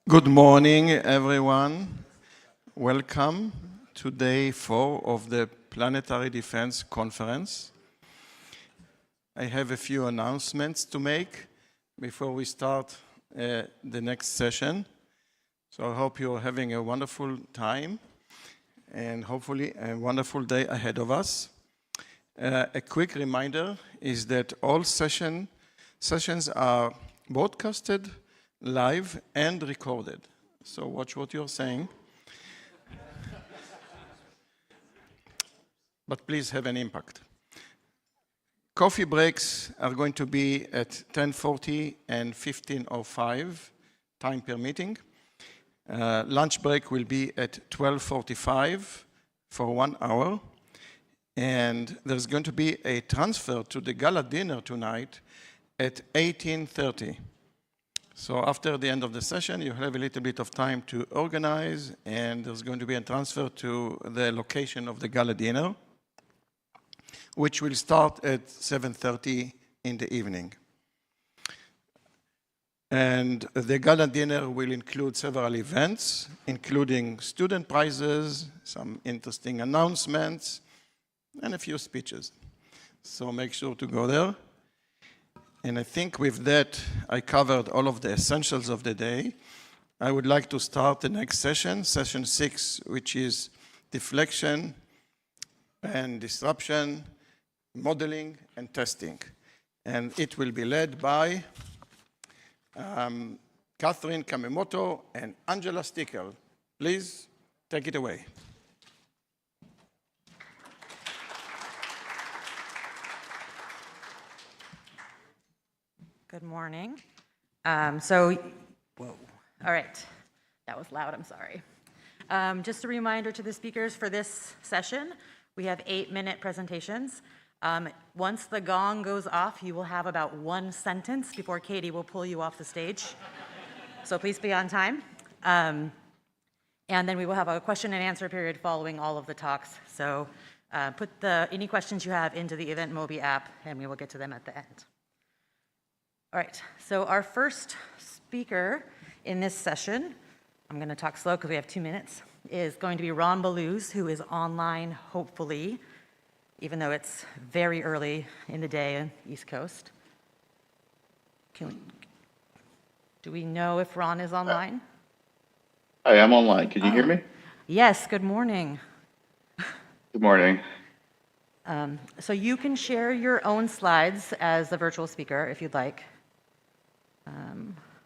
Good morning, everyone. Welcome to day 4 of the Planetary Defense Conference. I have a few announcements to make before we start the next session. So I hope you're having a wonderful time and hopefully a wonderful day ahead of us. A quick reminder is that all sessions are broadcasted live and recorded. So watch what you're saying. But please have an impact. Coffee breaks are going to be at 10:40 and 15:05, time permitting. Lunch break will be at 12:45 for 1 hour. And there's going to be a transfer to the gala dinner tonight at 18:30. So after the end of the session, you have a little bit of time to organize, and there's going to be a transfer to the location of the gala dinner, which will start at 7:30 in the evening. And the gala dinner will include several events, including student prizes, some interesting announcements, and a few speeches. So make sure to go there. And I think with that, I covered all of the essentials of the day. I would like to start the next session, session 6, which is deflection and disruption, modeling and testing. And it will be led by Catherine Kamemoto and Angela Stickel. Please take it away. Good morning. All right, that was loud, I'm sorry. Just a reminder to the speakers for this session, we have 8-minute presentations. Once the gong goes off, you will have about 1 sentence before Katie will pull you off the stage. So please be on time. And then we will have a question and answer period following all of the talks. So put any questions you have into the Event Mobi app, and we will get to them at the end. All right, so our first speaker in this session, I'm going to talk slow because we have 2 minutes, is going to be Ron Balouse, who is online, hopefully, even though it's very early in the day on the East Coast. Do we know if Ron is online? I am online. Can you hear me? Yes, good morning. Good morning. So you can share your own slides as the virtual speaker if you'd like.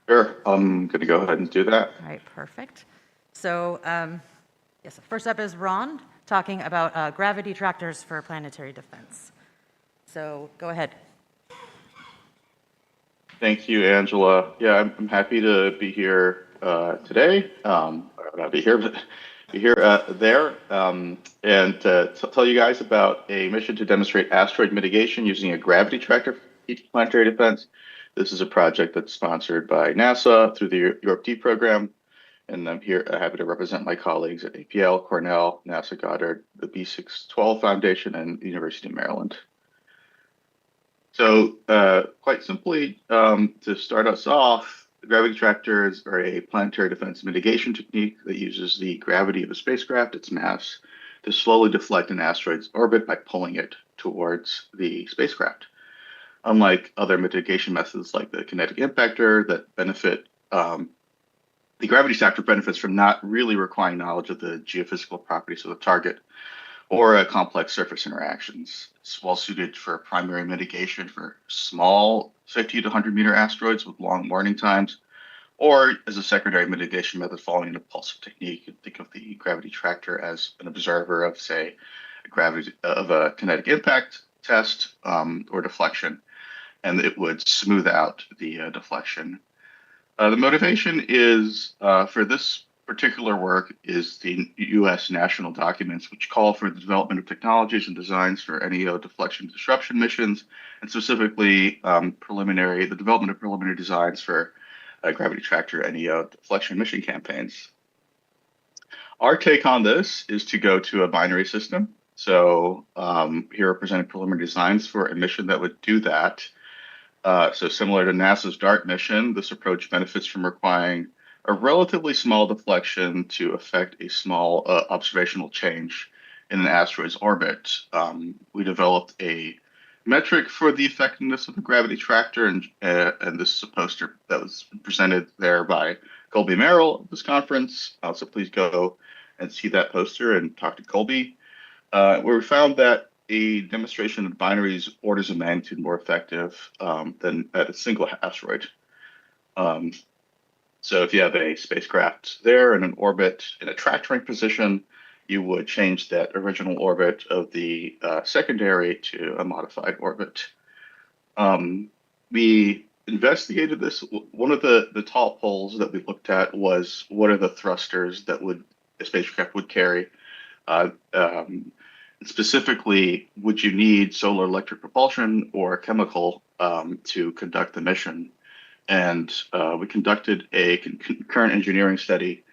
Sure, I'm going to go ahead and do that. All right, perfect. So, yes, first up is Ron talking about gravity tractors for planetary defense. So, go ahead. Thank you, Angela. Yeah, I'm happy to be here today. Not be here, but be here there, and tell you guys about a mission to demonstrate asteroid mitigation using a gravity tractor for planetary defense. This is a project that's sponsored by NASA through the Europe D program, and I'm here happy to represent my colleagues at APL, Cornell, NASA Goddard, the B612 Foundation, and the University of Maryland. So quite simply, to start us off, the gravity tractors are a planetary defense mitigation technique that uses the gravity of a spacecraft, its mass, to slowly deflect an asteroid's orbit by pulling it towards the spacecraft. Unlike other mitigation methods like the kinetic impactor that benefit, the gravity tractor benefits from not really requiring knowledge of the geophysical properties of the target or complex surface interactions. It's well suited for primary mitigation for small 50 to 100-meter asteroids with long warning times, or as a secondary mitigation method following an impulsive technique. You can think of the gravity tractor as an observer of, say, a kinetic impact test or deflection, and it would smooth out the deflection. The motivation is for this particular work is the U.S. national documents, which call for the development of technologies and designs for NEO deflection disruption missions, and specifically the development of preliminary designs for gravity tractor NEO deflection mission campaigns. Our take on this is to go to a binary system. So here are presenting preliminary designs for a mission that would do that. So similar to NASA's DART mission, this approach benefits from requiring a relatively small deflection to affect a small observational change in an asteroid's orbit. We developed a metric for the effectiveness of the gravity tractor, and this is a poster that was presented there by Colby Merrill at this conference. So please go and see that poster and talk to Colby, where we found that a demonstration of binaries orders of magnitude more effective than at a single asteroid. So if you have a spacecraft there in an orbit in a tractoring position, you would change that original orbit of the secondary to a modified orbit. We investigated this. One of the tall poles that we looked at was what are the thrusters that a spacecraft would carry. Specifically, would you need solar electric propulsion or chemical to conduct the mission? And we conducted a concurrent engineering study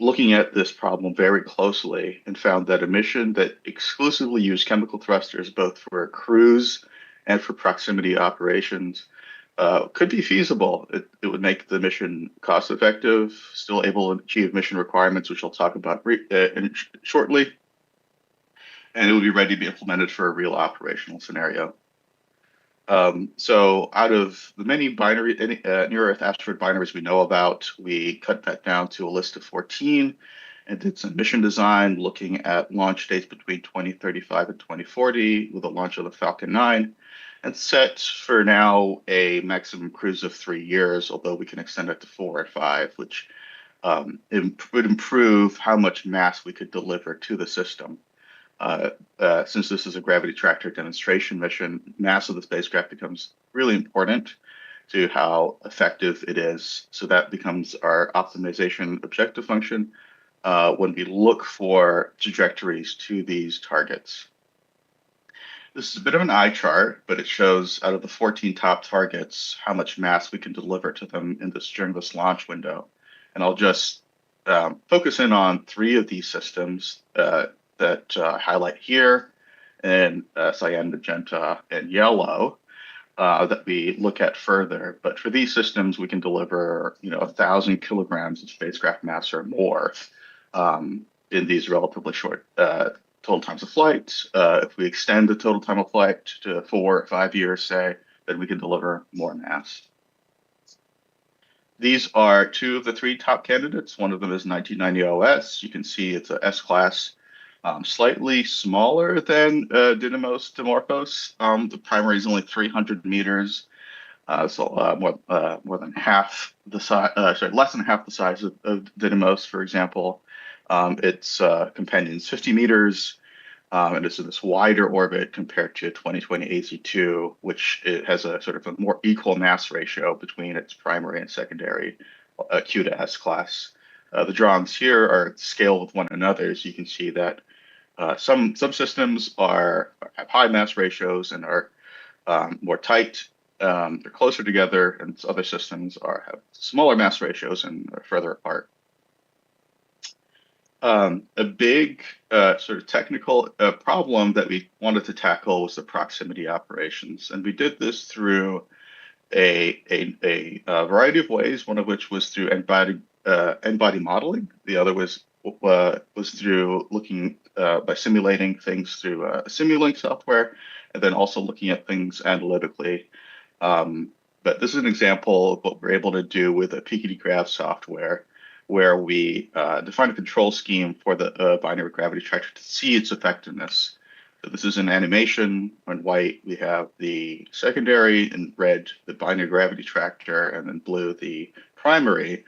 looking at this problem very closely and found that a mission that exclusively used chemical thrusters, both for cruise and for proximity operations, could be feasible. It would make the mission cost effective, still able to achieve mission requirements, which I'll talk about shortly. And it would be ready to be implemented for a real operational scenario. So out of the many near-Earth asteroid binaries we know about, we cut that down to a list of 14 and did some mission design looking at launch dates between 2035 and 2040 with the launch of the Falcon 9, and set for now a maximum cruise of 3 years, although we can extend it to 4 or 5, which would improve how much mass we could deliver to the system. Since this is a gravity tractor demonstration mission, mass of the spacecraft becomes really important to how effective it is. So that becomes our optimization objective function when we look for trajectories to these targets. This is a bit of an eye chart, but it shows out of the 14 top targets how much mass we can deliver to them during this launch window. And I'll just focus in on 3 of these systems that I highlight here in cyan, magenta, and yellow that we look at further. But for these systems, we can deliver 1,000 kilograms of spacecraft mass or more in these relatively short total times of flight. If we extend the total time of flight to 4 or 5 years, say, then we can deliver more mass. These are 2 of the 3 top candidates. One of them is 1990 OS. You can see it's a S-class. Slightly smaller than Didymos Dimorphos. The primary is only 300 meters, so more than half the size. Less than half the size of Didymos, for example. Its companion is 50 meters, and it's in this wider orbit compared to 2020 AZ2, which it has a sort of a more equal mass ratio between its primary and secondary Q to S class. The drawings here are scale with one another, so you can see that some subsystems have high mass ratios and are more tight. They're closer together, and other systems have smaller mass ratios and are further apart. A big sort of technical problem that we wanted to tackle was the proximity operations, and we did this through a variety of ways. One of which was through n-body modeling. The other was through looking by simulating things through Simulink software, and then also looking at things analytically. But this is an example of what we're able to do with a PDC graph software, where we define a control scheme for the binary gravity tractor to see its effectiveness. So this is an animation. In white, we have the secondary, in red, the binary gravity tractor, and in blue, the primary.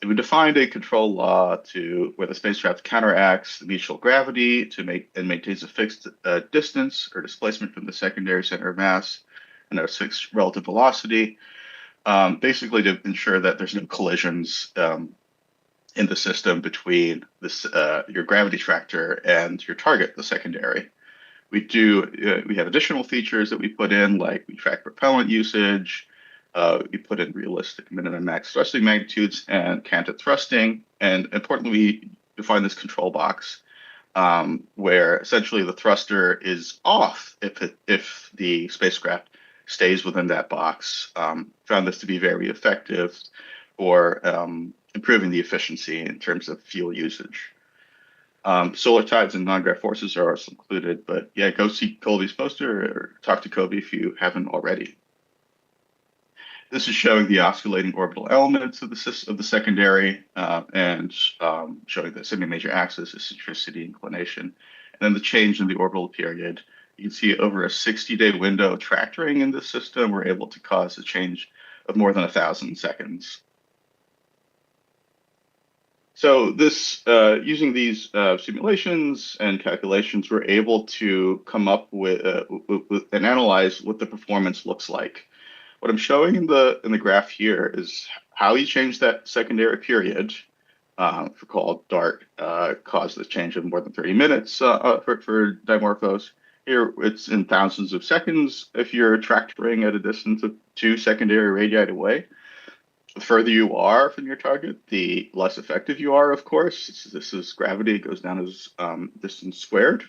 We defined a control law where the spacecraft counteracts the mutual gravity and maintains a fixed distance or displacement from the secondary center of mass and a fixed relative velocity, basically to ensure that there's no collisions in the system between your gravity tractor and your target, the secondary. We have additional features that we put in, like we track propellant usage. We put in realistic minimum and max thrusting magnitudes and canted thrusting. And importantly, we define this control box where essentially the thruster is off if the spacecraft stays within that box. Found this to be very effective for improving the efficiency in terms of fuel usage. Solar tides and non-gravitational forces are also included, but yeah, go see Colby's poster or talk to Colby if you haven't already. This is showing the oscillating orbital elements of the secondary and showing the semi-major axis, eccentricity, inclination, and then the change in the orbital period. You can see over a 60-day window of tractoring in this system, we're able to cause a change of more than 1,000 seconds. So this, using these simulations and calculations, we're able to come up with and analyze what the performance looks like. What I'm showing in the graph here is how you change that secondary period, for called DART, caused the change of more than 30 minutes for dimorphos. Here it's in thousands of seconds if you're tractoring at a distance of 2 secondary radii away. The further you are from your target, the less effective you are, of course. This is gravity, goes down as distance squared.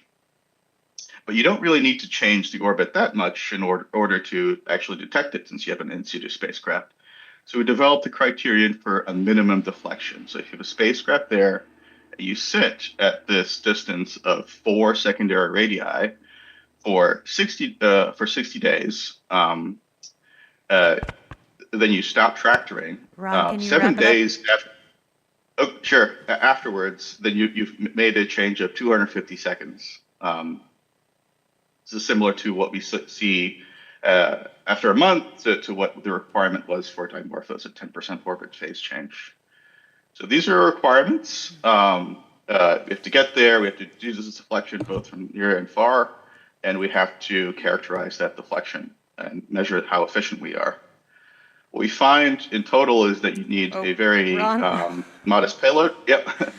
But you don't really need to change the orbit that much in order to actually detect it, since you have an in-situ spacecraft. So we developed the criterion for a minimum deflection. So if you have a spacecraft there, and you sit at this distance of 4 secondary radii for 60 days, then you stop tractoring. Ron, can you 7 wrap it up? days after. Oh, sure. Afterwards, then you've made a change of 250 seconds. This is similar to what we see after a month to what the requirement was for dimorphos at 10% orbit phase change. So these are requirements. We have to get there. We have to do this deflection both from near and far, and we have to characterize that deflection and measure how efficient we are. What we find in total is that you need a very modest payload. Yep.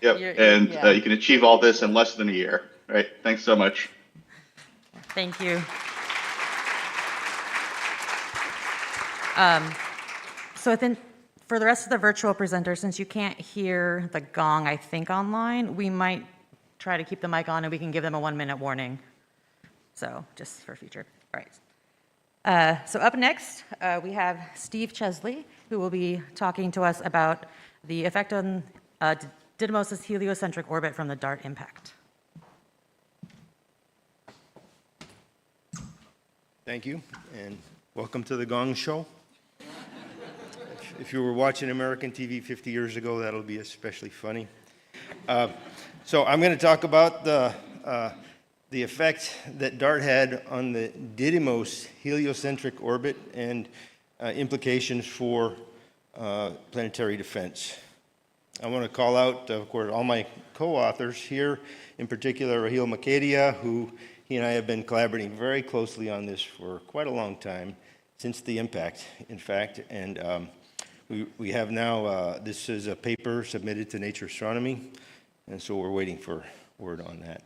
Yep. You can achieve all this in less than a year. Right. Thanks so much. Thank you. So I think for the rest of the virtual presenters, since you can't hear the gong, I think, online, we might try to keep the mic on and we can give them a 1-minute warning. So just for future. All right. So up next, we have Steve Chesley, who will be talking to us about the effect on Didymos' heliocentric orbit from the DART impact. Thank you, and welcome to the Gong Show. If you were watching American TV 50 years ago, that'll be especially funny. So I'm going to talk about the effect that DART had on the Didymos heliocentric orbit and implications for planetary defense. I want to call out, of course, all my co-authors here, in particular Raheel Makadia, who he and I have been collaborating very closely on this for quite a long time, since the impact, in fact. And we have now, this is a paper submitted to Nature Astronomy, and so we're waiting for word on that.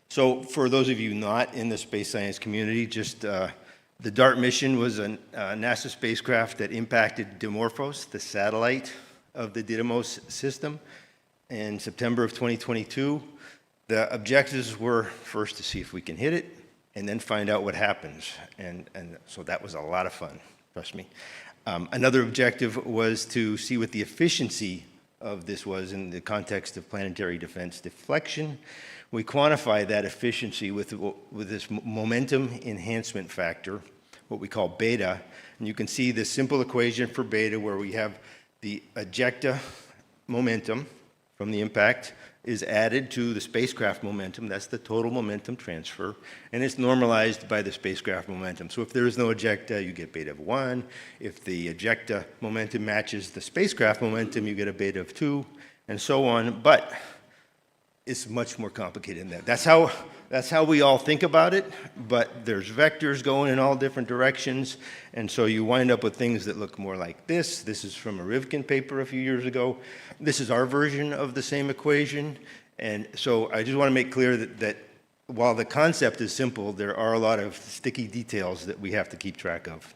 So for those of you not in the space science community, just the DART mission was a NASA spacecraft that impacted Dimorphos, the satellite of the Didymos system, in September of 2022. The objectives were first to see if we can hit it, and then find out what happens. And so that was a lot of fun, trust me. Another objective was to see what the efficiency of this was in the context of planetary defense deflection. We quantify that efficiency with this momentum enhancement factor, what we call beta. And you can see the simple equation for beta where we have the ejecta momentum from the impact is added to the spacecraft momentum. That's the total momentum transfer. And it's normalized by the spacecraft momentum. So if there is no ejecta, you get beta of 1. If the ejecta momentum matches the spacecraft momentum, you get a beta of 2, and so on. But it's much more complicated than that. That's how we all think about it, but there's vectors going in all different directions, and so you wind up with things that look more like this. This is from a Rivkin paper a few years ago. This is our version of the same equation, and so I just want to make clear that while the concept is simple, there are a lot of sticky details that we have to keep track of.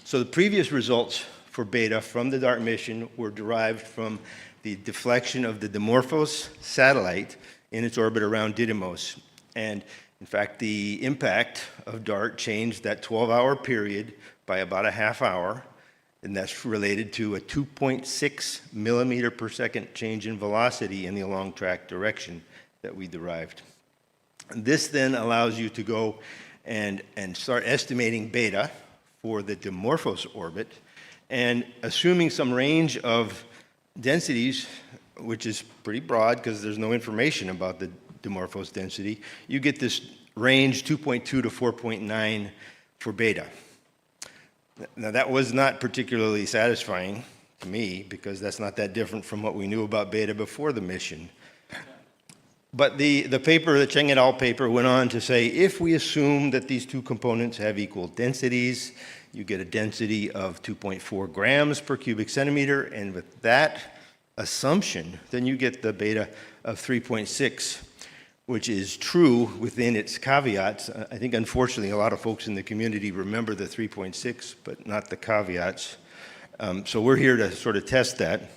So the previous results for beta from the DART mission were derived from the deflection of the Dimorphos satellite in its orbit around Didymos. And in fact, the impact of DART changed that 12-hour period by about a half hour. and that's related to a 2.6 millimeter per second change in velocity in the along track direction that we derived. This then allows you to go and start estimating beta for the Dimorphos orbit, and assuming some range of densities, which is pretty broad because there's no information about the Dimorphos density, you get this range 2.2 to 4.9 for beta. Now that was not particularly satisfying to me because that's not that different from what we knew about beta before the mission. But the paper, the Cheng et al. Paper, went on to say, if we assume that these two components have equal densities, you get a density of 2.4 grams per cubic centimeter, and with that assumption, then you get the beta of 3.6, which is true within its caveats. I think, unfortunately, a lot of folks in the community remember the 3.6, but not the caveats. So we're here to sort of test that.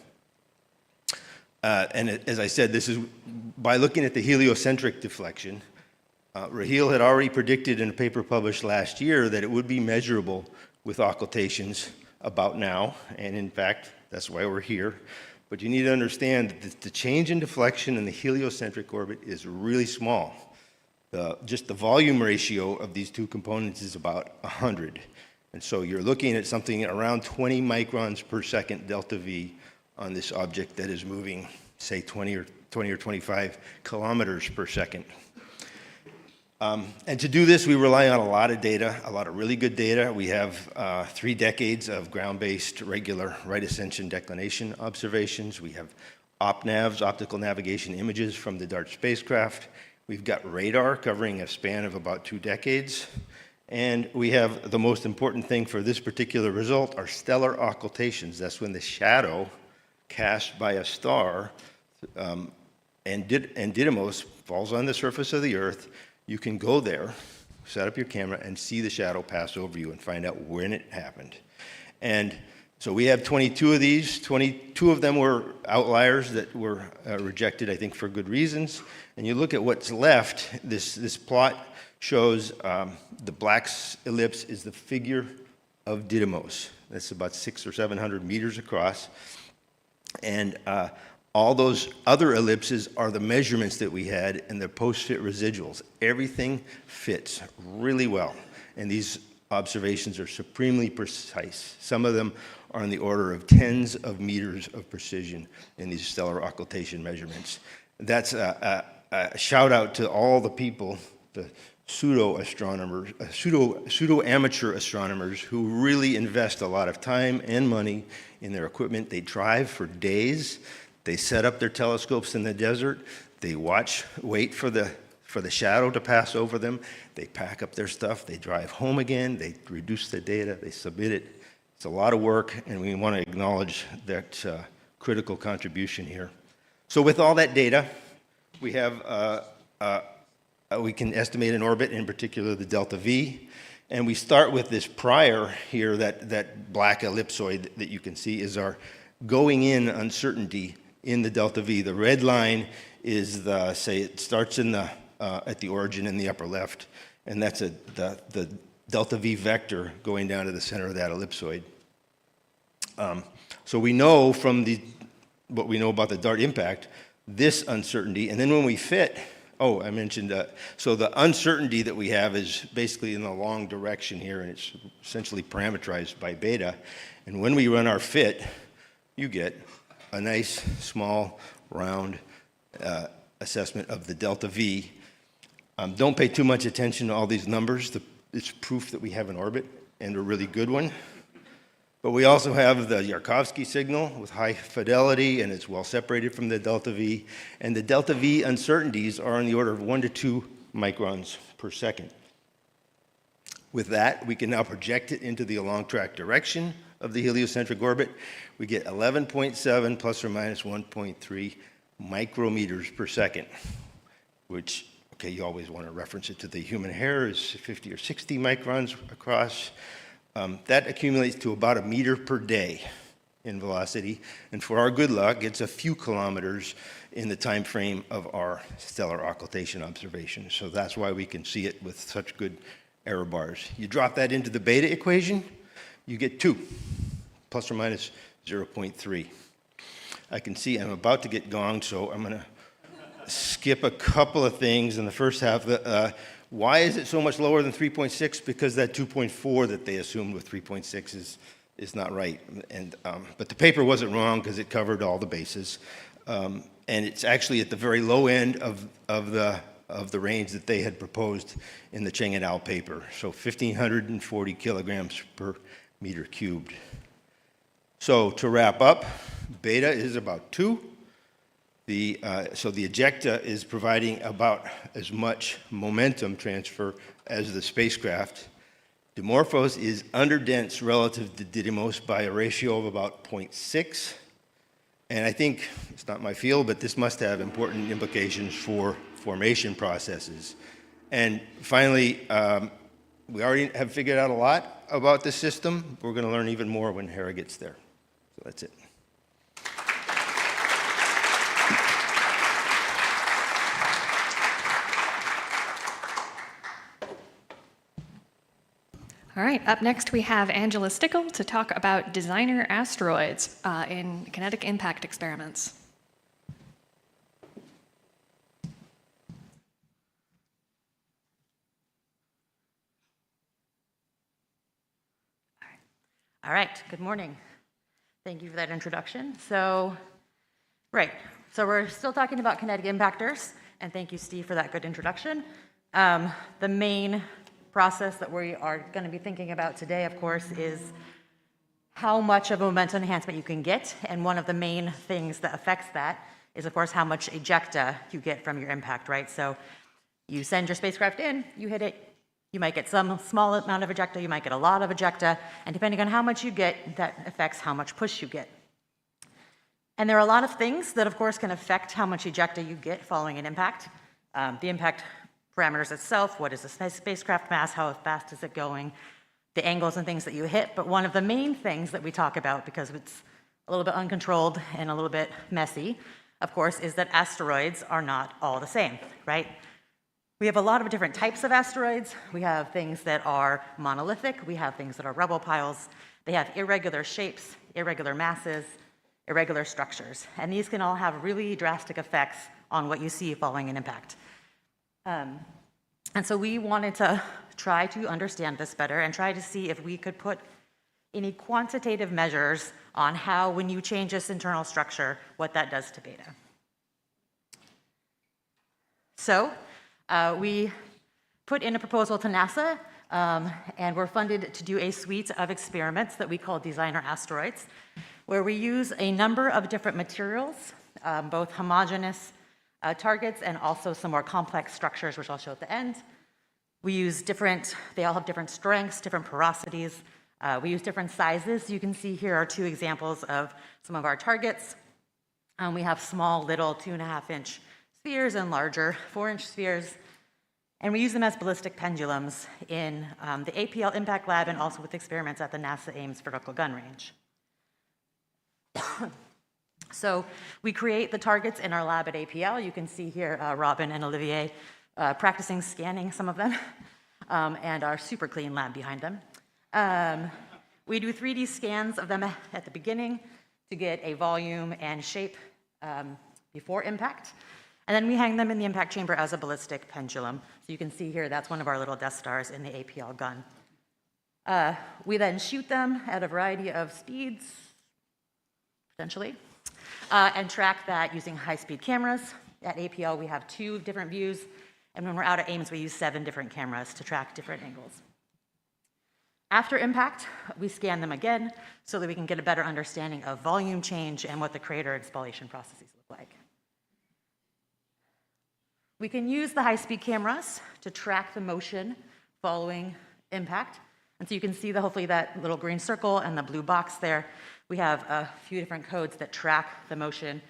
And as I said, this is by looking at the heliocentric deflection. Raheel had already predicted in a paper published last year that it would be measurable with occultations about now, and in fact, that's why we're here. But you need to understand that the change in deflection in the heliocentric orbit is really small. Just the volume ratio of these two components is about 100. And so you're looking at something around 20 microns per second delta V on this object that is moving, say, 20 or 25 kilometers per second. And to do this, we rely on a lot of data, a lot of really good data. We have 3 decades of ground-based regular right ascension declination observations. We have OpNavs, optical navigation images from the DART spacecraft. We've got radar covering a span of about 2 decades. And we have the most important thing for this particular result, are stellar occultations. That's when the shadow cast by a star and Didymos falls on the surface of the Earth. You can go there, set up your camera, and see the shadow pass over you and find out when it happened. And so we have 22 of these. 22 of them were outliers that were rejected, I think, for good reasons. And you look at what's left, this plot shows the black ellipse is the figure of Didymos. That's about 600 or 700 meters across. And all those other ellipses are the measurements that we had in the post-fit residuals. Everything fits really well. And these observations are supremely precise. Some of them are in the order of tens of meters of precision in these stellar occultation measurements. That's a shout out to all the people, the pseudo-astronomers, pseudo-amateur astronomers who really invest a lot of time and money in their equipment. They drive for days. They set up their telescopes in the desert. They wait for the shadow to pass over them. They pack up their stuff. They drive home again. They reduce the data. They submit it. It's a lot of work, and we want to acknowledge that critical contribution here. So with all that data, we have we can estimate an orbit, in particular the delta V, and we start with this prior here, that black ellipsoid that you can see is our going in uncertainty in the delta V. The red line is it starts in at the origin in the upper left, and that's the delta V vector going down to the center of that ellipsoid. So we know from what we know about the DART impact, this uncertainty, and then when we fit, I mentioned, so the uncertainty that we have is basically in the long direction here, and it's essentially parameterized by beta. And when we run our fit, you get a nice, small, round assessment of the delta V. Don't pay too much attention to all these numbers. It's proof that we have an orbit, and a really good one. But we also have the Yarkovsky signal with high fidelity, and it's well separated from the delta V. And the delta V uncertainties are on the order of 1 to 2 microns per second. With that, we can now project it into the along track direction of the heliocentric orbit. We get 11.7 plus or minus 1.3 micrometers per second, which, okay, you always want to reference it to the human hair, is 50 or 60 microns across. That accumulates to about a meter per day in velocity, and for our good luck, it's a few kilometers in the time frame of our stellar occultation observations. So that's why we can see it with such good error bars. You drop that into the beta equation, you get 2. plus or minus 0.3. I can see I'm about to get gonged, so I'm going to skip a couple of things in the first half. Why is it so much lower than 3.6? Because that 2.4 that they assumed with 3.6 is not right. But the paper wasn't wrong because it covered all the bases. And it's actually at the very low end of the range that they had proposed in the Cheng et al. Paper. So 1,540 kilograms per meter cubed. So to wrap up, beta is about 2. So the ejecta is providing about as much momentum transfer as the spacecraft. Dimorphos is underdense relative to Didymos by a ratio of about 0.6. And I think, it's not my field, but this must have important implications for formation processes. And finally, we already have figured out a lot about the system. We're going to learn even more when Hera gets there. So that's it. All right, up next we have Angela Stickle to talk about designer asteroids in kinetic impact experiments. All right, good morning. Thank you for that introduction. So we're still talking about kinetic impactors, and thank you, Steve, for that good introduction. The main process that we are going to be thinking about today, of course, is how much of a momentum enhancement you can get, and one of the main things that affects that is, of course, how much ejecta you get from your impact, right? So you send your spacecraft in, you hit it, you might get some small amount of ejecta, you might get a lot of ejecta, and depending on how much you get, that affects how much push you get. And there are a lot of things that, of course, can affect how much ejecta you get following an impact. The impact parameters itself, what is the spacecraft mass, how fast is it going, the angles and things that you hit. But one of the main things that we talk about, because it's a little bit uncontrolled and a little bit messy, of course, is that asteroids are not all the same, right? We have a lot of different types of asteroids. We have things that are monolithic. We have things that are rubble piles. They have irregular shapes, irregular masses, irregular structures. And these can all have really drastic effects on what you see following an impact. And so we wanted to try to understand this better and try to see if we could put any quantitative measures on how, when you change this internal structure, what that does to beta. So we put in a proposal to NASA, and we're funded to do a suite of experiments that we call designer asteroids, where we use a number of different materials, both homogeneous targets and also some more complex structures, which I'll show at the end. We use they all have different strengths, different porosities. We use different sizes. You can see here are 2 examples of some of our targets. We have small, little 2.5-inch spheres and larger 4-inch spheres. And we use them as ballistic pendulums in the APL Impact Lab and also with experiments at the NASA Ames Vertical Gun Range. So we create the targets in our lab at APL. You can see here Robin and Olivier practicing scanning some of them, and our super clean lab behind them. We do 3D scans of them at the beginning to get a volume and shape before impact. And then we hang them in the impact chamber as a ballistic pendulum. So you can see here, that's one of our little Death Stars in the APL gun. We then shoot them at a variety of speeds, potentially, and track that using high-speed cameras. At APL, we have 2 different views, and when we're out at Ames, we use 7 different cameras to track different angles. After impact, we scan them again so that we can get a better understanding of volume change and what the crater exfoliation processes look like. We can use the high-speed cameras to track the motion following impact. And so you can see hopefully that little green circle and the blue box there. We have a few different codes that track the motion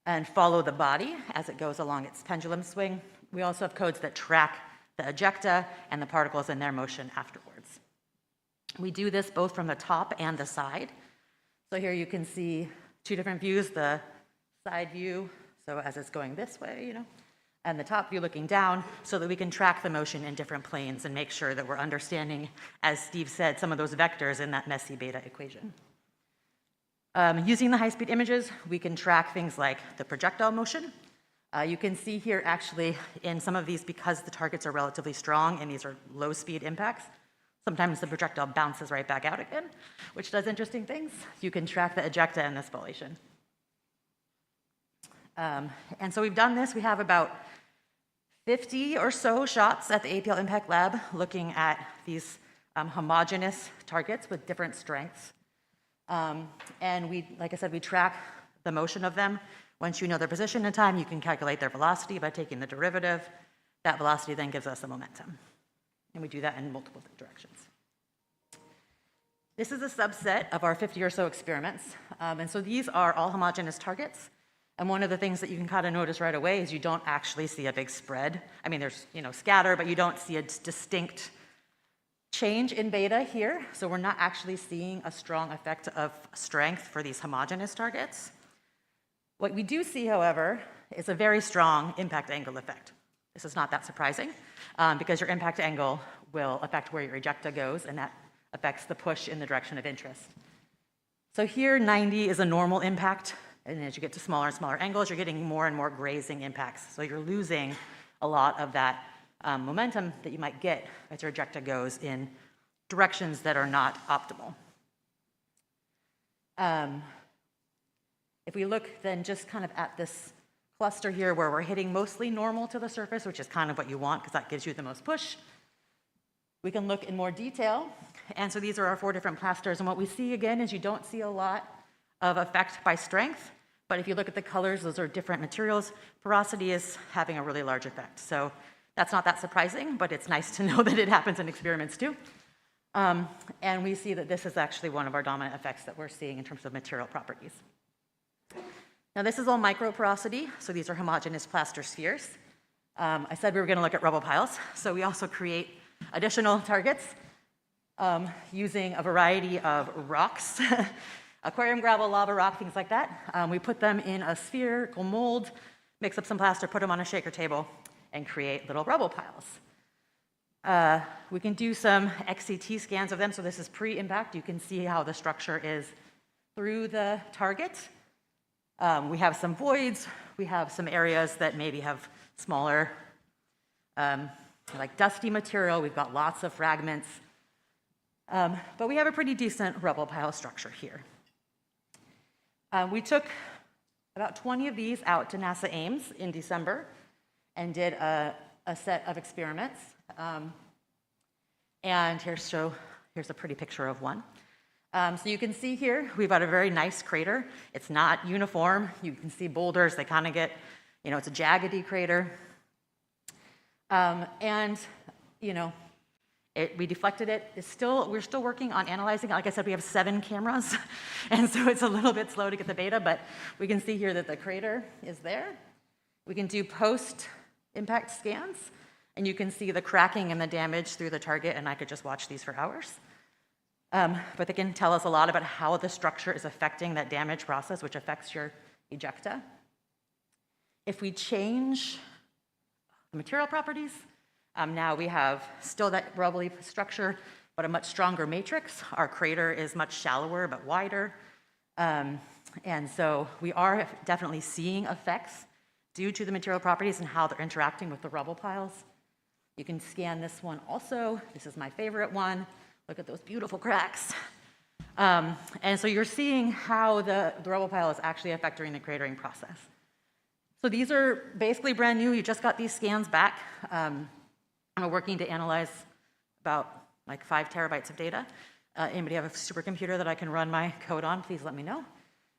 and follow the body as it goes along its pendulum swing. We also have codes that track the ejecta and the particles in their motion afterwards. We do this both from the top and the side. So here you can see 2 different views, the side view, so as it's going this way, and the top view looking down, so that we can track the motion in different planes and make sure that we're understanding, as Steve said, some of those vectors in that messy beta equation. Using the high-speed images, we can track things like the projectile motion. You can see here actually in some of these, because the targets are relatively strong and these are low-speed impacts, sometimes the projectile bounces right back out again, which does interesting things. You can track the ejecta and the spallation. And so we've done this. We have about 50 or so shots at the APL Impact Lab looking at these homogeneous targets with different strengths. And we, like I said, we track the motion of them. Once you know their position and time, you can calculate their velocity by taking the derivative. That velocity then gives us the momentum. And we do that in multiple directions. This is a subset of our 50 or so experiments. And so these are all homogeneous targets. And one of the things that you can kind of notice right away is you don't actually see a big spread. I mean, there's scatter, but you don't see a distinct change in beta here. So we're not actually seeing a strong effect of strength for these homogeneous targets. What we do see, however, is a very strong impact angle effect. This is not that surprising because your impact angle will affect where your ejecta goes, and that affects the push in the direction of interest. So here, 90 is a normal impact, and as you get to smaller and smaller angles, you're getting more and more grazing impacts. So you're losing a lot of that momentum that you might get as your ejecta goes in directions that are not optimal. If we look then just kind of at this cluster here where we're hitting mostly normal to the surface, which is kind of what you want because that gives you the most push, we can look in more detail. And so these are our 4 different plasters. And what we see again is you don't see a lot of effect by strength. But if you look at the colors, those are different materials. Porosity is having a really large effect. So that's not that surprising, but it's nice to know that it happens in experiments too. And we see that this is actually one of our dominant effects that we're seeing in terms of material properties. Now this is all microporosity, so these are homogeneous plaster spheres. I said we were going to look at rubble piles, so we also create additional targets using a variety of rocks, aquarium gravel, lava rock, things like that. We put them in a spherical mold, mix up some plaster, put them on a shaker table, and create little rubble piles. We can do some XCT scans of them, so this is pre-impact. You can see how the structure is through the target. We have some voids. We have some areas that maybe have smaller, like dusty material. We've got lots of fragments. But we have a pretty decent rubble pile structure here. We took about 20 of these out to NASA Ames in December and did a set of experiments. And here's a pretty picture of one. So you can see here, we've got a very nice crater. It's not uniform. You can see boulders. They kind of get, it's a jaggedy crater. We deflected it. We're still working on analyzing it. Like I said, we have 7 cameras, and so it's a little bit slow to get the data, but we can see here that the crater is there. We can do post-impact scans, and you can see the cracking and the damage through the target, and I could just watch these for hours. But they can tell us a lot about how the structure is affecting that damage process, which affects your ejecta. If we change the material properties, now we have still that rubbly structure, but a much stronger matrix. Our crater is much shallower but wider. And so we are definitely seeing effects due to the material properties and how they're interacting with the rubble piles. You can scan this one also. This is my favorite one. Look at those beautiful cracks. And so you're seeing how the rubble pile is actually affecting the cratering process. So these are basically brand new. You just got these scans back. I'm working to analyze about like 5 terabytes of data. Anybody have a supercomputer that I can run my code on? Please let me know.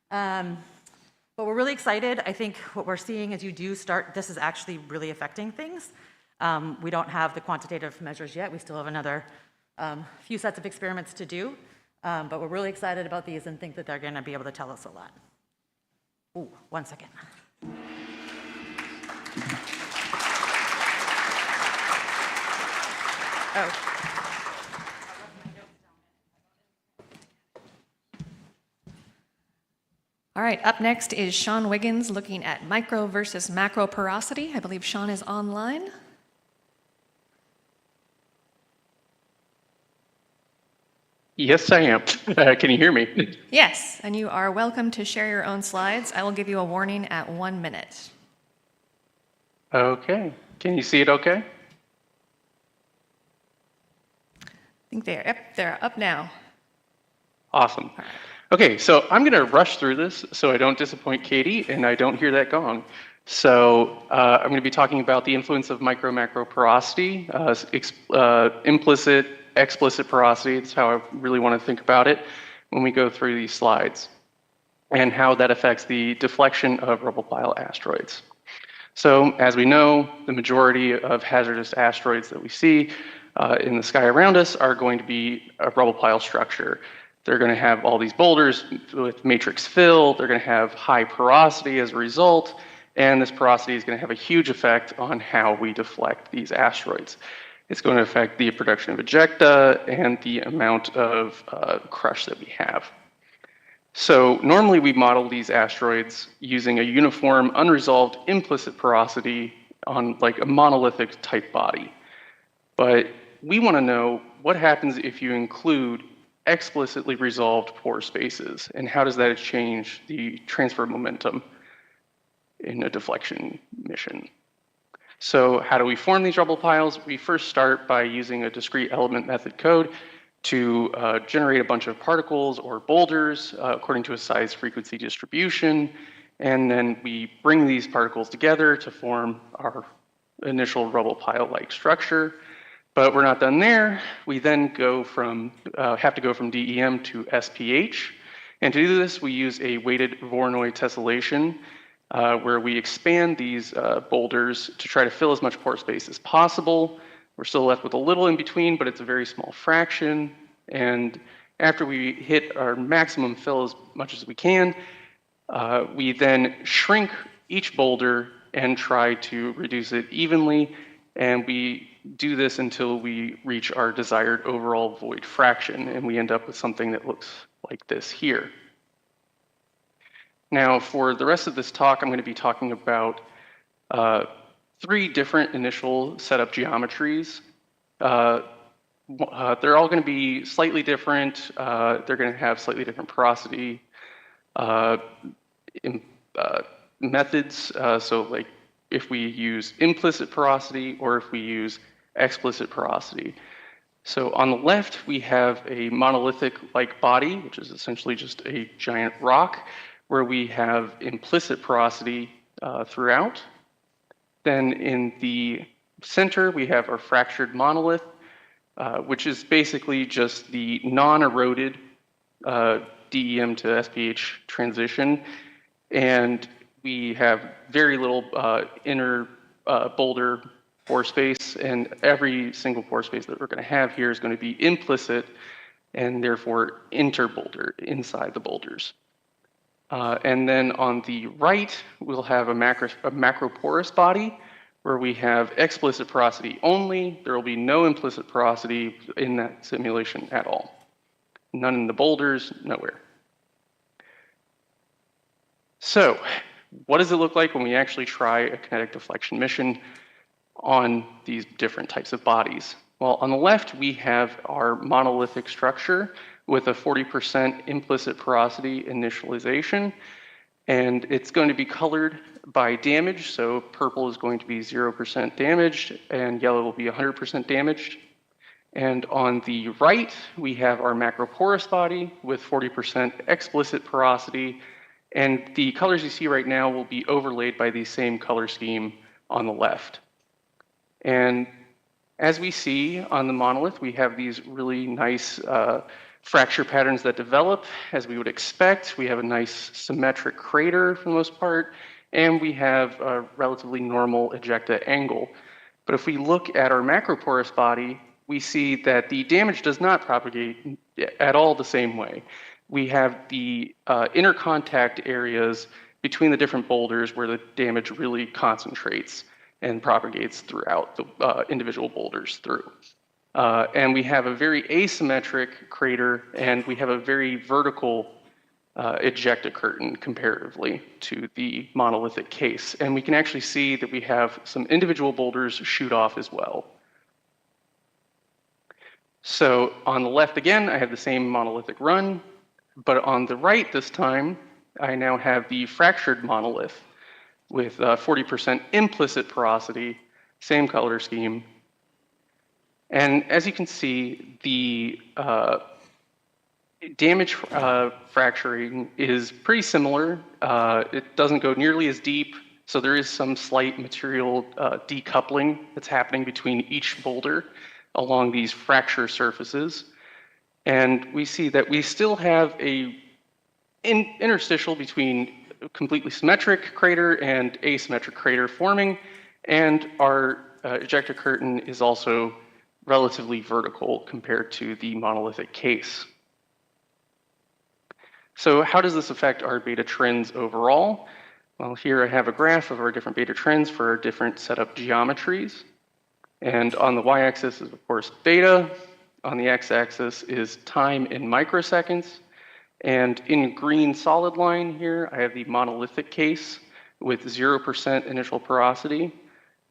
But we're really excited. I think what we're seeing is this is actually really affecting things. We don't have the quantitative measures yet. We still have another few sets of experiments to do. But we're really excited about these and think that they're going to be able to tell us a lot. Ooh, 1 second. Oh. All right, up next is Sean Wiggins looking at micro versus macro porosity. I believe Sean is online. Yes, I am. Can you hear me? Yes, and you are welcome to share your own slides. I will give you a warning at 1 minute. Okay. Can you see it okay? I think they're up now. Awesome. Okay, so I'm going to rush through this so I don't disappoint Katie and I don't hear that gong. So I'm going to be talking about the influence of micro-macro porosity, implicit, explicit porosity. That's how I really want to think about it when we go through these slides, and how that affects the deflection of rubble pile asteroids. So as we know, the majority of hazardous asteroids that we see in the sky around us are going to be a rubble pile structure. They're going to have all these boulders with matrix fill. They're going to have high porosity as a result. And this porosity is going to have a huge effect on how we deflect these asteroids. It's going to affect the production of ejecta and the amount of crush that we have. So normally we model these asteroids using a uniform, unresolved, implicit porosity on like a monolithic type body. But we want to know what happens if you include explicitly resolved pore spaces, and how does that change the transfer momentum in a deflection mission. So how do we form these rubble piles? We first start by using a discrete element method code to generate a bunch of particles or boulders according to a size frequency distribution. And then we bring these particles together to form our initial rubble pile-like structure. But we're not done there. We then have to go from DEM to SPH. And to do this, we use a weighted Voronoi tessellation where we expand these boulders to try to fill as much pore space as possible. We're still left with a little in between, but it's a very small fraction. And after we hit our maximum fill as much as we can, we then shrink each boulder and try to reduce it evenly. And we do this until we reach our desired overall void fraction, and we end up with something that looks like this here. Now, for the rest of this talk, I'm going to be talking about 3 different initial setup geometries. They're all going to be slightly different. They're going to have slightly different porosity methods. So like if we use implicit porosity or if we use explicit porosity. So on the left, we have a monolithic-like body, which is essentially just a giant rock, where we have implicit porosity throughout. Then in the center, we have our fractured monolith, which is basically just the non-eroded DEM to SPH transition. And we have very little inner boulder pore space, and every single pore space that we're going to have here is going to be implicit and therefore interboulder, inside the boulders. And then on the right, we'll have a macroporous body where we have explicit porosity only. There will be no implicit porosity in that simulation at all. None in the boulders, nowhere. So what does it look like when we actually try a kinetic deflection mission on these different types of bodies? Well, on the left, we have our monolithic structure with a 40% implicit porosity initialization, and it's going to be colored by damage. So purple is going to be 0% damaged, and yellow will be 100% damaged. And on the right, we have our macroporous body with 40% explicit porosity, and the colors you see right now will be overlaid by the same color scheme on the left. And as we see on the monolith, we have these really nice fracture patterns that develop as we would expect. We have a nice symmetric crater for the most part, and we have a relatively normal ejecta angle. But if we look at our macroporous body, we see that the damage does not propagate at all the same way. We have the inner contact areas between the different boulders where the damage really concentrates and propagates throughout the individual boulders through. And we have a very asymmetric crater, and we have a very vertical ejecta curtain comparatively to the monolithic case. And we can actually see that we have some individual boulders shoot off as well. So on the left again, I have the same monolithic run, but on the right this time, I now have the fractured monolith with 40% implicit porosity, same color scheme. And as you can see, the damage fracturing is pretty similar. It doesn't go nearly as deep, so there is some slight material decoupling that's happening between each boulder along these fracture surfaces. And we see that we still have a interstitial between completely symmetric crater and asymmetric crater forming, and our ejecta curtain is also relatively vertical compared to the monolithic case. So how does this affect our beta trends overall? Well, here I have a graph of our different beta trends for our different setup geometries. And on the y-axis is, of course, beta. On the x-axis is time in microseconds. And in green solid line here, I have the monolithic case with 0% initial porosity.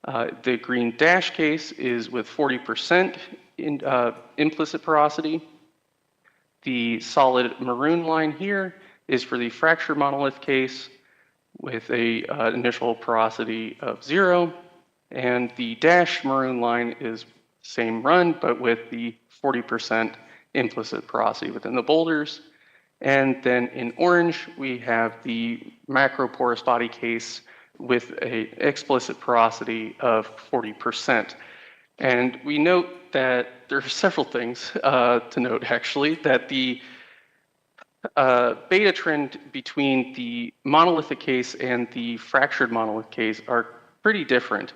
The green dash case is with 40% implicit porosity. The solid maroon line here is for the fracture monolith case with a initial porosity of 0. And the dash maroon line is same run, but with the 40% implicit porosity within the boulders. And then in orange, we have the macroporous body case with an explicit porosity of 40%. And we note that there are several things to note, actually, that the beta trend between the monolithic case and the fractured monolith case are pretty different.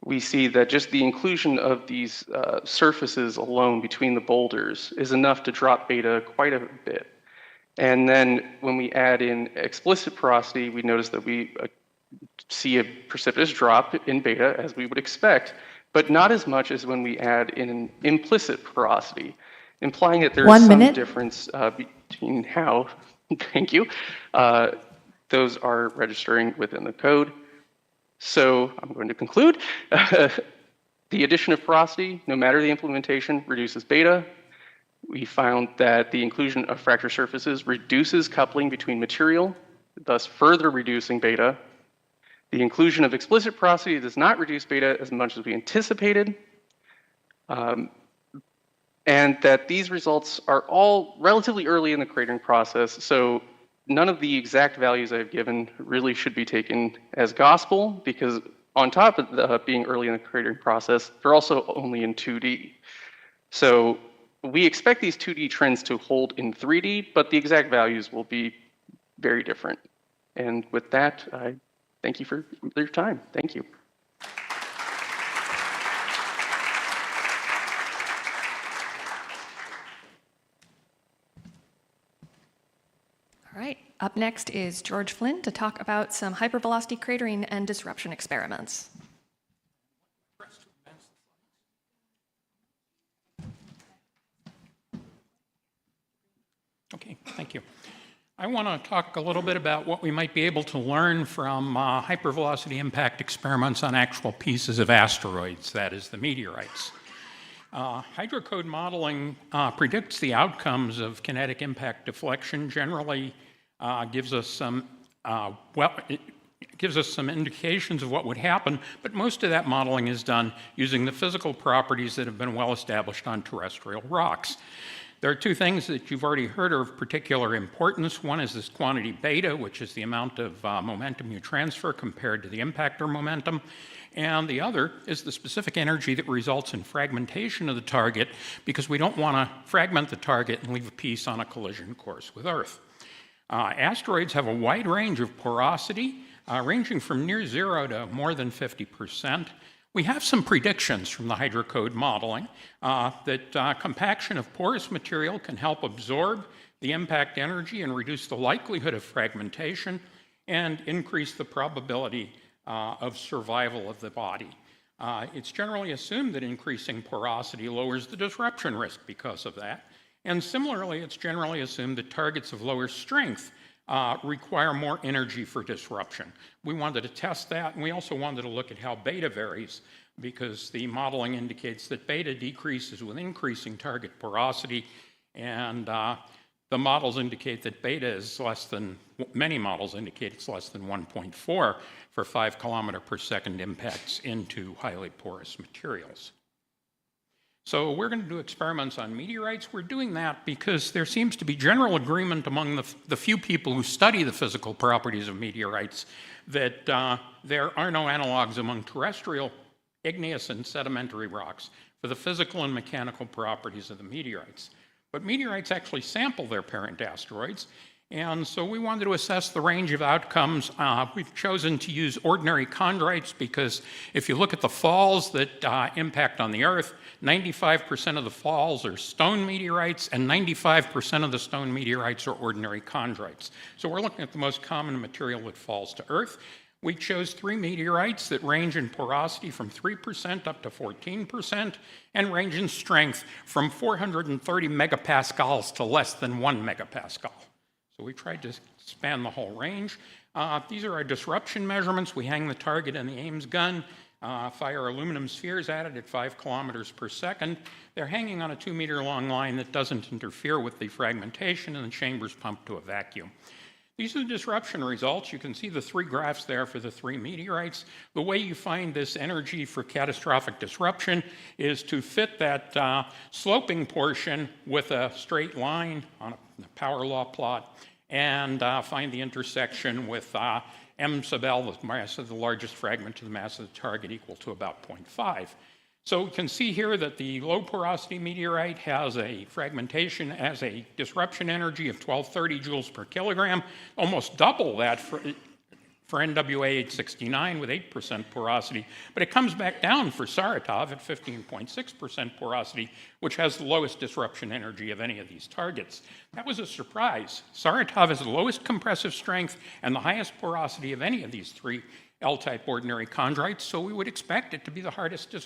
We see that just the inclusion of these surfaces alone between the boulders is enough to drop beta quite a bit. And then when we add in explicit porosity, we notice that we see a precipitous drop in beta, as we would expect, but not as much as when we add in an implicit porosity, implying that there is some difference between how, thank you, those are registering within the code. So I'm going to conclude. The addition of porosity, no matter the implementation, reduces beta. We found that the inclusion of fracture surfaces reduces coupling between material, thus further reducing beta. The inclusion of explicit porosity does not reduce beta as much as we anticipated. And that these results are all relatively early in the cratering process, so none of the exact values I've given really should be taken as gospel, because on top of being early in the cratering process, they're also only in 2D. So we expect these 2D trends to hold in 3D, but the exact values will be very different. And with that, I thank you for your time. Thank you. All right, up next is George Flynn to talk about some hypervelocity cratering and disruption experiments. Okay, thank you. I want to talk a little bit about what we might be able to learn from hypervelocity impact experiments on actual pieces of asteroids, that is, the meteorites. Hydrocode modeling predicts the outcomes of kinetic impact deflection, generally gives us some indications of what would happen, but most of that modeling is done using the physical properties that have been well established on terrestrial rocks. There are two things that you've already heard are of particular importance. One is this quantity beta, which is the amount of momentum you transfer compared to the impactor momentum. And the other is the specific energy that results in fragmentation of the target, because we don't want to fragment the target and leave a piece on a collision course with Earth. Asteroids have a wide range of porosity, ranging from near zero to more than 50%. We have some predictions from the hydrocode modeling that compaction of porous material can help absorb the impact energy and reduce the likelihood of fragmentation and increase the probability of survival of the body. It's generally assumed that increasing porosity lowers the disruption risk because of that. And similarly, it's generally assumed that targets of lower strength require more energy for disruption. We wanted to test that, and we also wanted to look at how beta varies because the modeling indicates that beta decreases with increasing target porosity, and the models indicate that beta is less than, many models indicate it's less than 1.4 for 5 kilometer per second impacts into highly porous materials. So we're going to do experiments on meteorites. We're doing that because there seems to be general agreement among the few people who study the physical properties of meteorites that there are no analogs among terrestrial, igneous, and sedimentary rocks for the physical and mechanical properties of the meteorites. But meteorites actually sample their parent asteroids, and so we wanted to assess the range of outcomes. We've chosen to use ordinary chondrites because if you look at the falls that impact on the Earth, 95% of the falls are stone meteorites, and 95% of the stone meteorites are ordinary chondrites. So we're looking at the most common material that falls to Earth. We chose 3 meteorites that range in porosity from 3% up to 14% and range in strength from 430 megapascals to less than 1 megapascal. So we tried to span the whole range. These are our disruption measurements. We hang the target in the Ames gun, fire aluminum spheres at it at 5 kilometers per second. They're hanging on a 2-meter long line that doesn't interfere with the fragmentation, and the chamber's pumped to a vacuum. These are the disruption results. You can see the 3 graphs there for the 3 meteorites. The way you find this energy for catastrophic disruption is to fit that sloping portion with a straight line on a power law plot and find the intersection with m sub L, the mass of the largest fragment to the mass of the target, equal to about 0.5. So we can see here that the low porosity meteorite has a fragmentation as a disruption energy of 1230 joules per kilogram, almost double that for NWA 869 with 8% porosity, but it comes back down for Saratov at 15.6% porosity, which has the lowest disruption energy of any of these targets. That was a surprise. Saratov has the lowest compressive strength and the highest porosity of any of these 3 L-type ordinary chondrites, so we would expect it to be the hardest to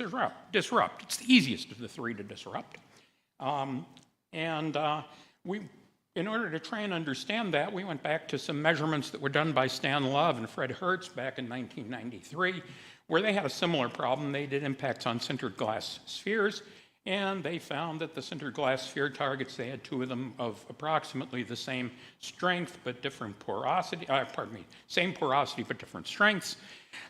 disrupt. It's the easiest of the 3 to disrupt. In order to try and understand that, we went back to some measurements that were done by Stan Love and Fred Hertz back in 1993, where they had a similar problem. They did impacts on sintered glass spheres, and they found that the sintered glass sphere targets, they had 2 of them of approximately the same strength but different porosity, same porosity but different strengths.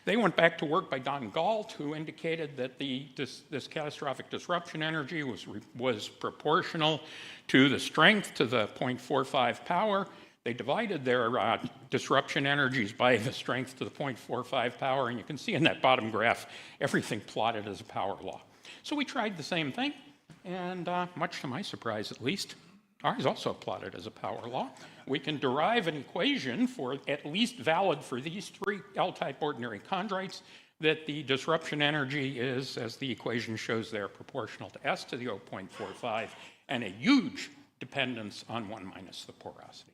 They went back to work by Don Galt, who indicated that this catastrophic disruption energy was proportional to the strength to the 0.45 power. They divided their disruption energies by the strength to the 0.45 power, and you can see in that bottom graph everything plotted as a power law. So we tried the same thing, and much to my surprise at least, ours also plotted as a power law. We can derive an equation for at least valid for these 3 L-type ordinary chondrites that the disruption energy is, as the equation shows there, proportional to S to the 0.45 and a huge dependence on 1 minus the porosity.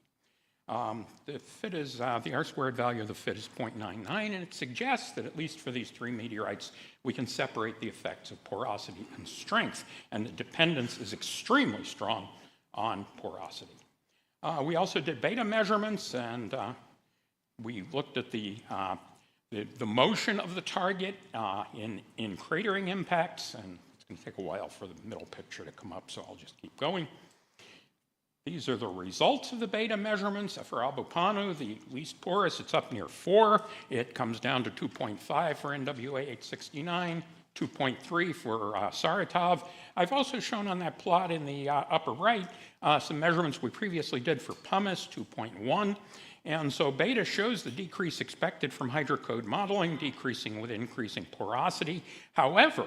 The fit is, the R-squared value of the fit is 0.99, and it suggests that at least for these 3 meteorites, we can separate the effects of porosity and strength, and the dependence is extremely strong on porosity. We also did beta measurements, and we looked at the motion of the target in cratering impacts, and it's going to take a while for the middle picture to come up, so I'll just keep going. These are the results of the beta measurements. For Abupanu, the least porous, it's up near 4. It comes down to 2.5 for NWA 869, 2.3 for Saratov. I've also shown on that plot in the upper right some measurements we previously did for pumice, 2.1. And so beta shows the decrease expected from hydrocode modeling, decreasing with increasing porosity. However,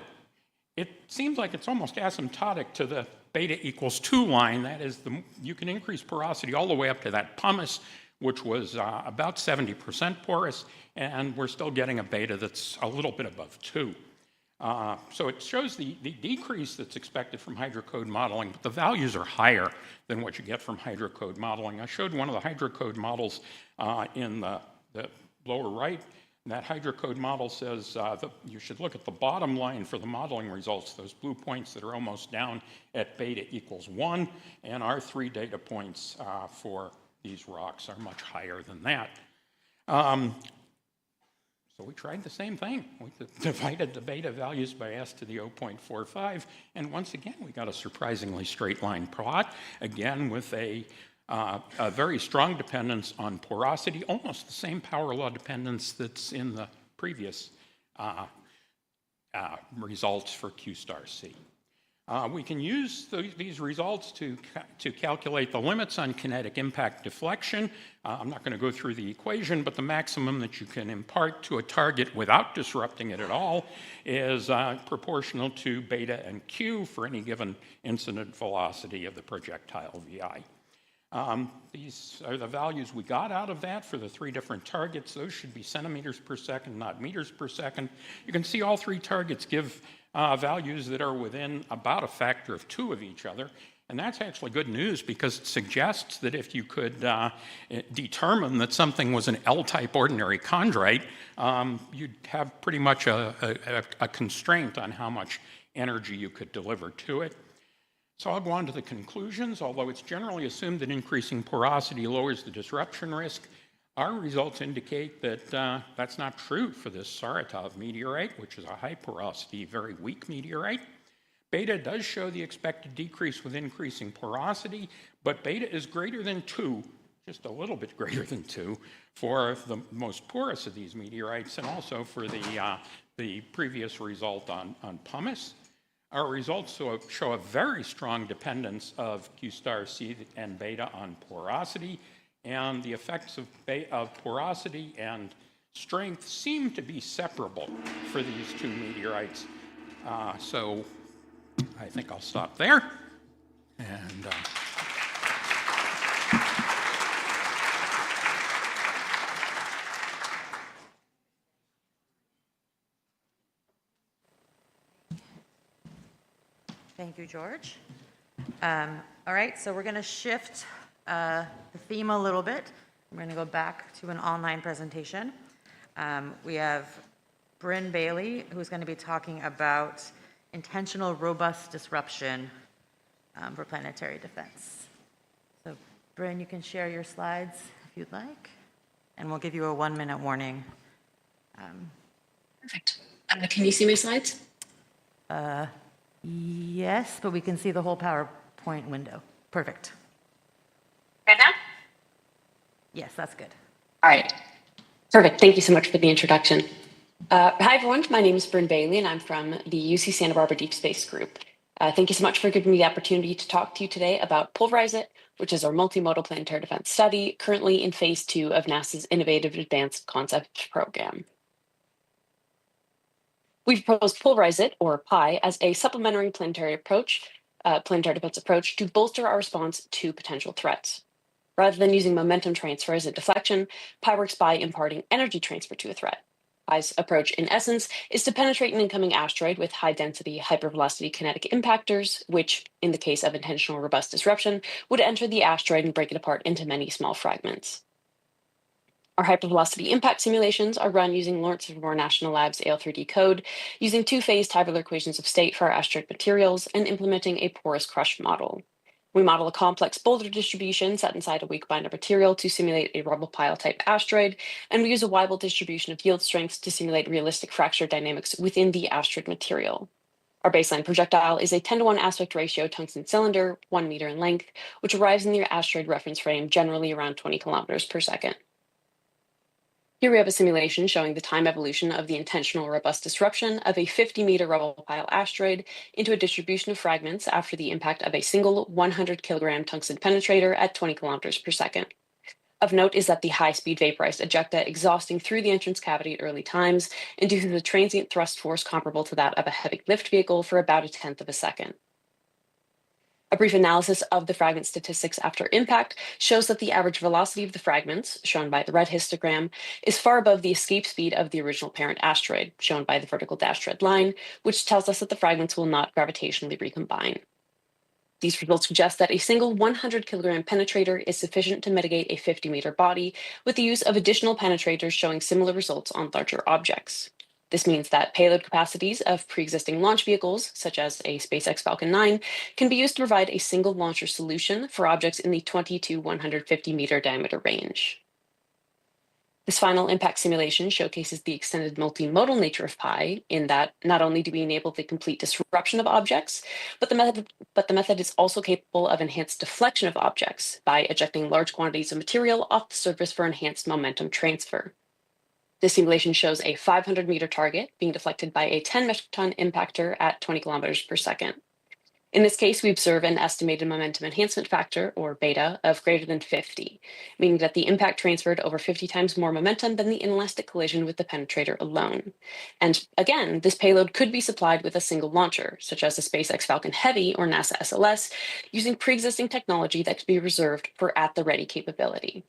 it seems like it's almost asymptotic to the beta equals 2 line. That is, you can increase porosity all the way up to that pumice, which was about 70% porous, and we're still getting a beta that's a little bit above 2. So it shows the decrease that's expected from hydrocode modeling, but the values are higher than what you get from hydrocode modeling. I showed one of the hydrocode models in the lower right. And that hydrocode model says that you should look at the bottom line for the modeling results, those blue points that are almost down at beta equals 1, and our 3 data points for these rocks are much higher than that. So we tried the same thing. We divided the beta values by s to the 0.45, and once again, we got a surprisingly straight line plot, again with a very strong dependence on porosity, almost the same power law dependence that's in the previous results for Q star C. We can use these results to calculate the limits on kinetic impact deflection. I'm not going to go through the equation, but the maximum that you can impart to a target without disrupting it at all is proportional to beta and Q for any given incident velocity of the projectile VI. These are the values we got out of that for the 3 different targets. Those should be centimeters per second, not meters per second. You can see all 3 targets give values that are within about a factor of 2 of each other. And that's actually good news because it suggests that if you could determine that something was an L-type ordinary chondrite, you'd have pretty much a constraint on how much energy you could deliver to it. So I'll go on to the conclusions. Although it's generally assumed that increasing porosity lowers the disruption risk, our results indicate that that's not true for this Saratov meteorite, which is a high porosity, very weak meteorite. Beta does show the expected decrease with increasing porosity, but beta is greater than 2, just a little bit greater than 2, for the most porous of these meteorites, and also for the previous result on pumice. Our results show a very strong dependence of Q star C and beta on porosity, and the effects of porosity and strength seem to be separable for these 2 meteorites. So I think I'll stop there. And Thank you, George. All right, so we're going to shift the theme a little bit. We're going to go back to an online presentation. We have Bryn Bailey, who's going to be talking about intentional robust disruption for planetary defense. So, Bryn, you can share your slides if you'd like, and we'll give you a 1-minute warning. Perfect. Can you see my slides? Yes, but we can see the whole PowerPoint window. Perfect. Right now? Yes, that's good. All right. Perfect. Thank you so much for the introduction. Hi, everyone. My name is Bryn Bailey, and I'm from the UC Santa Barbara Deep Space Group. Thank you so much for giving me the opportunity to talk to you today about Pulverize It, which is our multimodal planetary defense study currently in phase 2 of NASA's Innovative Advanced Concepts Program. We've proposed Pulverize It, or PI, as a supplementary planetary defense approach to bolster our response to potential threats. Rather than using momentum transfer as a deflection, PI works by imparting energy transfer to a threat. PI's approach, in essence, is to penetrate an incoming asteroid with high-density, hypervelocity kinetic impactors, which, in the case of intentional robust disruption, would enter the asteroid and break it apart into many small fragments. Our hypervelocity impact simulations are run using Lawrence Livermore National Labs AL3D code, using 2-phase tabular equations of state for our asteroid materials, and implementing a porous crush model. We model a complex boulder distribution set inside a weak binder material to simulate a rubble pile type asteroid, and we use a Weibull distribution of yield strengths to simulate realistic fracture dynamics within the asteroid material. Our baseline projectile is a 10-to-1 aspect ratio tungsten cylinder, 1 meter in length, which arrives in the asteroid reference frame generally around 20 kilometers per second. Here we have a simulation showing the time evolution of the intentional robust disruption of a 50-meter rubble pile asteroid into a distribution of fragments after the impact of a single 100-kilogram tungsten penetrator at 20 kilometers per second. Of note is that the high-speed vaporized ejecta exhausting through the entrance cavity at early times induces a transient thrust force comparable to that of a heavy lift vehicle for about 1/10 of a second. A brief analysis of the fragment statistics after impact shows that the average velocity of the fragments, shown by the red histogram, is far above the escape speed of the original parent asteroid, shown by the vertical dashed red line, which tells us that the fragments will not gravitationally recombine. These results suggest that a single 100-kilogram penetrator is sufficient to mitigate a 50-meter body, with the use of additional penetrators showing similar results on larger objects. This means that payload capacities of pre-existing launch vehicles, such as a SpaceX Falcon 9, can be used to provide a single launcher solution for objects in the 20 to 150 meter diameter range. This final impact simulation showcases the extended multimodal nature of PI in that not only do we enable the complete disruption of objects, but the method is also capable of enhanced deflection of objects by ejecting large quantities of material off the surface for enhanced momentum transfer. This simulation shows a 500-meter target being deflected by a 10 metric ton impactor at 20 kilometers per second. In this case, we observe an estimated momentum enhancement factor, or beta, of greater than 50, meaning that the impact transferred over 50 times more momentum than the inelastic collision with the penetrator alone. And again, this payload could be supplied with a single launcher, such as the SpaceX Falcon Heavy or NASA SLS, using pre-existing technology that could be reserved for at-the-ready capability.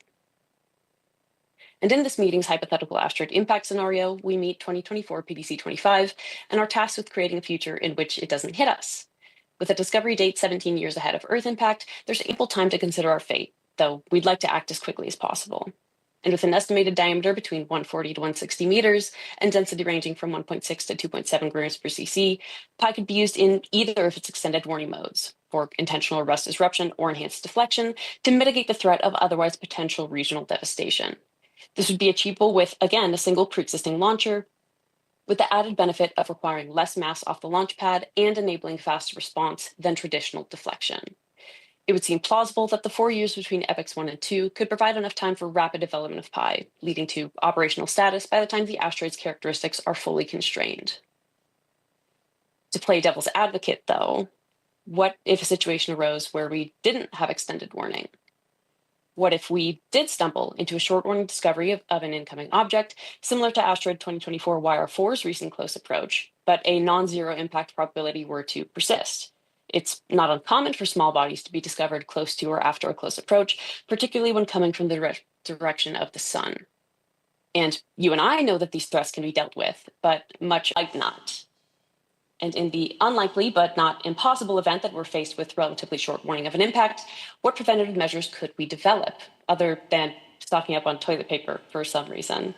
And in this meeting's hypothetical asteroid impact scenario, we meet 2024 PDC 25 and are tasked with creating a future in which it doesn't hit us. With a discovery date 17 years ahead of Earth impact, there's ample time to consider our fate, though we'd like to act as quickly as possible. And with an estimated diameter between 140 to 160 meters and density ranging from 1.6 to 2.7 grams per cc, PI could be used in either of its extended warning modes, for intentional rust disruption or enhanced deflection, to mitigate the threat of otherwise potential regional devastation. This would be achievable with, again, a single pre-existing launcher, with the added benefit of requiring less mass off the launch pad and enabling faster response than traditional deflection. It would seem plausible that the 4 years between Epochs 1 and 2 could provide enough time for rapid development of PI, leading to operational status by the time the asteroid's characteristics are fully constrained. To play devil's advocate, though, what if a situation arose where we didn't have extended warning? What if we did stumble into a short warning discovery of an incoming object, similar to asteroid 2024 YR4's recent close approach, but a non-zero impact probability were to persist? It's not uncommon for small bodies to be discovered close to or after a close approach, particularly when coming from the direction of the sun. And you and I know that these threats can be dealt with, but much like not. And in the unlikely but not impossible event that we're faced with relatively short warning of an impact, what preventative measures could we develop other than stocking up on toilet paper for some reason?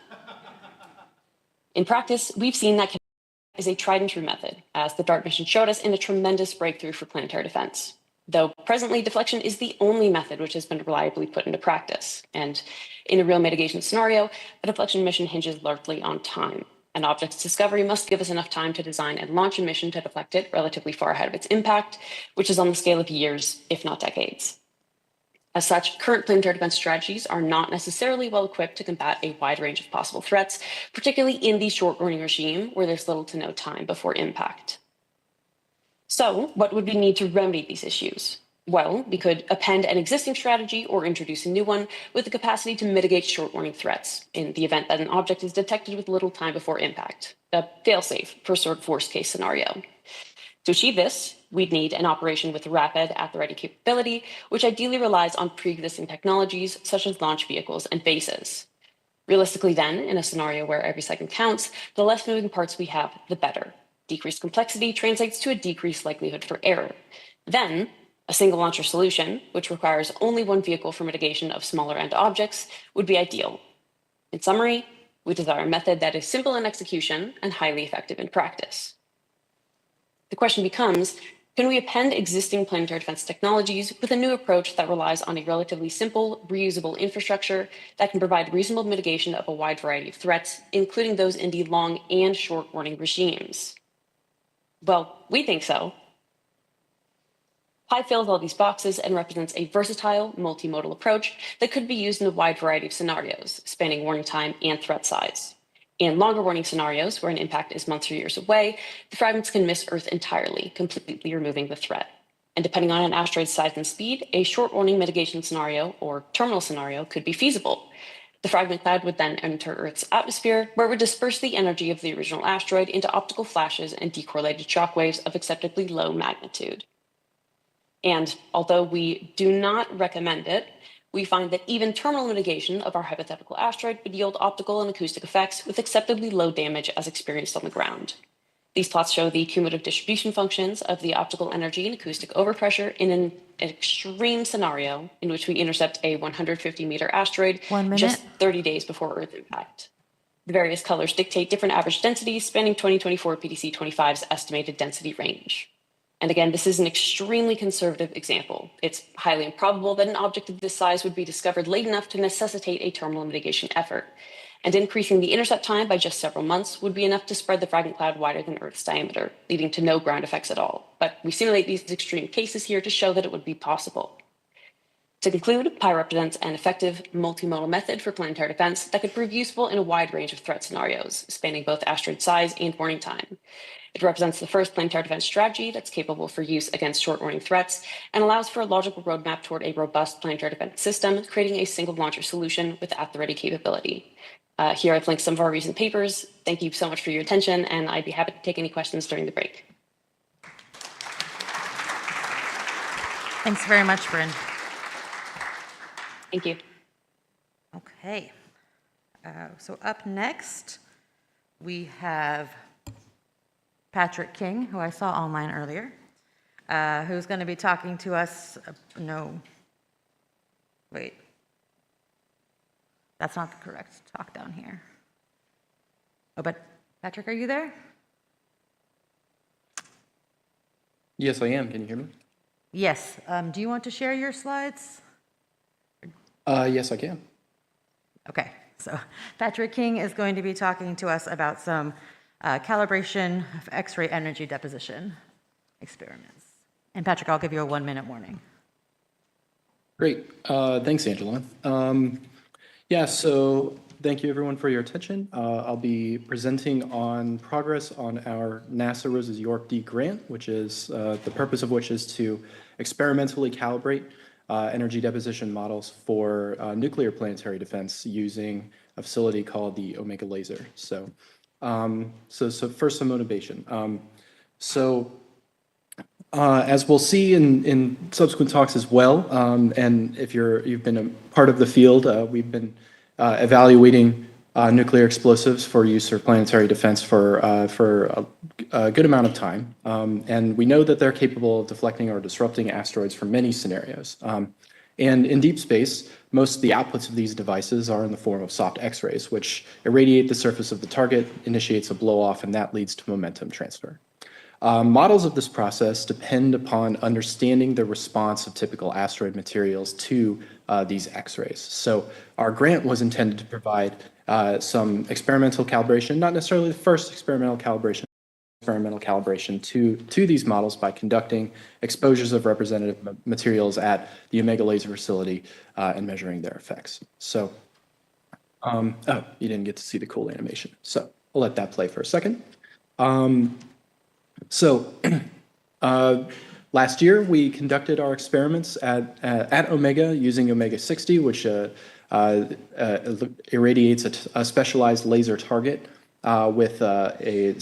In practice, we've seen that is a tried and true method, as the DART mission showed us in a tremendous breakthrough for planetary defense. Though presently, deflection is the only method which has been reliably put into practice. And in a real mitigation scenario, a deflection mission hinges largely on time. An object's discovery must give us enough time to design and launch a mission to deflect it relatively far ahead of its impact, which is on the scale of years, if not decades. As such, current planetary defense strategies are not necessarily well equipped to combat a wide range of possible threats, particularly in the short warning regime where there's little to no time before impact. So, what would we need to remedy these issues? Well, we could append an existing strategy or introduce a new one with the capacity to mitigate short warning threats in the event that an object is detected with little time before impact, a fail-safe for sort of worst-case scenario. To achieve this, we'd need an operation with rapid at-the-ready capability, which ideally relies on pre-existing technologies such as launch vehicles and bases. Realistically then, in a scenario where every second counts, the less moving parts we have, the better. Decreased complexity translates to a decreased likelihood for error. Then, a single launcher solution, which requires only one vehicle for mitigation of smaller end objects, would be ideal. In summary, we desire a method that is simple in execution and highly effective in practice. The question becomes, can we append existing planetary defense technologies with a new approach that relies on a relatively simple, reusable infrastructure that can provide reasonable mitigation of a wide variety of threats, including those in the long and short warning regimes? Well, we think so. PI fills all these boxes and represents a versatile, multimodal approach that could be used in a wide variety of scenarios, spanning warning time and threat size. In longer warning scenarios, where an impact is months or years away, the fragments can miss Earth entirely, completely removing the threat. And depending on an asteroid's size and speed, a short warning mitigation scenario, or terminal scenario, could be feasible. The fragment cloud would then enter Earth's atmosphere, where it would disperse the energy of the original asteroid into optical flashes and decorrelated shockwaves of acceptably low magnitude. And although we do not recommend it, we find that even terminal mitigation of our hypothetical asteroid would yield optical and acoustic effects with acceptably low damage as experienced on the ground. These plots show the cumulative distribution functions of the optical energy and acoustic overpressure in an extreme scenario in which we intercept a 150-meter asteroid just 30 days before Earth impact. The various colors dictate different average densities spanning 2024 PDC 25's estimated density range. And again, this is an extremely conservative example. It's highly improbable that an object of this size would be discovered late enough to necessitate a terminal mitigation effort. and increasing the intercept time by just several months would be enough to spread the fragment cloud wider than Earth's diameter, leading to no ground effects at all. But we simulate these extreme cases here to show that it would be possible. To conclude, PI represents an effective multimodal method for planetary defense that could prove useful in a wide range of threat scenarios, spanning both asteroid size and warning time. It represents the first planetary defense strategy that's capable for use against short warning threats and allows for a logical roadmap toward a robust planetary defense system, creating a single launcher solution with at-the-ready capability. Here I've linked some of our recent papers. Thank you so much for your attention, and I'd be happy to take any questions during the break. Thanks very much, Bryn. Thank you. Okay. So up next, we have Patrick King, who I saw online earlier, who's going to be talking to us. No, wait. That's not the correct talk down here. Oh, but Patrick, are you there? Yes, I am. Can you hear me? Yes. Do you want to share your slides? Yes, I can. Okay. So Patrick King is going to be talking to us about some calibration of X-ray energy deposition experiments. And Patrick, I'll give you a 1-minute warning. Great. Thanks, Angela. Yeah, so thank you everyone for your attention. I'll be presenting on progress on our NASA Roses York D grant, which is the purpose of which is to experimentally calibrate energy deposition models for nuclear planetary defense using a facility called the Omega Laser. So, first, some motivation. As we'll see in subsequent talks as well, and if you've been a part of the field, we've been evaluating nuclear explosives for use for planetary defense for a good amount of time, and we know that they're capable of deflecting or disrupting asteroids for many scenarios. And in deep space, most of the outputs of these devices are in the form of soft X-rays, which irradiate the surface of the target, initiates a blow-off, and that leads to momentum transfer. Models of this process depend upon understanding the response of typical asteroid materials to these X-rays. So our grant was intended to provide some experimental calibration, not necessarily the first experimental calibration to these models by conducting exposures of representative materials at the Omega Laser facility and measuring their effects. So, oh, you didn't get to see the cool animation. So I'll let that play for a second. Last year, we conducted our experiments at Omega using Omega 60, which irradiates a specialized laser target with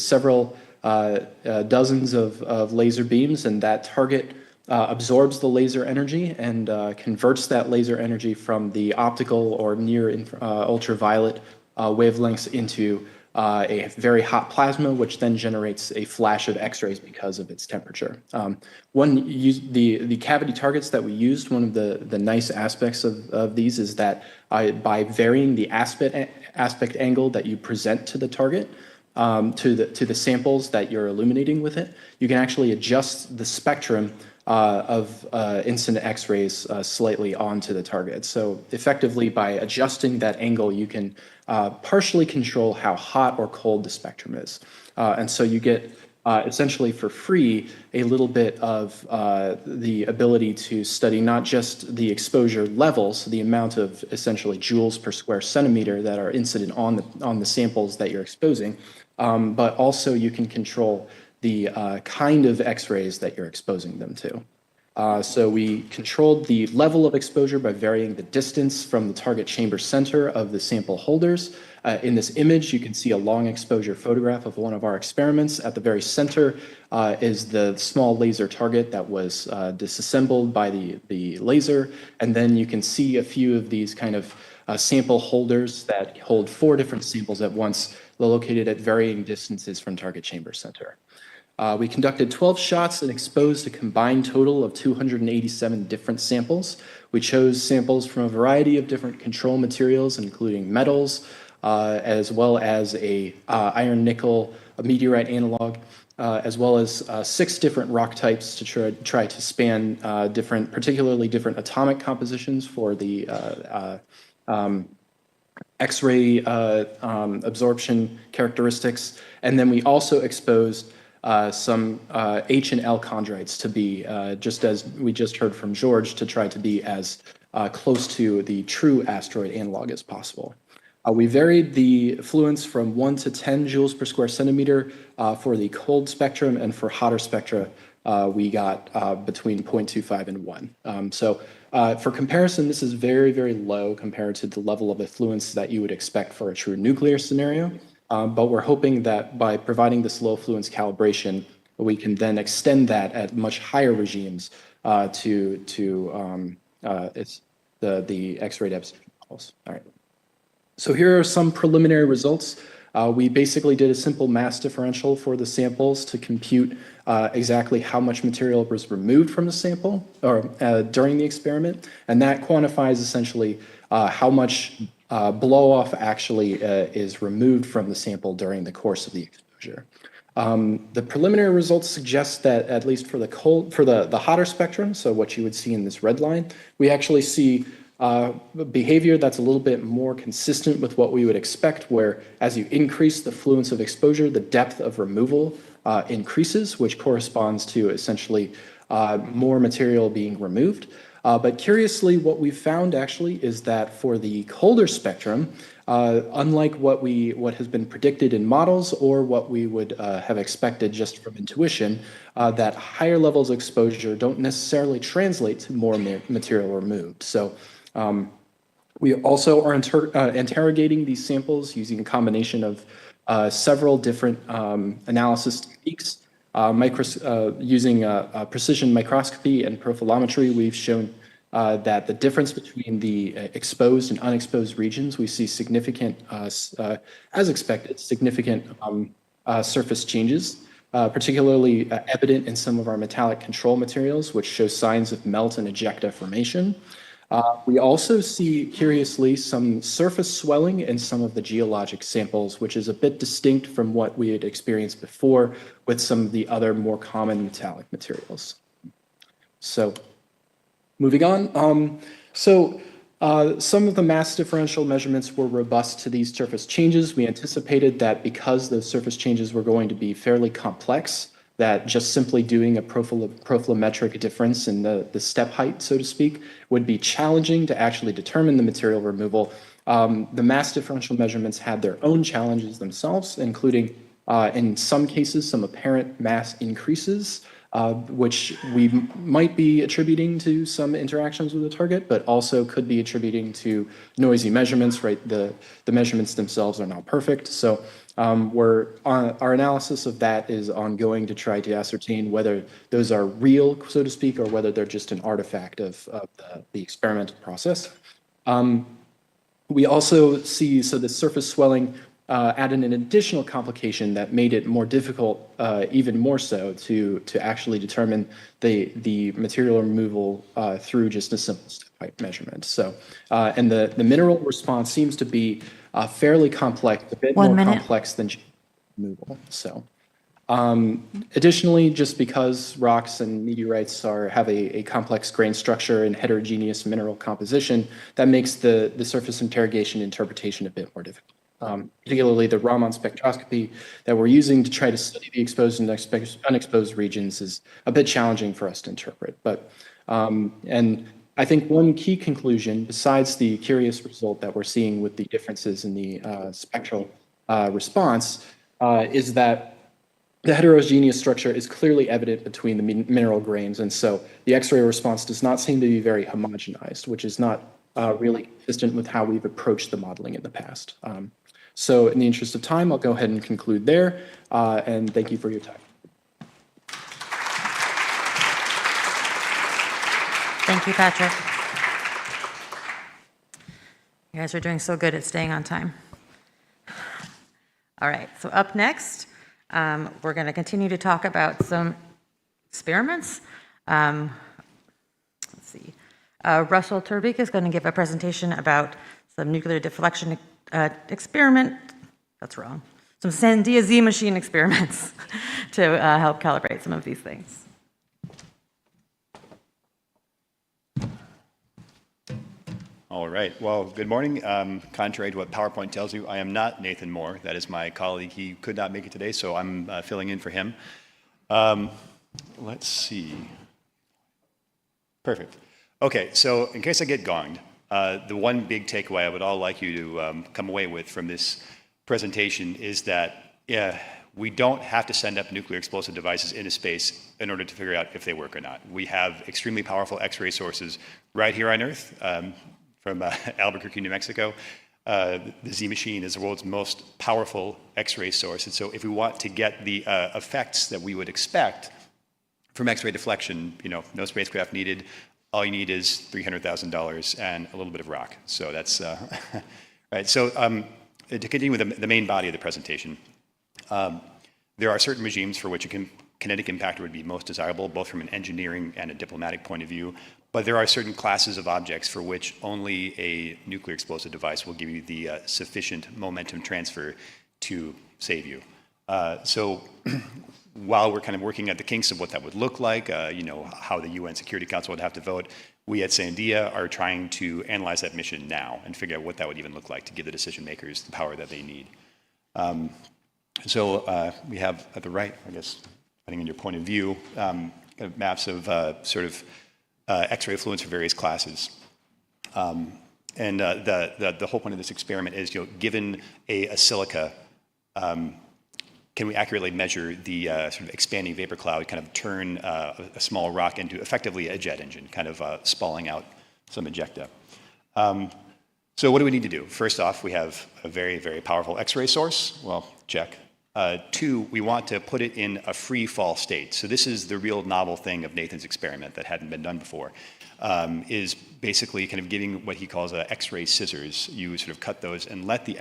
several dozens of laser beams, and that target absorbs the laser energy and converts that laser energy from the optical or near ultraviolet wavelengths into a very hot plasma, which then generates a flash of X-rays because of its temperature. The cavity targets that we used, one of the nice aspects of these is that by varying the aspect angle that you present to the target, to the samples that you're illuminating with it, you can actually adjust the spectrum of incident X-rays slightly onto the target. So effectively, by adjusting that angle, you can partially control how hot or cold the spectrum is. And so you get essentially for free a little bit of the ability to study not just the exposure levels, the amount of essentially joules per square centimeter that are incident on the samples that you're exposing, but also you can control the kind of X-rays that you're exposing them to. So we controlled the level of exposure by varying the distance from the target chamber center of the sample holders. In this image, you can see a long exposure photograph of one of our experiments. At the very center is the small laser target that was disassembled by the laser. And then you can see a few of these kind of sample holders that hold 4 different samples at once, located at varying distances from target chamber center. We conducted 12 shots and exposed a combined total of 287 different samples. We chose samples from a variety of different control materials, including metals, as well as a iron-nickel meteorite analog, as well as 6 different rock types to try to span particularly different atomic compositions for the X-ray absorption characteristics, and then we also exposed some H and L chondrites to be, just as we just heard from George, to try to be as close to the true asteroid analog as possible. We varied the fluence from 1 to 10 joules per square centimeter for the cold spectrum, and for hotter spectra, we got between 0.25 and 1. So for comparison, this is very, very low compared to the level of effluence that you would expect for a true nuclear scenario. But we're hoping that by providing this low fluence calibration, we can then extend that at much higher regimes to the X-ray deposition models. All right. So here are some preliminary results. We basically did a simple mass differential for the samples to compute exactly how much material was removed from the sample or during the experiment, and that quantifies essentially how much blow-off actually is removed from the sample during the course of the exposure. The preliminary results suggest that at least for the hotter spectrum, so what you would see in this red line, we actually see behavior that's a little bit more consistent with what we would expect, where as you increase the fluence of exposure, the depth of removal increases, which corresponds to essentially more material being removed. But curiously, what we found actually is that for the colder spectrum, unlike what has been predicted in models or what we would have expected just from intuition, that higher levels of exposure don't necessarily translate to more material removed. So we also are interrogating these samples using a combination of several different analysis techniques. Using precision microscopy and profilometry, we've shown that the difference between the exposed and unexposed regions, we see significant, as expected, significant surface changes, particularly evident in some of our metallic control materials, which show signs of melt and ejecta formation. We also see, curiously, some surface swelling in some of the geologic samples, which is a bit distinct from what we had experienced before with some of the other more common metallic materials. So, moving on. Some of the mass differential measurements were robust to these surface changes. We anticipated that because those surface changes were going to be fairly complex, that just simply doing a profilometric difference in the step height, so to speak, would be challenging to actually determine the material removal. The mass differential measurements had their own challenges themselves, including, in some cases, some apparent mass increases, which we might be attributing to some interactions with the target, but also could be attributing to noisy measurements, right? The measurements themselves are not perfect. So our analysis of that is ongoing to try to ascertain whether those are real, so to speak, or whether they're just an artifact of the experimental process. We also see, so the surface swelling added an additional complication that made it more difficult, even more so, to actually determine the material removal through just a simple step height measurement. So, and the mineral response seems to be fairly complex, a bit more complex than removal. So, additionally, just because rocks and meteorites have a complex grain structure and heterogeneous mineral composition, that makes the surface interrogation interpretation a bit more difficult. Particularly the Raman spectroscopy that we're using to try to study the exposed and unexposed regions is a bit challenging for us to interpret. But, and I think one key conclusion, besides the curious result that we're seeing with the differences in the spectral response, is that the heterogeneous structure is clearly evident between the mineral grains. And so the X-ray response does not seem to be very homogenized, which is not really consistent with how we've approached the modeling in the past. So in the interest of time, I'll go ahead and conclude there, and thank you for your time. Thank you, Patrick. You guys are doing so good at staying on time. All right, so up next, we're going to continue to talk about some experiments. Let's see. Russell Turbik is going to give a presentation about some nuclear deflection experiment. That's wrong. Some Sandia Z machine experiments to help calibrate some of these things. All right. Well, good morning. Contrary to what PowerPoint tells you, I am not Nathan Moore. That is my colleague. He could not make it today, so I'm filling in for him. Let's see. Perfect. Okay, so in case I get gonged, the one big takeaway I would all like you to come away with from this presentation is that we don't have to send up nuclear explosive devices into space in order to figure out if they work or not. We have extremely powerful X-ray sources right here on Earth from Albuquerque, New Mexico. The Z machine is the world's most powerful X-ray source. And so if we want to get the effects that we would expect from X-ray deflection, no spacecraft needed. All you need is $300,000 and a little bit of rock. So that's right. So to continue with the main body of the presentation, there are certain regimes for which a kinetic impactor would be most desirable, both from an engineering and a diplomatic point of view. But there are certain classes of objects for which only a nuclear explosive device will give you the sufficient momentum transfer to save you. So while we're kind of working at the kinks of what that would look like, how the UN Security Council would have to vote, we at Sandia are trying to analyze that mission now and figure out what that would even look like to give the decision makers the power that they need. So we have at the right, I guess, depending on your point of view, kind of maps of X-ray effluents for various classes. And the whole point of this experiment is, given a silica, can we accurately measure the sort of expanding vapor cloud, kind of turn a small rock into effectively a jet engine, kind of spalling out some ejecta? So what do we need to do? First off, we have a very, very powerful X-ray source. Well, check. 2, we want to put it in a free fall state. So this is the real novel thing of Nathan's experiment that hadn't been done before, is basically kind of giving what he calls X-ray scissors. You sort of cut those and let the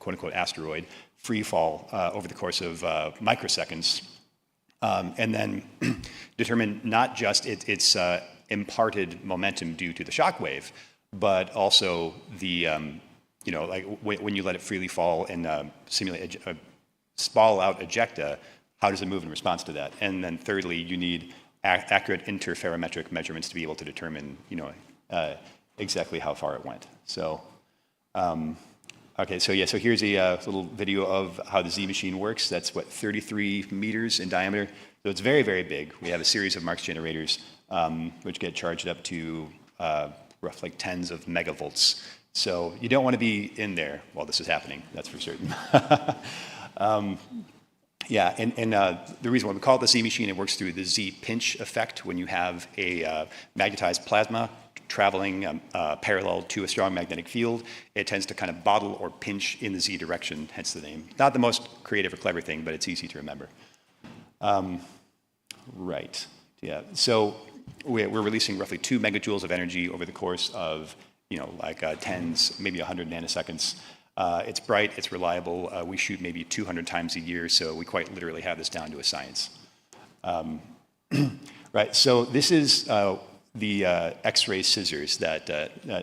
quote-unquote asteroid free fall over the course of microseconds, and then determine not just its imparted momentum due to the shock wave, but also the, like when you let it freely fall and simulate spall out ejecta, how does it move in response to that? And then thirdly, you need accurate interferometric measurements to be able to determine, exactly how far it went. So, okay, so yeah, so here's a little video of how the Z machine works. That's 33 meters in diameter. So it's very, very big. We have a series of Marx generators, which get charged up to roughly tens of megavolts. So you don't want to be in there while this is happening, that's for certain. Yeah, and the reason why we call it the Z machine, it works through the Z pinch effect. When you have a magnetized plasma traveling parallel to a strong magnetic field, it tends to kind of bottle or pinch in the Z direction, hence the name. Not the most creative or clever thing, but it's easy to remember. Right, yeah, so we're releasing roughly 2 megajoules of energy over the course of, tens, maybe 100 nanoseconds. It's bright, it's reliable. We shoot maybe 200 times a year, so we quite literally have this down to a science. Right, so this is the X-ray scissors that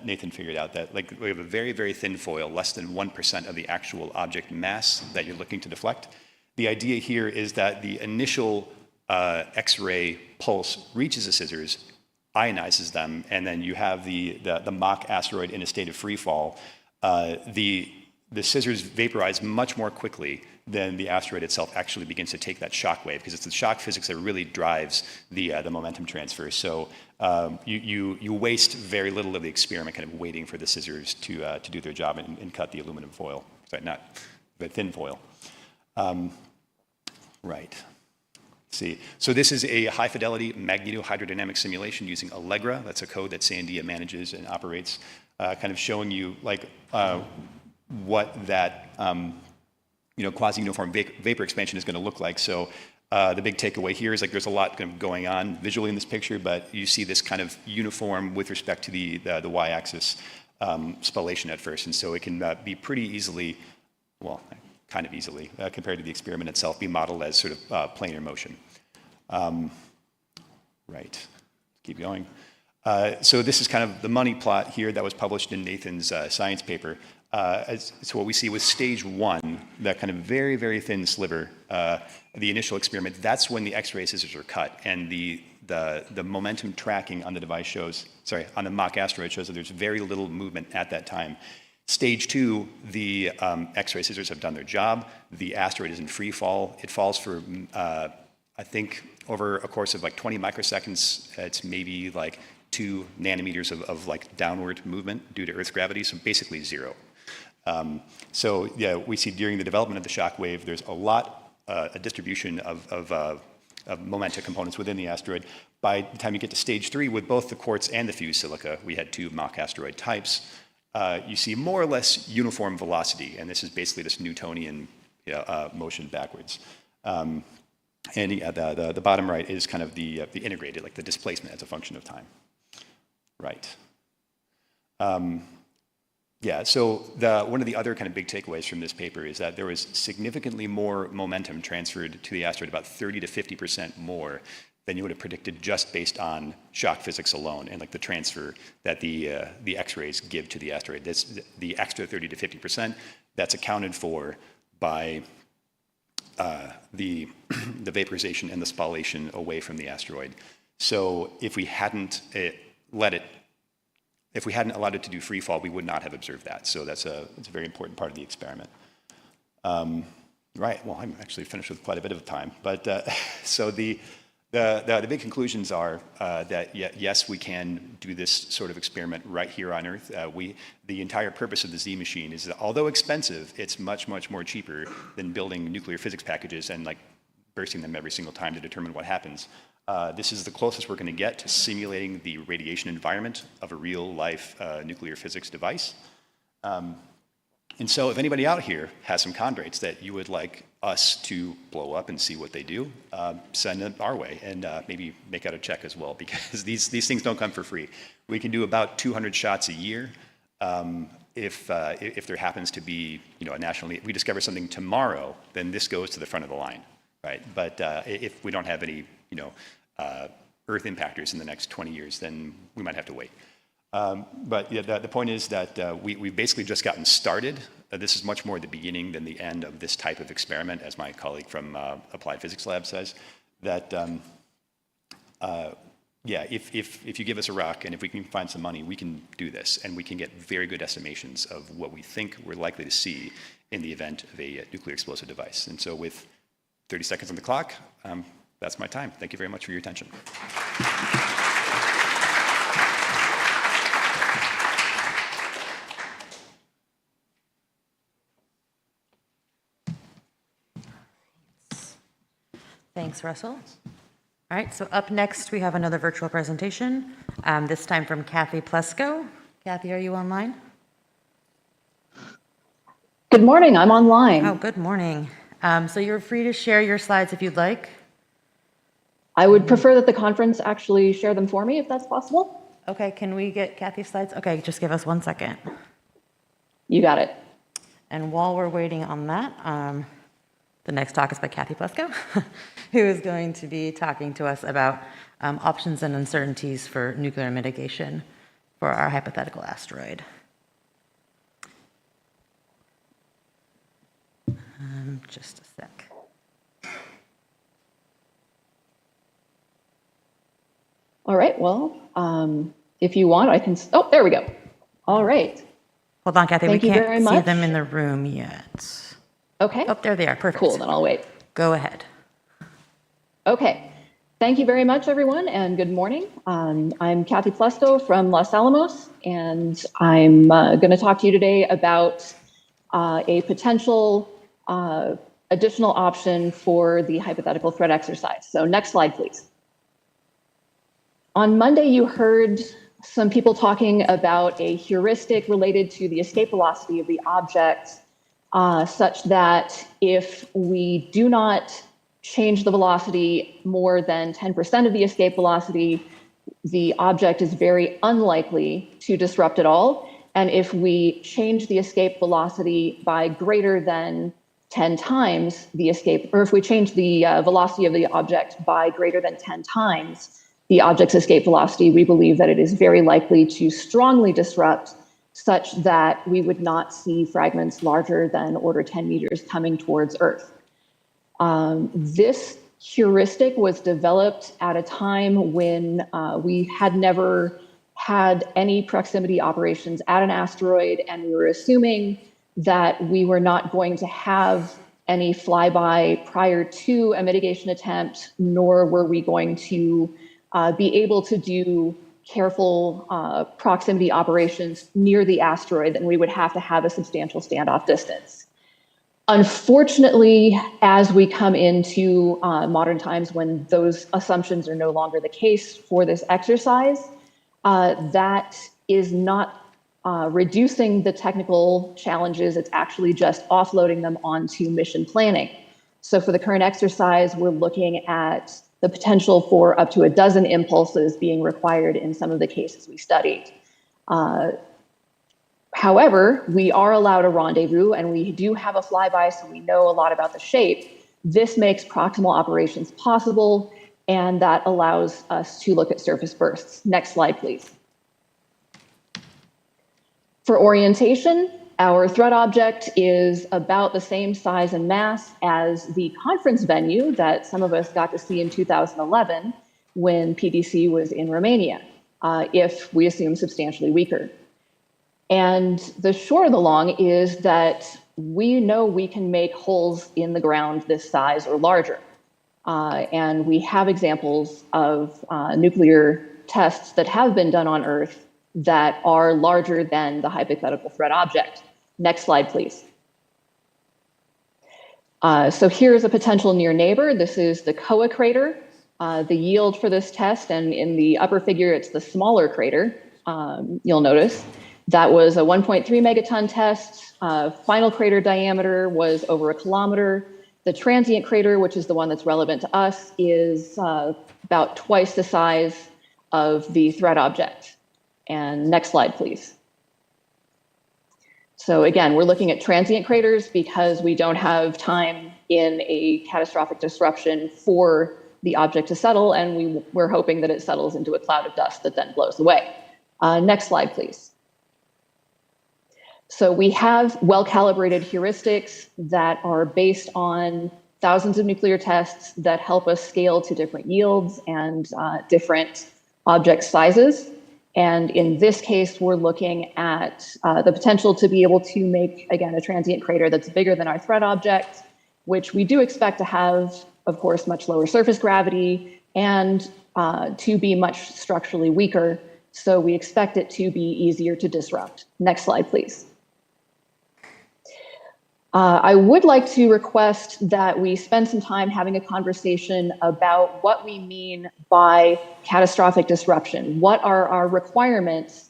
Nathan figured out. That we have a very, very thin foil, less than 1% of the actual object mass that you're looking to deflect. The idea here is that the initial X-ray pulse reaches the scissors, ionizes them, and then you have the mock asteroid in a state of free fall. The scissors vaporize much more quickly than the asteroid itself actually begins to take that shock wave, because it's the shock physics that really drives the momentum transfer. So you waste very little of the experiment kind of waiting for the scissors to do their job and cut the aluminum foil. Sorry, not the thin foil. Right. Let's see. So this is a high-fidelity magnetohydrodynamic simulation using Allegra. That's a code that Sandia manages and operates, kind of showing you what that quasi-uniform vapor expansion is going to look like. So the big takeaway here is there's a lot kind of going on visually in this picture, but you see this kind of uniform with respect to the y-axis spallation at first, and so it can be pretty easily, well, kind of easily compared to the experiment itself, be modeled as sort of planar motion. Right. Keep going. So this is kind of the money plot here that was published in Nathan's science paper. So what we see with stage 1, that kind of very, very thin sliver, the initial experiment, that's when the X-ray scissors are cut, and the the momentum tracking on the device on the mock asteroid shows that there's very little movement at that time. Stage 2, the X-ray scissors have done their job. The asteroid is in free fall. It falls for, I think, over a course of like 20 microseconds. It's maybe like 2 nanometers of like downward movement due to Earth's gravity, so basically 0. So yeah, we see during the development of the shock wave, there's a distribution of momentum components within the asteroid. By the time you get to stage 3, with both the quartz and the fused silica, we had 2 mock asteroid types. You see more or less uniform velocity, and this is basically this Newtonian motion backwards. And the bottom right is kind of the integrated, like the displacement as a function of time. Right. Yeah, so one of the other kind of big takeaways from this paper is that there was significantly more momentum transferred to the asteroid, about 30 to 50% more than you would have predicted just based on shock physics alone and like the transfer that the X-rays give to the asteroid. The extra 30 to 50%, that's accounted for by the vaporization and the spallation away from the asteroid. So if we hadn't allowed it to do free fall, we would not have observed that. So it's a very important part of the experiment. Right, well, I'm actually finished with quite a bit of time. But so the big conclusions are that yes, we can do this sort of experiment right here on Earth. The entire purpose of the Z machine is that although expensive, it's much, much more cheaper than building nuclear physics packages and like bursting them every single time to determine what happens. This is the closest we're going to get to simulating the radiation environment of a real-life nuclear physics device. And so if anybody out here has some chondrates that you would like us to blow up and see what they do, send it our way and maybe make out a check as well, because these things don't come for free. We can do about 200 shots a year. If there happens to be a national need, we discover something tomorrow, then this goes to the front of the line, right? But if we don't have any Earth impactors in the next 20 years, then we might have to wait. But yeah, the point is that we've basically just gotten started. This is much more the beginning than the end of this type of experiment, as my colleague from Applied Physics Lab says. That yeah, if you give us a rock and if we can find some money, we can do this, and we can get very good estimations of what we think we're likely to see in the event of a nuclear explosive device. And so, with 30 seconds on the clock, that's my time. Thank you very much for your attention. Thanks, Russell. All right, so up next, we have another virtual presentation, this time from Kathy Plesko. Kathy, are you online? Good morning, I'm online. Oh, good morning. So you're free to share your slides if you'd like. I would prefer that the conference actually share them for me, if that's possible. Okay, can we get Kathy's slides? Okay, just give us 1 second. You got it. And while we're waiting on that, the next talk is by Kathy Plesko, who is going to be talking to us about options and uncertainties for nuclear mitigation for our hypothetical asteroid. Just a sec. All right, well, if you want, I can, oh, there we go. All right. Hold on, Kathy, Thank we you can't very see much. them in the room yet. Okay. Oh, there they are, perfect. Cool, then I'll wait. Go ahead. Okay, thank you very much, everyone, and good morning. I'm Kathy Plesko from Los Alamos, and I'm going to talk to you today about a potential additional option for the hypothetical threat exercise. So next slide, please. On Monday, you heard some people talking about a heuristic related to the escape velocity of the object, such that if we do not change the velocity more than 10% of the escape velocity, the object is very unlikely to disrupt at all. And if we change the escape velocity by greater than 10 times the escape, or if we change the velocity of the object by greater than 10 times the object's escape velocity, we believe that it is very likely to strongly disrupt, such that we would not see fragments larger than order 10 meters coming towards Earth. This heuristic was developed at a time when we had never had any proximity operations at an asteroid, and we were assuming that we were not going to have any flyby prior to a mitigation attempt, nor were we going to be able to do careful proximity operations near the asteroid, then we would have to have a substantial standoff distance. Unfortunately, as we come into modern times when those assumptions are no longer the case for this exercise, that is not reducing the technical challenges, it's actually just offloading them onto mission planning. So for the current exercise, we're looking at the potential for up to a dozen impulses being required in some of the cases we studied. However, we are allowed a rendezvous and we do have a flyby, so we know a lot about the shape. This makes proximal operations possible, and that allows us to look at surface bursts. Next slide, please. For orientation, our threat object is about the same size and mass as the conference venue that some of us got to see in 2011 when PDC was in Romania, if we assume substantially weaker. And the short of the long is that we know we can make holes in the ground this size or larger. And we have examples of nuclear tests that have been done on Earth that are larger than the hypothetical threat object. Next slide, please. So here's a potential near neighbor. This is the Koa crater. The yield for this test, and in the upper figure, it's the smaller crater, you'll notice. That was a 1.3 megaton test. Final crater diameter was over 1 kilometer. The transient crater, which is the one that's relevant to us, is about twice the size of the threat object. And next slide, please. So again, we're looking at transient craters because we don't have time in a catastrophic disruption for the object to settle, and we're hoping that it settles into a cloud of dust that then blows away. Next slide, please. So we have well-calibrated heuristics that are based on thousands of nuclear tests that help us scale to different yields and different object sizes. And in this case, we're looking at the potential to be able to make, again, a transient crater that's bigger than our threat object, which we do expect to have, of course, much lower surface gravity and to be much structurally weaker. So we expect it to be easier to disrupt. Next slide, please. I would like to request that we spend some time having a conversation about what we mean by catastrophic disruption. What are our requirements?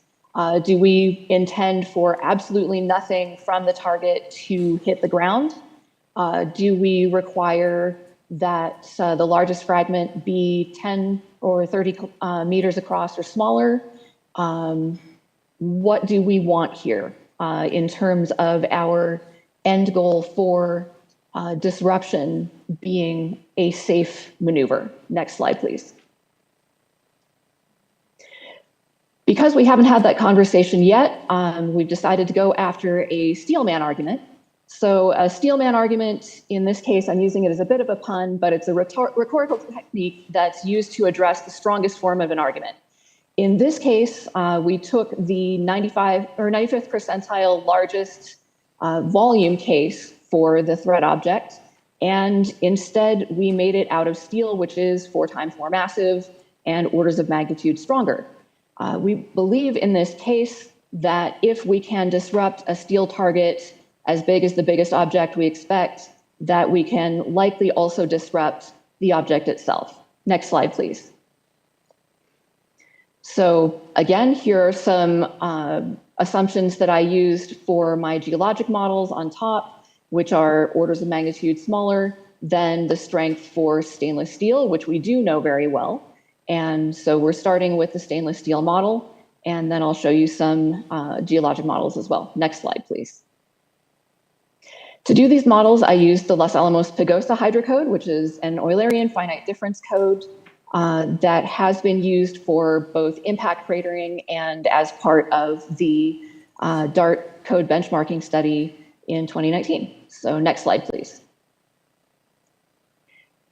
Do we intend for absolutely nothing from the target to hit the ground? Do we require that the largest fragment be 10 or 30 meters across or smaller? What do we want here in terms of our end goal for disruption being a safe maneuver? Next slide, please. Because we haven't had that conversation yet, we've decided to go after a steelman argument. So a steelman argument, in this case, I'm using it as a bit of a pun, but it's a rhetorical technique that's used to address the strongest form of an argument. In this case, we took the 95th percentile largest volume case for the threat object, and instead we made it out of steel, which is 4 times more massive and orders of magnitude stronger. We believe in this case that if we can disrupt a steel target as big as the biggest object we expect, that we can likely also disrupt the object itself. Next slide, please. So again, here are some assumptions that I used for my geologic models on top, which are orders of magnitude smaller than the strength for stainless steel, which we do know very well. And so we're starting with the stainless steel model, and then I'll show you some geologic models as well. Next slide, please. To do these models, I used the Los Alamos Pagosa hydrocode, which is an Eulerian finite difference code that has been used for both impact cratering and as part of the DART code benchmarking study in 2019. So next slide, please.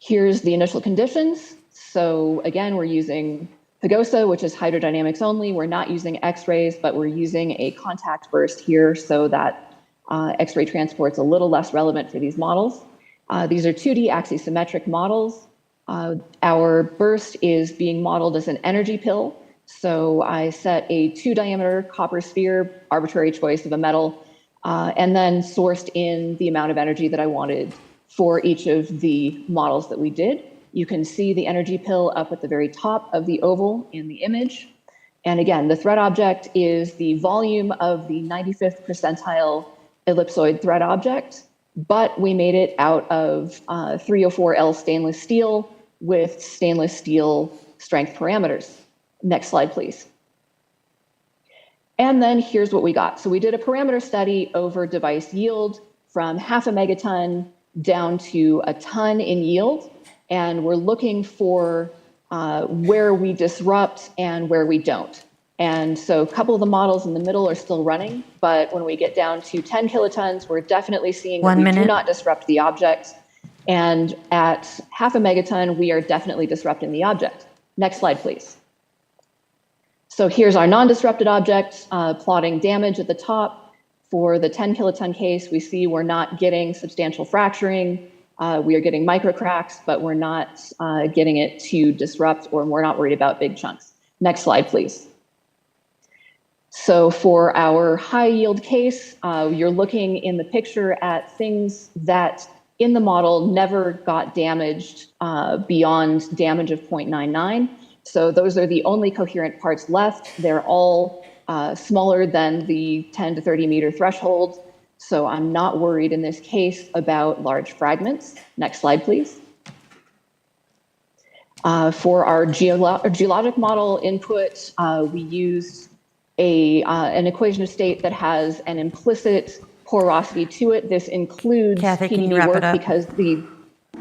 Here's the initial conditions. So again, we're using Pagosa, which is hydrodynamics only. We're not using X-rays, but we're using a contact burst here so that X-ray transport's a little less relevant for these models. These are 2D axisymmetric models. Our burst is being modeled as an energy pill. So I set a 2-diameter copper sphere, arbitrary choice of a metal, and then sourced in the amount of energy that I wanted for each of the models that we did. You can see the energy pill up at the very top of the oval in the image. And again, the threat object is the volume of the 95th percentile ellipsoid threat object, but we made it out of 304L stainless steel with stainless steel strength parameters. Next slide, please. And then here's what we got. So we did a parameter study over device yield from 0.5 megaton down to a ton in yield. And we're looking for where we disrupt and where we don't. And so a couple of the models in the middle are still running, but when we get down to 10 kilotons, we're definitely seeing that we do not disrupt the object. And at 0.5 megaton, we are definitely disrupting the object. Next slide, please. So here's our non-disrupted object, plotting damage at the top. For the 10 kiloton case, we see we're not getting substantial fracturing. We are getting micro cracks, but we're not getting it to disrupt, or we're not worried about big chunks. Next slide, please. So for our high yield case, you're looking in the picture at things that in the model never got damaged beyond damage of 0.99. So those are the only coherent parts left. They're all smaller than the 10 to 30 meter threshold. So I'm not worried in this case about large fragments. Next slide, please. For our geologic model input, we used an equation of state that has an implicit porosity to it. This includes Kathy, can you PDB wrap work it up? because the,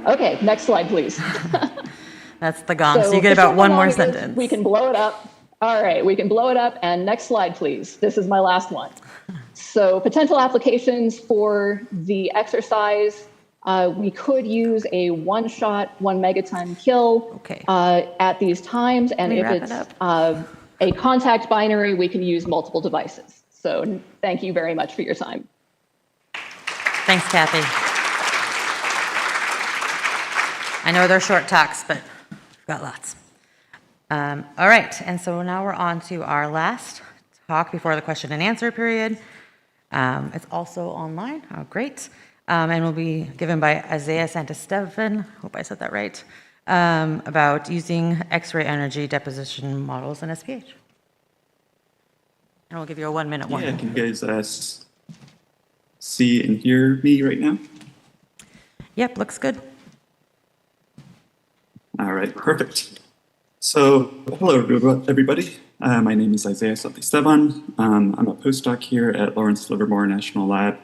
okay, next slide, please. That's the gong, so you get about one more sentence. We can blow it up. All right, we can blow it up. And next slide, please. This is my last one. So potential applications for the exercise, we could use a one-shot, 1 megaton kill at these times. And if it's a contact binary, we can use multiple devices. So thank you very much for your time. Thanks, Kathy. I know they're short talks, but we've got lots. All right, and so now we're on to our last talk before the question and answer period. It's also online. Oh, great. And will be given by Isaiah Santisteban, hope I said that right, about using X-ray energy deposition models in SPH. And we'll give you a 1 minute warning. Yeah, can you guys see and hear me right now? Yep, looks good. All right, perfect. So, hello everybody. My name is Isaiah Santisteban. I'm a postdoc here at Lawrence Livermore National Lab,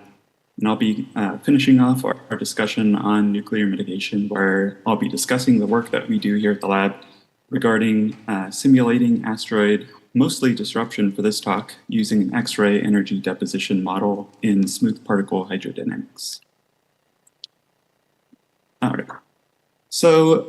and I'll be finishing off our discussion on nuclear mitigation, where I'll be discussing the work that we do here at the lab regarding simulating asteroid, mostly disruption for this talk, using an X-ray energy deposition model in smooth particle hydrodynamics. All right. So,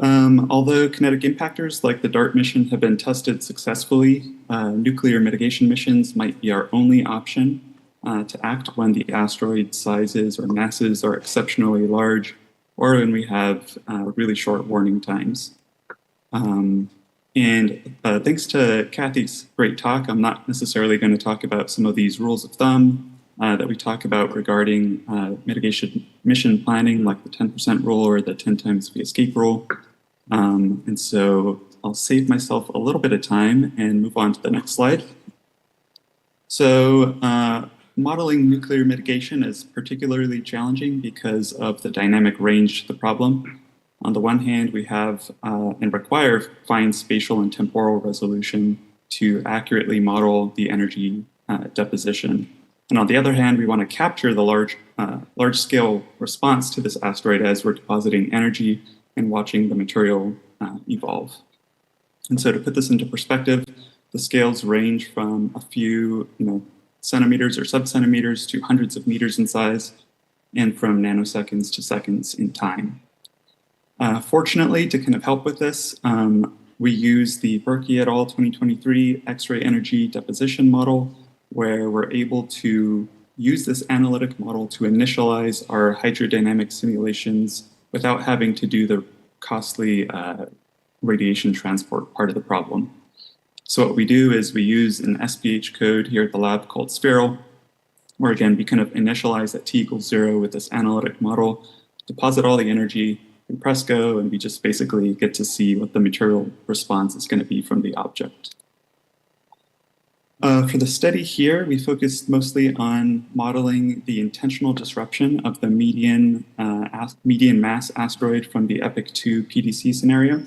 although kinetic impactors like the DART mission have been tested successfully, nuclear mitigation missions might be our only option to act when the asteroid sizes or masses are exceptionally large, or when we have really short warning times. And thanks to Kathy's great talk, I'm not necessarily going to talk about some of these rules of thumb that we talk about regarding mitigation mission planning, like the 10% rule or the 10 times V escape rule. And so I'll save myself a little bit of time and move on to the next slide. So modeling nuclear mitigation is particularly challenging because of the dynamic range of the problem. On the one hand, we have and require fine spatial and temporal resolution to accurately model the energy deposition. And on the other hand, we want to capture the large-scale response to this asteroid as we're depositing energy and watching the material evolve. And so to put this into perspective, the scales range from a few centimeters or sub-centimeters to hundreds of meters in size, and from nanoseconds to seconds in time. Fortunately, to kind of help with this, we use the Berkey et al. 2023 X-ray energy deposition model, where we're able to use this analytic model to initialize our hydrodynamic simulations without having to do the costly radiation transport part of the problem. So what we do is we use an SPH code here at the lab called Spheral, where again, we kind of initialize at t=0 with this analytic model, deposit all the energy in Presco, and we just basically get to see what the material response is going to be from the object. For the study here, we focused mostly on modeling the intentional disruption of the median mass asteroid from the EPIC-2 PDC scenario.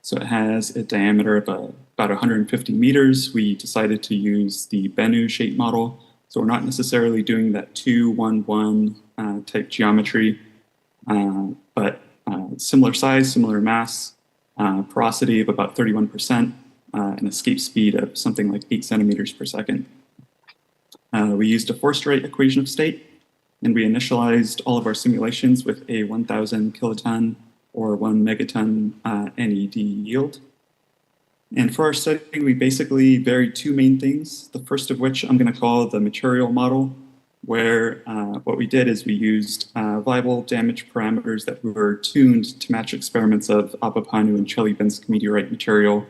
So it has a diameter of about 150 meters. We decided to use the Bennu shape model. So we're not necessarily doing that 2-1-1 type geometry, but similar size, similar mass, porosity of about 31%, an escape speed of something like 8 centimeters per second. We used a forced rate equation of state, and we initialized all of our simulations with a 1,000 kiloton or 1 megaton NED yield. And for our study, we basically varied two main things, the first of which I'm going to call the material model, where what we did is we used viable damage parameters that were tuned to match experiments of Abapanu and Chelyabinsk meteorite material.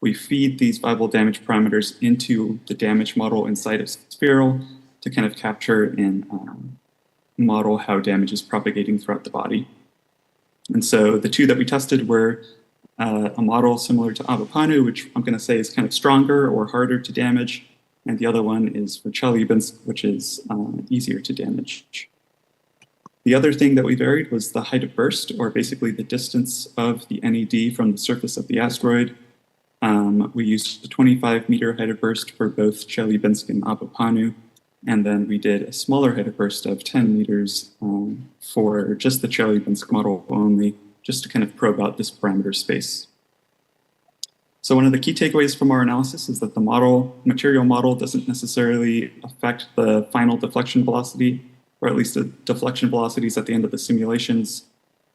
We feed these viable damage parameters into the damage model inside of Spheral to kind of capture and model how damage is propagating throughout the body. And so the two that we tested were a model similar to Abapanu, which I'm going to say is kind of stronger or harder to damage, and the other one is for Chelyabinsk, which is easier to damage. The other thing that we varied was the height of burst, or basically the distance of the NED from the surface of the asteroid. We used a 25-meter height of burst for both Chelyabinsk and Abapanu, and then we did a smaller height of burst of 10 meters for just the Chelyabinsk model only, just to kind of probe out this parameter space. So one of the key takeaways from our analysis is that the material model doesn't necessarily affect the final deflection velocity, or at least the deflection velocities at the end of the simulations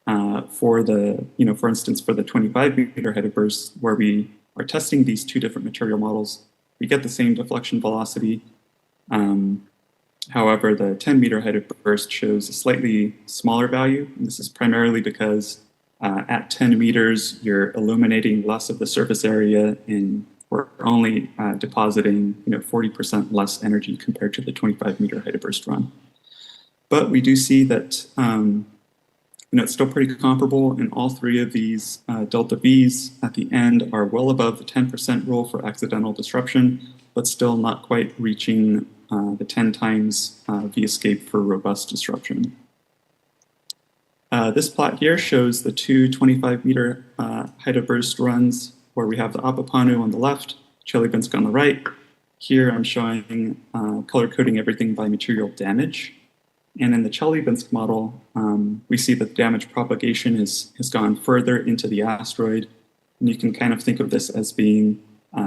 for instance, for the 25-meter height of burst, where we are testing these two different material models, we get the same deflection velocity. However, the 10-meter height of burst shows a slightly smaller value. And this is primarily because at 10 meters, you're illuminating less of the surface area, and we're only depositing 40% less energy compared to the 25-meter height of burst run. But we do see that it's still pretty comparable, and all three of these delta Vs at the end are well above the 10% rule for accidental disruption, but still not quite reaching the 10 times V escape for robust disruption. This plot here shows the two 25-meter height of burst runs, where we have the Abapanu on the left, Chelyabinsk on the right. Here I'm showing color coding everything by material damage. And in the Chelyabinsk model, we see that damage propagation has gone further into the asteroid. And you can kind of think of this as being,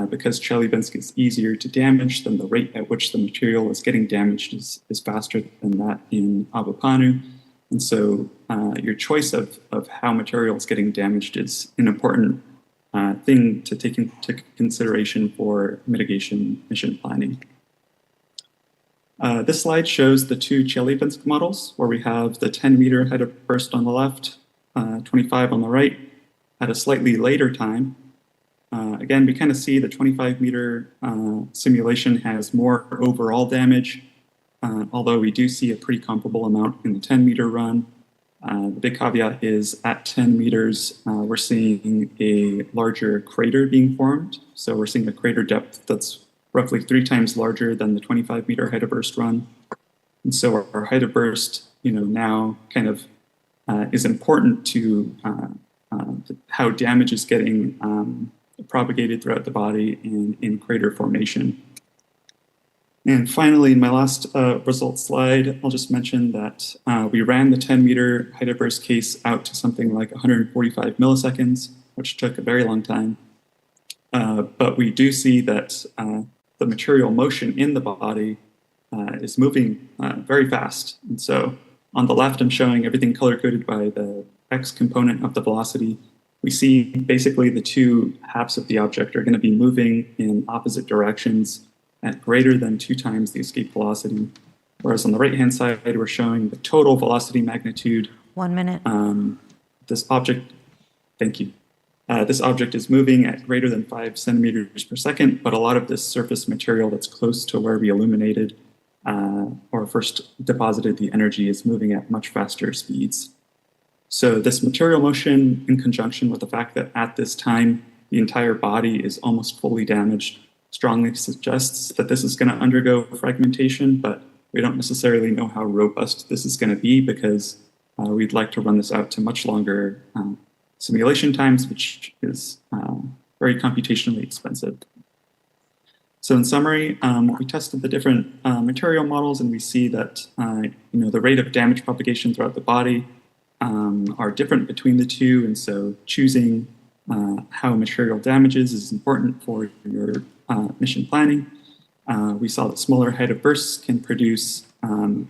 because Chelyabinsk is easier to damage, then the rate at which the material is getting damaged is faster than that in Abapanu. And so your choice of how material is getting damaged is an important thing to take into consideration for mitigation mission planning. This slide shows the two Chelyabinsk models, where we have the 10-meter height of burst on the left, 25 on the right, at a slightly later time. Again, we kind of see the 25-meter simulation has more overall damage, although we do see a pretty comparable amount in the 10-meter run. The big caveat is at 10 meters, we're seeing a larger crater being formed. So we're seeing a crater depth that's roughly 3 times larger than the 25-meter height of burst run. And so our height of burst, now kind of is important to how damage is getting propagated throughout the body and in crater formation. And finally, in my last results slide, I'll just mention that we ran the 10-meter height of burst case out to something like 145 milliseconds, which took a very long time. But we do see that the material motion in the body is moving very fast. And so on the left, I'm showing everything color-coded by the x component of the velocity, we see basically the two halves of the object are going to be moving in opposite directions at greater than 2 times the escape velocity. Whereas on the right-hand side, we're showing the total velocity magnitude. 1 minute. This object, thank you. This object is moving at greater than 5 centimeters per second, but a lot of this surface material that's close to where we illuminated or first deposited the energy is moving at much faster speeds. So this material motion, in conjunction with the fact that at this time the entire body is almost fully damaged, strongly suggests that this is going to undergo fragmentation, but we don't necessarily know how robust this is going to be because we'd like to run this out to much longer simulation times, which is very computationally expensive. So in summary, we tested the different material models, and we see that the rate of damage propagation throughout the body are different between the two, and so choosing how material damages is important for your mission planning. We saw that smaller height of bursts can produce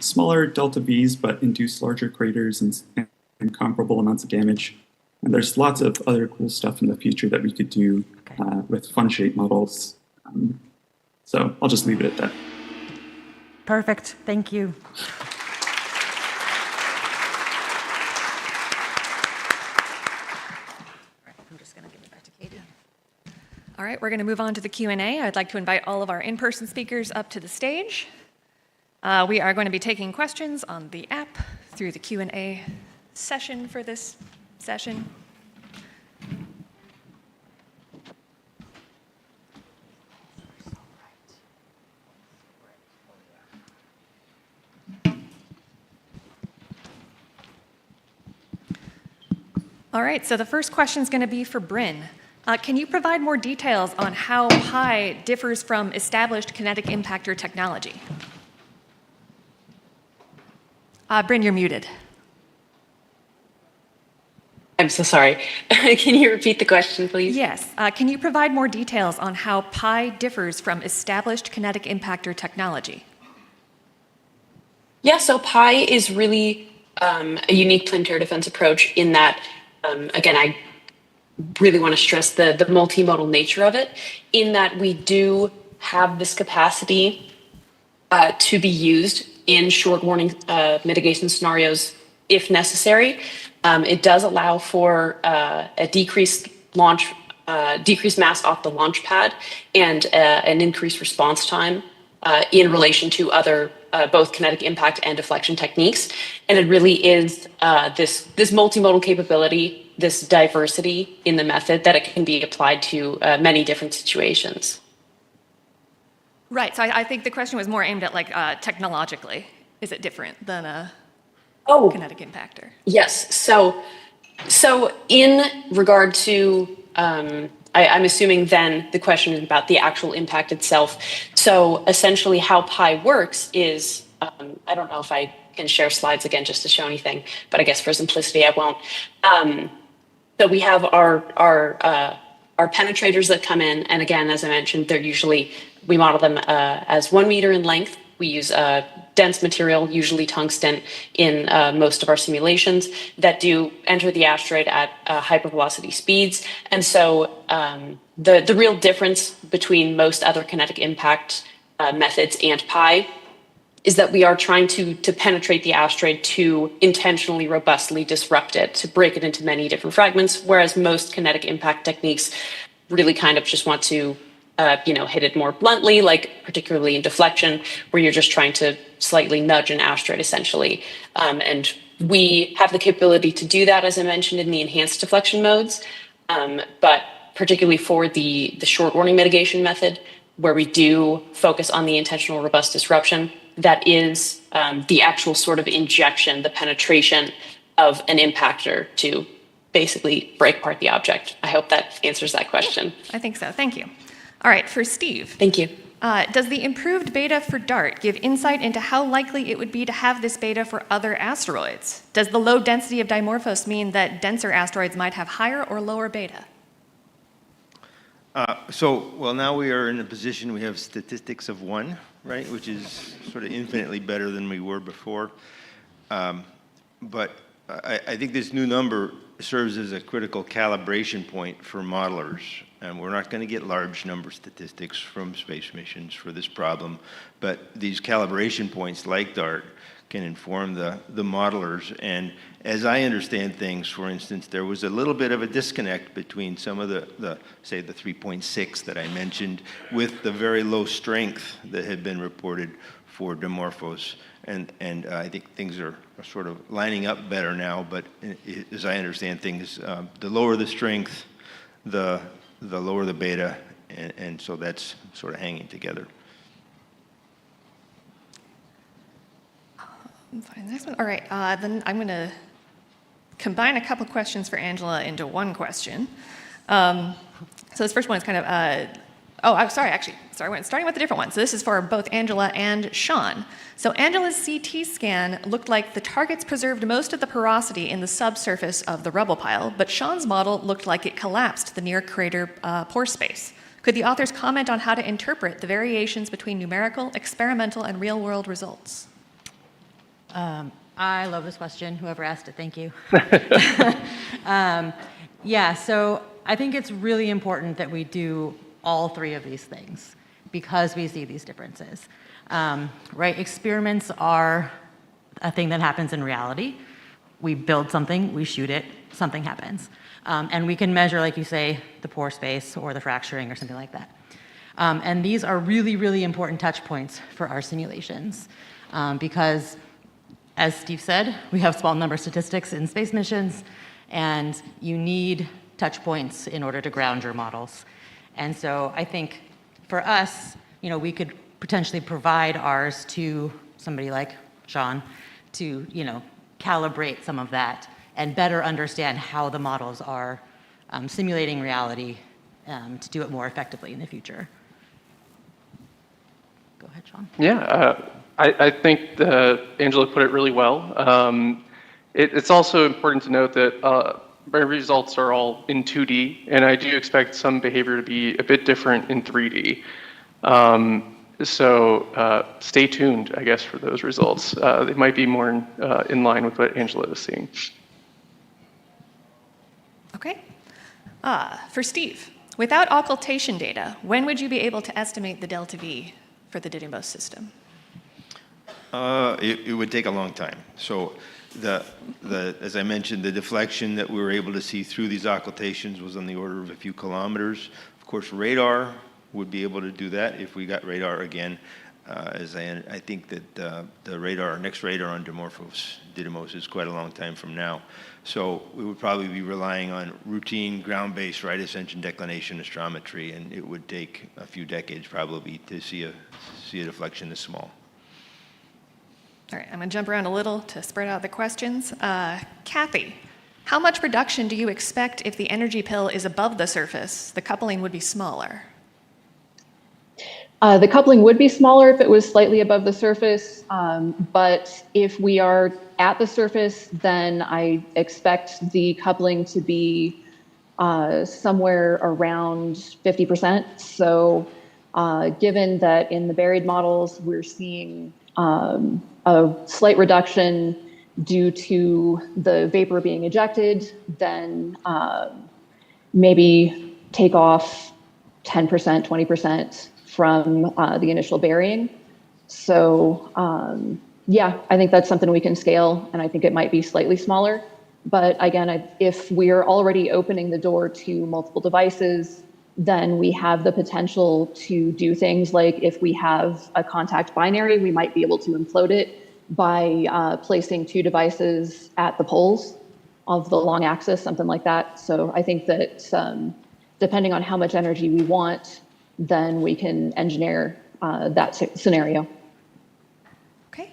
smaller delta Vs, but induce larger craters and comparable amounts of damage. And there's lots of other cool stuff in the future that we could do with fun shape models. So I'll just leave it at that. Perfect. Thank you. I'm just going to give it back to Katie. All right, we're going to move on to the Q&A. I'd like to invite all of our in-person speakers up to the stage. We are going to be taking questions on the app through the Q&A session for this session. All right, so the first question is going to be for Bryn. Can you provide more details on how pi differs from established kinetic impactor technology? Bryn, you're muted. I'm so sorry. Can you repeat the question, please? Yes. Can you provide more details on how pi differs from established kinetic impactor technology? Yeah, so pi is really a unique planetary defense approach in that, again, I really want to stress the multimodal nature of it, in that we do have this capacity to be used in short warning mitigation scenarios if necessary. It does allow for a decreased launch, decreased mass off the launch pad, and an increased response time in relation to other both kinetic impact and deflection techniques. And it really is this multimodal capability, this diversity in the method, that it can be applied to many different situations. Right. So I think the question was more aimed at like technologically. Is it different than a kinetic impactor? Yes. So in regard to, I'm assuming then the question is about the actual impact itself. So essentially how pi works is, I don't know if I can share slides again just to show anything, but I guess for simplicity I won't. So we have our penetrators that come in, and again, as I mentioned, they're usually, we model them as 1 meter in length. We use dense material, usually tungsten, in most of our simulations that do enter the asteroid at hypervelocity speeds. And so the real difference between most other kinetic impact methods and pi is that we are trying to penetrate the asteroid to intentionally, robustly disrupt it, to break it into many different fragments, whereas most kinetic impact techniques really kind of just want to hit it more bluntly, like particularly in deflection, where you're just trying to slightly nudge an asteroid, essentially. And we have the capability to do that, as I mentioned, in the enhanced deflection modes, but particularly for the short warning mitigation method, where we do focus on the intentional robust disruption, that is the actual sort of injection, the penetration of an impactor to basically break apart the object. I hope that answers that question. I think so. Thank you. All right, for Steve. Thank you. Does the improved beta for DART give insight into how likely it would be to have this beta for other asteroids? Does the low density of Dimorphos mean that denser asteroids might have higher or lower beta? Well, now we are in a position, we have statistics of 1, right, which is sort of infinitely better than we were before. But I think this new number serves as a critical calibration point for modelers. And we're not going to get large number statistics from space missions for this problem, but these calibration points like DART can inform the modelers. And as I understand things, for instance, there was a little bit of a disconnect between some of say the 3.6 that I mentioned with the very low strength that had been reported for Dimorphos. And I think things are sort of lining up better now, but as I understand things, the lower the strength, the lower the beta, and so that's sort of hanging together. Fine, next one. All right, then I'm going to combine a couple questions for Angela into one question. So this first one is kind of, I'm sorry, starting with a different one. So this is for both Angela and Sean. So Angela's CT scan looked like the targets preserved most of the porosity in the subsurface of the rubble pile, but Sean's model looked like it collapsed the near crater pore space. Could the authors comment on how to interpret the variations between numerical, experimental, and real-world results? I love this question. Whoever asked it, thank you. Yeah, so I think it's really important that we do all three of these things because we see these differences. Right? Experiments are a thing that happens in reality. We build something, we shoot it, something happens. And we can measure, like you say, the pore space or the fracturing or something like that. And these are really, really important touch points for our simulations because, as Steve said, we have small number statistics in space missions, and you need touch points in order to ground your models. And so I think for us, we could potentially provide ours to somebody like Sean to, calibrate some of that and better understand how the models are simulating reality to do it more effectively in the future. Go ahead, Sean. Yeah, I think Angela put it really well. It's also important to note that my results are all in 2D, and I do expect some behavior to be a bit different in 3D. So stay tuned, I guess, for those results. They might be more in line with what Angela is seeing. Okay. For Steve, without occultation data, when would you be able to estimate the delta V for the Didymos system? It would take a long time. So as I mentioned, the deflection that we were able to see through these occultations was on the order of a few kilometers. Of course, radar would be able to do that if we got radar again. I think that the next radar on Didymos is quite a long time from now. So we would probably be relying on routine ground-based right ascension declination astrometry, and it would take a few decades probably to see a deflection this small. All right, I'm going to jump around a little to spread out the questions. Kathy, how much reduction do you expect if the energy pill is above the surface? The coupling would be smaller. The coupling would be smaller if it was slightly above the surface, but if we are at the surface, then I expect the coupling to be somewhere around 50%. So given that in the buried models, we're seeing a slight reduction due to the vapor being ejected, then maybe take off 10%, 20% from the initial burying. So yeah, I think that's something we can scale, and I think it might be slightly smaller. But again, if we're already opening the door to multiple devices, then we have the potential to do things like if we have a contact binary, we might be able to implode it by placing 2 devices at the poles of the long axis, something like that. So I think that depending on how much energy we want, then we can engineer that scenario. Okay.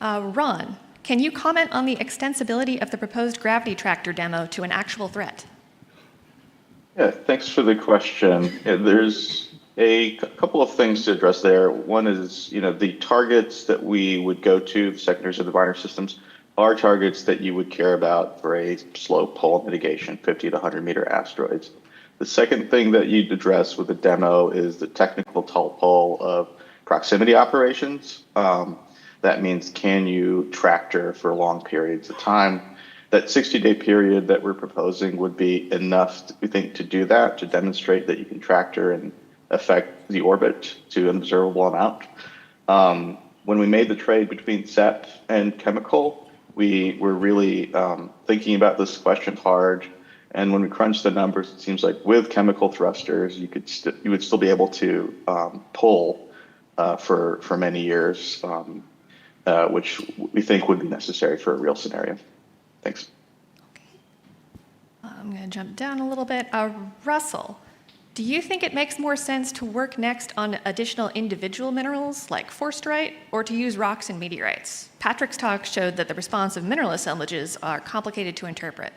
Ron, can you comment on the extensibility of the proposed gravity tractor demo to an actual threat? Yeah, thanks for the question. There's a couple of things to address there. One is, the targets that we would go to, the secondaries of the binary systems, are targets that you would care about for a slope pole mitigation, 50 to 100 meter asteroids. The second thing that you'd address with the demo is the technical tall pole of proximity operations. That means, can you tractor for long periods of time? that 60-day period that we're proposing would be enough, we think, to do that, to demonstrate that you can tractor and affect the orbit to an observable amount. When we made the trade between SEP and chemical, we were really thinking about this question hard. And when we crunched the numbers, it seems like with chemical thrusters, you would still be able to pull for many years, which we think would be necessary for a real scenario. Thanks. I'm going to jump down a little bit. Russell, do you think it makes more sense to work next on additional individual minerals like forsterite, or to use rocks and meteorites? Patrick's talk showed that the response of mineral assemblages are complicated to interpret.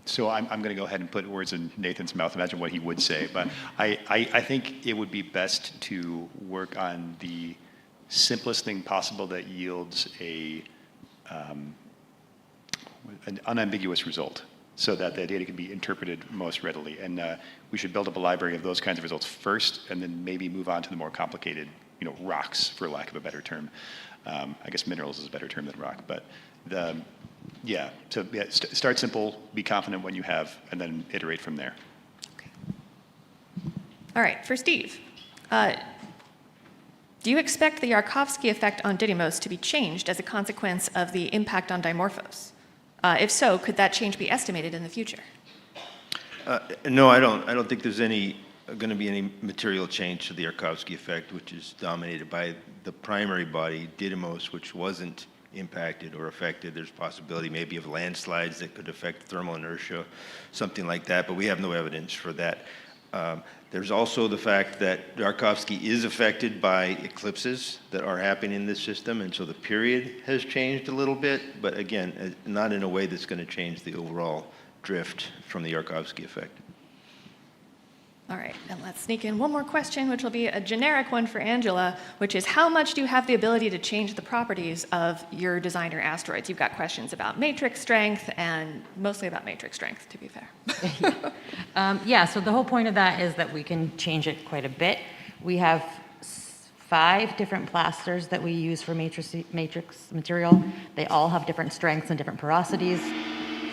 So I'm going to go ahead and put words in Nathan's mouth, imagine what he would say, but I think it would be best to work on the simplest thing possible that yields an unambiguous result, so that the data can be interpreted most readily. And we should build up a library of those kinds of results first, and then maybe move on to the more complicated, rocks, for lack of a better term. I guess minerals is a better term than rock, but start simple, be confident when you have, and then iterate from there. Okay. All right, for Steve. Do you expect the Yarkovsky effect on Didymos to be changed as a consequence of the impact on Dimorphos? If so, could that change be estimated in the future? No, I don't. I don't think there's going to be any material change to the Yarkovsky effect, which is dominated by the primary body, Didymos, which wasn't impacted or affected. There's possibility maybe of landslides that could affect thermal inertia, something like that, but we have no evidence for that. There's also the fact that Yarkovsky is affected by eclipses that are happening in this system, and so the period has changed a little bit, but again, not in a way that's going to change the overall drift from the Yarkovsky effect. All right, and let's sneak in one more question, which will be a generic one for Angela, which is how much do you have the ability to change the properties of your designer asteroids? You've got questions about matrix strength and mostly about matrix strength, to be fair. So the whole point of that is that we can change it quite a bit. We have 5 different plasters that we use for matrix material. They all have different strengths and different porosities.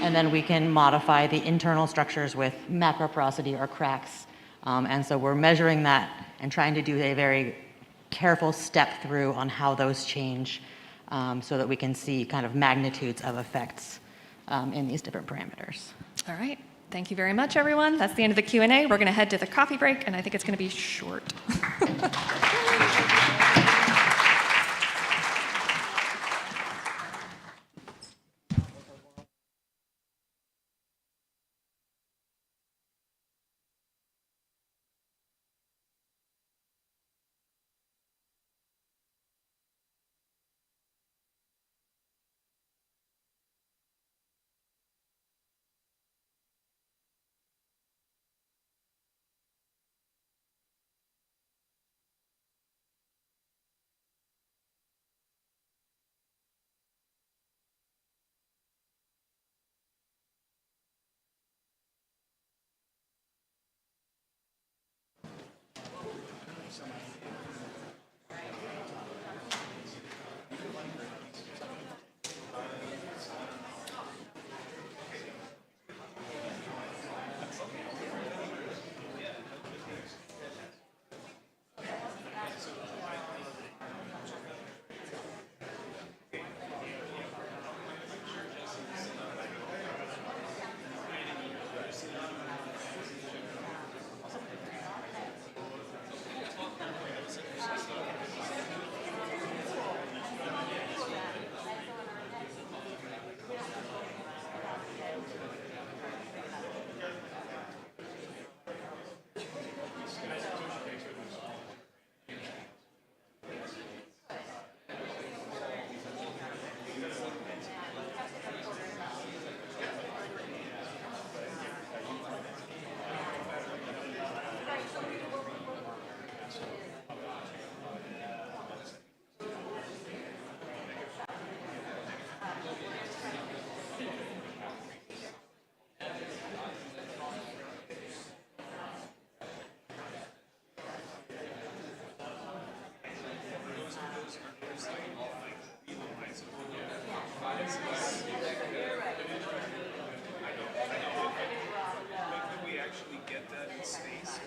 And then we can modify the internal structures with macro porosity or cracks. And so we're measuring that and trying to do a very careful step through on how those change so that we can see kind of magnitudes of effects in these different parameters. All right. Thank you very much, everyone. That's the end of the Q&A. We're going to head to the coffee break, and I think it's going to be short. get that in space.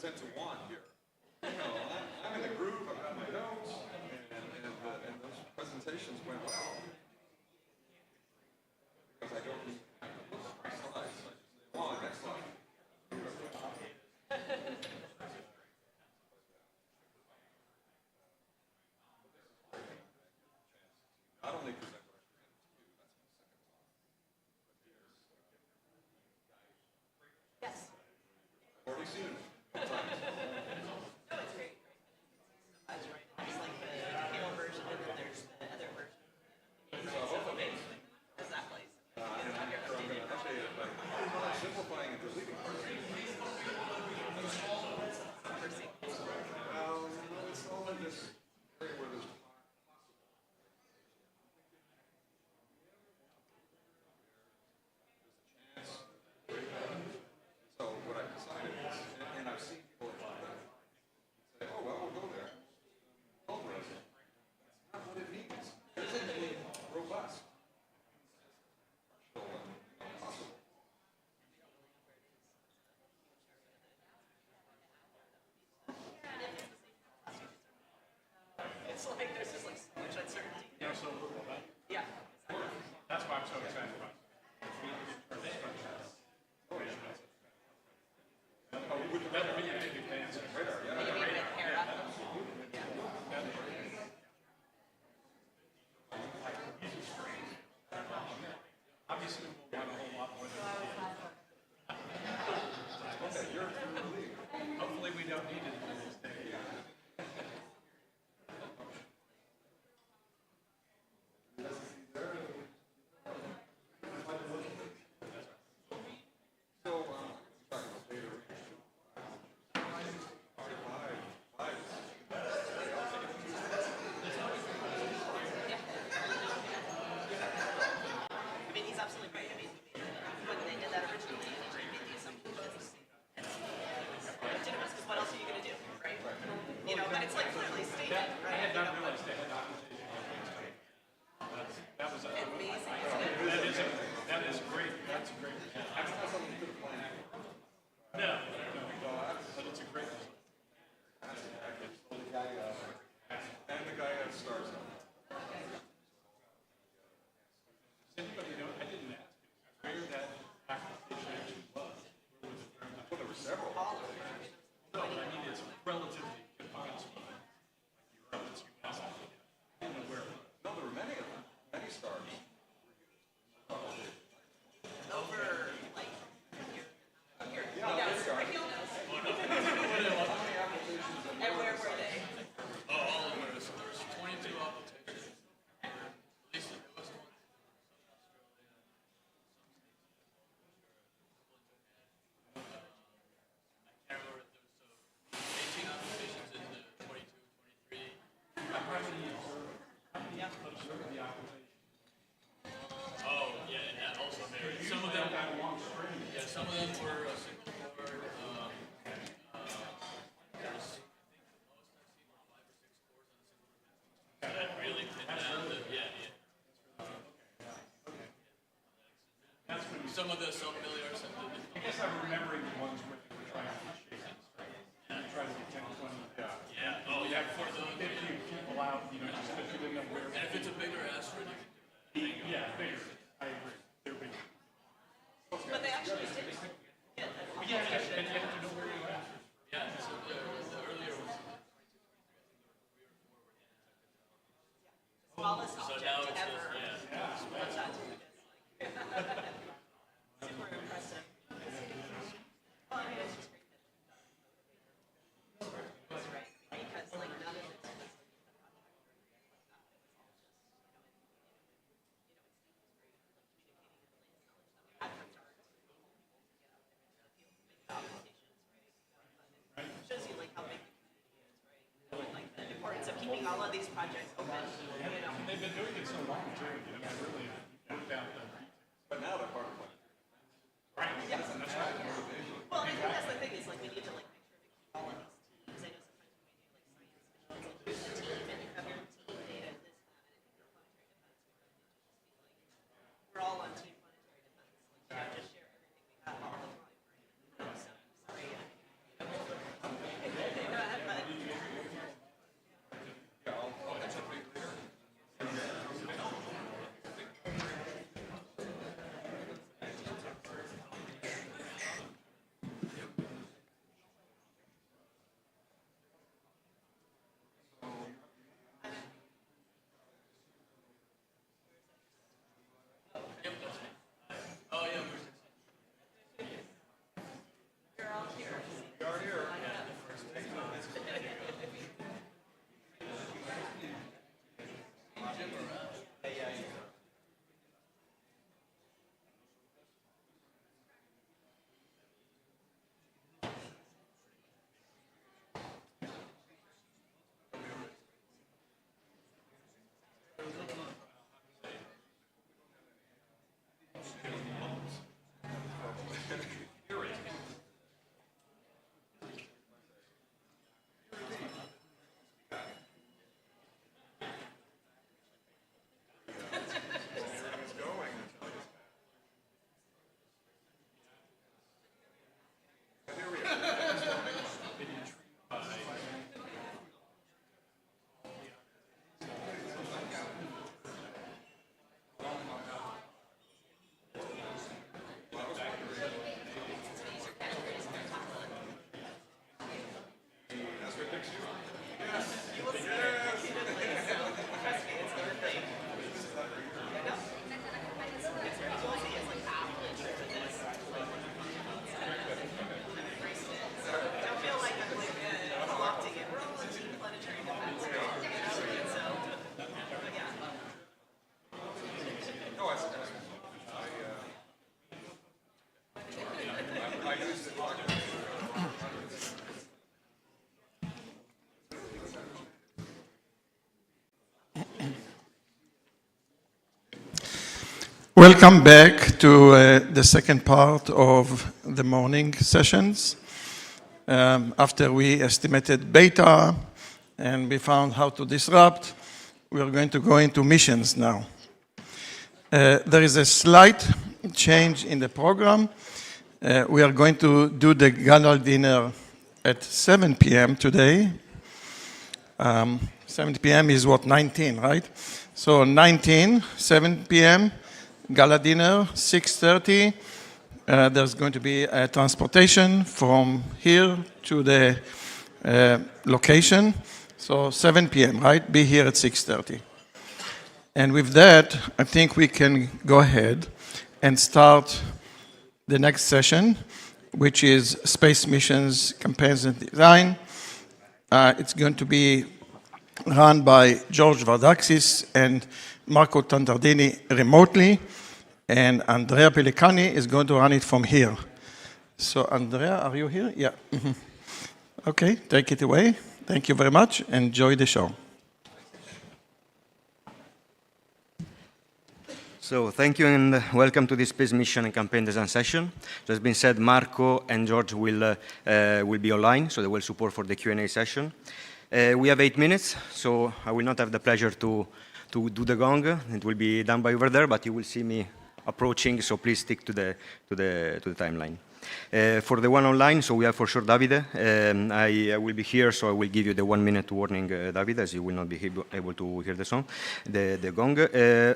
present to Juan here. You know, I'm in the groove, I've got my notes, and those presentations went well. Because I don't need to look at my slides, I just say, Juan, next slide. Not only present what I presented to you, that's my second talk. Yes. I've already seen it. No, it's great. That's right. There's like the Kindle version and then there's the other version. As that plays. I'm going to update it by simplifying and deleting parts. It's all in this area where there's so what I decided is, and I've seen people say, oh, well, we'll go there. Pulverize it. That's not what it means. Physically robust. Possible. It's like there's just like so much uncertainty. Yeah, so Yeah. that's why I'm so excited about it. Better be an advanced radar. Obviously, we'll want a whole lot more than okay, you're the lead. Hopefully, we don't need it for this day. So, talking about data I mean, he's absolutely right. I mean, when they did that originally, they made the assumption that it's legitimate, because what else are you going to do, right? You know, but it's like clearly stated, right? I had not realized they had documentation. That was Amazing. that is great. That's great. I don't have something to the plan. No, but it's a great result. And the guy at Stars. Does anybody know? I didn't ask where that application actually was. Where was it? Well, there were several. No, I mean it's relatively confined to Europe, it's US. I didn't know where it was. No, there were many of them. Many stars. Over, like, here. Yeah, Yes, there you are. Rick knows. And where were they? All of them. So there's 22 applications. At least the newest one. I can't remember if there's 18 applications in the 22, 23. Oh, yeah, and that also varies. Some of them, yeah, some of them were a single board. There's, I think the most I've seen were 5 or 6 cores on a single event. So that really pinned down the, yeah. Some of the sub-milliards and the. I guess I'm remembering the ones where they were trying to shape it. Trying to get 10, 20. Yeah, oh, yeah, for the. 50 people out, you know, just because you didn't know where. And if it's a bigger asteroid, you can do it. Yeah, bigger. I agree. They're bigger. But they actually did get that. Yeah, and you have to know where you're at. Yeah, so the earlier ones. Smallest So object now it's ever. just, yeah. What's that? Super impressive. Well, I mean, it's just great that that's right, because like none of it's shows you like how big the community is, right? Like the importance of keeping all of these projects open, you know. And they've been doing it so long, too, you know, really worked out the. But now they're part of Planetary. Right. Yes. That's right. Motivation. Well, I think that's the thing, is like we need to like make sure to keep all of these teams. I know sometimes when we do like science missions, like here's the team, and you have your team data, this, that, and I think for planetary defense, we're all on team planetary defense. Like, yeah, just share everything we have all the time, right? So, sorry. Welcome back to the second part of the morning sessions. After we estimated beta and we found how to disrupt, we are going to go into missions now. There is a slight change in the program. We are going to do the gala dinner at 7 p.m. today. 7 p.m. is what, 19, right? So 19, 7 p.m., gala dinner, 6:30. There's going to be a transportation from here to the location. So 7 p.m., right? Be here at 6:30. And with that, I think we can go ahead and start the next session, which is Space Missions, Campaigns and Design. It's going to be run by George Vardaxis and Marco Tantardini remotely, and Andrea Pellicani is going to run it from here. So Andrea, are you here? Yeah. Okay, take it away. Thank you very much. Enjoy the show. So thank you and welcome to this Space Mission and Campaign Design session. As has been said, Marco and George will be online, so they will support for the Q&A session. We have 8 minutes, so I will not have the pleasure to do the gong. It will be done by over there, but you will see me approaching, so please stick to the timeline. For the one online, so we have for sure Davide. I will be here, so I will give you the 1 minute warning, Davide, as you will not be able to hear the song, the gong.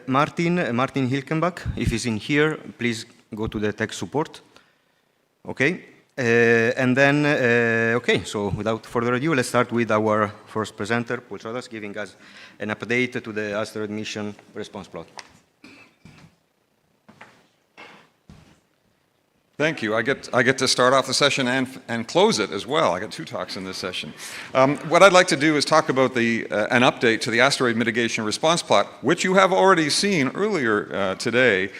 Martin Hilkenbach, if he's in here, please go to the tech support. Okay. And then, okay, so without further ado, let's start with our first presenter, Paul Sodas, giving us an update to the asteroid mission response plot. Thank you. I get to start off the session and close it as well. I got 2 talks in this session. What I'd like to do is talk about an update to the asteroid mitigation response plot, which you have already seen earlier today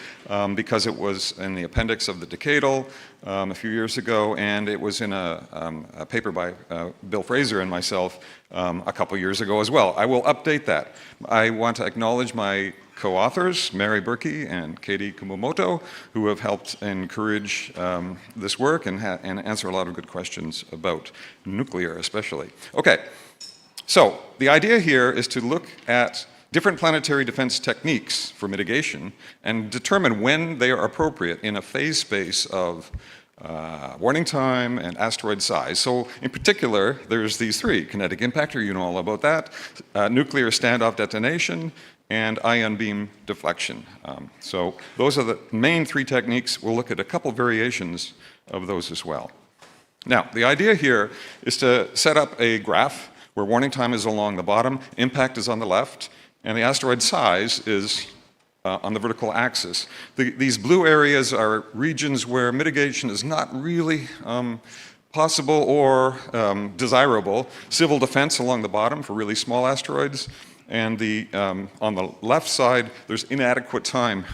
because it was in the appendix of the Decadal a few years ago, and it was in a paper by Bill Fraser and myself a couple years ago as well. I will update that. I want to acknowledge my co-authors, Mary Berkey and Katie Kumamoto, who have helped encourage this work and answer a lot of good questions about nuclear especially. Okay, so the idea here is to look at different planetary defense techniques for mitigation and determine when they are appropriate in a phase space of warning time and asteroid size. So in particular, there's these 3, kinetic impactor, you know all about that, nuclear standoff detonation, and ion beam deflection. So those are the main 3 techniques. We'll look at a couple variations of those as well. Now, the idea here is to set up a graph where warning time is along the bottom, impact is on the left, and the asteroid size is on the vertical axis. These blue areas are regions where mitigation is not really possible or desirable. Civil defense along the bottom for really small asteroids, and on the left side, there's inadequate time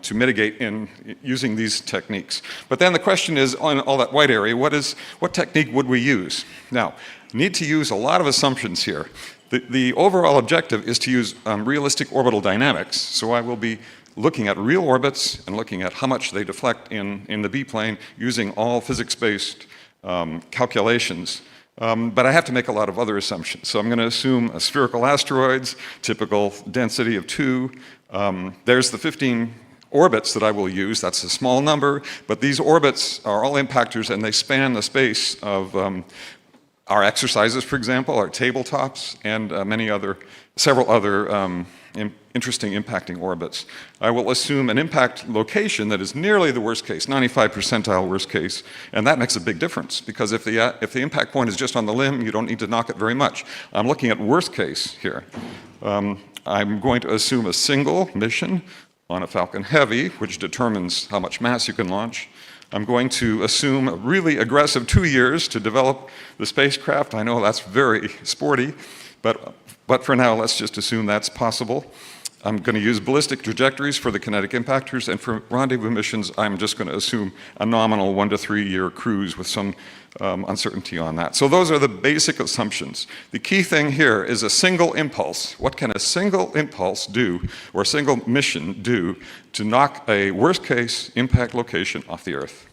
to mitigate in using these techniques. But then the question is, on all that white area, what technique would we use? Now, need to use a lot of assumptions here. The overall objective is to use realistic orbital dynamics, so I will be looking at real orbits and looking at how much they deflect in the B-plane using all physics-based calculations. But I have to make a lot of other assumptions. So I'm going to assume spherical asteroids, typical density of 2. There's the 15 orbits that I will use. That's a small number, but these orbits are all impactors, and they span the space of our exercises, for example, our tabletops, and several other interesting impacting orbits. I will assume an impact location that is nearly the worst case, 95 percentile worst case, and that makes a big difference, because if the impact point is just on the limb, you don't need to knock it very much. I'm looking at worst case here. I'm going to assume a single mission on a Falcon Heavy, which determines how much mass you can launch. I'm going to assume a really aggressive 2 years to develop the spacecraft. I know that's very sporty, but for now, let's just assume that's possible. I'm going to use ballistic trajectories for the kinetic impactors, and for rendezvous missions, I'm just going to assume a nominal 1 to 3 year cruise with some uncertainty on that. So those are the basic assumptions. The key thing here is a single impulse. What can a single impulse do, or a single mission do, to knock a worst-case impact location off the Earth?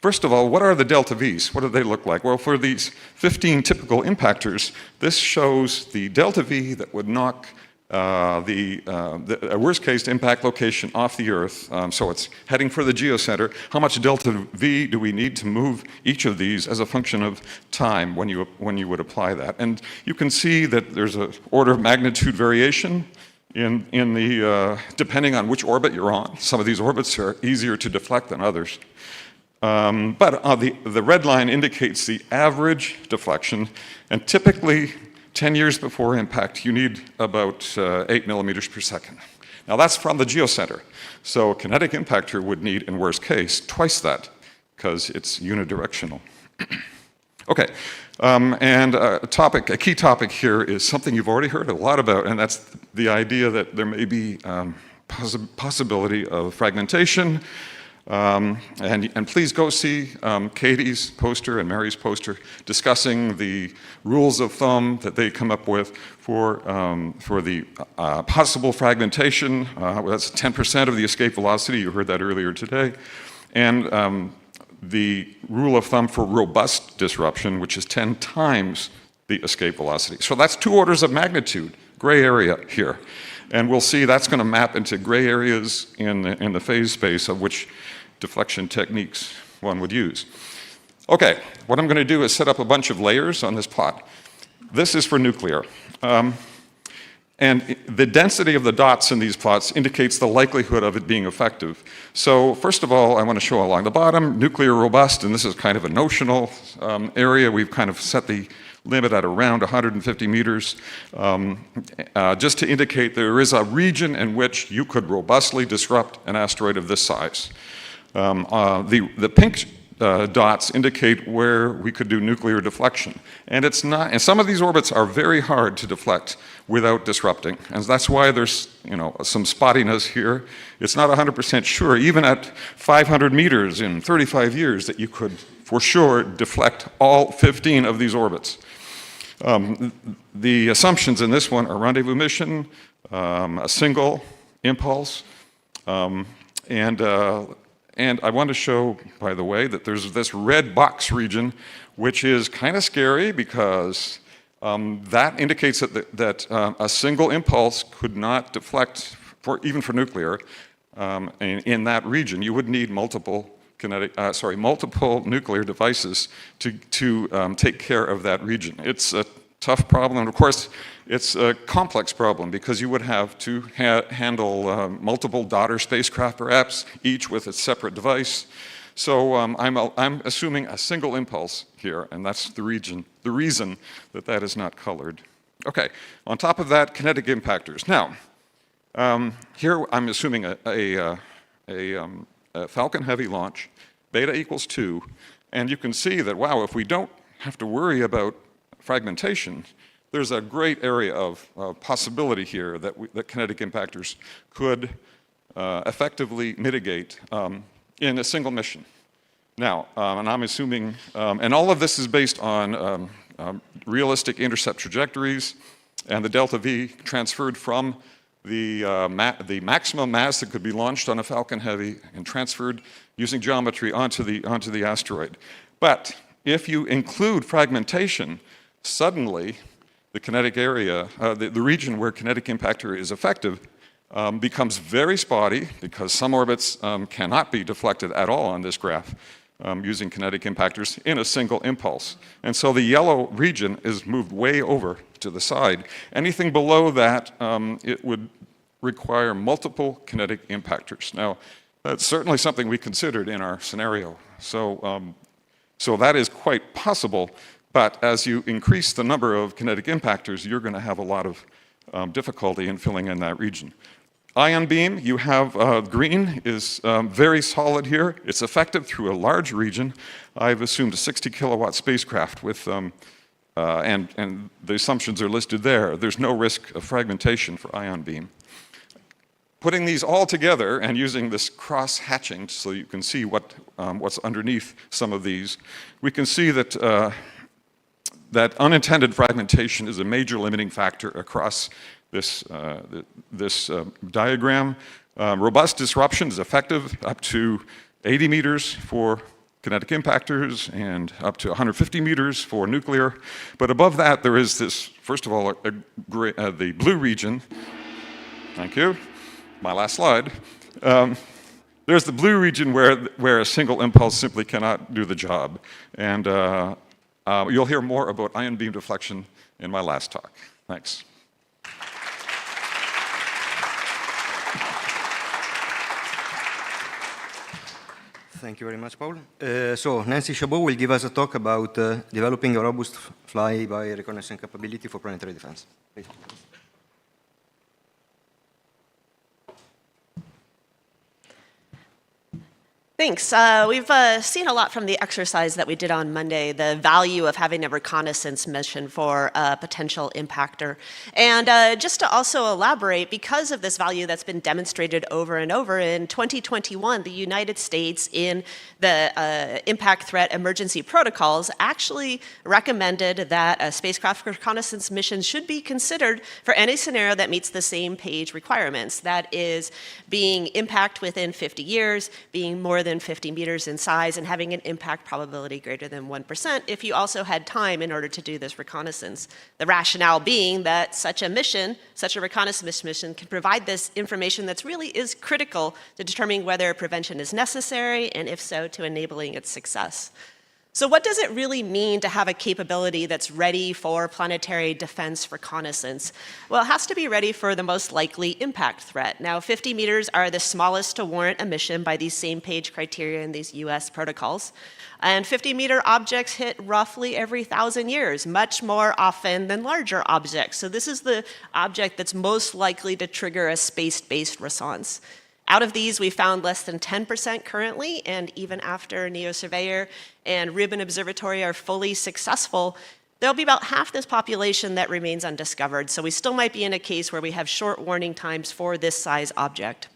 First of all, what are the delta V's? What do they look like? Well, for these 15 typical impactors, this shows the delta V that would knock a worst-case impact location off the Earth. So it's heading for the geocenter. How much delta V do we need to move each of these as a function of time when you would apply that? And you can see that there's an order of magnitude variation in the depending on which orbit you're on. Some of these orbits are easier to deflect than others. But the red line indicates the average deflection, and typically 10 years before impact, you need about 8 millimeters per second. Now that's from the geocenter. So a kinetic impactor would need, in worst case, twice that, because it's unidirectional. Okay, and a key topic here is something you've already heard a lot about, and that's the idea that there may be possibility of fragmentation. And please go see Katie's poster and Mary's poster discussing the rules of thumb that they come up with for the possible fragmentation. That's 10% of the escape velocity. You heard that earlier today. And the rule of thumb for robust disruption, which is 10 times the escape velocity. So that's 2 orders of magnitude, gray area here. And we'll see that's going to map into gray areas in the phase space of which deflection techniques one would use. Okay, what I'm going to do is set up a bunch of layers on this plot. This is for nuclear. And the density of the dots in these plots indicates the likelihood of it being effective. So first of all, I want to show along the bottom, nuclear robust, and this is kind of a notional area. We've kind of set the limit at around 150 meters, just to indicate there is a region in which you could robustly disrupt an asteroid of this size. The pink dots indicate where we could do nuclear deflection. And it's not, and some of these orbits are very hard to deflect without disrupting. And that's why there's, some spottiness here. It's not 100% sure, even at 500 meters in 35 years, that you could, for sure, deflect all 15 of these orbits. The assumptions in this one are rendezvous mission, a single impulse, and I want to show, by the way, that there's this red box region, which is kind of scary because that indicates that a single impulse could not deflect, even for nuclear, in that region. You would need multiple nuclear devices to take care of that region. It's a tough problem, and of course, it's a complex problem because you would have to handle multiple daughter spacecraft, perhaps, each with a separate device. So I'm assuming a single impulse here, and that's the reason that is not colored. Okay, on top of that, kinetic impactors. Now, here I'm assuming a Falcon Heavy launch, beta equals 2, and you can see that, wow, if we don't have to worry about fragmentation, there's a great area of possibility here that kinetic impactors could effectively mitigate in a single mission. Now, and I'm assuming, and all of this is based on realistic intercept trajectories and the delta V transferred from the maximum mass that could be launched on a Falcon Heavy and transferred using geometry onto the asteroid. But if you include fragmentation, suddenly the kinetic area, the region where kinetic impactor is effective, becomes very spotty because some orbits cannot be deflected at all on this graph using kinetic impactors in a single impulse. And so the yellow region is moved way over to the side. Anything below that, it would require multiple kinetic impactors. Now, that's certainly something we considered in our scenario. So that is quite possible, but as you increase the number of kinetic impactors, you're going to have a lot of difficulty in filling in that region. Ion beam, you have green is very solid here. It's effective through a large region. I've assumed a 60 kilowatt spacecraft with, and the assumptions are listed there. There's no risk of fragmentation for ion beam. Putting these all together and using this cross-hatching so you can see what's underneath some of these, we can see that, that unintended fragmentation is a major limiting factor across this diagram. Robust disruption is effective up to 80 meters for kinetic impactors and up to 150 meters for nuclear. But above that, there is this, first of all, the blue region. Thank you. My last slide. There's the blue region where a single impulse simply cannot do the job. And you'll hear more about ion beam deflection in my last talk. Thanks. Thank you very much, Paul. So Nancy Chabot will give us a talk about developing a robust fly-by reconnaissance capability for planetary defense. Please. Thanks. We've seen a lot from the exercise that we did on Monday, the value of having a reconnaissance mission for a potential impactor. And just to also elaborate, because of this value that's been demonstrated over and over, in 2021, the United States in the impact threat emergency protocols actually recommended that a spacecraft reconnaissance mission should be considered for any scenario that meets the same page requirements. That is being impact within 50 years, being more than 50 meters in size, and having an impact probability greater than 1% if you also had time in order to do this reconnaissance. The rationale being that such a mission, such a reconnaissance mission, can provide this information that's really is critical to determining whether prevention is necessary, and if so, to enabling its success. So what does it really mean to have a capability that's ready for planetary defense reconnaissance? Well, it has to be ready for the most likely impact threat. Now, 50 meters are the smallest to warrant a mission by these same page criteria in these US protocols. And 50-meter objects hit roughly every 1,000 years, much more often than larger objects. So this is the object that's most likely to trigger a space-based response. Out of these, we found less than 10% currently, and even after NEO-Surveyor and Ribbon Observatory are fully successful, there'll be about half this population that remains undiscovered. So we still might be in a case where we have short warning times for this size object.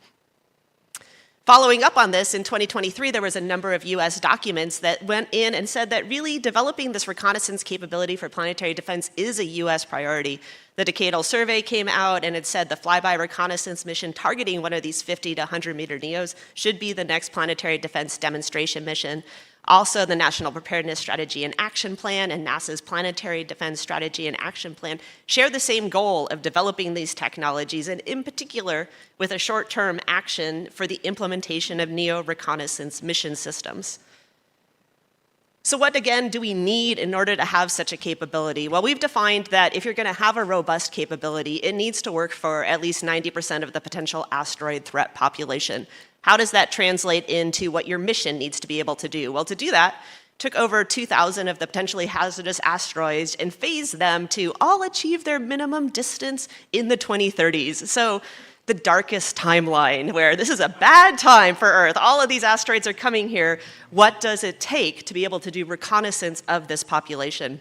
Following up on this, in 2023, there was a number of US documents that went in and said that really developing this reconnaissance capability for planetary defense is a US priority. The Decadal Survey came out and it said the flyby reconnaissance mission targeting one of these 50 to 100 meter NEOs should be the next planetary defense demonstration mission. Also, the National Preparedness Strategy and Action Plan and NASA's Planetary Defense Strategy and Action Plan share the same goal of developing these technologies, and in particular, with a short-term action for the implementation of NEO reconnaissance mission systems. So what, again, do we need in order to have such a capability? Well, we've defined that if you're going to have a robust capability, it needs to work for at least 90% of the potential asteroid threat population. How does that translate into what your mission needs to be able to do? Well, to do that, took over 2,000 of the potentially hazardous asteroids and phased them to all achieve their minimum distance in the 2030s. So the darkest timeline, where this is a bad time for Earth. All of these asteroids are coming here. What does it take to be able to do reconnaissance of this population?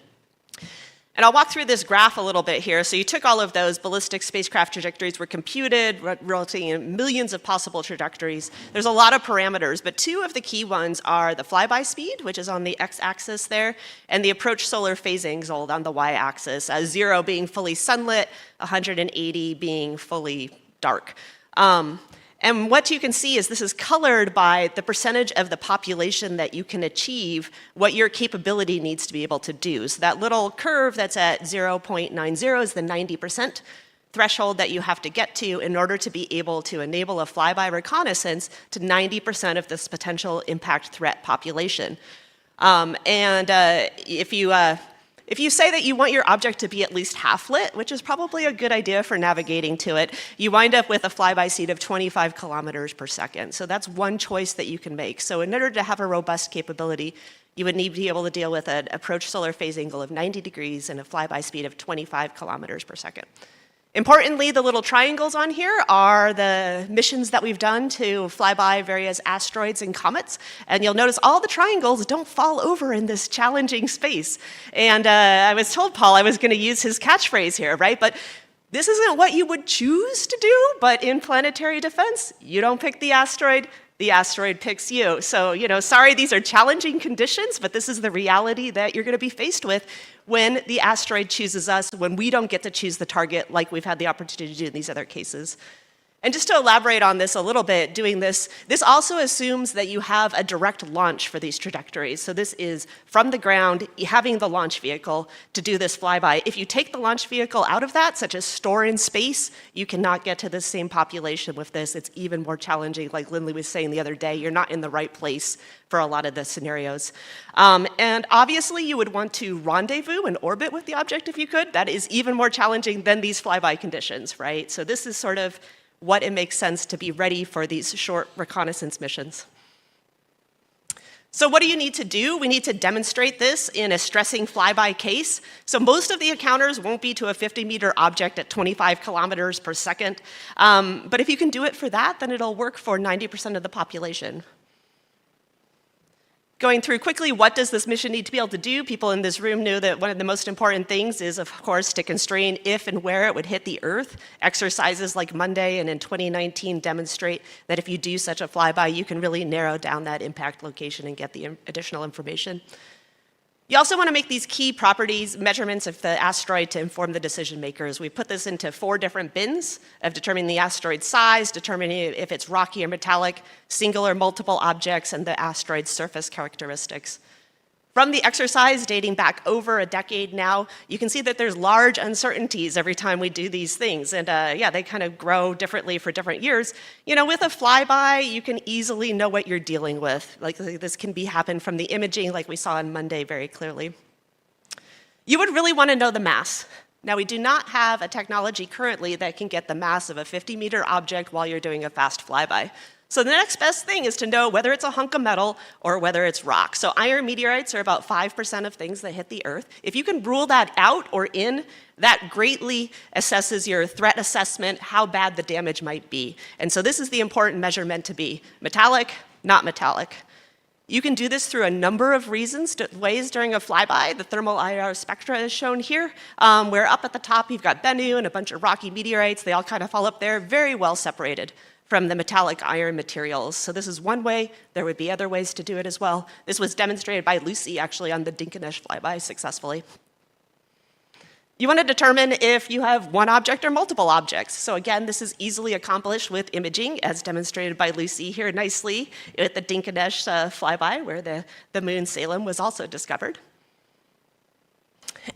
And I'll walk through this graph a little bit here. So you took all of those ballistic spacecraft trajectories, were computed, resulting in millions of possible trajectories. There's a lot of parameters, but two of the key ones are the flyby speed, which is on the x-axis there, and the approach solar phase angle on the y-axis, 0 being fully sunlit, 180 being fully dark. And what you can see is this is colored by the percentage of the population that you can achieve what your capability needs to be able to do. So that little curve that's at 0.90 is the 90% threshold that you have to get to in order to be able to enable a flyby reconnaissance to 90% of this potential impact threat population. If you say that you want your object to be at least half lit, which is probably a good idea for navigating to it, you wind up with a flyby speed of 25 kilometers per second. So that's one choice that you can make. So in order to have a robust capability, you would need to be able to deal with an approach solar phase angle of 90 degrees and a flyby speed of 25 kilometers per second. Importantly, the little triangles on here are the missions that we've done to fly by various asteroids and comets. And you'll notice all the triangles don't fall over in this challenging space. And I was told Paul I was going to use his catchphrase here, right? But this isn't what you would choose to do, but in planetary defense, you don't pick the asteroid picks you. So, sorry, these are challenging conditions, but this is the reality that you're going to be faced with when the asteroid chooses us, when we don't get to choose the target like we've had the opportunity to do in these other cases. And just to elaborate on this a little bit, doing this also assumes that you have a direct launch for these trajectories. So this is from the ground, having the launch vehicle to do this flyby. If you take the launch vehicle out of that, such as store in space, you cannot get to the same population with this. It's even more challenging. Like Lindley was saying the other day, you're not in the right place for a lot of the scenarios. And obviously, you would want to rendezvous and orbit with the object if you could. That is even more challenging than these flyby conditions, right? So this is sort of what it makes sense to be ready for these short reconnaissance missions. So what do you need to do? We need to demonstrate this in a stressing flyby case. So most of the encounters won't be to a 50-meter object at 25 kilometers per second. But if you can do it for that, then it'll work for 90% of the population. Going through quickly, what does this mission need to be able to do? People in this room knew that one of the most important things is, of course, to constrain if and where it would hit the Earth. Exercises like Monday and in 2019 demonstrate that if you do such a flyby, you can really narrow down that impact location and get the additional information. You also want to make these key properties, measurements of the asteroid to inform the decision makers. We put this into 4 different bins of determining the asteroid size, determining if it's rocky or metallic, single or multiple objects, and the asteroid's surface characteristics. From the exercise dating back over a decade now, you can see that there's large uncertainties every time we do these things. And yeah, they kind of grow differently for different years. With a flyby, you can easily know what you're dealing with. Like this can happen from the imaging like we saw on Monday very clearly. You would really want to know the mass. Now, we do not have a technology currently that can get the mass of a 50-meter object while you're doing a fast flyby. So the next best thing is to know whether it's a hunk of metal or whether it's rock. So iron meteorites are about 5% of things that hit the Earth. If you can rule that out or in, that greatly assesses your threat assessment, how bad the damage might be. And so this is the important measurement to be metallic, not metallic. You can do this through a number of ways during a flyby. The thermal IR spectra is shown here, where up at the top you've got Bennu and a bunch of rocky meteorites. They all kind of fall up there, very well separated from the metallic iron materials. So this is one way. There would be other ways to do it as well. This was demonstrated by Lucy actually on the Dinkinesh flyby successfully. You want to determine if you have one object or multiple objects. So again, this is easily accomplished with imaging, as demonstrated by Lucy here nicely at the Dinkinesh flyby, where the moon Salem was also discovered.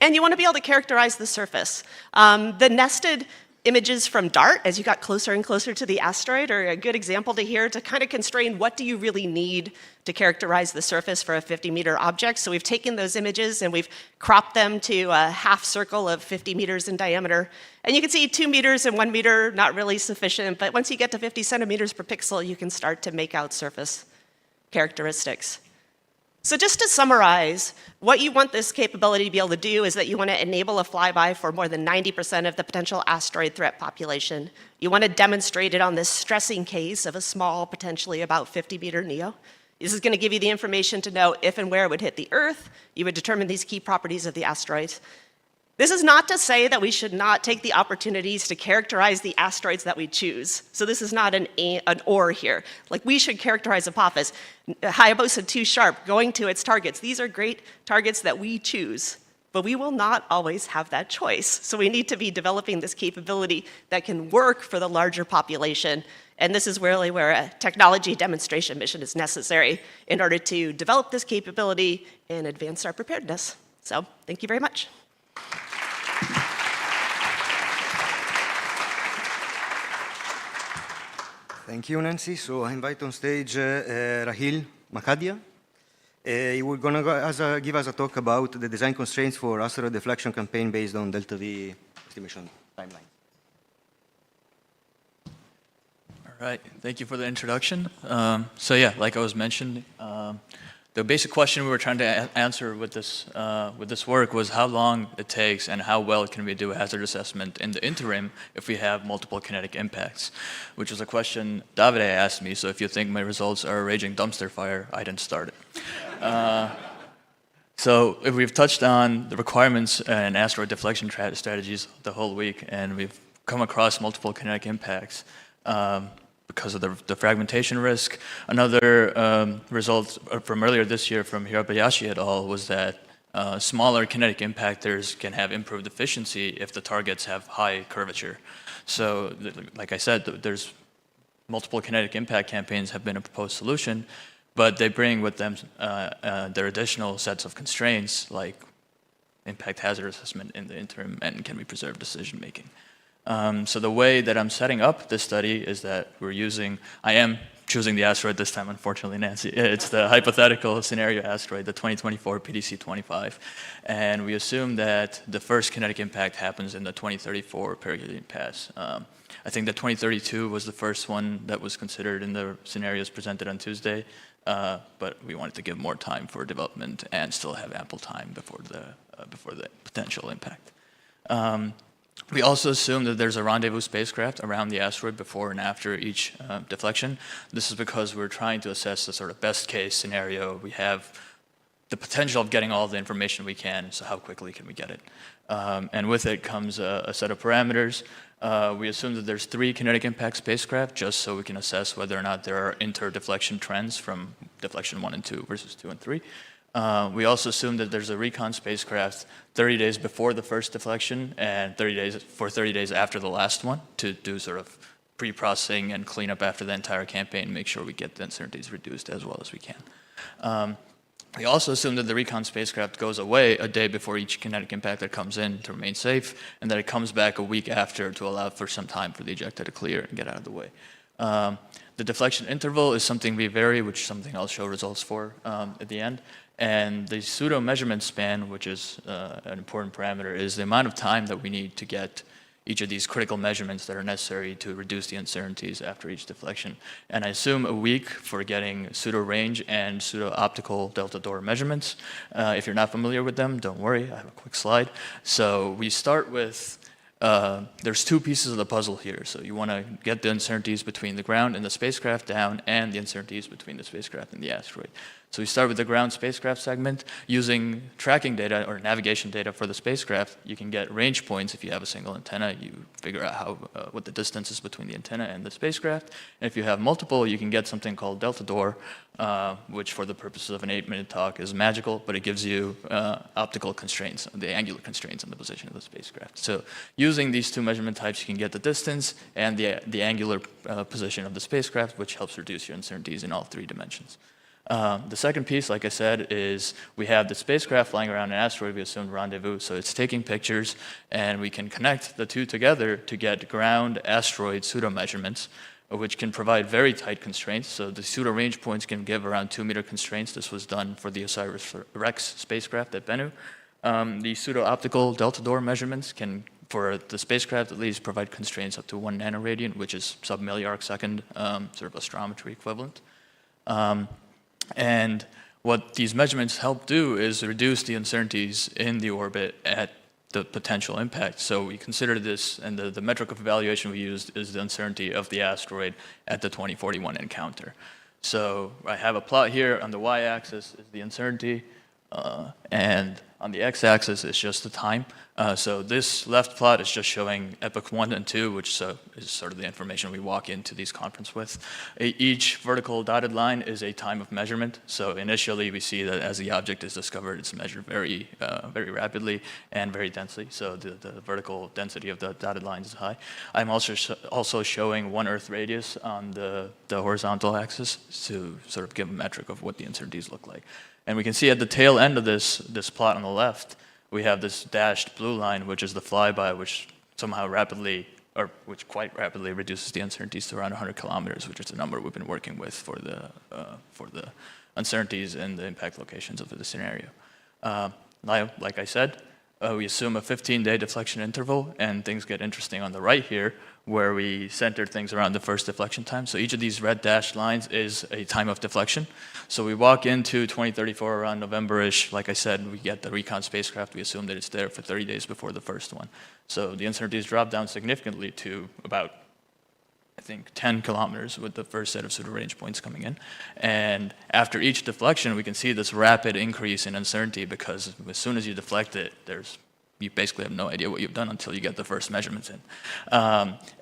And you want to be able to characterize the surface. The nested images from DART, as you got closer and closer to the asteroid, are a good example to here to kind of constrain what do you really need to characterize the surface for a 50-meter object. So we've taken those images and we've cropped them to a half circle of 50 meters in diameter. And you can see 2 meters and 1 meter, not really sufficient, but once you get to 50 centimeters per pixel, you can start to make out surface characteristics. So just to summarize, what you want this capability to be able to do is that you want to enable a flyby for more than 90% of the potential asteroid threat population. You want to demonstrate it on this stressing case of a small, potentially about 50-meter NEO. This is going to give you the information to know if and where it would hit the Earth. You would determine these key properties of the asteroids. This is not to say that we should not take the opportunities to characterize the asteroids that we choose. So this is not an or here. Like, we should characterize Apophis. Hayabusa 2 Sharp, going to its targets. These are great targets that we choose, but we will not always have that choice. So we need to be developing this capability that can work for the larger population. And this is really where a technology demonstration mission is necessary in order to develop this capability and advance our preparedness. So thank you very much. Thank you, Nancy. So I invite on stage Rahil Makadia. He will give us a talk about the design constraints for asteroid deflection campaign based on delta V estimation timeline. All right, thank you for the introduction. So yeah, like I was mentioned, the basic question we were trying to answer with this work was how long it takes and how well can we do a hazard assessment in the interim if we have multiple kinetic impacts, which was a question Davide asked me. So if you think my results are a raging dumpster fire, I didn't start it. So if we've touched on the requirements and asteroid deflection strategies the whole week, and we've come across multiple kinetic impacts. Because of the fragmentation risk. Another result from earlier this year from Hirabayashi et al. Was that smaller kinetic impactors can have improved efficiency if the targets have high curvature. So, like I said, there's multiple kinetic impact campaigns have been a proposed solution, but they bring with them their additional sets of constraints like impact hazard assessment in the interim and can we preserve decision making. So the way that I'm setting up this study is that I am choosing the asteroid this time, unfortunately, Nancy. It's the hypothetical scenario asteroid, the 2024 PDC 25. And we assume that the first kinetic impact happens in the 2034 perihelion pass. I think that 2032 was the first one that was considered in the scenarios presented on Tuesday, but we wanted to give more time for development and still have ample time before the potential impact. We also assume that there's a rendezvous spacecraft around the asteroid before and after each deflection. This is because we're trying to assess the sort of best case scenario. We have the potential of getting all the information we can, so how quickly can we get it? And with it comes a set of parameters. We assume that there's 3 kinetic impact spacecraft just so we can assess whether or not there are inter-deflection trends from deflection 1 and 2 versus 2 and 3. We also assume that there's a recon spacecraft 30 days before the first deflection and 30 days after the last one to do sort of pre-processing and cleanup after the entire campaign, make sure we get the uncertainties reduced as well as we can. We also assume that the recon spacecraft goes away a day before each kinetic impactor comes in to remain safe, and that it comes back a week after to allow for some time for the ejector to clear and get out of the way. The deflection interval is something we vary, which is something I'll show results for at the end. And the pseudo measurement span, which is an important parameter, is the amount of time that we need to get each of these critical measurements that are necessary to reduce the uncertainties after each deflection. And I assume a week for getting pseudo range and pseudo optical delta Dor measurements. If you're not familiar with them, don't worry, I have a quick slide. So we start with there's 2 pieces of the puzzle here. So you want to get the uncertainties between the ground and the spacecraft down and the uncertainties between the spacecraft and the asteroid. So we start with the ground spacecraft segment. Using tracking data or navigation data for the spacecraft, you can get range points. If you have a single antenna, you figure out what the distance is between the antenna and the spacecraft. And if you have multiple, you can get something called delta Dor, which for the purposes of an 8-minute talk is magical, but it gives you optical constraints, the angular constraints on the position of the spacecraft. So using these 2 measurement types, you can get the distance and the angular position of the spacecraft, which helps reduce your uncertainties in all 3 dimensions. The second piece, like I said, is we have the spacecraft flying around an asteroid we assumed rendezvous, so it's taking pictures, and we can connect the 2 together to get ground asteroid pseudo measurements, which can provide very tight constraints. So the pseudo range points can give around 2-meter constraints. This was done for the OSIRIS-REx spacecraft at Bennu. The pseudo optical delta Dor measurements can, for the spacecraft at least, provide constraints up to 1 nanoradian, which is sub-milli-arc second, sort of astrometry equivalent. And what these measurements help do is reduce the uncertainties in the orbit at the potential impact. So we consider this, and the metric of evaluation we used is the uncertainty of the asteroid at the 2041 encounter. So I have a plot here. On the y-axis is the uncertainty, and On the x-axis is just the time. So this left plot is just showing epoch 1 and 2, which is sort of the information we walk into these conferences with. Each vertical dotted line is a time of measurement. So initially we see that as the object is discovered, it's measured very rapidly and very densely. So the vertical density of the dotted line is high. I'm also showing 1 Earth radius on the horizontal axis to sort of give a metric of what the uncertainties look like. And we can see at the tail end of this plot on the left, we have this dashed blue line, which is the flyby, which quite rapidly reduces the uncertainties to around 100 kilometers, which is the number we've been working with for the uncertainties and the impact locations of the scenario. Like I said, we assume a 15-day deflection interval, and things get interesting on the right here, where we center things around the first deflection time. So each of these red dashed lines is a time of deflection. So we walk into 2034 around November-ish. Like I said, we get the recon spacecraft. We assume that it's there for 30 days before the first one. So the uncertainties drop down significantly to about, I think, 10 kilometers with the first set of pseudo-range points coming in. And after each deflection, we can see this rapid increase in uncertainty, because as soon as you deflect it, you basically have no idea what you've done until you get the first measurements in.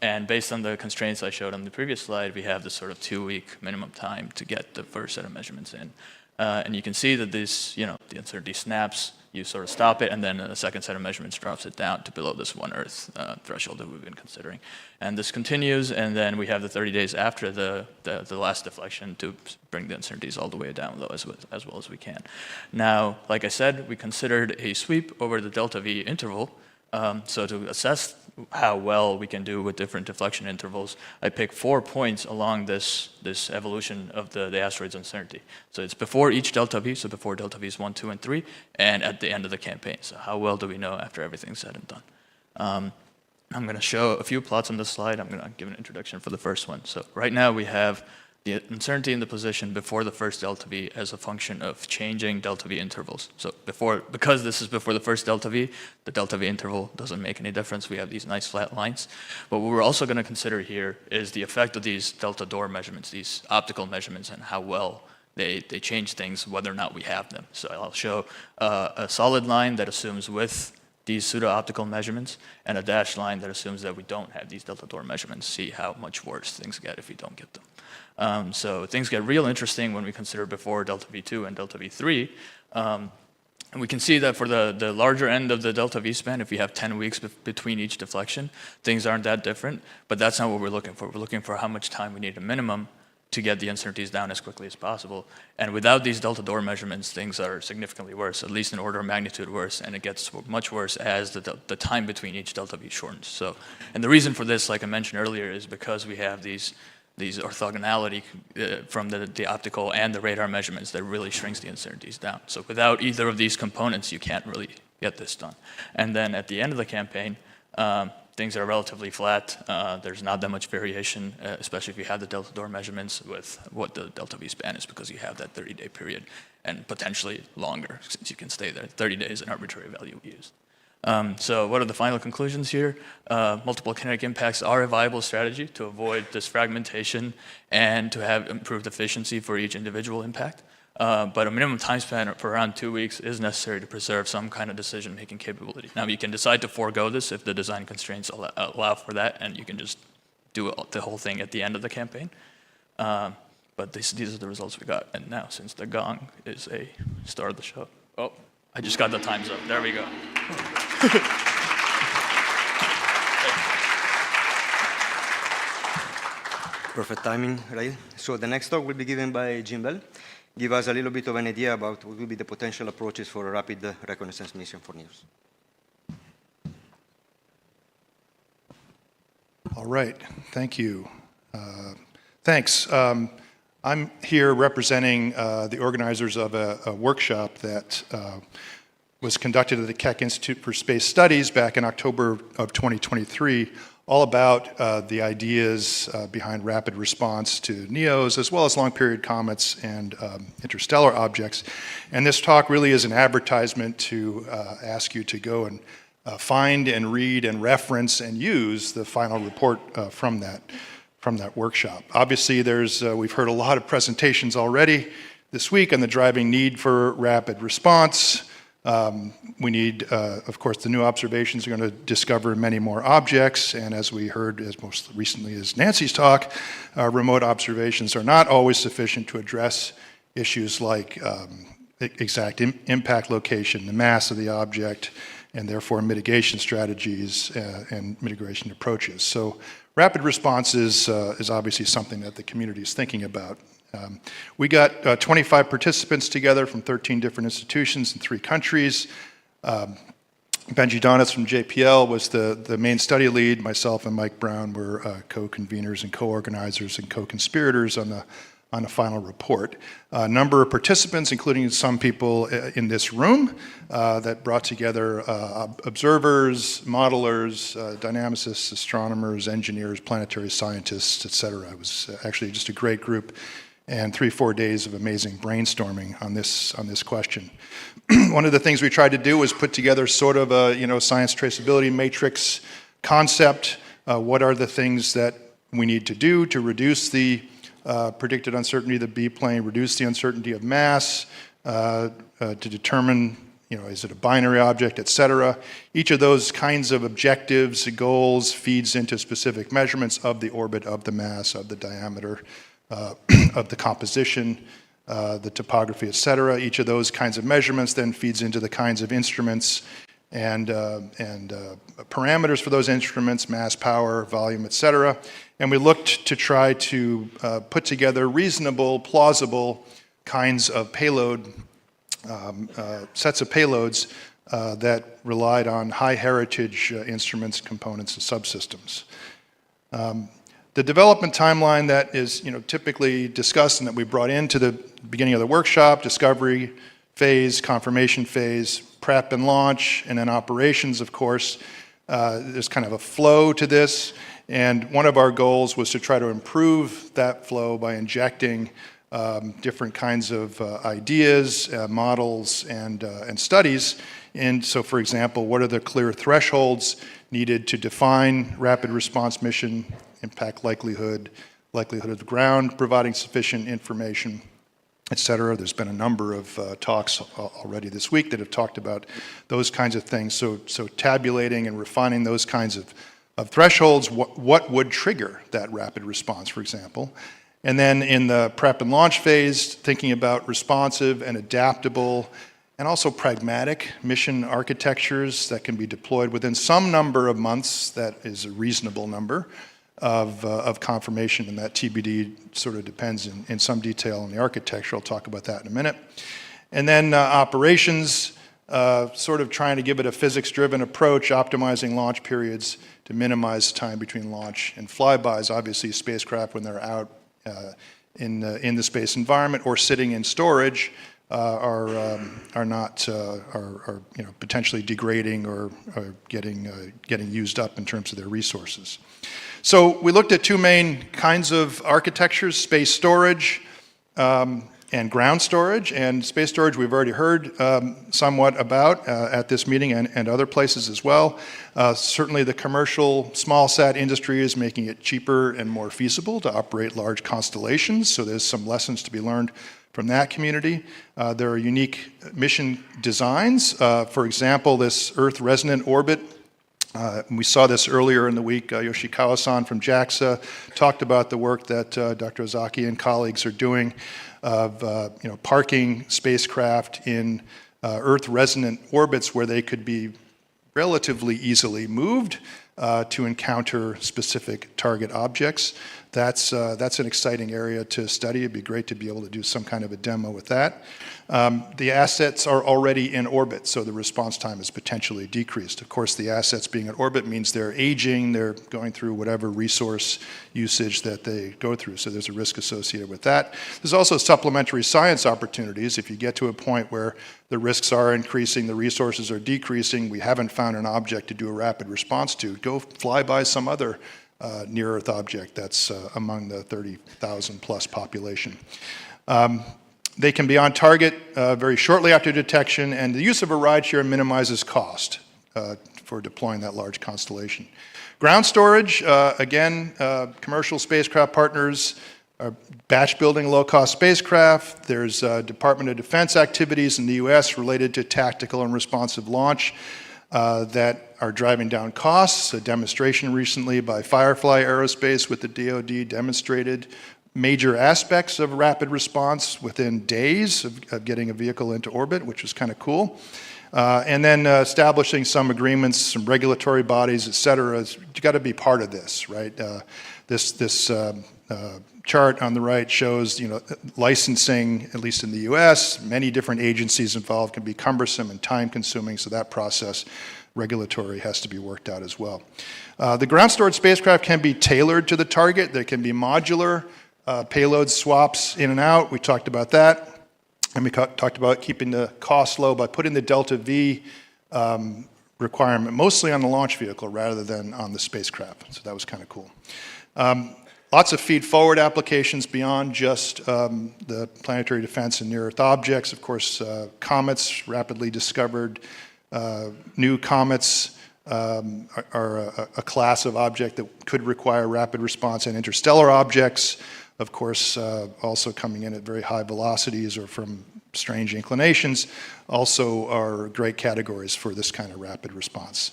And based on the constraints I showed on the previous slide, we have this sort of 2-week minimum time to get the first set of measurements in. And you can see that this, the uncertainty snaps, you sort of stop it, and then a second set of measurements drops it down to below this 1 Earth threshold that we've been considering. And this continues, and then we have the 30 days after the last deflection to bring the uncertainties all the way down low as well as we can. Now, like I said, we considered a sweep over the delta V interval. So to assess how well we can do with different deflection intervals, I picked 4 points along this evolution of the asteroid's uncertainty. So it's before each delta V, so before delta V's 1, 2, and 3, and at the end of the campaign. So how well do we know after everything's said and done? I'm going to show a few plots on this slide. I'm going to give an introduction for the first one. So right now we have the uncertainty in the position before the first delta V as a function of changing delta V intervals. So because this is before the first delta V, the delta V interval doesn't make any difference. We have these nice flat lines. But what we're also going to consider here is the effect of these delta Dor measurements, these optical measurements, and how well they change things, whether or not we have them. So I'll show a solid line that assumes with these pseudo-optical measurements, and a dashed line that assumes that we don't have these delta Dor measurements, see how much worse things get if we don't get them. So things get real interesting when we consider before delta V2 and delta V3. And we can see that for the larger end of the delta V span, if we have 10 weeks between each deflection, things aren't that different, but that's not what we're looking for. We're looking for how much time we need a minimum to get the uncertainties down as quickly as possible. And without these delta Dor measurements, things are significantly worse, at least an order of magnitude worse, and it gets much worse as the time between each delta V shortens. So, and the reason for this, like I mentioned earlier, is because we have these orthogonality from the optical and the radar measurements that really shrinks the uncertainties down. So without either of these components, you can't really get this done. And then at the end of the campaign, things are relatively flat. There's not that much variation, especially if you have the delta Dor measurements with what the delta V span is, because you have that 30-day period and potentially longer, since you can stay there. 30 days, an arbitrary value we use. So what are the final conclusions here? Multiple kinetic impacts are a viable strategy to avoid this fragmentation and to have improved efficiency for each individual impact. But a minimum time span for around 2 weeks is necessary to preserve some kind of decision-making capability. Now, you can decide to forego this if the design constraints allow for that, and you can just do the whole thing at the end of the campaign. But these are the results we got. And now, since the gong is a star of the show. Oh, I just got the times up. There we go. Perfect timing, right? So the next talk will be given by Jim Bell. Give us a little bit of an idea about what will be the potential approaches for a rapid reconnaissance mission for NEOs. All right, thank you. Thanks. I'm here representing the organizers of a workshop that was conducted at the Keck Institute for Space Studies back in October of 2023, all about the ideas behind rapid response to NEOs, as well as long-period comets and interstellar objects. And this talk really is an advertisement to ask you to go and find and read and reference and use the final report from that workshop. Obviously, we've heard a lot of presentations already this week on the driving need for rapid response, We need, of course, the new observations are going to discover many more objects, and as we heard as most recently as Nancy's talk, remote observations are not always sufficient to address issues like exact impact location, the mass of the object, and therefore mitigation strategies and mitigation approaches. So rapid response is obviously something that the community is thinking about. We got 25 participants together from 13 different institutions in 3 countries. Benji Donis from JPL was the main study lead. Myself and Mike Brown were co-conveners and co-organizers and co-conspirators on the final report. A number of participants, including some people in this room, that brought together observers, modelers, dynamicists, astronomers, engineers, planetary scientists, et cetera. It was actually just a great group, and 3-4 days of amazing brainstorming on this question. One of the things we tried to do was put together sort of a science traceability matrix concept. What are the things that we need to do to reduce the predicted uncertainty of the B-plane, reduce the uncertainty of mass, to determine, is it a binary object, et cetera. Each of those kinds of objectives, goals, feeds into specific measurements of the orbit, of the mass, of the diameter, of the composition, the topography, et cetera. Each of those kinds of measurements then feeds into the kinds of instruments and parameters for those instruments, mass, power, volume, et cetera. And we looked to try to put together reasonable, plausible kinds of payload, sets of payloads that relied on high heritage instruments, components, and subsystems. The development timeline that is typically discussed and that we brought into the beginning of the workshop, discovery phase, confirmation phase, prep and launch, and then operations, of course. There's kind of a flow to this, and one of our goals was to try to improve that flow by injecting different kinds of ideas, models, and studies. And so, for example, what are the clear thresholds needed to define rapid response mission, impact likelihood of the ground, providing sufficient information, et cetera. There's been a number of talks already this week that have talked about those kinds of things. So tabulating and refining those kinds of thresholds, what would trigger that rapid response, for example. And then in the prep and launch phase, thinking about responsive and adaptable and also pragmatic mission architectures that can be deployed within some number of months, that is a reasonable number, of confirmation, and that TBD sort of depends in some detail on the architecture. I'll talk about that in a minute. And then operations, sort of trying to give it a physics-driven approach, optimizing launch periods to minimize time between launch and flybys. Obviously, spacecraft, when they're out in the space environment or sitting in storage, are potentially degrading or getting used up in terms of their resources. So we looked at 2 main kinds of architectures: space storage and ground storage. And space storage we've already heard somewhat about at this meeting and other places as well. Certainly the commercial small sat industry is making it cheaper and more feasible to operate large constellations, so there's some lessons to be learned from that community. There are unique mission designs. For example, this Earth resonant orbit. We saw this earlier in the week. Yoshikawa-san from JAXA talked about the work that Dr. Ozaki and colleagues are doing of parking spacecraft in Earth resonant orbits where they could be relatively easily moved to encounter specific target objects. That's an exciting area to study. It'd be great to be able to do some kind of a demo with that. The assets are already in orbit, so the response time is potentially decreased. Of course, the assets being in orbit means they're aging, they're going through whatever resource usage that they go through, so there's a risk associated with that. There's also supplementary science opportunities. If you get to a point where the risks are increasing, the resources are decreasing, we haven't found an object to do a rapid response to, go fly by some other near-Earth object that's among the 30,000 plus population. They can be on target very shortly after detection, and the use of a rideshare minimizes cost for deploying that large constellation. Ground storage, again, commercial spacecraft partners batch building low-cost spacecraft. There's Department of Defense activities in the US related to tactical and responsive launch that are driving down costs. A demonstration recently by Firefly Aerospace with the DoD demonstrated major aspects of rapid response within days of getting a vehicle into orbit, which was kind of cool. And then establishing some agreements, some regulatory bodies, et cetera. You got to be part of this, right? This chart on the right shows, licensing, at least in the US, many different agencies involved, can be cumbersome and time-consuming, so that process, regulatory, has to be worked out as well. The ground-stored spacecraft can be tailored to the target. They can be modular, payload swaps in and out. We talked about that. And we talked about keeping the cost low by putting the delta V requirement mostly on the launch vehicle rather than on the spacecraft. So that was kind of cool. Lots of feed-forward applications beyond just the planetary defense and near-Earth objects. Of course, comets, rapidly discovered. New comets are a class of object that could require rapid response, and interstellar objects, of course, also coming in at very high velocities or from strange inclinations, also are great categories for this kind of rapid response.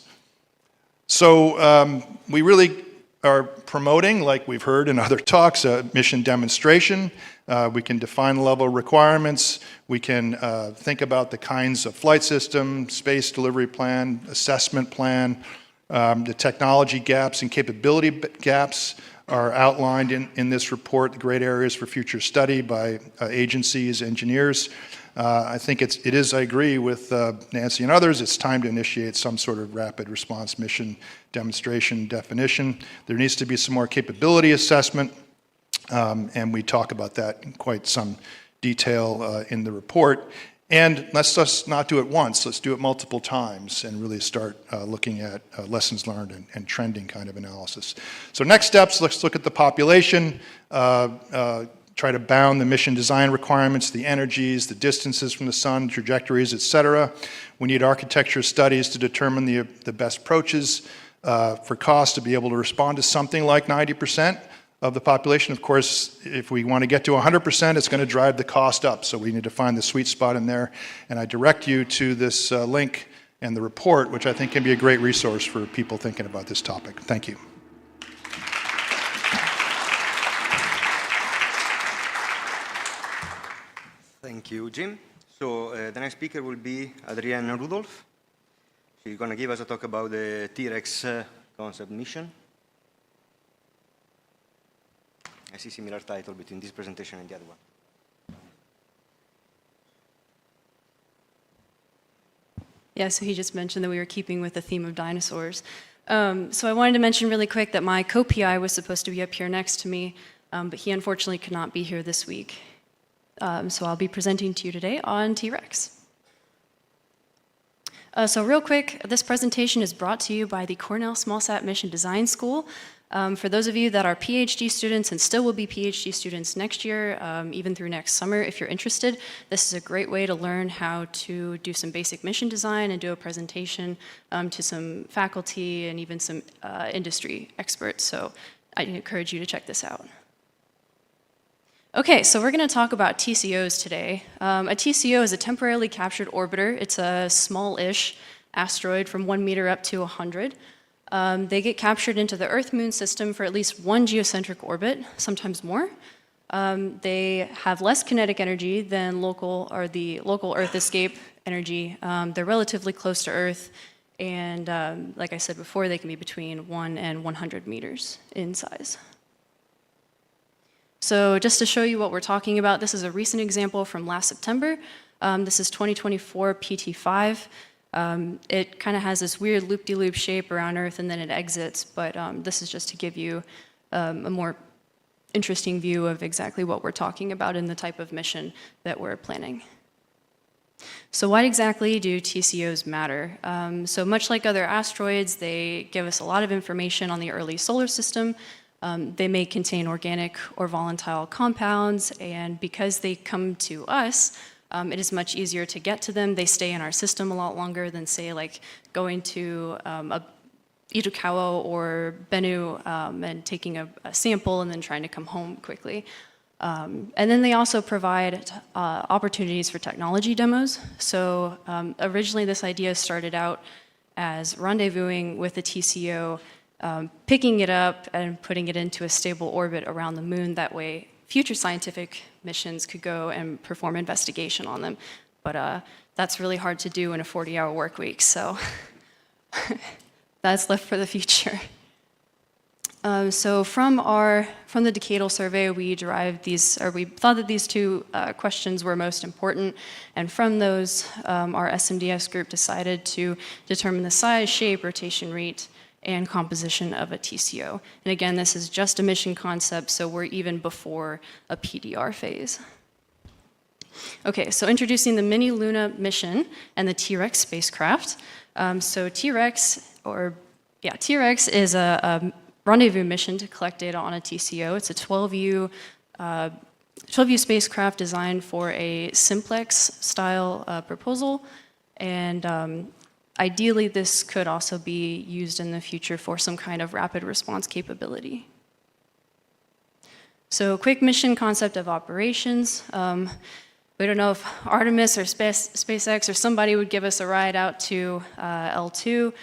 So we really are promoting, like we've heard in other talks, a mission demonstration. We can define level requirements. We can think about the kinds of flight system, space delivery plan, assessment plan. The technology gaps and capability gaps are outlined in this report, the great areas for future study by agencies, engineers. I think it is, I agree with Nancy and others, it's time to initiate some sort of rapid response mission demonstration definition. There needs to be some more capability assessment, and we talk about that in quite some detail in the report. And let's just not do it once, let's do it multiple times and really start looking at lessons learned and trending kind of analysis. So next steps, let's look at the population, try to bound the mission design requirements, the energies, the distances from the sun, trajectories, et cetera. We need architecture studies to determine the best approaches for cost to be able to respond to something like 90% of the population. Of course, if we want to get to 100%, it's going to drive the cost up. So we need to find the sweet spot in there. And I direct you to this link and the report, which I think can be a great resource for people thinking about this topic. Thank you. Thank you, Jim. So the next speaker will be Adrienne Rudolph. She's going to give us a talk about the T-Rex concept mission. I see similar title between this presentation and the other one. Yeah, so he just mentioned that we were keeping with the theme of dinosaurs. So I wanted to mention really quick that my co-PI was supposed to be up here next to me, but he unfortunately could not be here this week. So I'll be presenting to you today on T-Rex. So real quick, this presentation is brought to you by the Cornell SmallSat Mission Design School. For those of you that are PhD students and still will be PhD students next year, even through next summer, if you're interested, this is a great way to learn how to do some basic mission design and do a presentation to some faculty and even some industry experts. So I encourage you to check this out. Okay, so we're going to talk about TCOs today. A TCO is a temporarily captured orbiter. It's a small-ish asteroid from 1 meter up to 100. They get captured into the Earth-Moon system for at least one geocentric orbit, sometimes more. They have less kinetic energy than the local Earth escape energy. They're relatively close to Earth, and like I said before, they can be between 1 and 100 meters in size. So just to show you what we're talking about, this is a recent example from last September. This is 2024 PT5. It kind of has this weird loop-de-loop shape around Earth and then it exits, but this is just to give you a more interesting view of exactly what we're talking about in the type of mission that we're planning. So why exactly do TCOs matter? So much like other asteroids, they give us a lot of information on the early solar system. They may contain organic or volatile compounds, and because they come to us, it is much easier to get to them. They stay in our system a lot longer than, say, like going to Itokawa or Bennu and taking a sample and then trying to come home quickly. And then they also provide opportunities for technology demos. So originally this idea started out as rendezvousing with the TCO, picking it up and putting it into a stable orbit around the moon. That way future scientific missions could go and perform investigation on them. But that's really hard to do in a 40-hour work week, so that's left for the future. So from the decadal survey, we derived these, or we thought that these two questions were most important, and from those, our SMDS group decided to determine the size, shape, rotation rate, and composition of a TCO. And again, this is just a mission concept, so we're even before a PDR phase. Okay, so introducing the Mini Luna mission and the T-Rex spacecraft. So T-Rex is a rendezvous mission to collect data on a TCO. It's a 12U spacecraft designed for a simplex-style proposal, and ideally this could also be used in the future for some kind of rapid response capability. So quick mission concept of operations. We don't know if Artemis or SpaceX or somebody would give us a ride out to L2.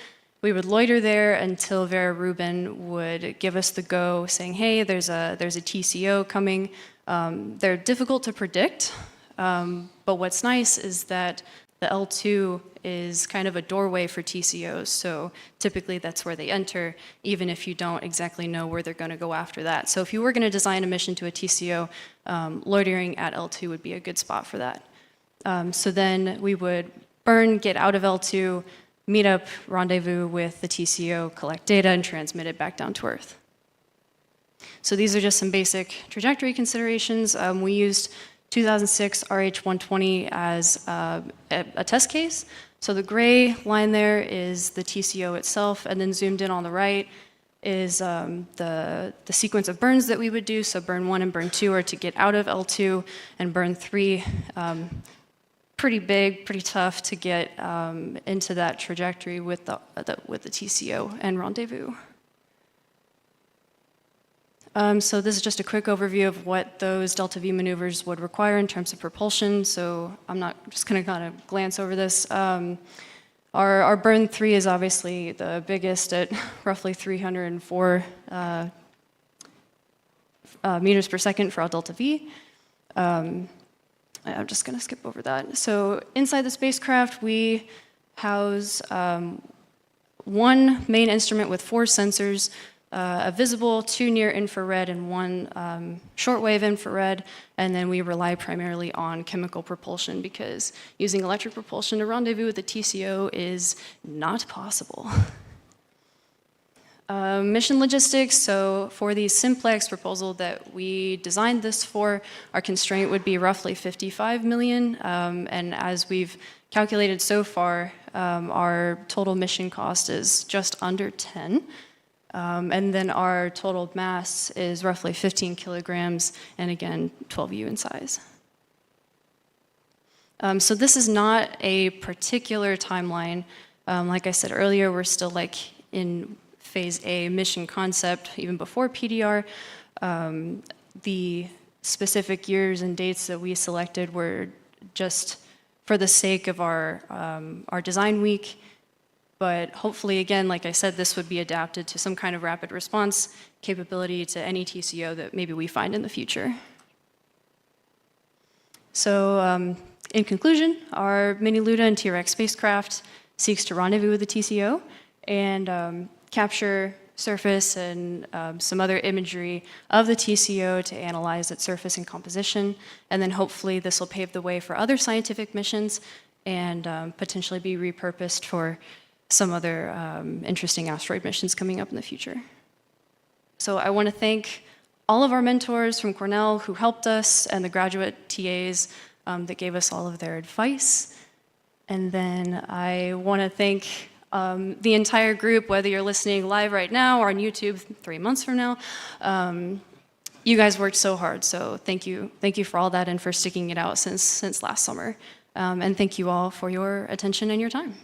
We would loiter there until Vera Rubin would give us the go, saying, hey, there's a TCO coming. They're difficult to predict, but what's nice is that the L2 is kind of a doorway for TCOs, so typically that's where they enter, even if you don't exactly know where they're going to go after that. So if you were going to design a mission to a TCO, loitering at L2 would be a good spot for that. So then we would get out of L2, meet up, rendezvous with the TCO, collect data, and transmit it back down to Earth. So these are just some basic trajectory considerations. We used 2006 RH120 as a test case. So the gray line there is the TCO itself, and then zoomed in on the right is the sequence of burns that we would do. So burn 1 and burn 2 are to get out of L2, and burn 3, pretty big, pretty tough to get into that trajectory with the TCO and rendezvous. So this is just a quick overview of what those delta V maneuvers would require in terms of propulsion. So I'm just going to kind of glance over this. Our burn 3 is obviously the biggest at roughly 304 meters per second for our delta V. I'm just going to skip over that. So inside the spacecraft, we house one main instrument with 4 sensors, a visible, 2 near infrared, and 1 shortwave infrared, and then we rely primarily on chemical propulsion because using electric propulsion to rendezvous with the TCO is not possible. Mission logistics, so for the simplex proposal that we designed this for, our constraint would be roughly 55 million, and as we've calculated so far, our total mission cost is just under 10. And then our total mass is roughly 15 kilograms, and again, 12U in size. So this is not a particular timeline. Like I said earlier, we're still in phase A mission concept, even before PDR. The specific years and dates that we selected were just for the sake of our design week. But hopefully, again, like I said, this would be adapted to some kind of rapid response capability to any TCO that maybe we find in the future. So in conclusion, our Mini Luna and T-Rex spacecraft seeks to rendezvous with the TCO and capture surface and some other imagery of the TCO to analyze its surface and composition. And then hopefully this will pave the way for other scientific missions and potentially be repurposed for some other interesting asteroid missions coming up in the future. So I want to thank all of our mentors from Cornell who helped us and the graduate TAs that gave us all of their advice. And then I want to thank the entire group, whether you're listening live right now or on YouTube 3 months from now. You guys worked so hard, so thank you for all that and for sticking it out since last summer. And thank you all for your attention and your time.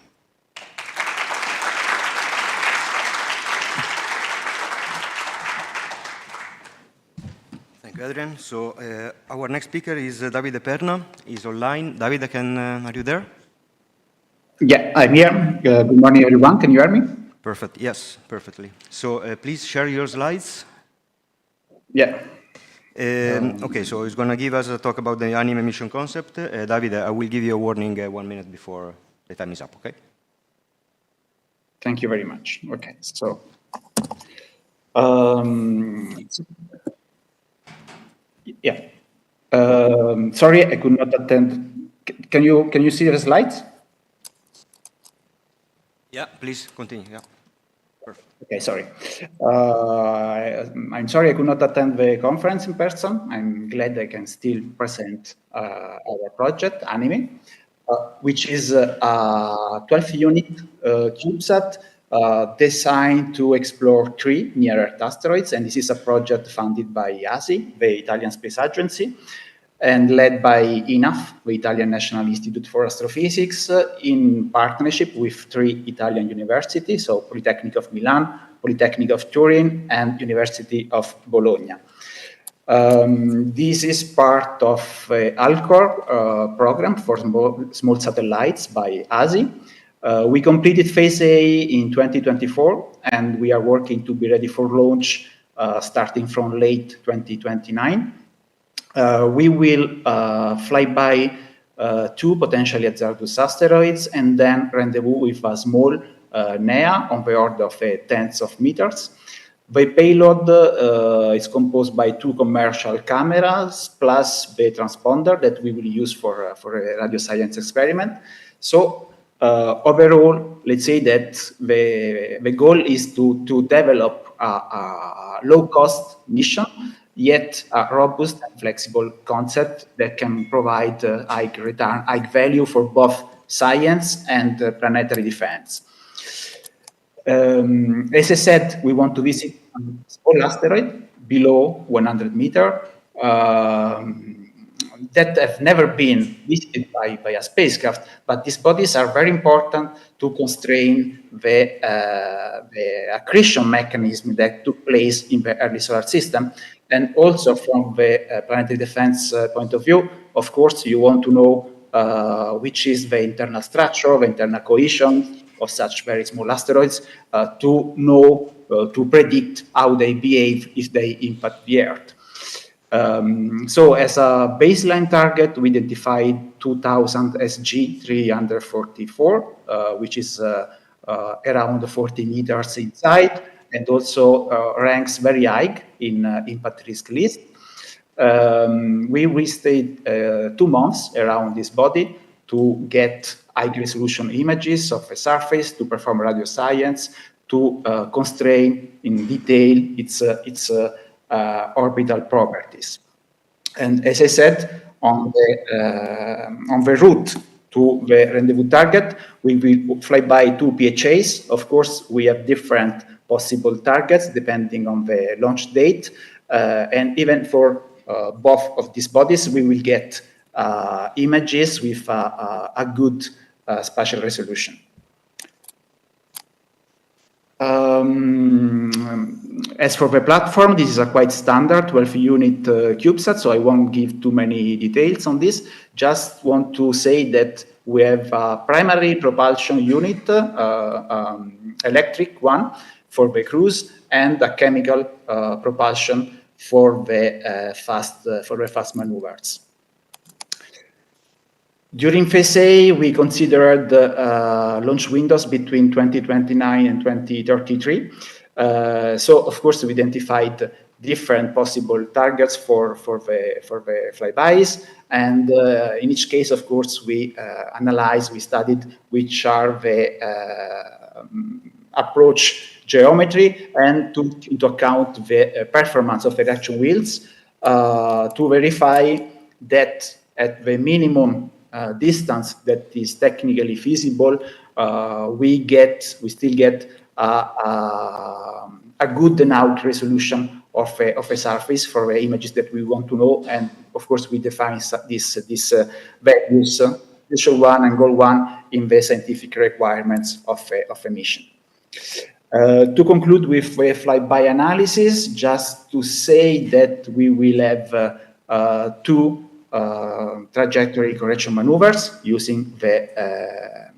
Thank you, you, Adrian. So our next speaker is Davide Perna. He's online. Davide, are you there? Yeah, I'm here. Good morning, everyone. Can you hear me? Perfect. Yes, perfectly. So please share your slides. Yeah. Okay, so he's going to give us a talk about the anime mission concept. Davide, I will give you a warning 1 minute before the time is up, okay? Thank you very much. Okay, so yeah. Sorry, I could not attend. Can you see the slides? Yeah, please continue. Yeah. Perfect. Okay, sorry. I'm sorry I could not attend the conference in person. I'm glad I can still present our project, Anime, which is a 12-unit CubeSat designed to explore 3 near-Earth asteroids. And this is a project funded by IASI, the Italian Space Agency, and led by INAF, the Italian National Institute for Astrophysics, in partnership with 3 Italian universities, so Polytechnic of Milan, Polytechnic of Turin, and University of Bologna. This is part of the ALCOR program for small satellites by ASI. We completed phase A in 2024, and we are working to be ready for launch starting from late 2029. We will fly by 2 potentially hazardous asteroids and then rendezvous with a small NEA on the order of tens of meters. The payload is composed by 2 commercial cameras plus the transponder that we will use for a radio science experiment. So overall, let's say that the goal is to develop a low-cost mission, yet a robust and flexible concept that can provide high return, high value for both science and planetary defense. As I said, we want to visit a small asteroid below 100 meters that have never been visited by a spacecraft, but these bodies are very important to constrain the accretion mechanism that took place in the early solar system. And also from the planetary defense point of view, of course, you want to know which is the internal structure, the internal cohesion of such very small asteroids, to know, to predict how they behave if they impact the Earth. So as a baseline target, we identified 2000 SG 344, which is around 40 meters inside, and also ranks very high in impact risk list. We stayed 2 months around this body to get high-resolution images of the surface, to perform radio science, to constrain in detail its orbital properties. And as I said, on the route to the rendezvous target, we will fly by 2 PHAs. Of course, we have different possible targets depending on the launch date. And even for both of these bodies, we will get images with a good spatial resolution. As for the platform, this is a quite standard 12-unit CubeSat, so I won't give too many details on this. Just want to say that we have a primary propulsion unit, electric one, for the cruise, and a chemical propulsion for the fast maneuvers. During phase A, we considered launch windows between 2029 and 2033. So, of course, we identified different possible targets for the flybys. And in each case, of course, we analyzed, we studied which are the approach geometry and took into account the performance of the reaction wheels to verify that at the minimum distance that is technically feasible, we still get a good enough resolution of a surface for the images that we want to know. And of course, we define these values, visual one and goal one, in the scientific requirements of a mission. To conclude with a flyby analysis, just to say that we will have two trajectory correction maneuvers using the,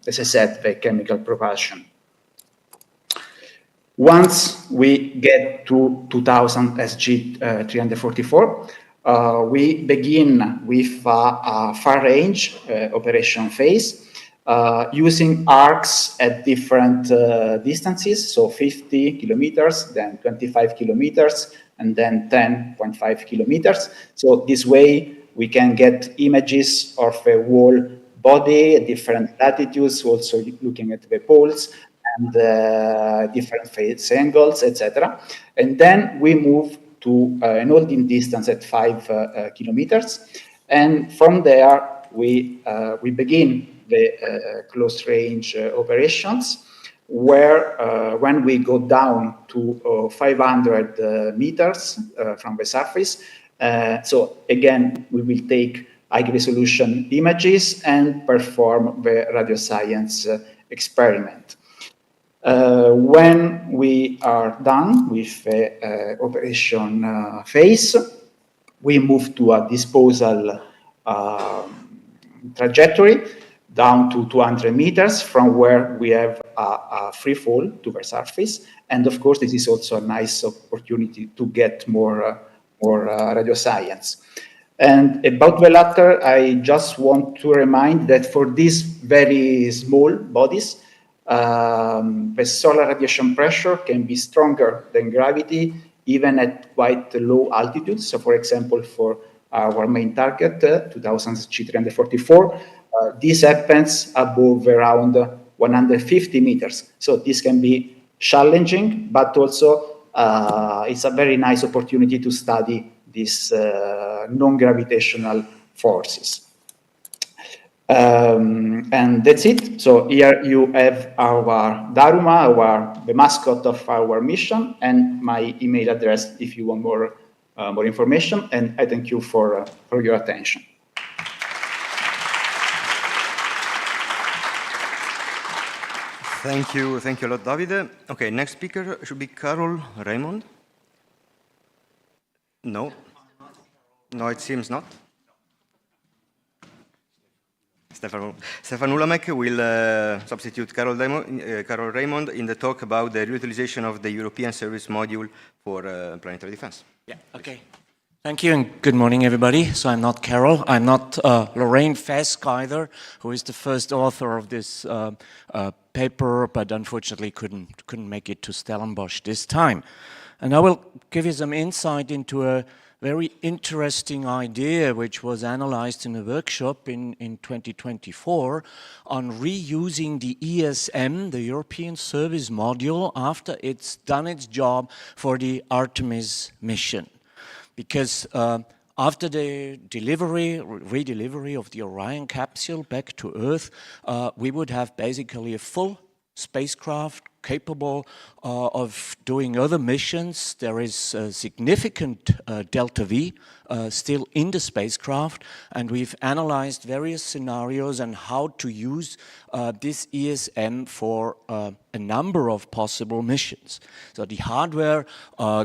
as I said, the chemical propulsion. Once we get to 2000 SG 344, we begin with a far-range operation phase using arcs at different distances, so 50 kilometers, then 25 kilometers, and then 10.5 kilometers. So this way we can get images of a whole body at different latitudes, also looking at the poles, and different phase angles, etc. And then we move to an holding distance at 5 kilometers. And from there, we begin the close range operations, where when we go down to 500 meters from the surface, so again, we will take high resolution images and perform the radioscience experiment. When we are done with the operation phase, we move to a disposal trajectory down to 200 meters, from where we have a free fall to the surface. And of course, this is also a nice opportunity to get more radioscience. And about the latter, I just want to remind that for these very small bodies, the solar radiation pressure can be stronger than gravity, even at quite low altitudes. So for example, for our main target, 2000 G344, this happens above around 150 meters. So this can be challenging, but also it's a very nice opportunity to study these non-gravitational forces. And that's it. So here you have our Daruma, the mascot of our mission, and my email address if you want more information. And I thank you for your attention. Thank you a lot, Davide. Okay, next speaker should be Carol Raymond. No, it seems not. Stefan Ulamek will substitute Carol Raymond in the talk about the reutilization of the European Service Module for planetary defense. Yeah, okay. Thank you and good morning, everybody. So I'm not Carol. I'm not Lorraine Fesk either, who is the first author of this paper, but unfortunately couldn't make it to Stellenbosch this time. And I will give you some insight into a very interesting idea which was analyzed in a workshop in 2024 on reusing the ESM, the European Service Module, after it's done its job for the Artemis mission. Because after the redelivery of the Orion capsule back to Earth, we would have basically a full spacecraft capable of doing other missions. There is a significant delta V still in the spacecraft, and we've analyzed various scenarios on how to use this ESM for a number of possible missions. So the hardware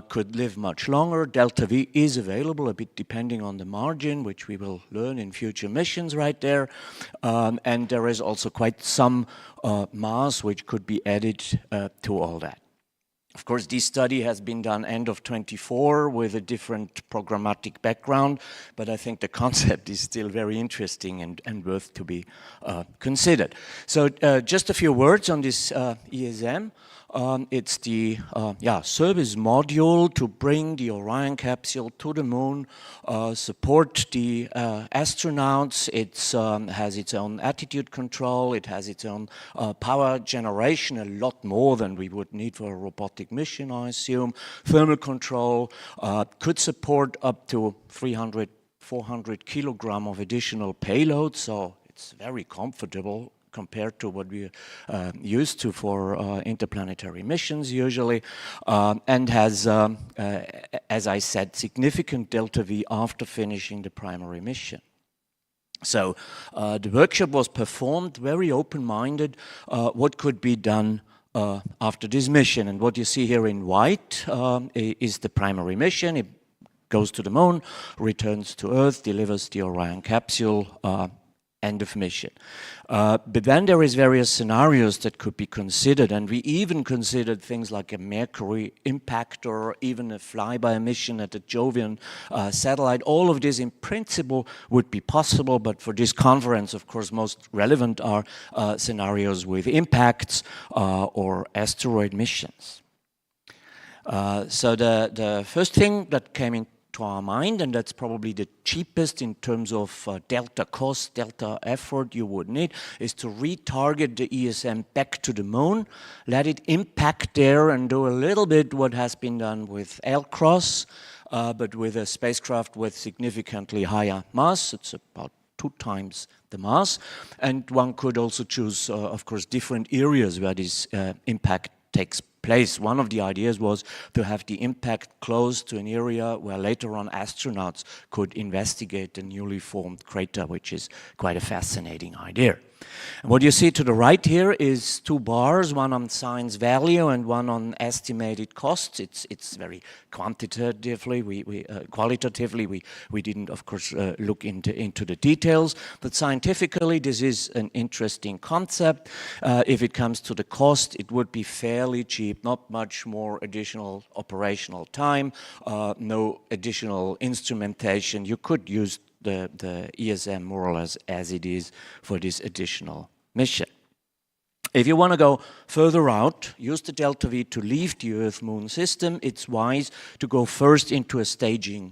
could live much longer. Delta V is available, a bit depending on the margin, which we will learn in future missions right there. And there is also quite some mass which could be added to all that. Of course, this study has been done end of 24 with a different programmatic background, but I think the concept is still very interesting and worth to be considered. So just a few words on this ESM. It's the service module to bring the Orion capsule to the moon, support the astronauts. It has its own attitude control. It has its own power generation, a lot more than we would need for a robotic mission, I assume. Thermal control, could support up to 300, 400 kilogram of additional payload, so it's very comfortable compared to what we're used to for interplanetary missions usually, and has, as I said, significant delta V after finishing the primary mission. So the workshop was performed very open-minded, what could be done after this mission. And what you see here in white is the primary mission. It goes to the moon, returns to Earth, delivers the Orion capsule, end of mission. But then there is various scenarios that could be considered, and we even considered things like a Mercury impactor, even a flyby mission at the Jovian satellite. All of this in principle would be possible, but for this conference, of course, most relevant are scenarios with impacts or asteroid missions. So the first thing that came into our mind, and that's probably the cheapest in terms of delta cost, delta effort you would need, is to retarget the ESM back to the moon, let it impact there and do a little bit what has been done with L-Cross, but with a spacecraft with significantly higher mass. It's about 2 times the mass. And one could also choose, of course, different areas where this impact takes place. One of the ideas was to have the impact close to an area where later on astronauts could investigate the newly formed crater, which is quite a fascinating idea. And what you see to the right here is 2 bars, one on science value and one on estimated costs. It's very qualitatively. We didn't, of course, look into the details, but scientifically this is an interesting concept. If it comes to the cost, it would be fairly cheap, not much more additional operational time, no additional instrumentation. You could use the ESM more or less as it is for this additional mission. If you want to go further out, use the delta V to leave the Earth-Moon system, it's wise to go first into a staging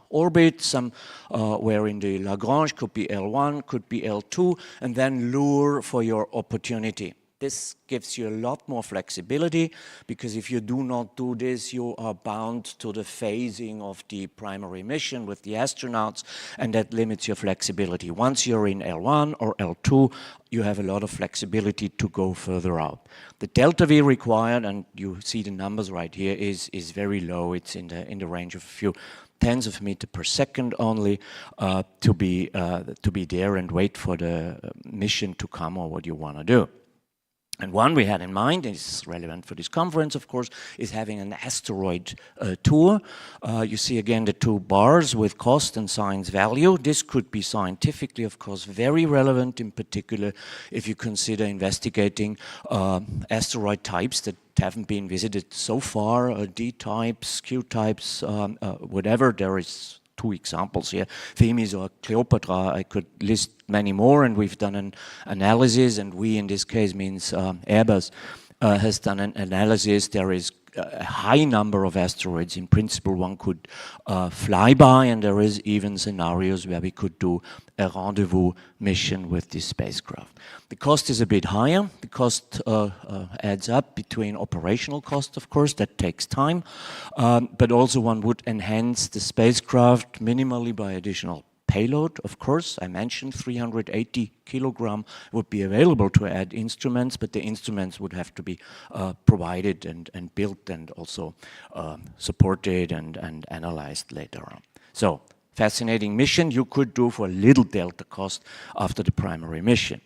orbit, somewhere in the Lagrange, could be L1, could be L2, and then lure for your opportunity. This gives you a lot more flexibility, because if you do not do this, you are bound to the phasing of the primary mission with the astronauts, and that limits your flexibility. Once you're in L1 or L2, you have a lot of flexibility to go further out. The delta V required, and you see the numbers right here, is very low. It's in the range of a few tens of meters per second only to be there and wait for the mission to come or what you want to do. And one we had in mind, and it's relevant for this conference, of course, is having an asteroid tour. You see again the 2 bars with cost and science value. This could be scientifically, of course, very relevant, in particular if you consider investigating asteroid types that haven't been visited so far, D types, Q types, whatever. There is 2 examples here, Themis or Cleopatra. I could list many more, and we've done an analysis, and we in this case means Airbus has done an analysis. There is a high number of asteroids. In principle, one could fly by, and there is even scenarios where we could do a rendezvous mission with this spacecraft. The cost is a bit higher. The cost adds up between operational cost, of course, that takes time, but also one would enhance the spacecraft minimally by additional payload, of course. I mentioned 380 kilogram would be available to add instruments, but the instruments would have to be provided and built and also supported and analyzed later on. So, fascinating mission you could do for little delta cost after the primary mission.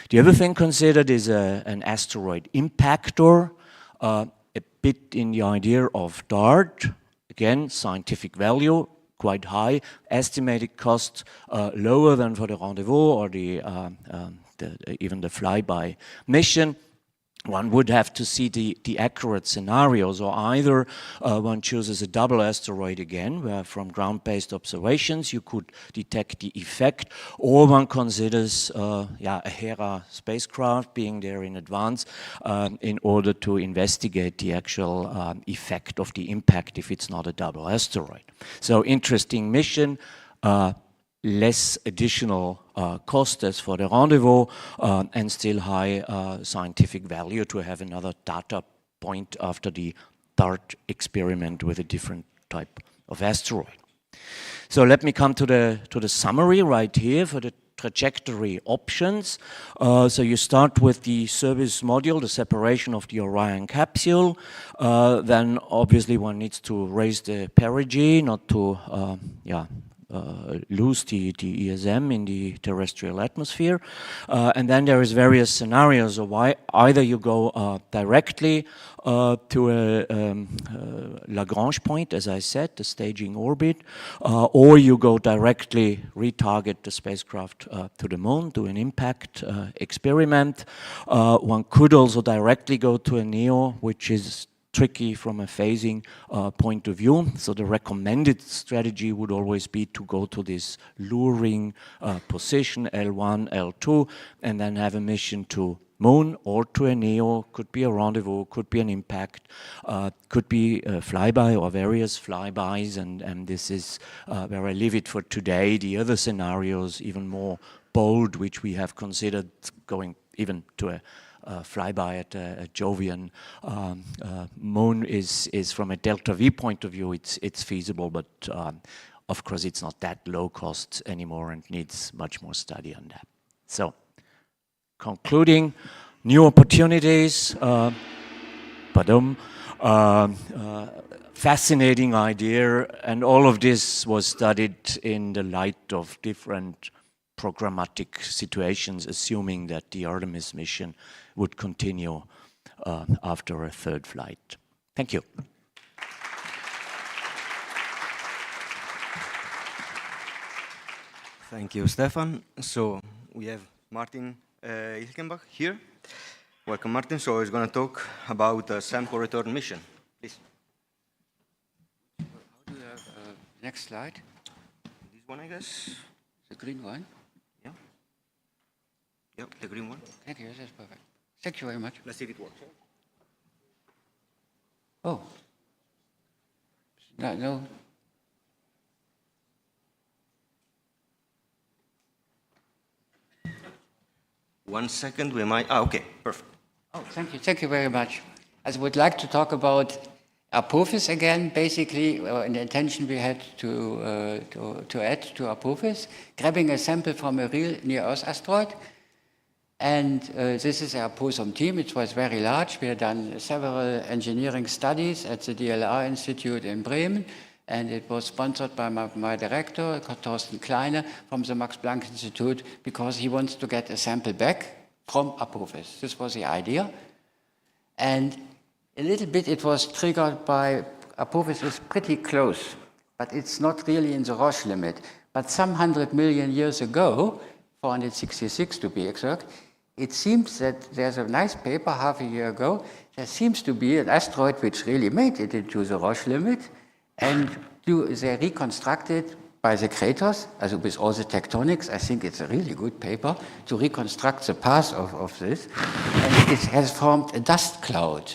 The other thing considered is an asteroid impactor, a bit in the idea of DART, again, scientific value, quite high, estimated cost lower than for the rendezvous or even the flyby mission. One would have to see the accurate scenarios, or either one chooses a double asteroid again, where from ground-based observations you could detect the effect, or one considers a Hera spacecraft being there in advance in order to investigate the actual effect of the impact if it's not a double asteroid. So interesting mission. Less additional cost as for the rendezvous, and still high scientific value to have another data point after the DART experiment with a different type of asteroid. So let me come to the summary right here for the trajectory options. So you start with the service module, the separation of the Orion capsule. Then obviously one needs to raise the perigee, not to lose the ESM in the terrestrial atmosphere. And then there is various scenarios of why either you go directly to a Lagrange point, as I said, the staging orbit, or you go directly retarget the spacecraft to the moon, do an impact experiment. One could also directly go to a NEO, which is tricky from a phasing point of view. So the recommended strategy would always be to go to this luring position, L1, L2, and then have a mission to moon or to a NEO, could be a rendezvous, could be an impact, could be a flyby or various flybys, and this is where I leave it for today. The other scenarios, even more bold, which we have considered going even to a flyby at a Jovian moon is from a delta V point of view, it's feasible, but of course it's not that low cost anymore and needs much more study on that. So, concluding, new opportunities, fascinating idea, and all of this was studied in the light of different programmatic situations, assuming that the Artemis mission would continue after a third flight. Thank you. Thank you, Stefan. So we have Martin Ilkenbach here. Welcome, Martin. So he's going to talk about a sample return mission. Please. How do you have next slide? This one, I guess. The green one? Yeah. Yep, the green one. Thank you, that's perfect. Thank you very much. Let's see if it works. Oh. No. 1 second, we might, okay, perfect. Oh, thank you very much. I would like to talk about Apophis again. Basically, an intention we had to add to Apophis, grabbing a sample from a real near-Earth asteroid. And this is our POSUM team. It was very large. We had done several engineering studies at the DLR Institute in Bremen, and it was sponsored by my director, Thorsten Kleine, from the Max Planck Institute, because he wants to get a sample back from Apophis. This was the idea. And a little bit it was triggered by Apophis is pretty close, but it's not really in the Roche limit. But some 100 million years ago, 466 to be exact, it seems that there's a nice paper half a year ago. There seems to be an asteroid which really made it into the Roche limit, and they reconstructed by the craters, also with all the tectonics. I think it's a really good paper to reconstruct the path of this. And it has formed a dust cloud.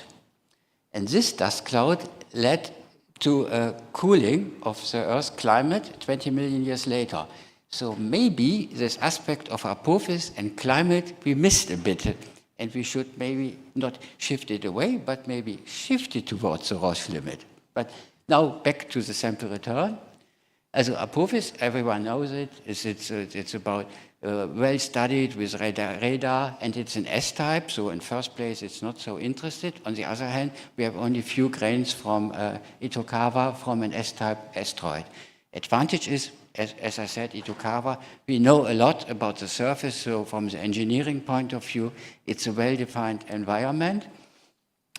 And this dust cloud led to a cooling of the Earth's climate 20 million years later. So maybe this aspect of Apophis and climate we missed a bit, and we should maybe not shift it away, but maybe shift it towards the Roche limit. But now back to the sample return. As Apophis, everyone knows it. It's about well studied with radar, and it's an S-type. So in first place, it's not so interested. On the other hand, we have only few grains from Itokawa from an S-type asteroid. Advantage is, as I said, Itokawa, we know a lot about the surface. So from the engineering point of view, it's a well-defined environment.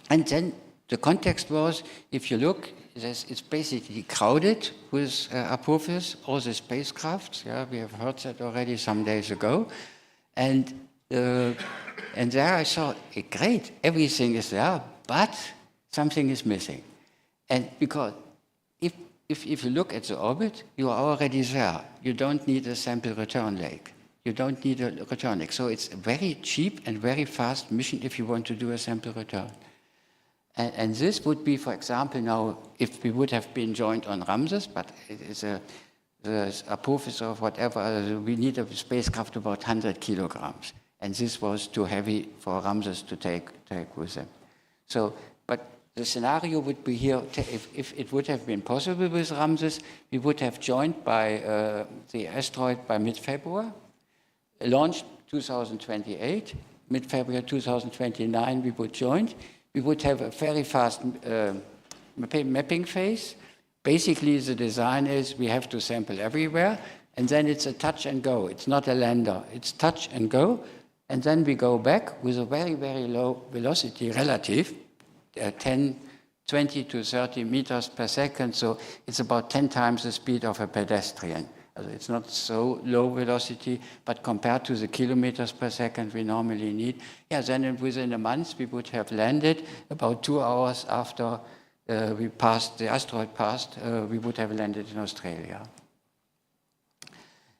And then the context was, if you look, it's basically crowded with Apophis, all the spacecrafts. Yeah, we have heard that already some days ago. And there I saw, great, everything is there, but something is missing. And because if you look at the orbit, you are already there. You don't need a sample return leg. You don't need a return leg. So it's a very cheap and very fast mission if you want to do a sample return. And this would be, for example, now, if we would have been joined on Ramses, but it's the Apophis or whatever, we need a spacecraft about 100 kilograms. And this was too heavy for Ramses to take with them. So, but the scenario would be here, if it would have been possible with Ramses, we would have joined by the asteroid by mid-February, launched 2028, mid-February 2029 we would join. We would have a very fast mapping phase Basically, the design is we have to sample everywhere, and then it's a touch and go. It's not a lander. It's touch and go, and then we go back with a very, very low velocity relative, 20 to 30 meters per second, so it's about 10 times the speed of a pedestrian. It's not so low velocity, but compared to the kilometers per second we normally need, then within a month we would have landed. About 2 hours after the asteroid passed, we would have landed in Australia.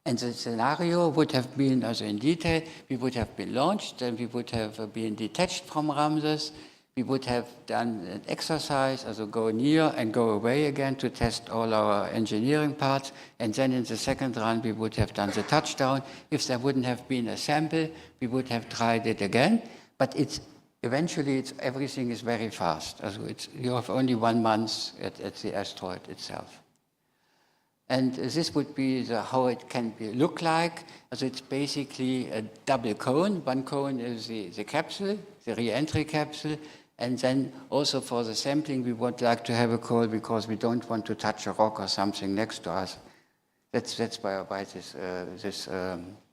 And the scenario would have been, also in detail, we would have been launched, then we would have been detached from Ramses. We would have done an exercise, also go near and go away again to test all our engineering parts. And then in the second run, we would have done the touchdown. If there wouldn't have been a sample, we would have tried it again. But eventually, everything is very fast. Also you have only 1 month at the asteroid itself. And this would be how it can look like. Also it's basically a double cone. One cone is the capsule, the re-entry capsule. And then also for the sampling, we would like to have a cone because we don't want to touch a rock or something next to us. That's why this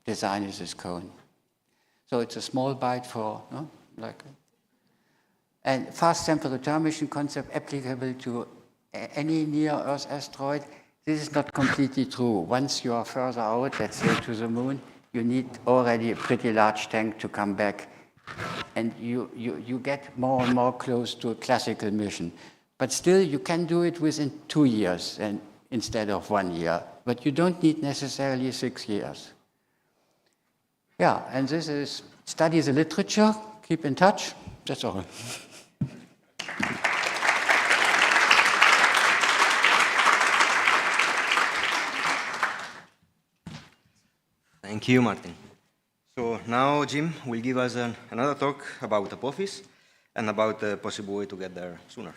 design is this cone. So it's a small bite for, and fast sample return mission concept applicable to any near-Earth asteroid. This is not completely true. Once you are further out, let's say to the moon, you need already a pretty large tank to come back. And you get more and more close to a classical mission. But still, you can do it within 2 years instead of 1 year. But you don't need necessarily 6 years. And this is study the literature, keep in touch. That's all. Thank you, Martin. So now Jim will give us another talk about Apophis and about the possible way to get there sooner.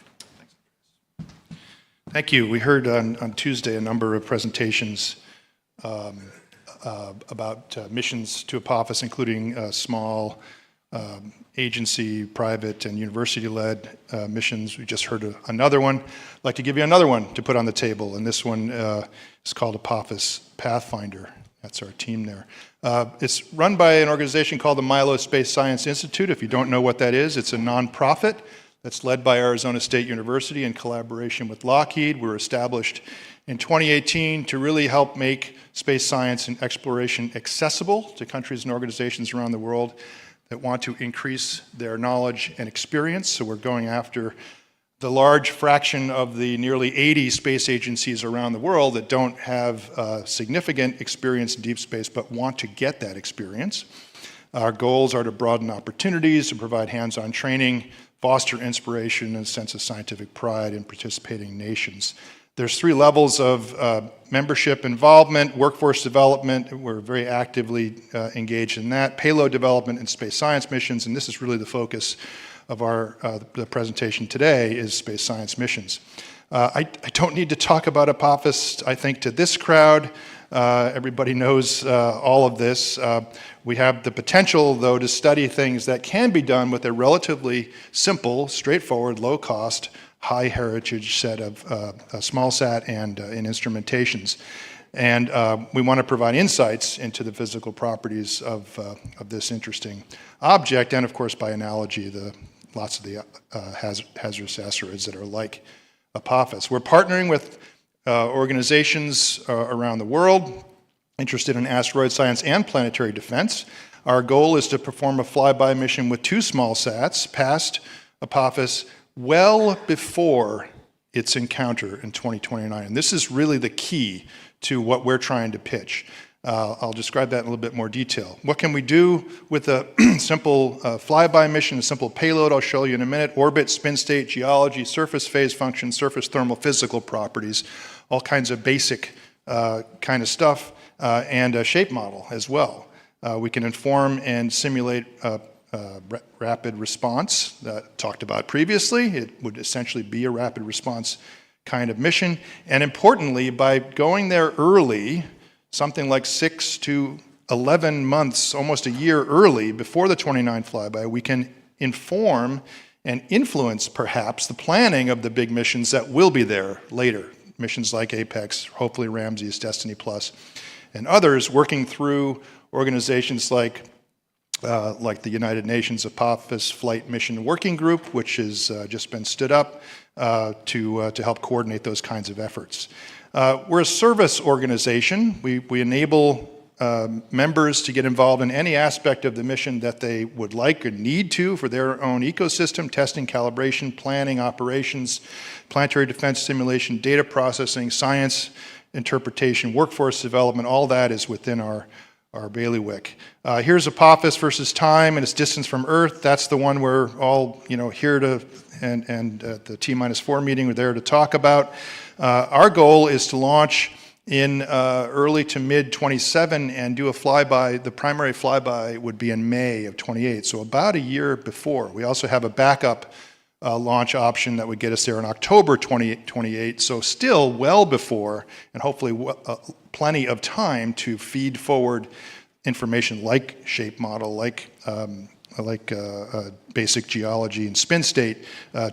Thank you. We heard on Tuesday a number of presentations about missions to Apophis, including small agency, private, and university-led missions. We just heard another one. I'd like to give you another one to put on the table, and this one is called Apophis Pathfinder. That's our team there. It's run by an organization called the Milo Space Science Institute. If you don't know what that is, it's a nonprofit that's led by Arizona State University in collaboration with Lockheed. We were established in 2018 to really help make space science and exploration accessible to countries and organizations around the world that want to increase their knowledge and experience. So we're going after the large fraction of the nearly 80 space agencies around the world that don't have significant experience in deep space but want to get that experience. Our goals are to broaden opportunities, to provide hands-on training, foster inspiration and a sense of scientific pride in participating nations. There's 3 levels of membership involvement: workforce development, we're very actively engaged in that, payload development and space science missions, and this is really the focus of our the presentation today is space science missions. I don't need to talk about Apophis, I think, to this crowd. Everybody knows all of this. We have the potential, though, to study things that can be done with a relatively simple, straightforward, low-cost, high-heritage set of smallsat and in instrumentations. And we want to provide insights into the physical properties of this interesting object, and of course, by analogy, lots of the hazardous asteroids that are like Apophis. We're partnering with organizations around the world interested in asteroid science and planetary defense. Our goal is to perform a flyby mission with 2 small sats past Apophis well before its encounter in 2029. And this is really the key to what we're trying to pitch. I'll describe that in a little bit more detail. What can we do with a simple flyby mission, a simple payload? I'll show you in a minute. Orbit, spin state, geology, surface phase function, surface thermal physical properties, all kinds of basic kind of stuff, and a shape model as well. We can inform and simulate rapid response that talked about previously. It would essentially be a rapid response kind of mission. And importantly, by going there early, something like 6 to 11 months, almost a year early, before the 29 flyby, we can inform and influence, perhaps, the planning of the big missions that will be there later, missions like Apex, hopefully Ramses, Destiny Plus, and others, working through organizations like the United Nations Apophis Flight Mission Working Group, which has just been stood up to help coordinate those kinds of efforts. We're a service organization. We enable members to get involved in any aspect of the mission that they would like or need to for their own ecosystem: testing, calibration, planning, operations, planetary defense simulation, data processing, science, interpretation, workforce development. All that is within our bailiwick. Here's Apophis versus time and its distance from Earth. That's the one we're all here to, and at the T-4 meeting, we're there to talk about. Our goal is to launch in early to mid 27 and do a flyby. The primary flyby would be in May of 28, so about a year before. We also have a backup launch option that would get us there in October 2028, so still well before, and hopefully plenty of time to feed forward information like shape model, like basic geology and spin state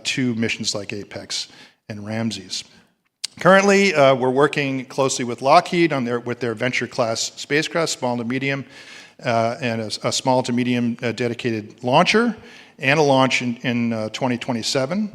to missions like Apex and Ramses. Currently, we're working closely with Lockheed with their Venture class spacecraft, small to medium, and a small to medium dedicated launcher, and a launch in 2027.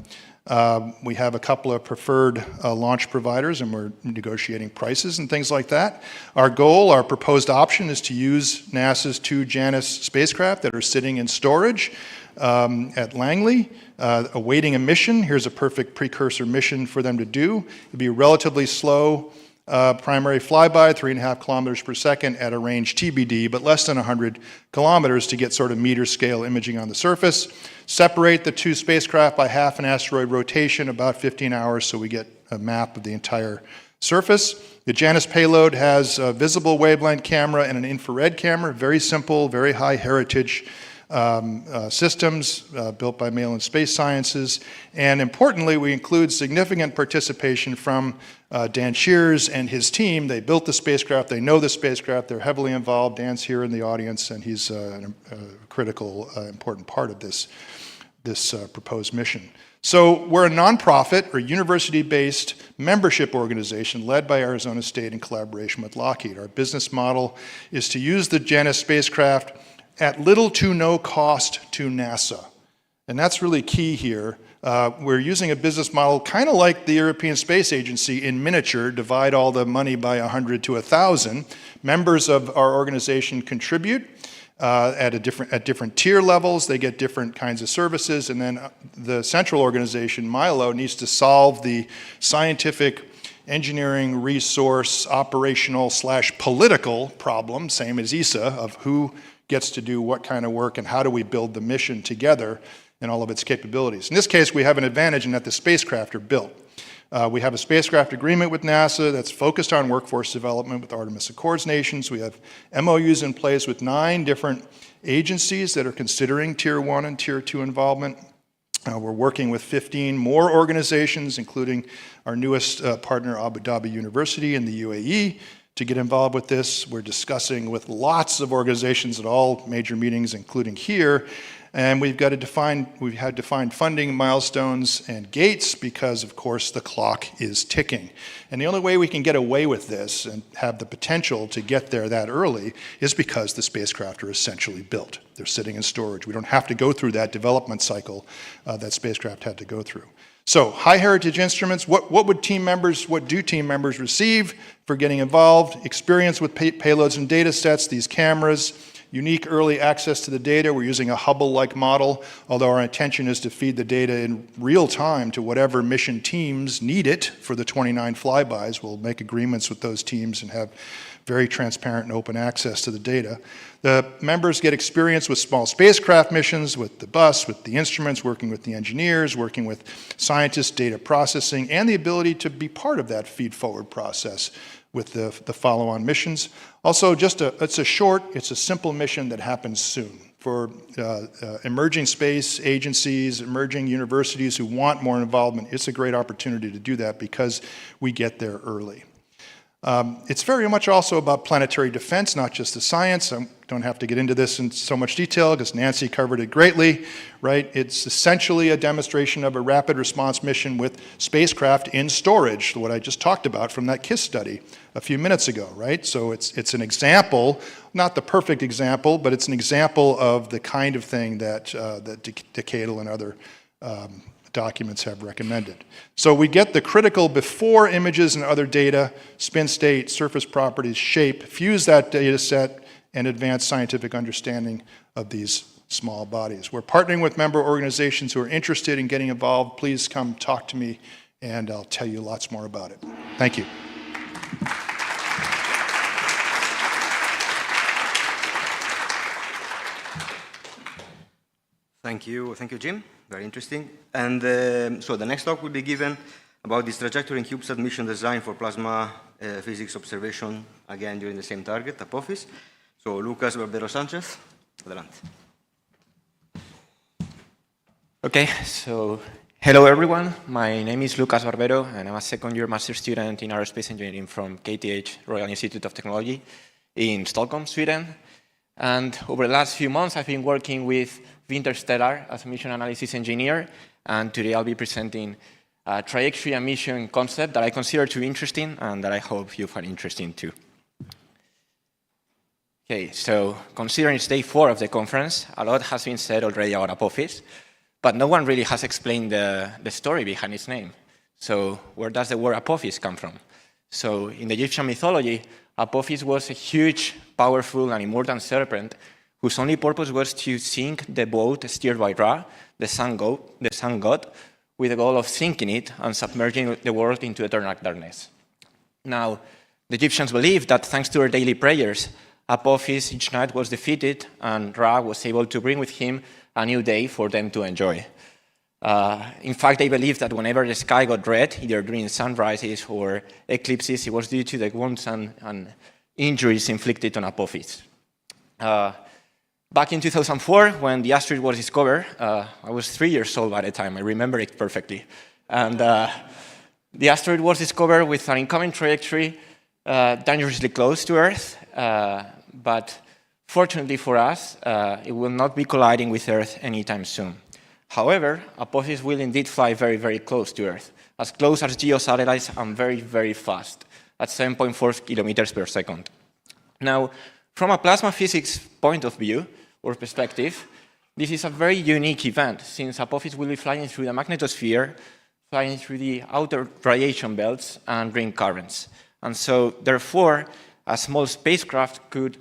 We have a couple of preferred launch providers, and we're negotiating prices and things like that. Our goal, our proposed option, is to use NASA's 2 Janus spacecraft that are sitting in storage at Langley, awaiting a mission. Here's a perfect precursor mission for them to do. It'd be a relatively slow primary flyby, 3.5 kilometers per second at a range TBD, but less than 100 kilometers to get sort of meter scale imaging on the surface. Separate the 2 spacecraft by half an asteroid rotation, about 15 hours, so we get a map of the entire surface. The Janus payload has a visible wavelength camera and an infrared camera, very simple, very high heritage systems built by Malin Space Sciences. And importantly, we include significant participation from Dan Shears and his team. They built the spacecraft, they know the spacecraft, they're heavily involved. Dan's here in the audience, and he's a critical, important part of this proposed mission. So we're a nonprofit or university-based membership organization led by Arizona State in collaboration with Lockheed. Our business model is to use the Janus spacecraft at little to no cost to NASA. And that's really key here. We're using a business model kind of like the European Space Agency in miniature, divide all the money by 100 to 1,000. Members of our organization contribute at different tier levels. They get different kinds of services, and then the central organization, Milo, needs to solve the scientific, engineering, resource, operational / political problem, same as ESA, of who gets to do what kind of work and how do we build the mission together and all of its capabilities. In this case, we have an advantage in that the spacecraft are built. We have a spacecraft agreement with NASA that's focused on workforce development with Artemis Accords nations. We have MOUs in place with 9 different agencies that are considering Tier 1 and Tier 2 involvement. We're working with 15 more organizations, including our newest partner, Abu Dhabi University in the UAE, to get involved with this. We're discussing with lots of organizations at all major meetings, including here, and we've had defined funding milestones and gates because, of course, the clock is ticking. And the only way we can get away with this and have the potential to get there that early is because the spacecraft are essentially built. They're sitting in storage. We don't have to go through that development cycle that spacecraft had to go through. So, high heritage instruments, what do team members receive for getting involved? Experience with payloads and data sets, these cameras, unique early access to the data. We're using a Hubble-like model, although our intention is to feed the data in real time to whatever mission teams need it for the 29 flybys. We'll make agreements with those teams and have very transparent and open access to the data. The members get experience with small spacecraft missions, with the bus, with the instruments, working with the engineers, working with scientists, data processing, and the ability to be part of that feed-forward process with the follow-on missions. Also, it's a simple mission that happens soon. For emerging space agencies, emerging universities who want more involvement, it's a great opportunity to do that because we get there early. It's very much also about planetary defense, not just the science. I don't have to get into this in so much detail because Nancy covered it greatly, right? It's essentially a demonstration of a rapid response mission with spacecraft in storage, what I just talked about from that KISS study a few minutes ago, right? So it's an example, not the perfect example, but it's an example of the kind of thing that Decadal and other documents have recommended. So we get the critical before images and other data, spin state, surface properties, shape, fuse that data set, and advance scientific understanding of these small bodies. We're partnering with member organizations who are interested in getting involved. Please come talk to me, and I'll tell you lots more about it. Thank you. Thank you, Jim. Very interesting. And so the next talk will be given about this trajectory and CubeSat mission design for plasma physics observation, again during the same target, Apophis. So Lucas Barbero Sanchez, adelante. Okay, so hello everyone. My name is Lucas Barbero, and I'm a second-year master student in aerospace engineering from KTH, Royal Institute of Technology in Stockholm, Sweden. And over the last few months, I've been working with Interstellar as a mission analysis engineer, and today I'll be presenting a trajectory and mission concept that I consider to be interesting and that I hope you find interesting too. Okay, so considering it's day 4 of the conference, a lot has been said already about Apophis, but no one really has explained the story behind its name. So where does the word Apophis come from? So in the Egyptian mythology, Apophis was a huge, powerful, and immortal serpent whose only purpose was to sink the boat steered by Ra, the sun god, with the goal of sinking it and submerging the world into eternal darkness. Now, the Egyptians believed that thanks to their daily prayers, Apophis each night was defeated, and Ra was able to bring with him a new day for them to enjoy. In fact, they believed that whenever the sky got red, either during sunrises or eclipses, it was due to the wounds and injuries inflicted on Apophis. Back in 2004, when the asteroid was discovered, I was 3 years old by the time. I remember it perfectly. And the asteroid was discovered with an incoming trajectory dangerously close to Earth, but fortunately for us, it will not be colliding with Earth anytime soon. However, Apophis will indeed fly very, very close to Earth, as close as geosatellites and very, very fast, at 7.4 kilometers per second. Now, from a plasma physics point of view, or perspective, this is a very unique event, since Apophis will be flying through the magnetosphere, flying through the outer radiation belts and ring currents. And so, therefore, a small spacecraft could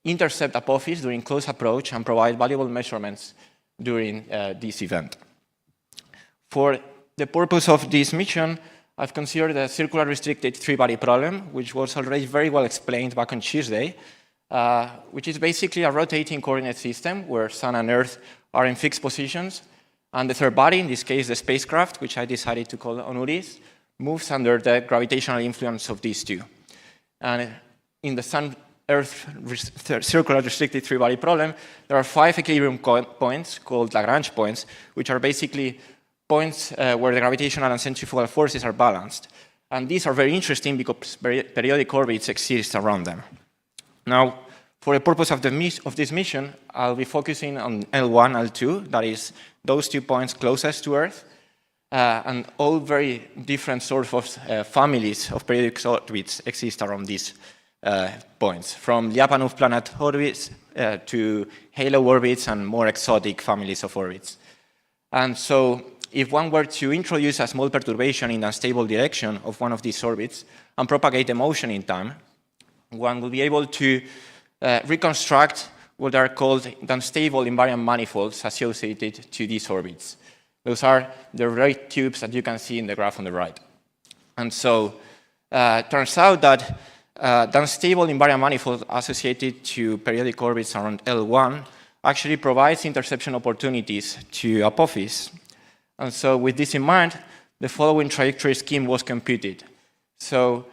intercept Apophis during close approach and provide valuable measurements during this event. For the purpose of this mission, I've considered the circular restricted three-body problem, which was already very well explained back on Tuesday, which is basically a rotating coordinate system where Sun and Earth are in fixed positions, and the third body, in this case the spacecraft, which I decided to call Onuris, moves under the gravitational influence of these two. And in the Sun-Earth circular restricted three-body problem, there are 5 equilibrium points called Lagrange points, which are basically points where the gravitational and centrifugal forces are balanced. And these are very interesting because periodic orbits exist around them. Now, for the purpose of this mission, I'll be focusing on L1, L2, that is those 2 points closest to Earth, and all very different sorts of families of periodic orbits exist around these points, from Lyapunov planet orbits to halo orbits and more exotic families of orbits. And so, if one were to introduce a small perturbation in the unstable direction of one of these orbits and propagate the motion in time, one will be able to reconstruct what are called the unstable invariant manifolds associated to these orbits. Those are the red tubes that you can see in the graph on the right. And so it turns out that the unstable invariant manifold associated to periodic orbits around L1 actually provides interception opportunities to Apophis. And so with this in mind, the following trajectory scheme was computed. So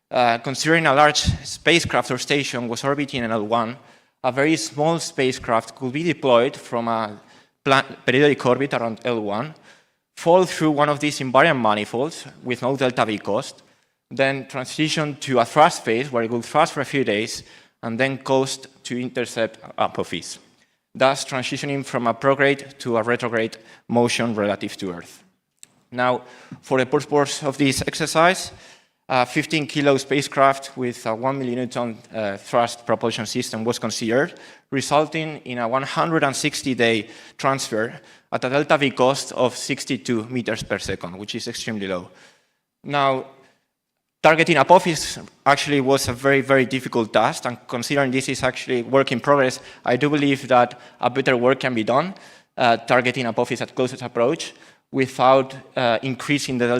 considering a large spacecraft or station was orbiting in L1, a very small spacecraft could be deployed from a periodic orbit around L1, fall through one of these invariant manifolds with no delta V cost, then transition to a thrust phase where it will thrust for a few days, and then coast to intercept Apophis, thus transitioning from a prograde to a retrograde motion relative to Earth. Now, for the purpose of this exercise, a 15-kilo spacecraft with a 1 millinewton thrust propulsion system was considered, resulting in a 160-day transfer at a delta V cost of 62 meters per second, which is extremely low. Now, targeting Apophis actually was a very, very difficult task, and considering this is actually work in progress, I do believe that a better work can be done targeting Apophis at closest approach without increasing the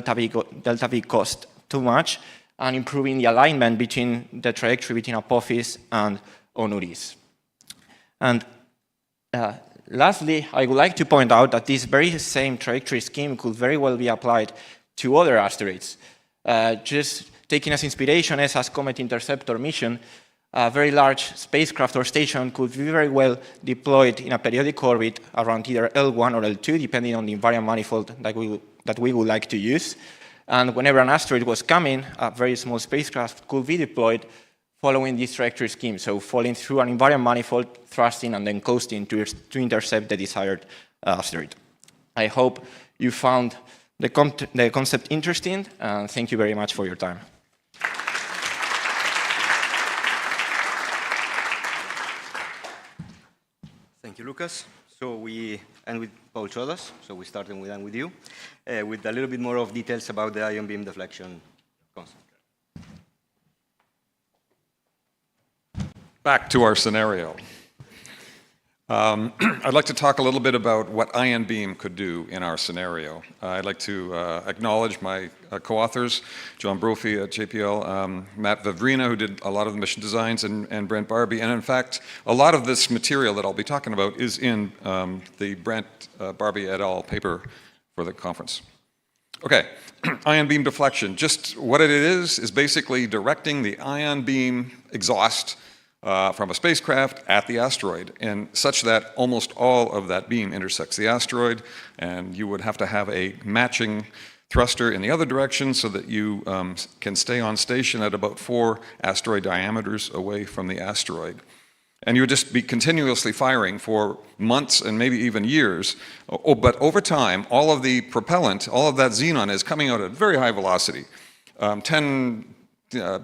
delta V cost too much and improving the alignment between the trajectory between Apophis and Onuris. And lastly, I would like to point out that this very same trajectory scheme could very well be applied to other asteroids. Just taking as inspiration ESA's Comet Interceptor mission, a very large spacecraft or station could be very well deployed in a periodic orbit around either L1 or L2, depending on the invariant manifold that we would like to use. And whenever an asteroid was coming, a very small spacecraft could be deployed following this trajectory scheme, so falling through an invariant manifold, thrusting, and then coasting to intercept the desired asteroid. I hope you found the concept interesting, and thank you very much for your time. Thank you, Lucas. So we end with Paul Chodas. So we start and we end with you, with a little bit more of details about the ion beam deflection concept. Back to our scenario. I'd like to talk a little bit about what ion beam could do in our scenario. I'd like to acknowledge my co-authors, John Brophy at JPL, Matt Vavrina, who did a lot of the mission designs, and Brent Barbie. And in fact, a lot of this material that I'll be talking about is in the Brent Barbie et al. Paper for the conference. Okay, ion beam deflection. Just what it is basically directing the ion beam exhaust from a spacecraft at the asteroid, and such that almost all of that beam intersects the asteroid, and you would have to have a matching thruster in the other direction so that you can stay on station at about 4 asteroid diameters away from the asteroid. And you would just be continuously firing for months and maybe even years. But over time, all of the propellant, all of that xenon is coming out at very high velocity,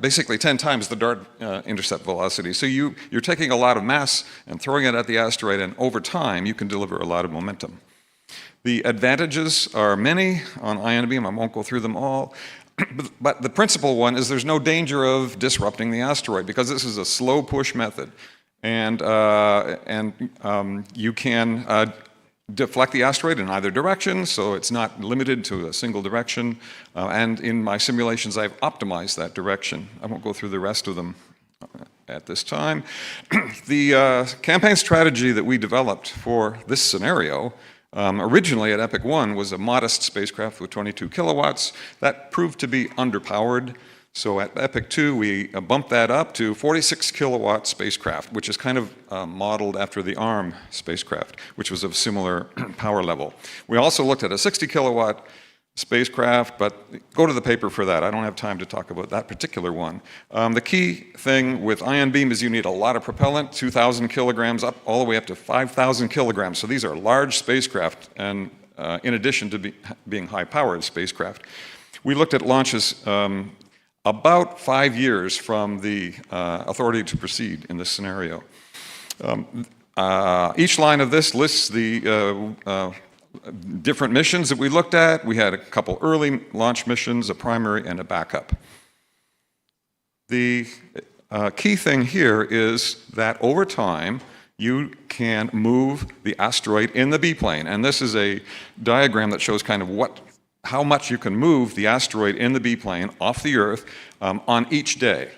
basically 10 times the dart intercept velocity. So you're taking a lot of mass and throwing it at the asteroid, and over time you can deliver a lot of momentum. The advantages are many on ion beam. I won't go through them all. But the principal one is there's no danger of disrupting the asteroid because this is a slow push method. And you can deflect the asteroid in either direction, so it's not limited to a single direction. And in my simulations, I've optimized that direction. I won't go through the rest of them at this time. The campaign strategy that we developed for this scenario originally at Epic 1 was a modest spacecraft with 22 kilowatts. That proved to be underpowered. So at Epic 2, we bumped that up to 46 kilowatt spacecraft, which is kind of modeled after the ARM spacecraft, which was of similar power level. We also looked at a 60 kilowatt spacecraft, but go to the paper for that. I don't have time to talk about that particular one. The key thing with ion beam is you need a lot of propellant, 2,000 kilograms up all the way up to 5,000 kilograms. So these are large spacecraft, and in addition to being high-powered spacecraft. We looked at launches about 5 years from the authority to proceed in this scenario. Each line of this lists the different missions that we looked at. We had a couple early launch missions, a primary, and a backup. The key thing here is that over time, you can move the asteroid in the B-plane. And this is a diagram that shows kind of how much you can move the asteroid in the B-plane off the Earth on each day.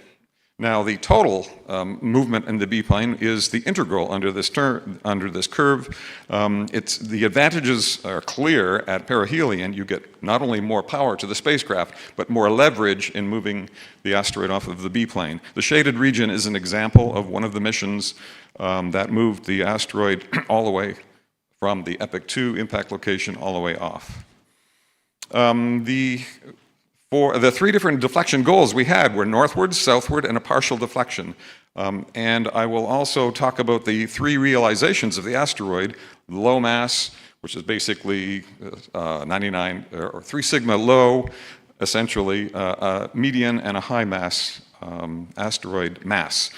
Now, the total movement in the B-plane is the integral under this curve. The advantages are clear at perihelion. You get not only more power to the spacecraft, but more leverage in moving the asteroid off of the B-plane. The shaded region is an example of one of the missions that moved the asteroid all the way from the Epic 2 impact location all the way off. The For the three different deflection goals we had were northward, southward, and a partial deflection. And I will also talk about the three realizations of the asteroid: low mass, which is basically 99 or 3 sigma low, essentially a median and a high mass asteroid mass.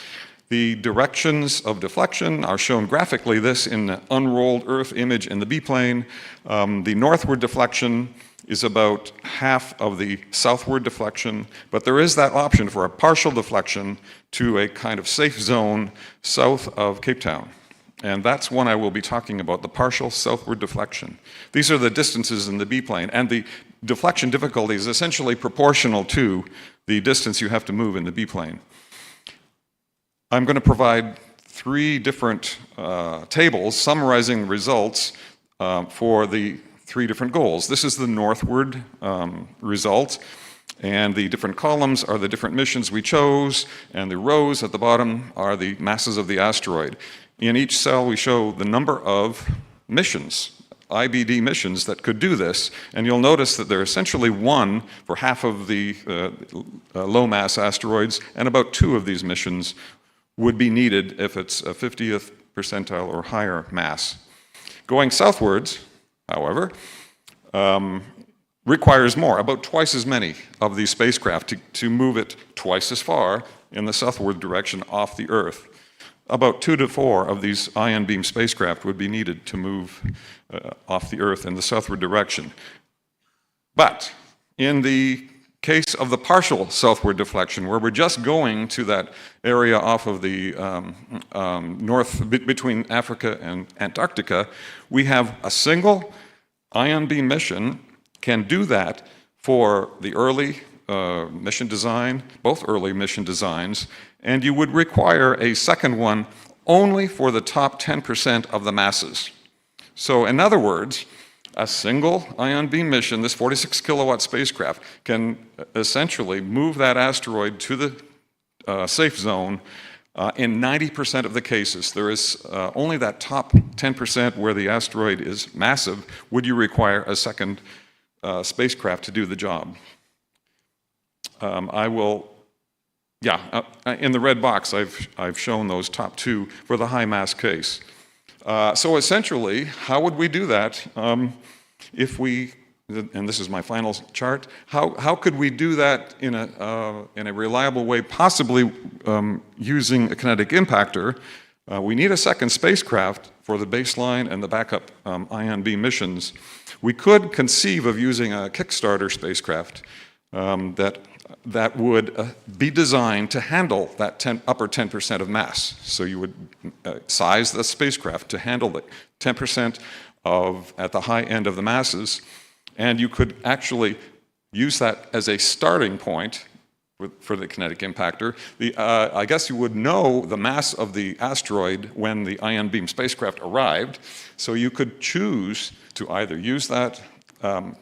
The directions of deflection are shown graphically, this in the unrolled Earth image in the B-plane. The northward deflection is about half of the southward deflection, but there is that option for a partial deflection to a kind of safe zone south of Cape Town. And that's one I will be talking about, the partial southward deflection. These are the distances in the B-plane, and the deflection difficulty is essentially proportional to the distance you have to move in the B-plane. I'm going to provide 3 different tables summarizing the results for the 3 different goals. This is the northward result, and the different columns are the different missions we chose, and the rows at the bottom are the masses of the asteroid. In each cell, we show the number of missions, IBD missions, that could do this, and you'll notice that there are essentially 1 for half of the low-mass asteroids, and about 2 of these missions would be needed if it's a 50th percentile or higher mass. Going southwards, however, requires more, about twice as many of these spacecraft to move it twice as far in the southward direction off the Earth. About 2 to 4 of these ion beam spacecraft would be needed to move off the Earth in the southward direction. But in the case of the partial southward deflection, where we're just going to that area off of the north between Africa and Antarctica, we have a single ion beam mission can do that for the early mission design, both early mission designs, and you would require a second one only for the top 10% of the masses. So in other words, a single ion beam mission, this 46 kilowatt spacecraft, can essentially move that asteroid to the safe zone in 90% of the cases. There is only that top 10% where the asteroid is massive would you require a second spacecraft to do the job. In the red box, I've shown those top 2 for the high mass case. So essentially, how would we do that if we, and this is my final chart, how could we do that in a reliable way, possibly using a kinetic impactor? We need a second spacecraft for the baseline and the backup ion beam missions. We could conceive of using a Kickstarter spacecraft that would be designed to handle that upper 10% of mass. So you would size the spacecraft to handle the 10% at the high end of the masses, and you could actually use that as a starting point for the kinetic impactor. I guess you would know the mass of the asteroid when the ion beam spacecraft arrived, so you could choose to either use that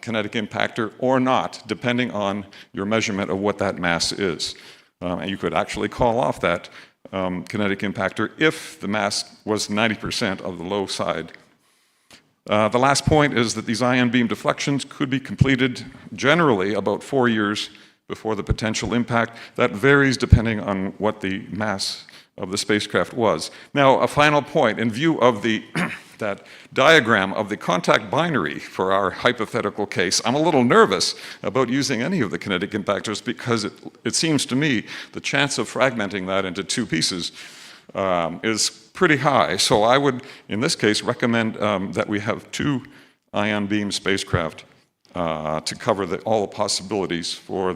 kinetic impactor or not, depending on your measurement of what that mass is. And you could actually call off that kinetic impactor if the mass was 90% of the low side. The last point is that these ion beam deflections could be completed generally about 4 years before the potential impact. That varies depending on what the mass of the spacecraft was. Now, a final point, in view of that diagram of the contact binary for our hypothetical case, I'm a little nervous about using any of the kinetic impactors because it seems to me the chance of fragmenting that into 2 pieces is pretty high. So I would, in this case, recommend that we have 2 ion beam spacecraft to cover all the possibilities for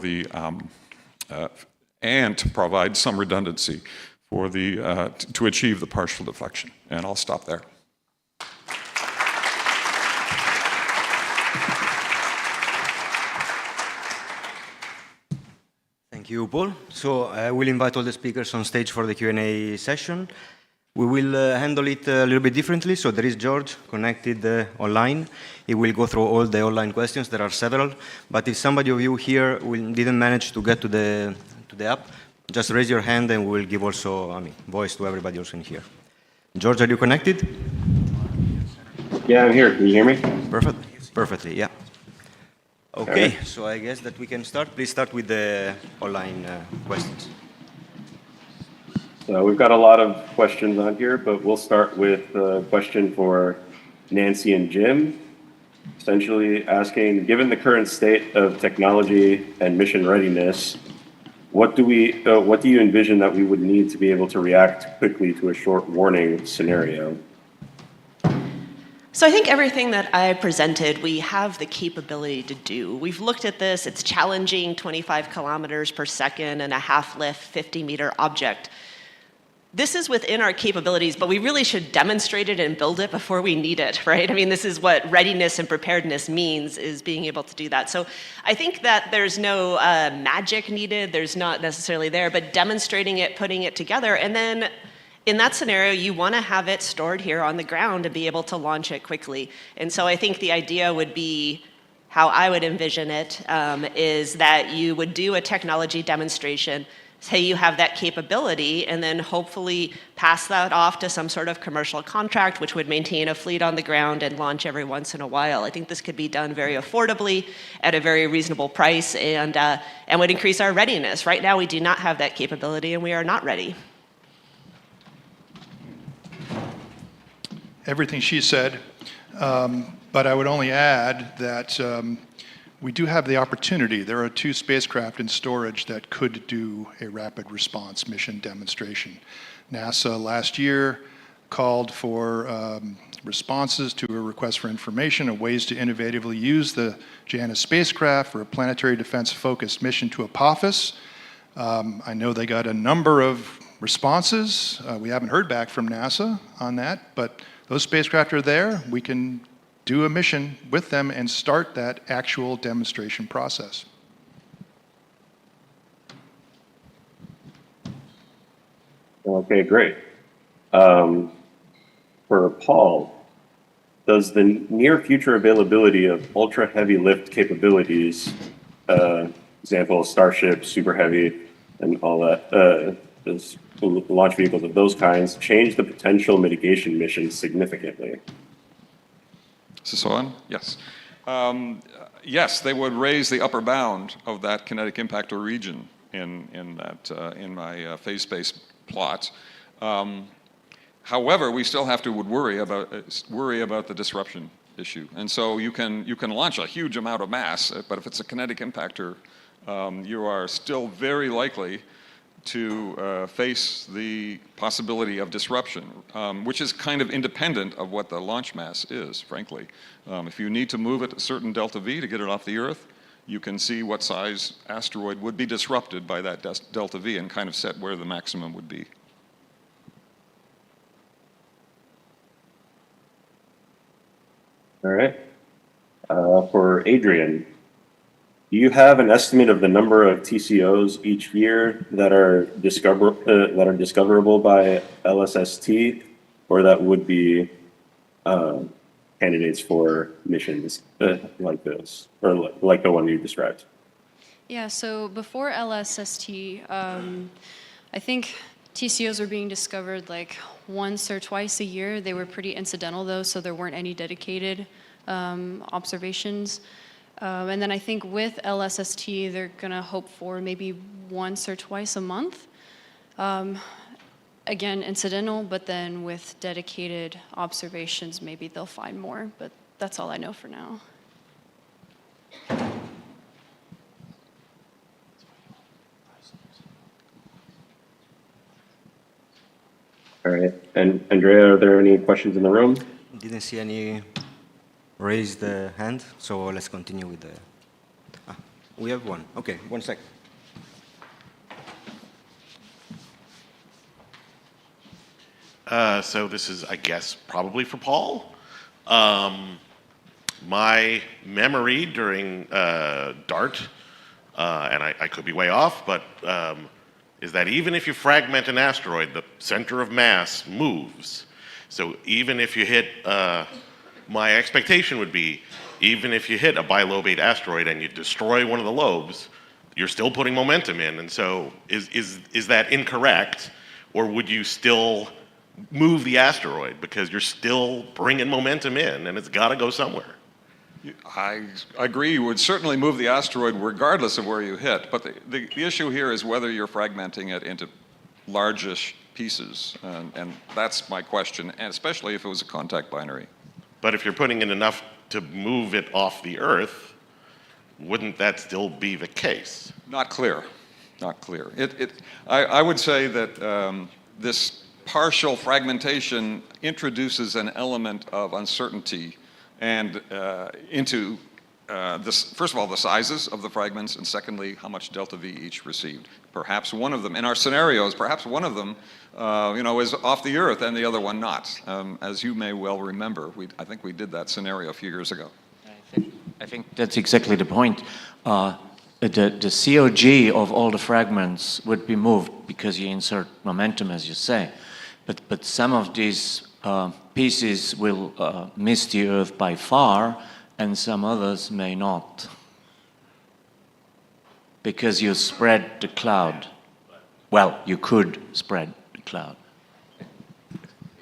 and to provide some redundancy for to achieve the partial deflection. And I'll stop there. Thank you, Paul. So I will invite all the speakers on stage for the Q&A session. We will handle it a little bit differently. So there is George connected online. He will go through all the online questions. There are several. But if somebody of you here didn't manage to get to the app, just raise your hand and we will give also voice to everybody else in here. George, are you connected? Yeah, I'm here. Can you hear me? Perfect. Perfectly, yeah. Okay, so I guess that we can start. Please start with the online questions. So we've got a lot of questions on here, but we'll start with a question for Nancy and Jim, essentially asking, given the current state of technology and mission readiness, what do you envision that we would need to be able to react quickly to a short warning scenario? So I think everything that I presented, we have the capability to do. We've looked at this, it's challenging, 25 kilometers per second and a half-lift 50-meter object. This is within our capabilities, but we really should demonstrate it and build it before we need it, right? I mean, this is what readiness and preparedness means, is being able to do that. So I think that there's no magic needed, there's not necessarily there, but demonstrating it, putting it together, and then in that scenario, you want to have it stored here on the ground to be able to launch it quickly. And so I think the idea would be, how I would envision it, is that you would do a technology demonstration, say you have that capability, and then hopefully pass that off to some sort of commercial contract, which would maintain a fleet on the ground and launch every once in a while. I think this could be done very affordably at a very reasonable price and would increase our readiness. Right now, we do not have that capability and we are not ready. Everything she said, but I would only add that we do have the opportunity. There are 2 spacecraft in storage that could do a rapid response mission demonstration. NASA last year called for responses to a request for information and ways to innovatively use the Janus spacecraft for a planetary defense-focused mission to Apophis. I know they got a number of responses. We haven't heard back from NASA on that, but those spacecraft are there. We can do a mission with them and start that actual demonstration process. Okay, great. For Paul, does the near future availability of ultra heavy lift capabilities, example, Starship, Super Heavy, and all that, launch vehicles of those kinds, change the potential mitigation mission significantly? Is this on? Yes. Yes, they would raise the upper bound of that kinetic impactor region in my phase space plot. However, we still have to worry about the disruption issue. And so you can launch a huge amount of mass, but if it's a kinetic impactor, you are still very likely to face the possibility of disruption, which is kind of independent of what the launch mass is, frankly. If you need to move it a certain delta V to get it off the Earth, you can see what size asteroid would be disrupted by that delta V and kind of set where the maximum would be. All right. For Adrian, do you have an estimate of the number of TCOs each year that are discoverable by LSST, or that would be candidates for missions like this, or like the one you described? Yeah, so before LSST, I think TCOs were being discovered like once or twice a year. They were pretty incidental though, so there weren't any dedicated observations. And then I think with LSST, they're gonna hope for maybe once or twice a month. Again, incidental, but then with dedicated observations, maybe they'll find more, but that's all I know for now. All right, and Andrea, are there any questions in the room? Didn't see any raised hand, so let's continue with the... we have one. Okay, 1 sec. So this is, I guess, probably for Paul. My memory during DART, and I could be way off, but is that even if you fragment an asteroid, the center of mass moves. So even if you hit, my expectation would be, even if you hit a bilobate asteroid and you destroy one of the lobes, you're still putting momentum in. And so is that incorrect? Or would you still move the asteroid because you're still bringing momentum in and it's got to go somewhere? I agree, you would certainly move the asteroid regardless of where you hit, but the issue here is whether you're fragmenting it into largish pieces, and that's my question, and especially if it was a contact binary. But if you're putting in enough to move it off the Earth, wouldn't that still be the case? Not clear, not clear. I would say that this partial fragmentation introduces an element of uncertainty and into first of all, the sizes of the fragments, and secondly, how much delta V each received. Perhaps one of them, in our scenarios, perhaps one of them, is off the Earth and the other one not. As you may well remember, I think we did that scenario a few years ago. I think that's exactly the point. The COG of all the fragments would be moved because you insert momentum, as you say. But some of these pieces will miss the Earth by far, and some others may not. Because you spread the cloud. Well, you could spread the cloud.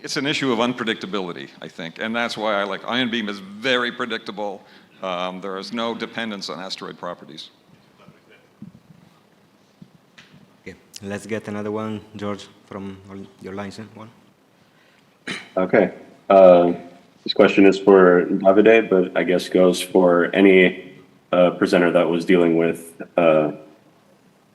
It's an issue of unpredictability, I think, and that's why I like ion beam is very predictable. There is no dependence on asteroid properties. Okay, let's get another one, George, from your lines. One. Okay. This question is for Davide, but I guess goes for any presenter that was dealing with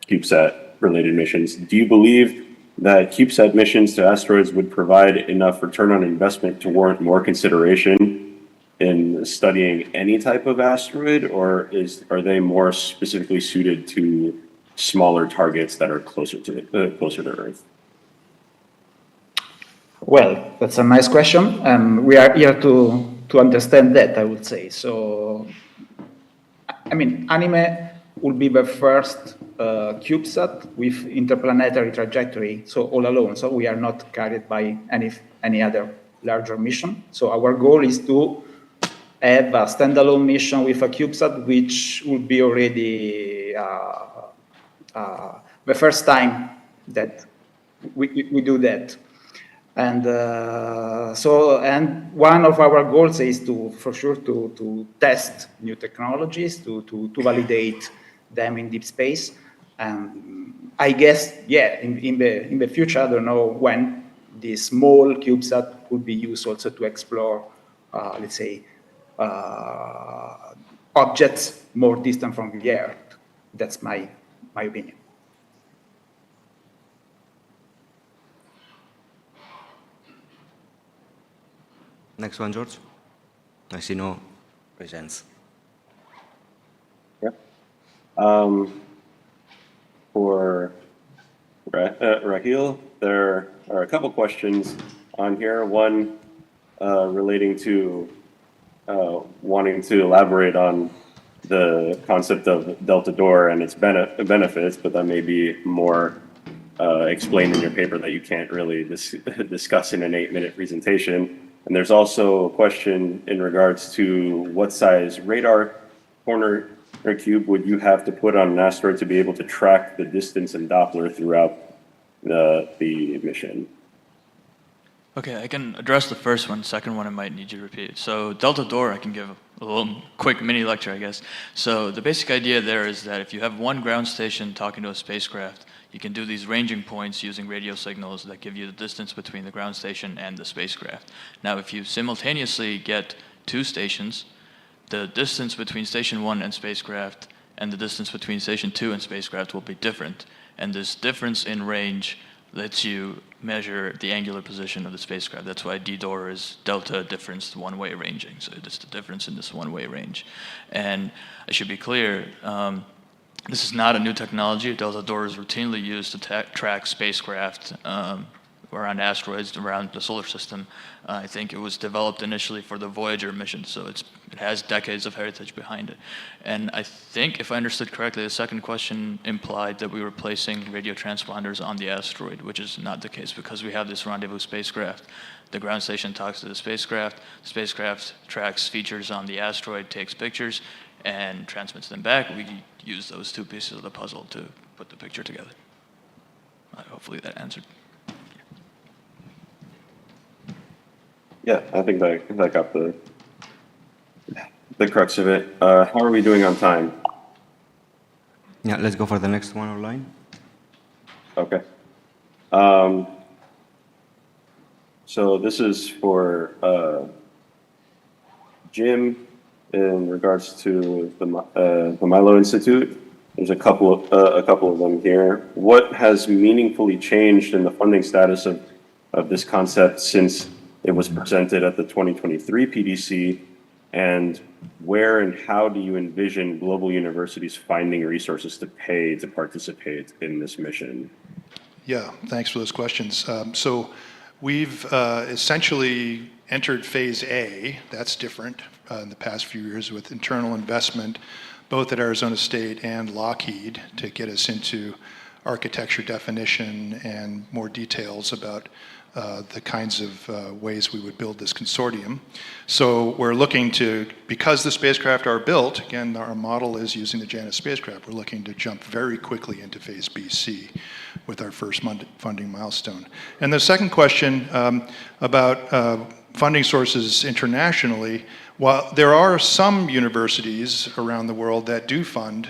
CubeSat-related missions. Do you believe that CubeSat missions to asteroids would provide enough return on investment to warrant more consideration in studying any type of asteroid, or are they more specifically suited to smaller targets that are closer to Earth? Well, that's a nice question, and we are here to understand that, I would say. So, I mean, ANIME will be the first CubeSat with interplanetary trajectory, so all alone. So we are not carried by any other larger mission. So our goal is to have a standalone mission with a CubeSat, which will be already the first time that we do that. And and one of our goals is for sure to test new technologies, to validate them in deep space. And I guess, yeah, in the future, I don't know when this small CubeSat could be used also to explore, let's say, objects more distant from the Earth. That's my opinion. Next one, George. I see no presents. Yeah. For Raheel, there are a couple questions on here. One relating to wanting to elaborate on the concept of Delta Door and its benefits, but that may be more explained in your paper that you can't really discuss in an 8-minute presentation. And there's also a question in regards to what size radar corner or cube would you have to put on an asteroid to be able to track the distance and Doppler throughout the mission? Okay, I can address the first one. Second one, I might need you to repeat. So Delta Door, I can give a little quick mini lecture, I guess. So the basic idea there is that if you have one ground station talking to a spacecraft, you can do these ranging points using radio signals that give you the distance between the ground station and the spacecraft. Now, if you simultaneously get two stations, the distance between station 1 and spacecraft and the distance between station 2 and spacecraft will be different. And this difference in range lets you measure the angular position of the spacecraft. That's why D-Door is delta difference one-way ranging. So it's the difference in this one-way range. And I should be clear, this is not a new technology. Delta Door is routinely used to track spacecraft around asteroids, around the solar system. I think it was developed initially for the Voyager mission, so it has decades of heritage behind it. And I think, if I understood correctly, the second question implied that we were placing radio transponders on the asteroid, which is not the case because we have this rendezvous spacecraft. The ground station talks to the spacecraft tracks features on the asteroid, takes pictures, and transmits them back. We use those two pieces of the puzzle to put the picture together. Hopefully that answered. Yeah, I think that got the the crux of it. How are we doing on time? Yeah, let's go for the next one online. Okay. So this is for Jim in regards to the Milo Institute. There's a couple of them here. What has meaningfully changed in the funding status of this concept since it was presented at the 2023 PDC? And where and how do you envision global universities finding resources to pay to participate in this mission? Yeah, thanks for those questions. So we've essentially entered phase A. That's different in the past few years with internal investment, both at Arizona State and Lockheed, to get us into architecture definition and more details about the kinds of ways we would build this consortium. So we're looking to, because the spacecraft are built, again, our model is using the Janus spacecraft, we're looking to jump very quickly into phase BC with our first funding milestone. And the second question about funding sources internationally, while there are some universities around the world that do fund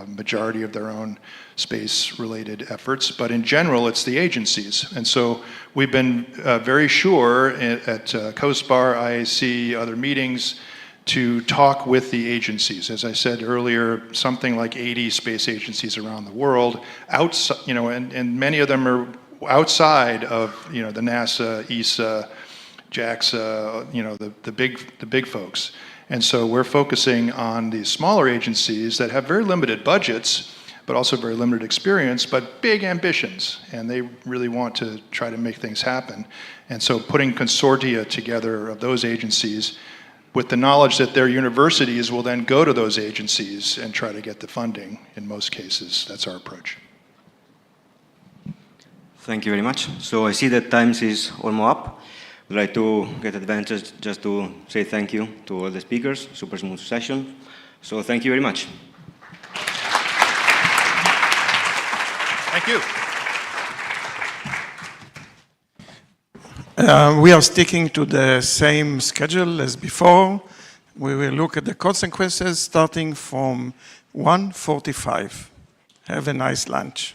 majority of their own space-related efforts, but in general, it's the agencies. And so we've been very sure at COSPAR, IAC, other meetings, to talk with the agencies. As I said earlier, something like 80 space agencies around the world, outside, and many of them are outside of, the NASA, ESA, JAXA, the big folks. And so we're focusing on these smaller agencies that have very limited budgets, but also very limited experience, but big ambitions, and they really want to try to make things happen. And so putting consortia together of those agencies with the knowledge that their universities will then go to those agencies and try to get the funding in most cases. That's our approach. Thank you very much. So I see that time is almost up. I'd like to get advantage just to say thank you to all the speakers. Super smooth session. So thank you very much. Thank you. We are sticking to the same schedule as before. We will look at the consequences starting from 1:45. Have a nice lunch.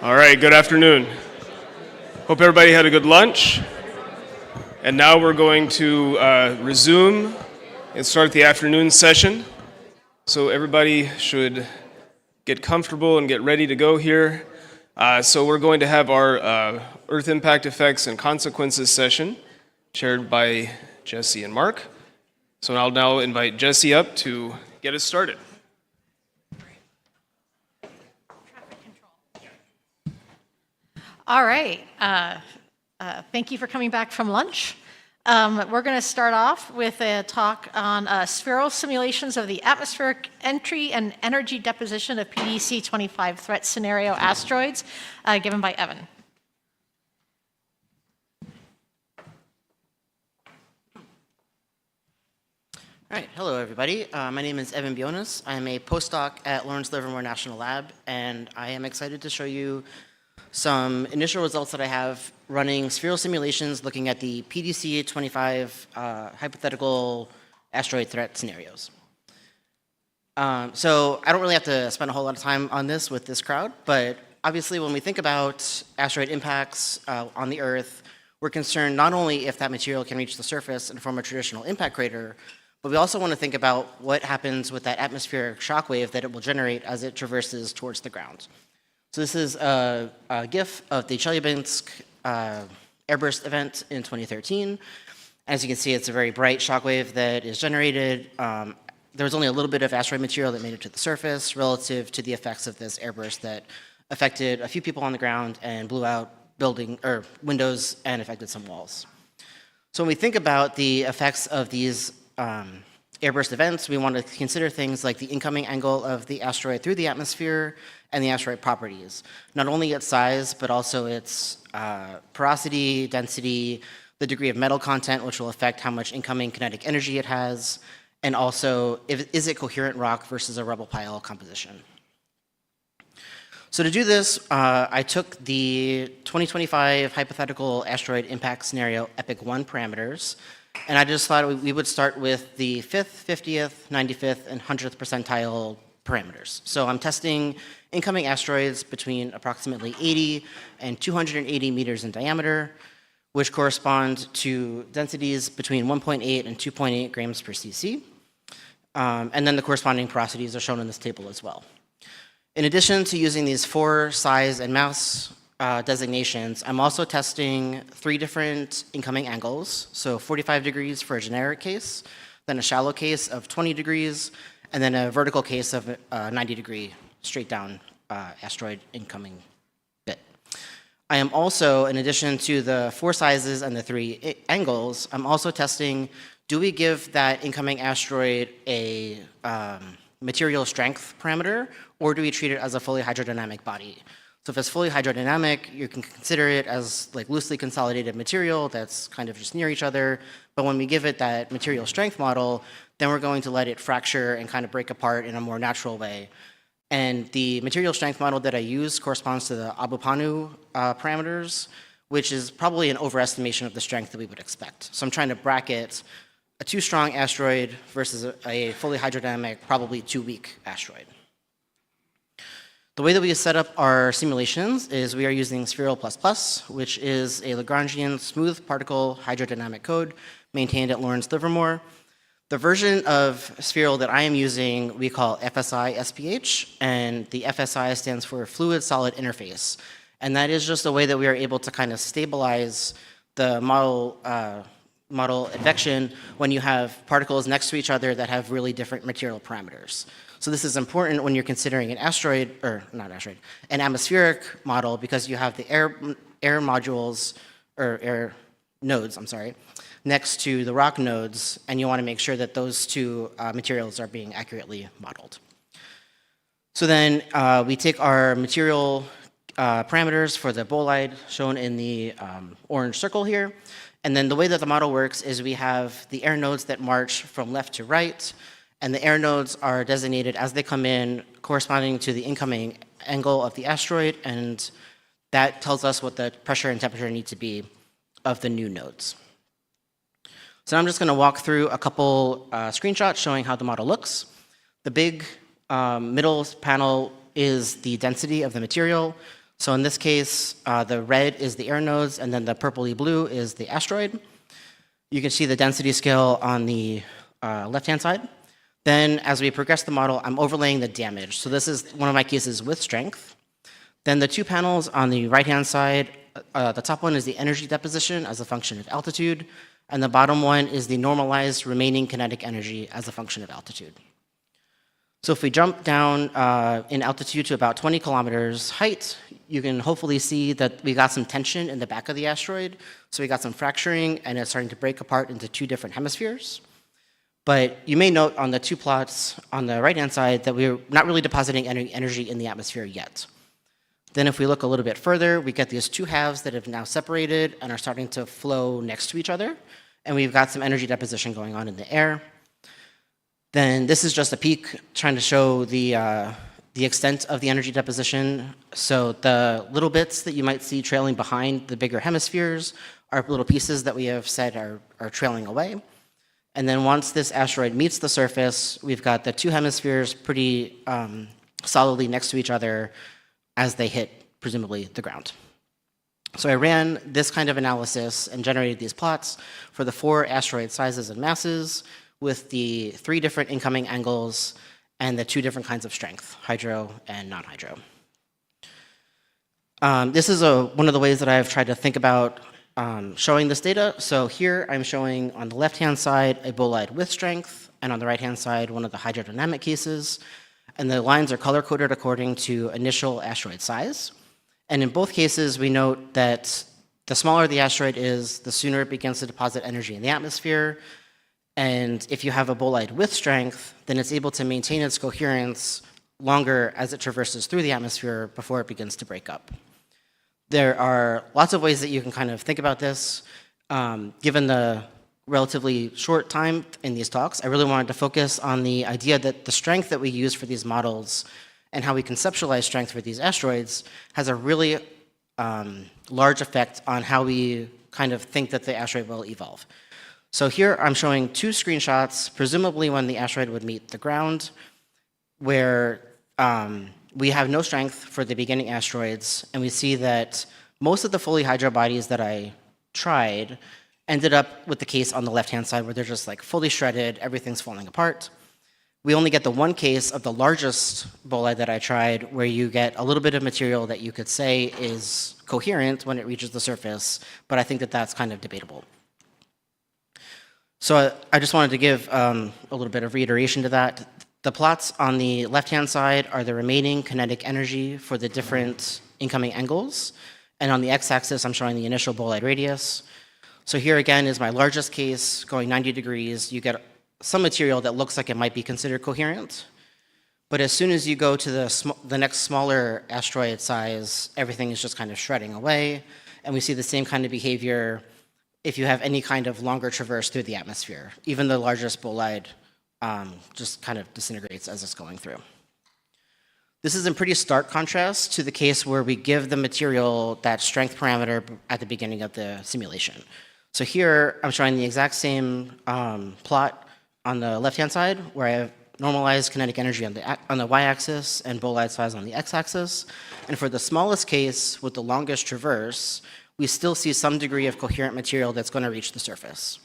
All right, good afternoon. Hope everybody had a good lunch. And now we're going to resume and start the afternoon session. So everybody should get comfortable and get ready to go here. So we're going to have our Earth Impact Effects and Consequences session, chaired by Jesse and Mark. So I'll now invite Jesse up to get us started. All right. Thank you for coming back from lunch. We're going to start off with a talk on spheral simulations of the atmospheric entry and energy deposition of PDC 25 threat scenario asteroids, given by Evan. All right, hello everybody. My name is Evan Bionis. I am a postdoc at Lawrence Livermore National Lab, and I am excited to show you some initial results that I have running spheral simulations looking at the PDC 25 hypothetical asteroid threat scenarios. So I don't really have to spend a whole lot of time on this with this crowd, but obviously when we think about asteroid impacts on the Earth, we're concerned not only if that material can reach the surface and form a traditional impact crater, but we also want to think about what happens with that atmospheric shockwave that it will generate as it traverses towards the ground. So this is a GIF of the Chelyabinsk airburst event in 2013. As you can see, it's a very bright shockwave that is generated. There was only a little bit of asteroid material that made it to the surface relative to the effects of this airburst that affected a few people on the ground and blew out windows and affected some walls. So when we think about the effects of these airburst events, we want to consider things like the incoming angle of the asteroid through the atmosphere and the asteroid properties. Not only its size, but also its porosity, density, the degree of metal content, which will affect how much incoming kinetic energy it has, and also is it coherent rock versus a rubble pile composition. So to do this, I took the 2025 hypothetical asteroid impact scenario EPIC-1 parameters, and I just thought we would start with the 5th, 50th, 95th, and 100th percentile parameters. So I'm testing incoming asteroids between approximately 80 and 280 meters in diameter, which correspond to densities between 1.8 and 2.8 grams per cc. And then the corresponding porosities are shown in this table as well. In addition to using these 4 size and mass designations, I'm also testing 3 different incoming angles. So 45 degrees for a generic case, then a shallow case of 20 degrees, and then a vertical case of 90 degree straight down asteroid incoming bit. I am also, in addition to the 4 sizes and the 3 angles, I'm also testing, do we give that incoming asteroid a material strength parameter, or do we treat it as a fully hydrodynamic body? So if it's fully hydrodynamic, you can consider it as like loosely consolidated material that's kind of just near each other. But when we give it that material strength model, then we're going to let it fracture and kind of break apart in a more natural way. And the material strength model that I use corresponds to the Abupanu parameters, which is probably an overestimation of the strength that we would expect. So I'm trying to bracket a too strong asteroid versus a fully hydrodynamic, probably too weak asteroid. The way that we set up our simulations is we are using Spheral++, which is a Lagrangian smooth particle hydrodynamic code maintained at Lawrence Livermore. The version of Spheral that I am using we call FSI SPH, and the FSI stands for Fluid Solid Interface. And that is just a way that we are able to kind of stabilize the model advection when you have particles next to each other that have really different material parameters. So this is important when you're considering an asteroid, or not asteroid, an atmospheric model, because you have the air modules, or air nodes, I'm sorry, next to the rock nodes, and you want to make sure that those two materials are being accurately modeled. So then we take our material parameters for the bolide shown in the orange circle here, and then the way that the model works is we have the air nodes that march from left to right, and the air nodes are designated as they come in corresponding to the incoming angle of the asteroid, and that tells us what the pressure and temperature need to be of the new nodes. So I'm just going to walk through a couple screenshots showing how the model looks. The big Middle panel is the density of the material. So in this case, the red is the air nodes, and then the purpley blue is the asteroid. You can see the density scale on the left-hand side. Then as we progress the model, I'm overlaying the damage. So this is one of my cases with strength. Then the two panels on the right-hand side, the top one is the energy deposition as a function of altitude, and the bottom one is the normalized remaining kinetic energy as a function of altitude. So if we jump down in altitude to about 20 kilometers height, you can hopefully see that we got some tension in the back of the asteroid. So we got some fracturing, and it's starting to break apart into two different hemispheres. But you may note on the two plots on the right-hand side that we're not really depositing any energy in the atmosphere yet. Then if we look a little bit further, we get these two halves that have now separated and are starting to flow next to each other. And we've got some energy deposition going on in the air. Then this is just a peek trying to show the extent of the energy deposition. So the little bits that you might see trailing behind the bigger hemispheres are little pieces that we have said are trailing away. And then once this asteroid meets the surface, we've got the two hemispheres pretty solidly next to each other as they hit, presumably, the ground. So I ran this kind of analysis and generated these plots for the 4 asteroid sizes and masses with the 3 different incoming angles and the 2 different kinds of strength, hydro and non-hydro. This is one of the ways that I've tried to think about showing this data. So here I'm showing on the left-hand side a bolide with strength, and on the right-hand side one of the hydrodynamic cases. And the lines are color-coded according to initial asteroid size. And in both cases, we note that the smaller the asteroid is, the sooner it begins to deposit energy in the atmosphere. And if you have a bolide with strength, then it's able to maintain its coherence longer as it traverses through the atmosphere before it begins to break up. There are lots of ways that you can kind of think about this. Given the relatively short time in these talks, I really wanted to focus on the idea that the strength that we use for these models and how we conceptualize strength for these asteroids has a really large effect on how we kind of think that the asteroid will evolve. So here I'm showing 2 screenshots, presumably when the asteroid would meet the ground, where we have no strength for the beginning asteroids, and we see that most of the fully hydro bodies that I tried ended up with the case on the left-hand side where they're just like fully shredded, everything's falling apart. We only get the one case of the largest bolide that I tried where you get a little bit of material that you could say is coherent when it reaches the surface, but I think that that's kind of debatable. So I just wanted to give a little bit of reiteration to that. The plots on the left-hand side are the remaining kinetic energy for the different incoming angles. And on the x-axis, I'm showing the initial bolide radius. So here again is my largest case going 90 degrees. You get some material that looks like it might be considered coherent. But as soon as you go to the next smaller asteroid size, everything is just kind of shredding away. And we see the same kind of behavior if you have any kind of longer traverse through the atmosphere. Even the largest bolide just kind of disintegrates as it's going through. This is in pretty stark contrast to the case where we give the material that strength parameter at the beginning of the simulation. So here I'm showing the exact same plot on the left-hand side where I have normalized kinetic energy on the y-axis and bolide size on the x-axis. And for the smallest case with the longest traverse, we still see some degree of coherent material that's going to reach the surface.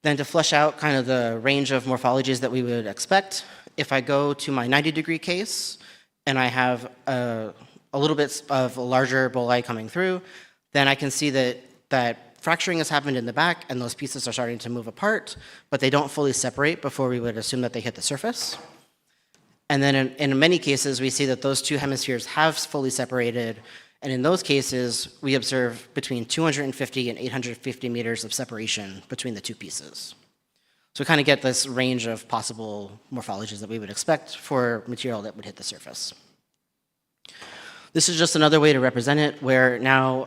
Then to flesh out kind of the range of morphologies that we would expect, if I go to my 90-degree case and I have a little bit of a larger bolide coming through, then I can see that fracturing has happened in the back and those pieces are starting to move apart, but they don't fully separate before we would assume that they hit the surface. And then in many cases, we see that those 2 hemispheres have fully separated. And in those cases, we observe between 250 and 850 meters of separation between the 2 pieces. So we kind of get this range of possible morphologies that we would expect for material that would hit the surface. This is just another way to represent it, where now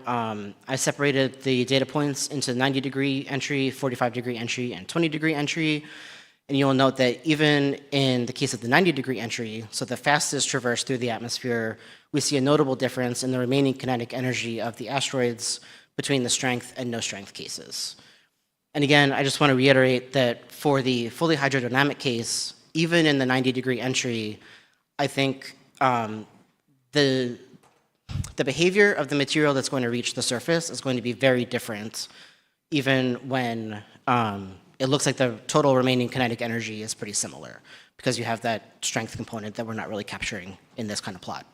I separated the data points into 90-degree entry, 45-degree entry, and 20-degree entry. And you'll note that even in the case of the 90-degree entry, so the fastest traverse through the atmosphere, we see a notable difference in the remaining kinetic energy of the asteroids between the strength and no strength cases. And again, I just want to reiterate that for the fully hydrodynamic case, even in the 90-degree entry, I think the behavior of the material that's going to reach the surface is going to be very different, even when it looks like the total remaining kinetic energy is pretty similar, because you have that strength component that we're not really capturing in this kind of plot.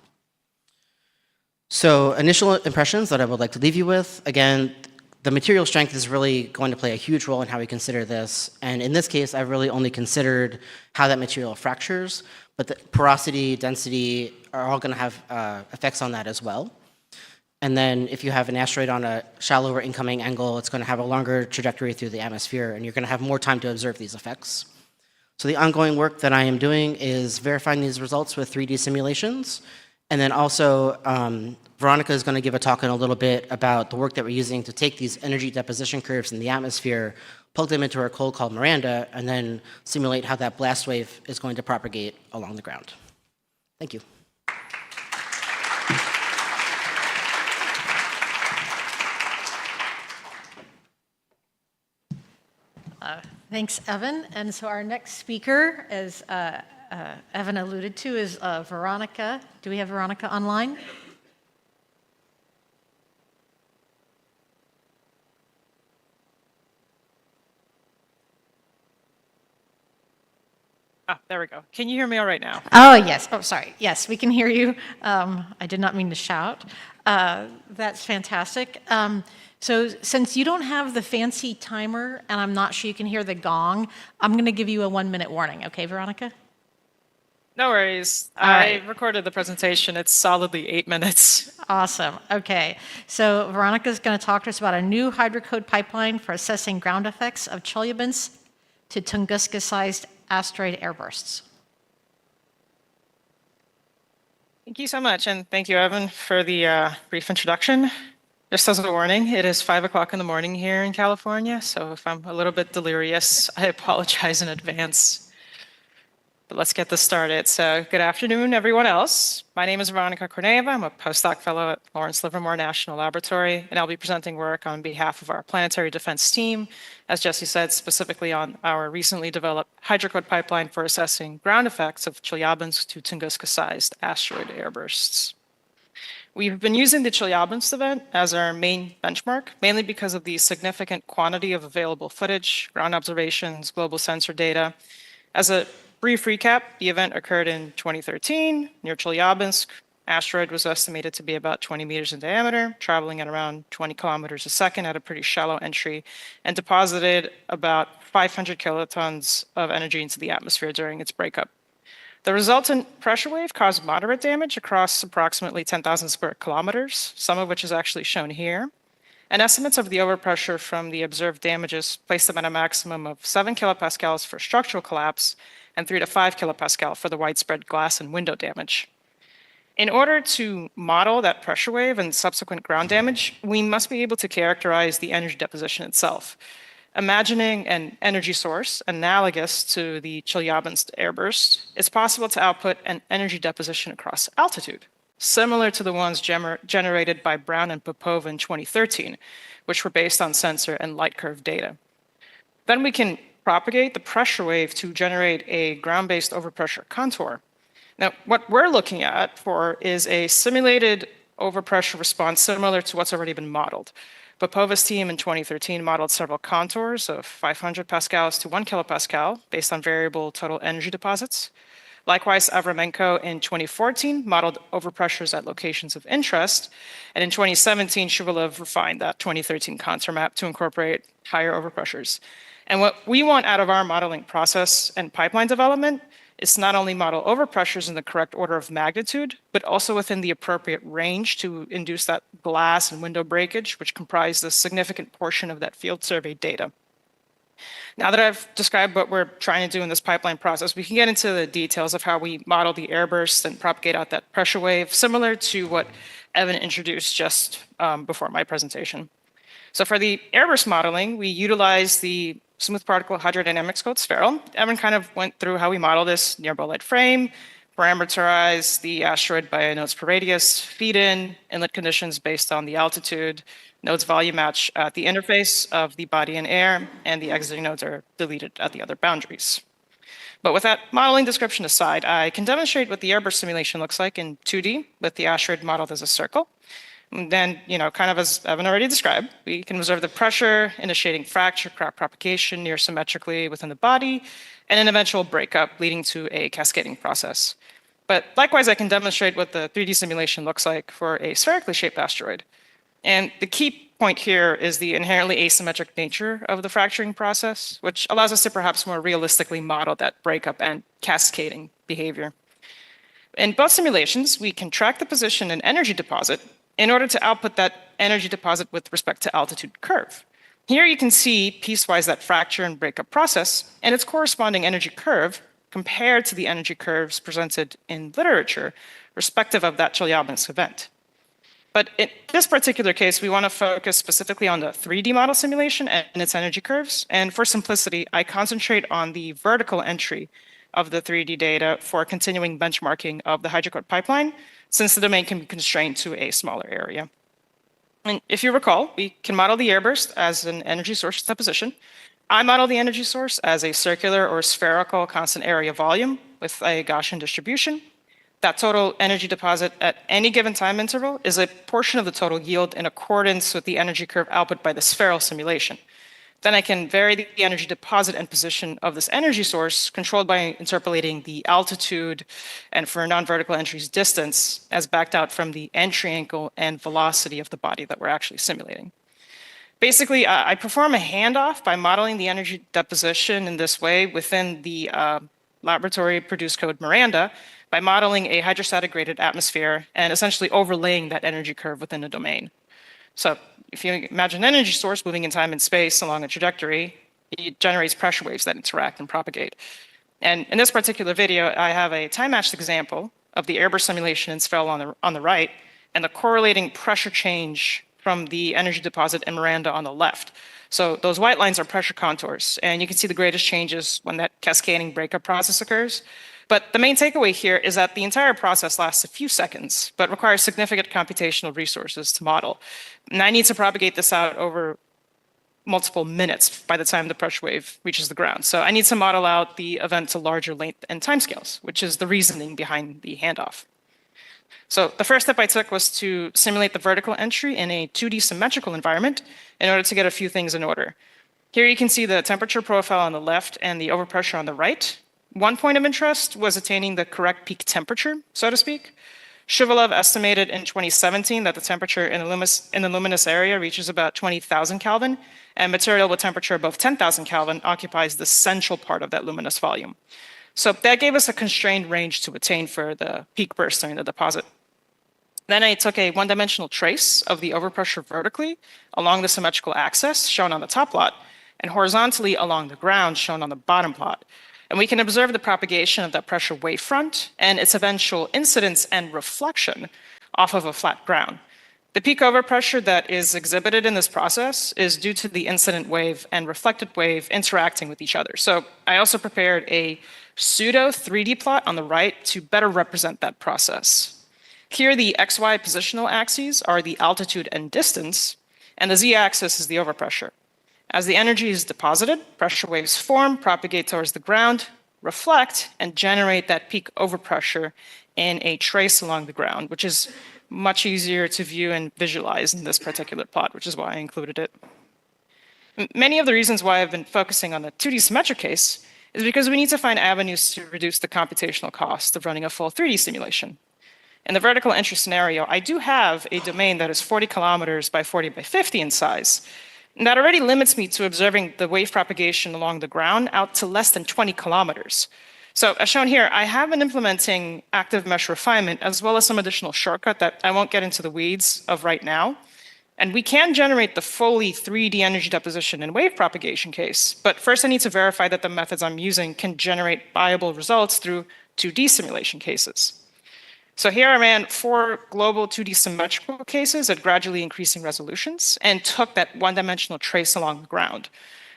So initial impressions that I would like to leave you with, again, the material strength is really going to play a huge role in how we consider this. And in this case, I've really only considered how that material fractures, but the porosity, density are all going to have effects on that as well. And then if you have an asteroid on a shallower incoming angle, it's going to have a longer trajectory through the atmosphere, and you're going to have more time to observe these effects. So the ongoing work that I am doing is verifying these results with 3D simulations. And then also, Veronica is going to give a talk in a little bit about the work that we're using to take these energy deposition curves in the atmosphere, plug them into our code called Miranda, and then simulate how that blast wave is going to propagate along the ground. Thank you. Thanks, Evan. And so our next speaker, as Evan alluded to, is Veronica. Do we have Veronica online? There we go. Can you hear me all right now? Oh, yes. Oh, sorry. Yes, we can hear you. I did not mean to shout. That's fantastic. So since you don't have the fancy timer, and I'm not sure you can hear the gong, I'm going to give you a 1-minute warning. Okay, Veronica? No worries. All right. I recorded the presentation. It's solidly 8 minutes. Awesome. Okay. So Veronica's going to talk to us about a new hydrocode pipeline for assessing ground effects of Chelyabinsk to Tunguska-sized asteroid airbursts. Thank you so much, and thank you, Evan, for the brief introduction. Just as a warning, it is 5 o'clock in the morning here in California, so if I'm a little bit delirious, I apologize in advance. But let's get this started. So good afternoon, everyone else. My name is Veronica Korneeva. I'm a postdoc fellow at Lawrence Livermore National Laboratory, and I'll be presenting work on behalf of our Planetary Defense team, as Jesse said, specifically on our recently developed hydrocode pipeline for assessing ground effects of Chelyabinsk to Tunguska-sized asteroid airbursts. We've been using the Chelyabinsk event as our main benchmark, mainly because of the significant quantity of available footage, ground observations, global sensor data. As a brief recap, the event occurred in 2013 near Chelyabinsk. Asteroid was estimated to be about 20 meters in diameter, traveling at around 20 kilometers a second at a pretty shallow entry, and deposited about 500 kilotons of energy into the atmosphere during its breakup. The resultant pressure wave caused moderate damage across approximately 10,000 square kilometers, some of which is actually shown here. And estimates of the overpressure from the observed damages placed them at a maximum of 7 kilopascals for structural collapse and 3 to 5 kilopascal for the widespread glass and window damage. In order to model that pressure wave and subsequent ground damage, we must be able to characterize the energy deposition itself. Imagining an energy source analogous to the Chelyabinsk airburst, it's possible to output an energy deposition across altitude, similar to the ones generated by Brown and Popova in 2013, which were based on sensor and light curve data. Then we can propagate the pressure wave to generate a ground-based overpressure contour. Now, what we're looking at for is a simulated overpressure response similar to what's already been modeled. Popova's team in 2013 modeled several contours of 500 pascals to 1 kilopascal based on variable total energy deposits. Likewise, Avramenko in 2014 modeled overpressures at locations of interest, and in 2017, Shuvalov refined that 2013 contour map to incorporate higher overpressures. And what we want out of our modeling process and pipeline development is not only model overpressures in the correct order of magnitude, but also within the appropriate range to induce that glass and window breakage, which comprise the significant portion of that field survey data. Now that I've described what we're trying to do in this pipeline process, we can get into the details of how we model the airbursts and propagate out that pressure wave, similar to what Evan introduced just before my presentation. So for the airburst modeling, we utilize the smooth particle hydrodynamics code Spheral. Evan kind of went through how we model this near light frame, parameterize the asteroid by nodes per radius, feed in inlet conditions based on the altitude, nodes volume match at the interface of the body and air, and the exiting nodes are deleted at the other boundaries. But with that modeling description aside, I can demonstrate what the airburst simulation looks like in 2D with the asteroid modeled as a circle. And then, kind of as Evan already described, we can observe the pressure initiating fracture, crack propagation near symmetrically within the body, and an eventual breakup leading to a cascading process. But likewise, I can demonstrate what the 3D simulation looks like for a spherically shaped asteroid. And the key point here is the inherently asymmetric nature of the fracturing process, which allows us to perhaps more realistically model that breakup and cascading behavior. In both simulations, we can track the position and energy deposit in order to output that energy deposit with respect to altitude curve. Here you can see piecewise that fracture and breakup process and its corresponding energy curve compared to the energy curves presented in literature, respective of that Chelyabinsk event. But in this particular case, we want to focus specifically on the 3D model simulation and its energy curves. And for simplicity, I concentrate on the vertical entry of the 3D data for continuing benchmarking of the hydrocarbon pipeline, since the domain can be constrained to a smaller area. And if you recall, we can model the airburst as an energy source deposition. I model the energy source as a circular or spherical constant area volume with a Gaussian distribution. That total energy deposit at any given time interval is a portion of the total yield in accordance with the energy curve output by the spheral simulation. Then I can vary the energy deposit and position of this energy source, controlled by interpolating the altitude and, for non-vertical entries, distance, as backed out from the entry angle and velocity of the body that we're actually simulating. Basically, I perform a handoff by modeling the energy deposition in this way within the laboratory-produced code Miranda, by modeling a hydrostatic graded atmosphere and essentially overlaying that energy curve within a domain. So if you imagine an energy source moving in time and space along a trajectory, it generates pressure waves that interact and propagate. And in this particular video, I have a time-matched example of the airburst simulation in Svel on the right, and the correlating pressure change from the energy deposit in Miranda on the left. So those white lines are pressure contours, and you can see the greatest changes when that cascading breakup process occurs. But the main takeaway here is that the entire process lasts a few seconds, but requires significant computational resources to model. And I need to propagate this out over multiple minutes by the time the pressure wave reaches the ground. So I need to model out the event to larger length and timescales, which is the reasoning behind the handoff. So the first step I took was to simulate the vertical entry in a 2D symmetrical environment in order to get a few things in order. Here you can see the temperature profile on the left and the overpressure on the right. One point of interest was attaining the correct peak temperature, so to speak. Shivalov estimated in 2017 that the temperature in the luminous area reaches about 20,000 Kelvin, and material with temperature above 10,000 Kelvin occupies the central part of that luminous volume. So that gave us a constrained range to attain for the peak burst during the deposit. Then I took a one-dimensional trace of the overpressure vertically along the symmetrical axis, shown on the top plot, and horizontally along the ground, shown on the bottom plot. And we can observe the propagation of that pressure wavefront and its eventual incidence and reflection off of a flat ground. The peak overpressure that is exhibited in this process is due to the incident wave and reflected wave interacting with each other. So I also prepared a pseudo 3D plot on the right to better represent that process. Here, the XY positional axes are the altitude and distance, and the Z-axis is the overpressure. As the energy is deposited, pressure waves form, propagate towards the ground, reflect, and generate that peak overpressure in a trace along the ground, which is much easier to view and visualize in this particular plot, which is why I included it. Many of the reasons why I've been focusing on the 2D symmetric case is because we need to find avenues to reduce the computational cost of running a full 3D simulation. In the vertical entry scenario, I do have a domain that is 40 kilometers by 40 by 50 in size. And that already limits me to observing the wave propagation along the ground out to less than 20 kilometers. So as shown here, I have been implementing active mesh refinement as well as some additional shortcut that I won't get into the weeds of right now. And we can generate the fully 3D energy deposition and wave propagation case. But first I need to verify that the methods I'm using can generate viable results through 2D simulation cases. So here I ran 4 global 2D symmetrical cases at gradually increasing resolutions and took that one-dimensional trace along the ground.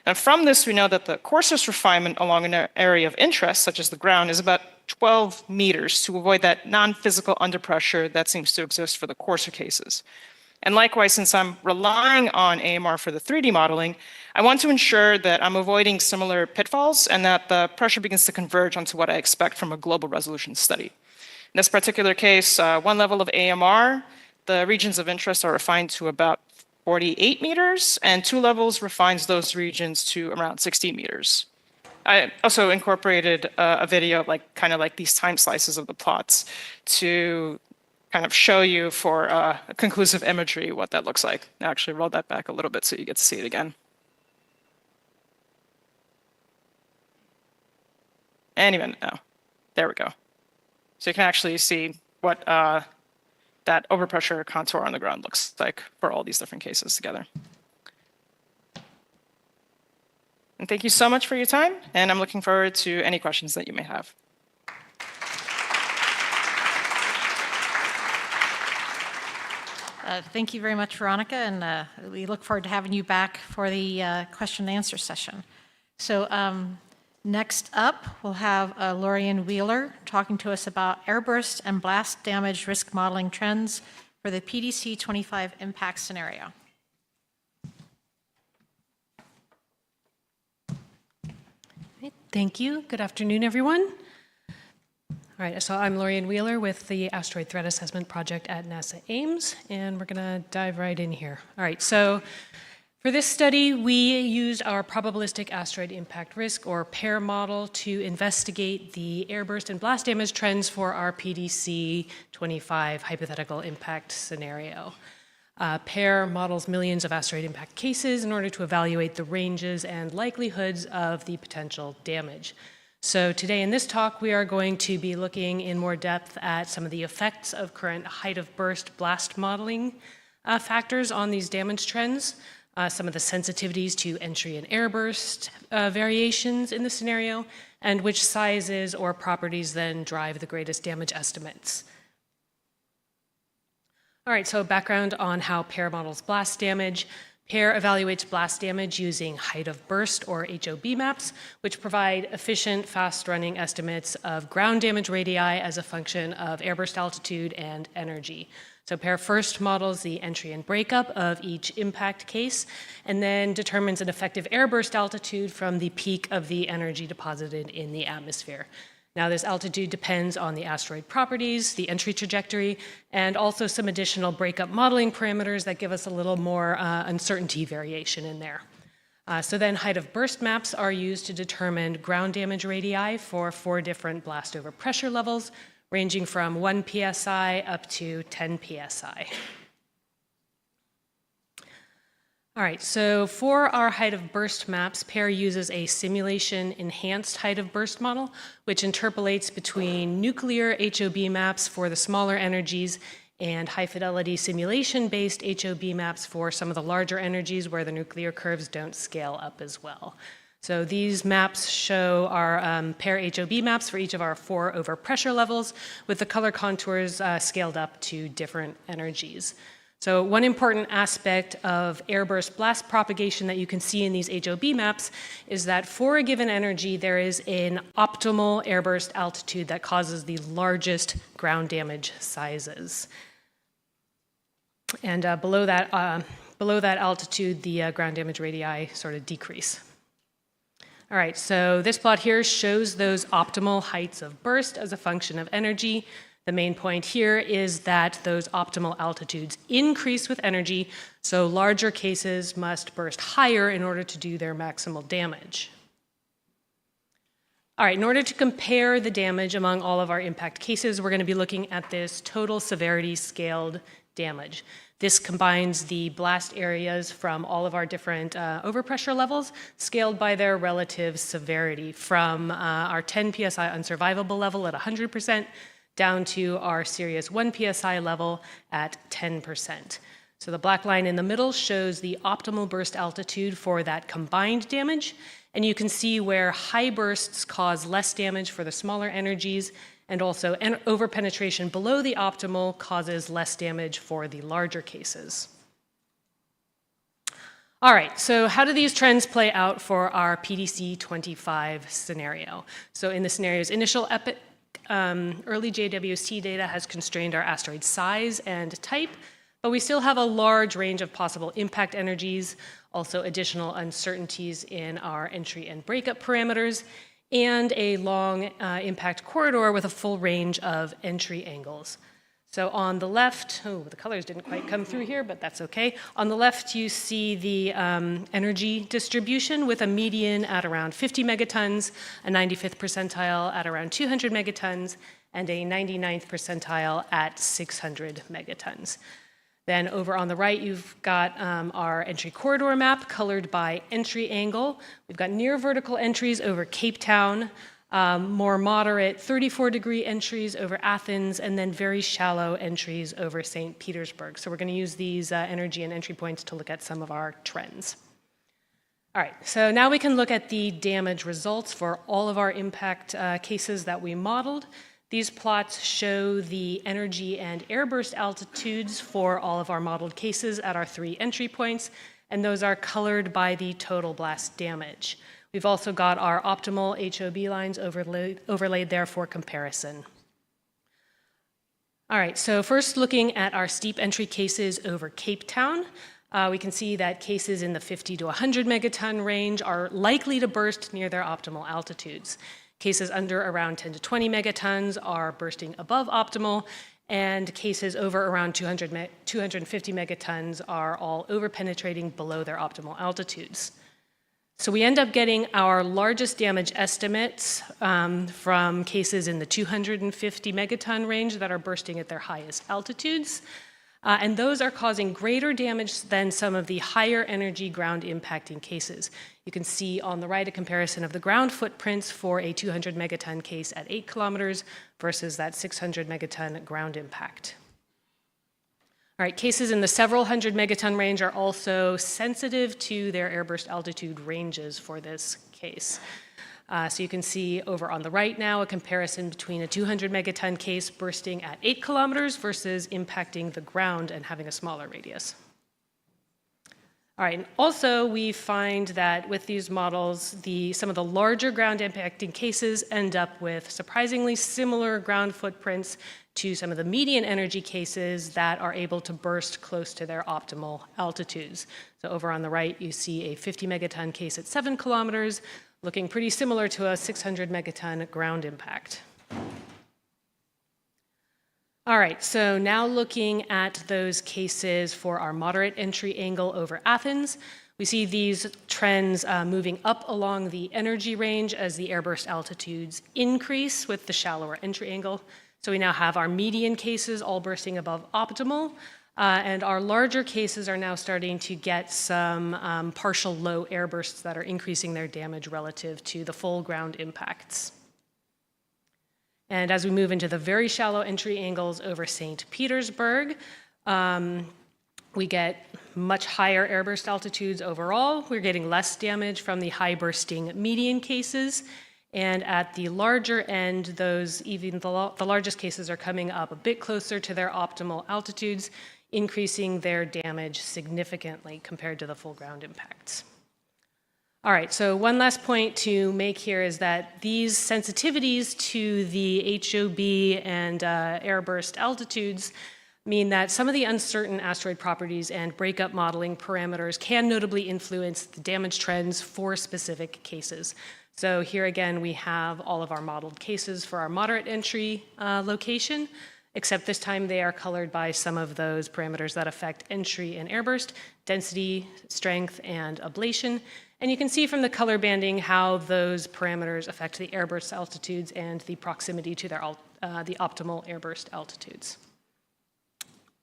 And from this, we know that the coarsest refinement along an area of interest, such as the ground, is about 12 meters to avoid that non-physical underpressure that seems to exist for the coarser cases. And likewise, since I'm relying on AMR for the 3D modeling, I want to ensure that I'm avoiding similar pitfalls and that the pressure begins to converge onto what I expect from a global resolution study. In this particular case, one level of AMR, the regions of interest are refined to about 48 meters, and 2 levels refines those regions to around 60 meters. I also incorporated a video, kind of like these time slices of the plots, to kind of show you for a conclusive imagery what that looks like. I actually rolled that back a little bit so you get to see it again. Any minute now. There we go. So you can actually see what that overpressure contour on the ground looks like for all these different cases together. And thank you so much for your time, and I'm looking forward to any questions that you may have. Thank you very much, Veronica, and we look forward to having you back for the question and answer session. So next up, we'll have Lorian Wheeler talking to us about airburst and blast damage risk modeling trends for the PDC 25 impact scenario. Thank you. Good afternoon, everyone. All right, so I'm Lorian Wheeler with the Asteroid Threat Assessment Project at NASA Ames, and we're going to dive right in here. All right, so for this study, we used our probabilistic asteroid impact risk, or PAIR model, to investigate the airburst and blast damage trends for our PDC 25 hypothetical impact scenario. PAIR models millions of asteroid impact cases in order to evaluate the ranges and likelihoods of the potential damage. So today in this talk, we are going to be looking in more depth at some of the effects of current height of burst blast modeling factors on these damage trends, some of the sensitivities to entry and airburst variations in the scenario, and which sizes or properties then drive the greatest damage estimates. All right, so background on how PAIR models blast damage. PAIR evaluates blast damage using height of burst, or HOB maps, which provide efficient, fast-running estimates of ground damage radii as a function of airburst altitude and energy. So PAIR first models the entry and breakup of each impact case, and then determines an effective airburst altitude from the peak of the energy deposited in the atmosphere. Now, this altitude depends on the asteroid properties, the entry trajectory, and also some additional breakup modeling parameters that give us a little more uncertainty variation in there. So then height of burst maps are used to determine ground damage radii for 4 different blast over pressure levels, ranging from 1 psi up to 10 psi. All right, so for our height of burst maps, PAIR uses a simulation-enhanced height of burst model, which interpolates between nuclear HOB maps for the smaller energies and high-fidelity simulation-based HOB maps for some of the larger energies where the nuclear curves don't scale up as well. So these maps show our PAIR HOB maps for each of our 4 overpressure levels, with the color contours scaled up to different energies. So one important aspect of airburst blast propagation that you can see in these HOB maps is that for a given energy, there is an optimal airburst altitude that causes the largest ground damage sizes. And below that altitude, the ground damage radii sort of decrease. All right, so this plot here shows those optimal heights of burst as a function of energy. The main point here is that those optimal altitudes increase with energy, so larger cases must burst higher in order to do their maximal damage. All right, in order to compare the damage among all of our impact cases, we're going to be looking at this total severity scaled damage. This combines the blast areas from all of our different overpressure levels, scaled by their relative severity, from our 10 psi unsurvivable level at 100%, down to our serious 1 psi level at 10%. So the black line in the middle shows the optimal burst altitude for that combined damage, and you can see where high bursts cause less damage for the smaller energies, and also overpenetration below the optimal causes less damage for the larger cases. All right, so how do these trends play out for our PDC 25 scenario? So in the scenario's initial early JWST data has constrained our asteroid size and type. But we still have a large range of possible impact energies, also additional uncertainties in our entry and breakup parameters, and a long impact corridor with a full range of entry angles. So on the left, the colors didn't quite come through here, but that's okay. On the left, you see the energy distribution with a median at around 50 megatons, a 95th percentile at around 200 megatons, and a 99th percentile at 600 megatons. Then over on the right, you've got our entry corridor map colored by entry angle. We've got near vertical entries over Cape Town, more moderate 34-degree entries over Athens, and then very shallow entries over St. Petersburg. So we're going to use these energy and entry points to look at some of our trends. All right, so now we can look at the damage results for all of our impact cases that we modeled. These plots show the energy and airburst altitudes for all of our modeled cases at our 3 entry points, and those are colored by the total blast damage. We've also got our optimal HOB lines overlaid there for comparison. All right, so first looking at our steep entry cases over Cape Town, we can see that cases in the 50 to 100 megaton range are likely to burst near their optimal altitudes. Cases under around 10 to 20 megatons are bursting above optimal, and cases over around 250 megatons are all overpenetrating below their optimal altitudes. So we end up getting our largest damage estimates from cases in the 250 megaton range that are bursting at their highest altitudes. And those are causing greater damage than some of the higher energy ground impacting cases. You can see on the right a comparison of the ground footprints for a 200 megaton case at 8 kilometers versus that 600 megaton ground impact. All right, cases in the several hundred megaton range are also sensitive to their airburst altitude ranges for this case. So you can see over on the right now a comparison between a 200 megaton case bursting at 8 kilometers versus impacting the ground and having a smaller radius. All right, and also we find that with these models, some of the larger ground impacting cases end up with surprisingly similar ground footprints to some of the median energy cases that are able to burst close to their optimal altitudes. So over on the right, you see a 50 megaton case at 7 kilometers, looking pretty similar to a 600 megaton ground impact. All right, so now looking at those cases for our moderate entry angle over Athens, we see these trends moving up along the energy range as the airburst altitudes increase with the shallower entry angle. So we now have our median cases all bursting above optimal, and our larger cases are now starting to get some partial low airbursts that are increasing their damage relative to the full ground impacts. And as we move into the very shallow entry angles over St. Petersburg, we get much higher airburst altitudes overall. We're getting less damage from the high bursting median cases. And at the larger end, even the largest cases are coming up a bit closer to their optimal altitudes, increasing their damage significantly compared to the full ground impacts. All right, so one last point to make here is that these sensitivities to the HOB and airburst altitudes mean that some of the uncertain asteroid properties and breakup modeling parameters can notably influence the damage trends for specific cases. So here again, we have all of our modeled cases for our moderate entry location, except this time they are colored by some of those parameters that affect entry and airburst, density, strength, and ablation. And you can see from the color banding how those parameters affect the airburst altitudes and the proximity to the optimal airburst altitudes.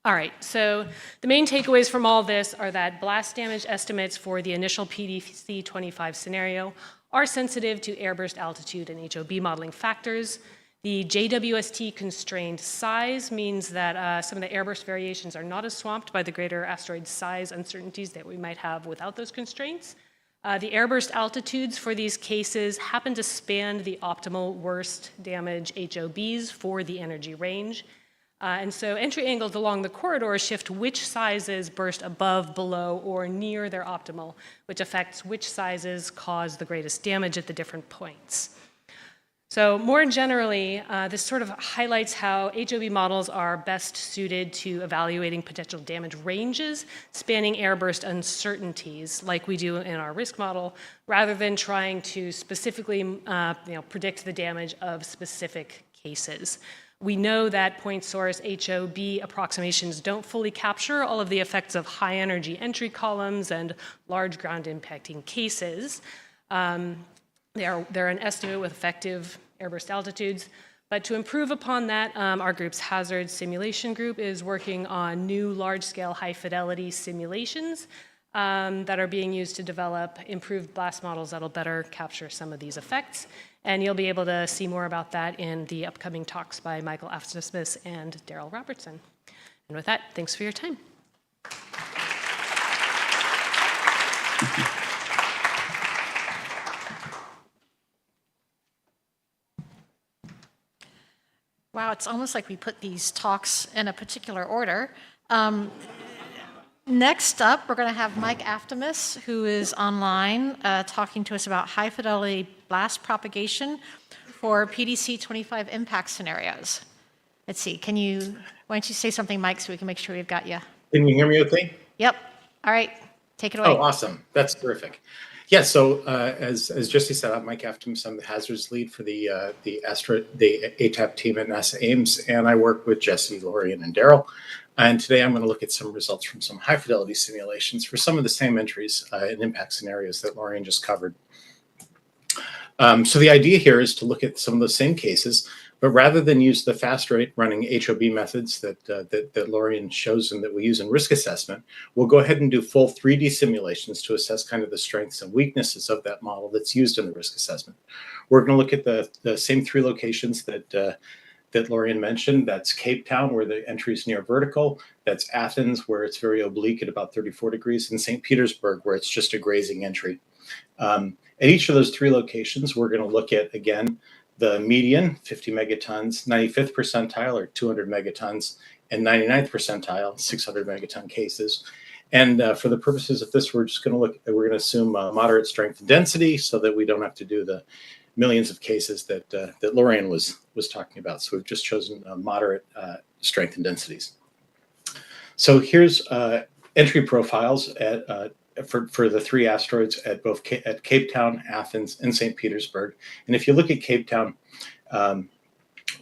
All right, so the main takeaways from all this are that blast damage estimates for the initial PDC 25 scenario are sensitive to airburst altitude and HOB modeling factors. The JWST constrained size means that some of the airburst variations are not as swamped by the greater asteroid size uncertainties that we might have without those constraints. The airburst altitudes for these cases happen to span the optimal worst damage HOBs for the energy range. And so entry angles along the corridor shift which sizes burst above, below, or near their optimal, which affects which sizes cause the greatest damage at the different points. So more generally, this sort of highlights how HOB models are best suited to evaluating potential damage ranges spanning airburst uncertainties like we do in our risk model, rather than trying to specifically predict the damage of specific cases. We know that point source HOB approximations don't fully capture all of the effects of high energy entry columns and large ground impacting cases. They're an estimate with effective airburst altitudes. But to improve upon that, our group's hazard simulation group is working on new large-scale high-fidelity simulations that are being used to develop improved blast models that'll better capture some of these effects. And you'll be able to see more about that in the upcoming talks by Michael Aftersmith and Daryl Robertson. And with that, thanks for your time. Wow, it's almost like we put these talks in a particular order. Next up, we're going to have Mike Aftemus, who is online, talking to us about high-fidelity blast propagation for PDC 25 impact scenarios. Let's see, why don't you say something, Mike, so we can make sure we've got you. Can you hear me okay? Yep. All right, take it away. Oh, awesome. That's terrific. Yeah, so as Jesse said, I'm Mike Aftemus. I'm the hazards lead for the ATAP team at NASA Ames, and I work with Jesse, Lorian, and Daryl. And today I'm going to look at some results from some high-fidelity simulations for some of the same entries and impact scenarios that Lorian just covered. So the idea here is to look at some of the same cases, but rather than use the fast-running HOB methods that Lorian shows and that we use in risk assessment, we'll go ahead and do full 3D simulations to assess kind of the strengths and weaknesses of that model that's used in the risk assessment. We're going to look at the same three locations that Lorian mentioned. That's Cape Town, where the entry is near vertical. That's Athens, where it's very oblique at about 34 degrees, and St. Petersburg, where it's just a grazing entry. At each of those three locations, we're going to look at, again, the median, 50 megatons, 95th percentile, or 200 megatons, and 99th percentile, 600 megaton cases. And for the purposes of this, we're going to assume moderate strength and density so that we don't have to do the millions of cases that Lorian was talking about. So we've just chosen moderate strength and densities. So here's entry profiles for the three asteroids at both at Cape Town, Athens, and St. Petersburg. And if you look at Cape Town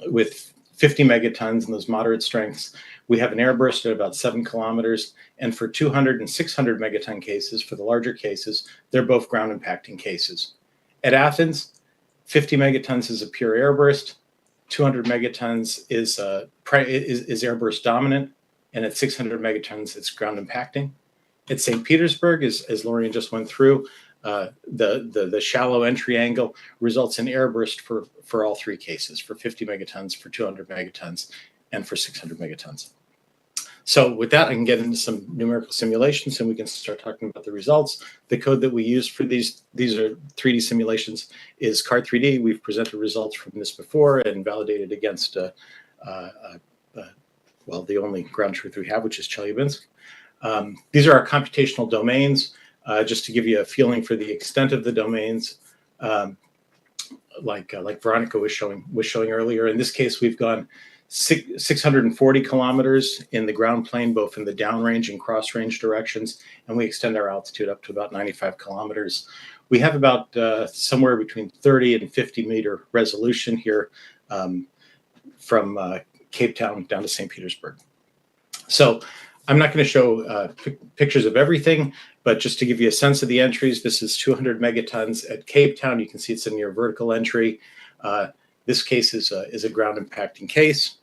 with 50 megatons and those moderate strengths, we have an airburst at about 7 kilometers. And for 200 and 600 megaton cases, for the larger cases, they're both ground impacting cases. At Athens, 50 megatons is a pure airburst. 200 megatons is airburst dominant. And at 600 megatons, it's ground impacting. At St. Petersburg, as Lorian just went through, the shallow entry angle results in airburst for all three cases, for 50 megatons, for 200 megatons, and for 600 megatons. So with that, I can get into some numerical simulations and we can start talking about the results. The code that we use for these are 3D simulations is CAR3D. We've presented results from this before and validated against, well, the only ground truth we have, which is Chelyabinsk. These are our computational domains, just to give you a feeling for the extent of the domains, like Veronica was showing earlier. In this case, we've gone 640 kilometers in the ground plane, both in the downrange and cross-range directions, and we extend our altitude up to about 95 kilometers. We have about somewhere between 30 and 50 meter resolution here from Cape Town down to St. Petersburg. So I'm not going to show pictures of everything, but just to give you a sense of the entries, this is 200 megatons at Cape Town. You can see it's a near vertical entry. This case is a ground impacting case.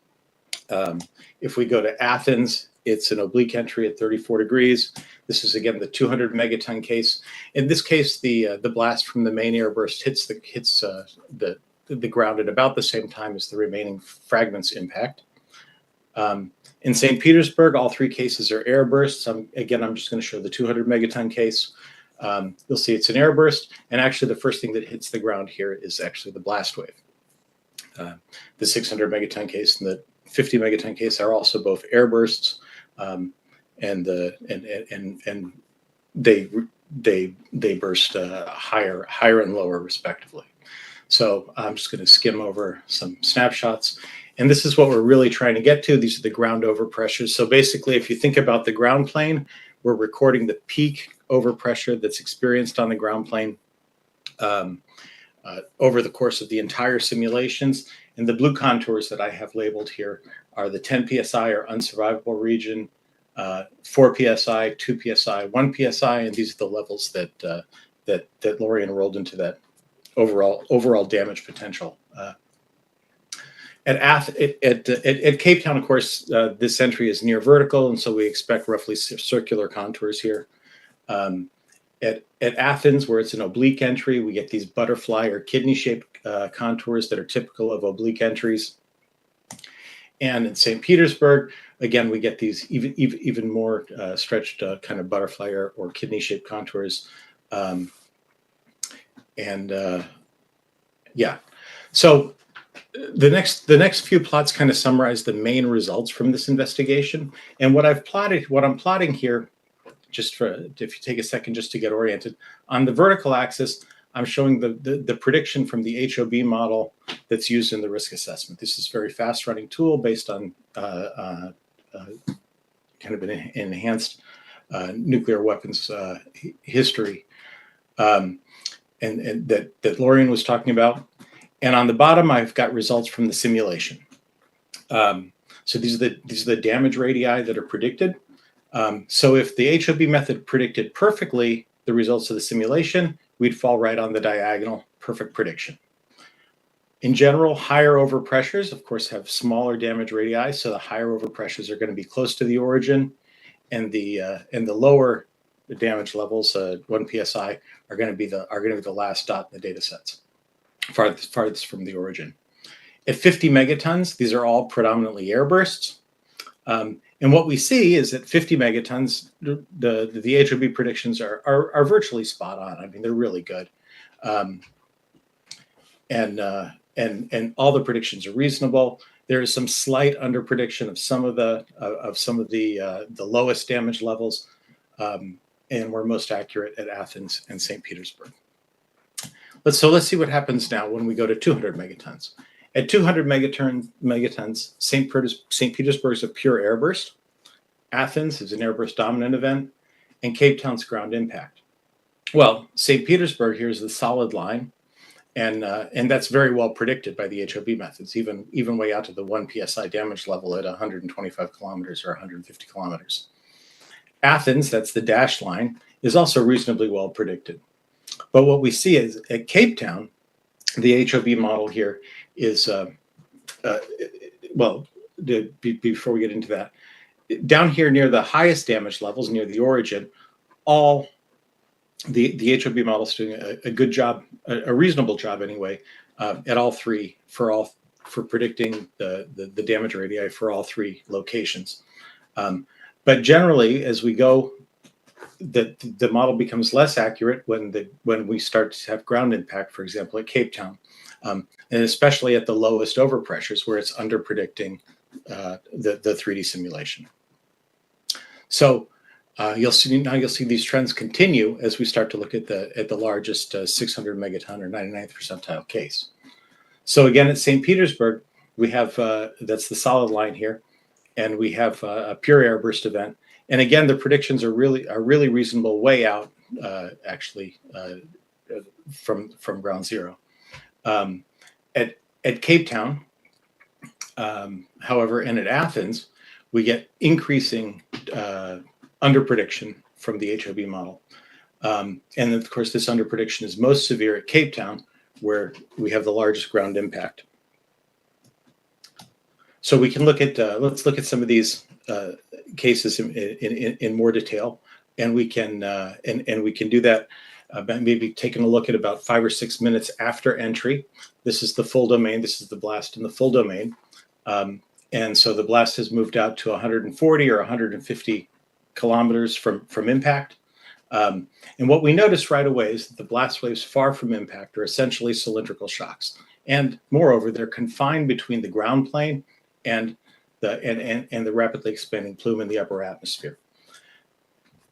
If we go to Athens, it's an oblique entry at 34 degrees. This is, again, the 200 megaton case. In this case, the blast from the main airburst hits the ground at about the same time as the remaining fragments impact. In St. Petersburg, all three cases are airbursts. Again, I'm just going to show the 200 megaton case. You'll see it's an airburst, and actually the first thing that hits the ground here is actually the blast wave. The 600 megaton case and the 50 megaton case are also both airbursts, and they burst higher and lower respectively. So I'm just going to skim over some snapshots. And this is what we're really trying to get to. These are the ground overpressures. So basically, if you think about the ground plane, we're recording the peak overpressure that's experienced on the ground plane over the course of the entire simulations. And the blue contours that I have labeled here are the 10 psi or unsurvivable region, 4 psi, 2 psi, 1 psi, and these are the levels that that Lorian rolled into that overall damage potential. At Cape Town, of course, this entry is near vertical, and so we expect roughly circular contours here. At Athens, where it's an oblique entry, we get these butterfly or kidney-shaped contours that are typical of oblique entries. And in St. Petersburg, again, we get these even more stretched kind of butterfly or kidney-shaped contours. Yeah, so the next few plots kind of summarize the main results from this investigation. And what I'm plotting here, just for if you take a second just to get oriented, on the vertical axis, I'm showing the prediction from the HOB model that's used in the risk assessment. This is a very fast running tool based on kind of an enhanced nuclear weapons history, and that Lorian was talking about. And on the bottom, I've got results from the simulation. So these are the damage radii that are predicted. So if the HOB method predicted perfectly the results of the simulation, we'd fall right on the diagonal, perfect prediction. In general, higher overpressures, of course, have smaller damage radii, so the higher overpressures are going to be close to the origin, and the lower the damage levels, 1 psi, are going to be the last dot in the data sets, farthest from the origin. At 50 megatons, these are all predominantly air bursts. And what we see is that 50 megatons, the HOB predictions are virtually spot on. I mean, they're really good, and all the predictions are reasonable. There is some slight underprediction of some of the lowest damage levels, and we're most accurate at Athens and St. Petersburg. Let's see what happens now when we go to 200 megatons. At 200 megatons, St. Petersburg is a pure airburst. Athens is an airburst dominant event, and Cape Town's ground impact. Well, St. Petersburg here is the solid line, and that's very well predicted by the HOB methods, even way out to the 1 psi damage level at 125 kilometers or 150 kilometers. Athens, that's the dashed line, is also reasonably well predicted. But what we see is at Cape Town, the HOB model here is, before we get into that, down here near the highest damage levels, near the origin, all the HOB model is doing a good job, a reasonable job anyway, at all three for predicting the damage radii for all three locations. But generally, as we go, the model becomes less accurate when we start to have ground impact, for example, at Cape Town, and especially at the lowest overpressures where it's under predicting the 3D simulation. So you'll see these trends continue as we start to look at the largest 600 megaton or 99th percentile case. So again, at St. Petersburg, we have that's the solid line here, and we have a pure airburst event. And again, the predictions are really reasonable, way out actually from ground zero. At Cape Town, however, and at Athens, we get increasing underprediction from the HOB model. And of course, this underprediction is most severe at Cape Town, where we have the largest ground impact. So we can look at, let's look at some of these cases in more detail, and we can do that maybe taking a look at about 5 or 6 minutes after entry. This is the full domain. This is the blast in the full domain. And so the blast has moved out to 140 or 150 kilometers from impact. And what we notice right away is that the blast waves far from impact are essentially cylindrical shocks. And moreover, they're confined between the ground plane and the rapidly expanding plume in the upper atmosphere.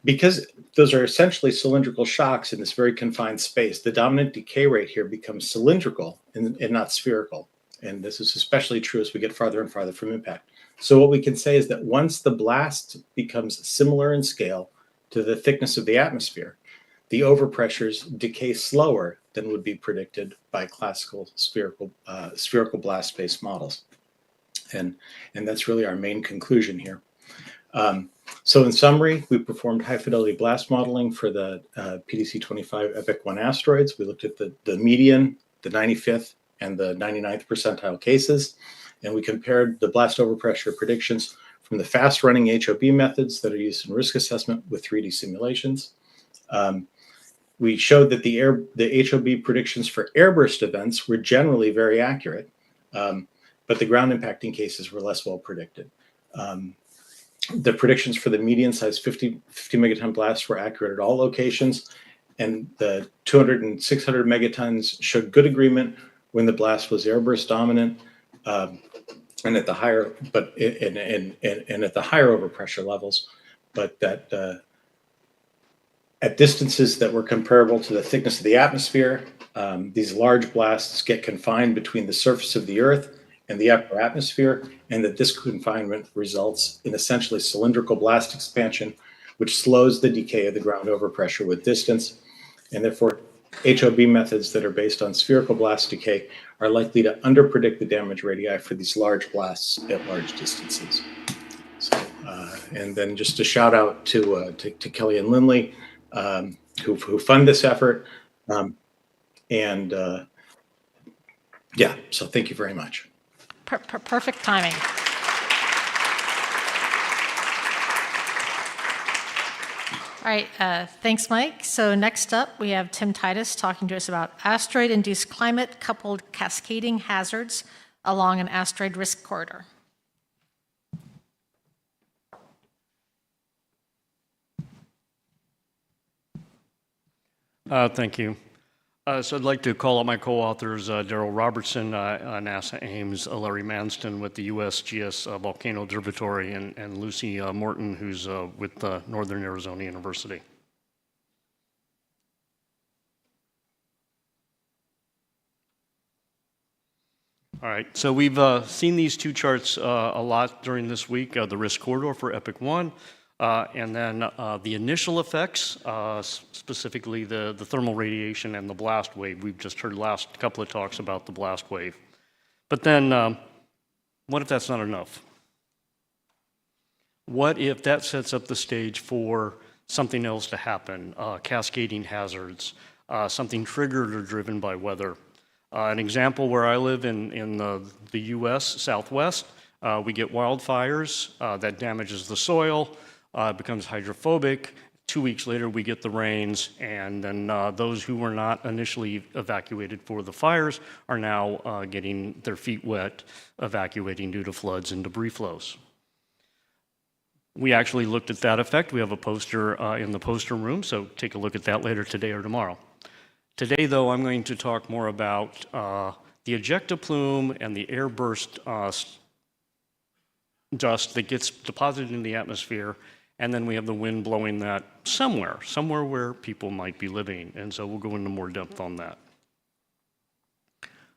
Because those are essentially cylindrical shocks in this very confined space, the dominant decay rate here becomes cylindrical and not spherical. And this is especially true as we get farther and farther from impact. So what we can say is that once the blast becomes similar in scale to the thickness of the atmosphere, the overpressures decay slower than would be predicted by classical spherical blast-based models. And that's really our main conclusion here. So in summary, we performed high-fidelity blast modeling for the PDC 25 EPIC 1 asteroids. We looked at the median, the 95th, and the 99th percentile cases, and we compared the blast overpressure predictions from the fast-running HOB methods that are used in risk assessment with 3D simulations. We showed that the HOB predictions for airburst events were generally very accurate, but the ground impacting cases were less well predicted. The predictions for the median size 50 megaton blasts were accurate at all locations, and the 200 and 600 megatons showed good agreement when the blast was airburst dominant, and at the higher, and at the higher overpressure levels, but that at distances that were comparable to the thickness of the atmosphere, these large blasts get confined between the surface of the Earth and the upper atmosphere, and that this confinement results in essentially cylindrical blast expansion, which slows the decay of the ground overpressure with distance. And therefore, HOB methods that are based on spherical blast decay are likely to underpredict the damage radii for these large blasts at large distances. So, and then just a shout out to Kelly and Lindley, who fund this effort. Yeah, so thank you very much. Perfect timing. All right, thanks, Mike. So next up, we have Tim Titus talking to us about asteroid-induced climate-coupled cascading hazards along an asteroid risk corridor. Thank you. So I'd like to call out my co-authors, Daryl Robertson, NASA Ames, Larry Manston with the USGS Volcano Observatory, and Lucy Morton, who's with Northern Arizona University. All right, so we've seen these two charts a lot during this week, the risk corridor for EPIC 1, and then the initial effects, specifically the thermal radiation and the blast wave. We've just heard last couple of talks about the blast wave. But then, what if that's not enough? What if that sets up the stage for something else to happen, cascading hazards, something triggered or driven by weather? An example where I live in the US Southwest, we get wildfires that damages the soil, becomes hydrophobic. 2 weeks later, we get the rains, and then those who were not initially evacuated for the fires are now getting their feet wet, evacuating due to floods and debris flows. We actually looked at that effect. We have a poster in the poster room, so take a look at that later today or tomorrow. Today, though, I'm going to talk more about the ejecta plume and the airburst dust that gets deposited in the atmosphere, and then we have the wind blowing that somewhere where people might be living. And so we'll go into more depth on that.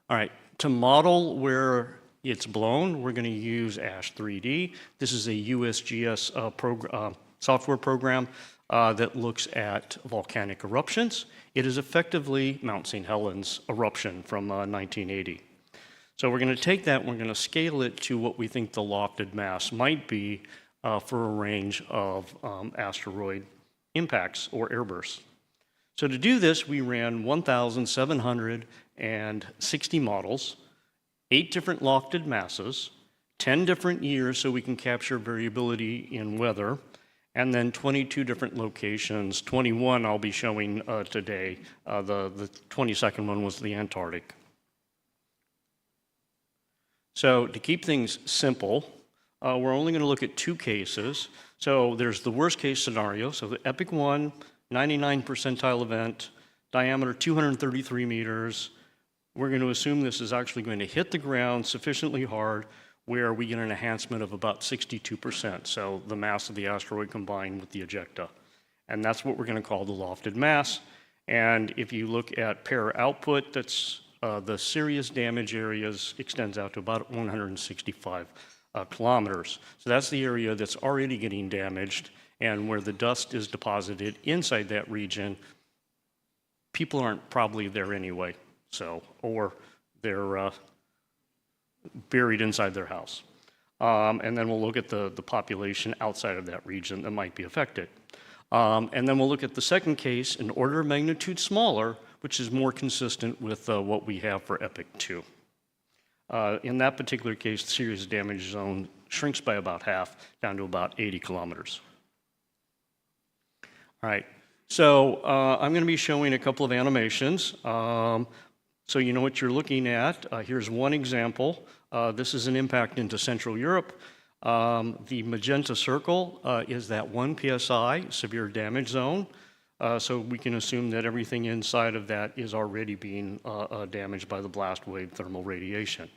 All right, to model where it's blown, we're going to use ASH3D. This is a USGS software program that looks at volcanic eruptions. It is effectively Mount St. Helens eruption from 1980. So we're going to take that and we're going to scale it to what we think the lofted mass might be for a range of asteroid impacts or airbursts. So to do this, we ran 1,760 models, 8 different lofted masses, 10 different years so we can capture variability in weather, and then 22 different locations. 21 I'll be showing today. The 22nd one was the Antarctic. So to keep things simple, we're only going to look at 2 cases. So there's the worst case scenario. So the EPIC 1, 99 percentile event, diameter 233 meters. We're going to assume this is actually going to hit the ground sufficiently hard where we get an enhancement of about 62%. So the mass of the asteroid combined with the ejecta. And that's what we're going to call the lofted mass. And if you look at pair output, that's the serious damage areas extends out to about 165 kilometers. So that's the area that's already getting damaged, and where the dust is deposited inside that region, people aren't probably there anyway, so, or they're buried inside their house. And then we'll look at the population outside of that region that might be affected. And then we'll look at the second case, an order of magnitude smaller, which is more consistent with what we have for EPIC 2. In that particular case, the serious damage zone shrinks by about half, down to about 80 kilometers. All right, so I'm going to be showing a couple of animations. So you know what you're looking at. Here's one example. This is an impact into Central Europe. The magenta circle is that 1 PSI, severe damage zone. So we can assume that everything inside of that is already being damaged by the blast wave thermal radiation.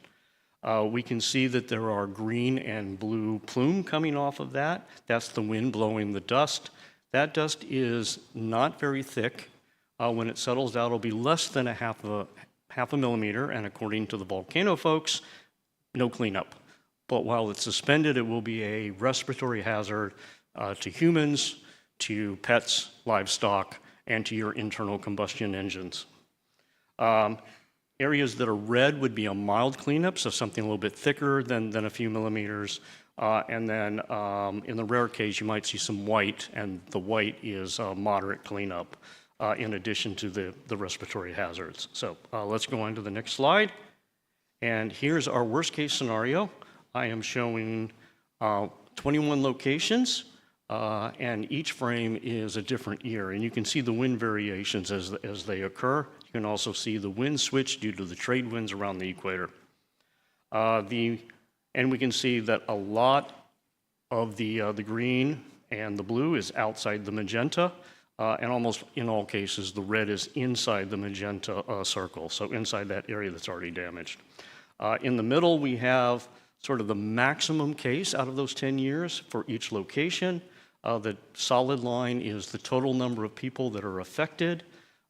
We can see that there are green and blue plume coming off of that. That's the wind blowing the dust. That dust is not very thick. When it settles out, it'll be less than half a millimeter, and according to the volcano folks, no cleanup. But while it's suspended, it will be a respiratory hazard to humans, to pets, livestock, and to your internal combustion engines. Areas that are red would be a mild cleanup, so something a little bit thicker than a few millimeters. And then in the rare case, you might see some white, and the white is moderate cleanup in addition to the respiratory hazards. So let's go on to the next slide. And here's our worst case scenario. I am showing 21 locations. And each frame is a different year. And you can see the wind variations as they occur. You can also see the wind switch due to the trade winds around the equator. And we can see that a lot of the green and the blue is outside the magenta. And almost in all cases, the red is inside the magenta circle, so inside that area that's already damaged. In the middle, we have sort of the maximum case out of those 10 years for each location. The solid line is the total number of people that are affected.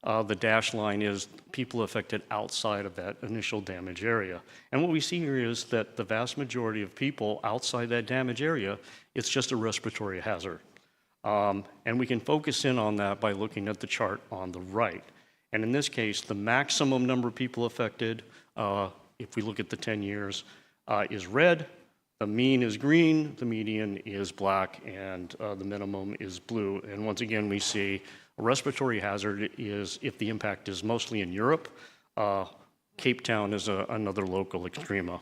The dashed line is people affected outside of that initial damage area. And what we see here is that the vast majority of people outside that damage area, it's just a respiratory hazard. And we can focus in on that by looking at the chart on the right. And in this case, the maximum number of people affected, if we look at the 10 years, is red. The mean is green, the median is black, and the minimum is blue. And once again, we see a respiratory hazard is if the impact is mostly in Europe. Cape Town is another local extrema.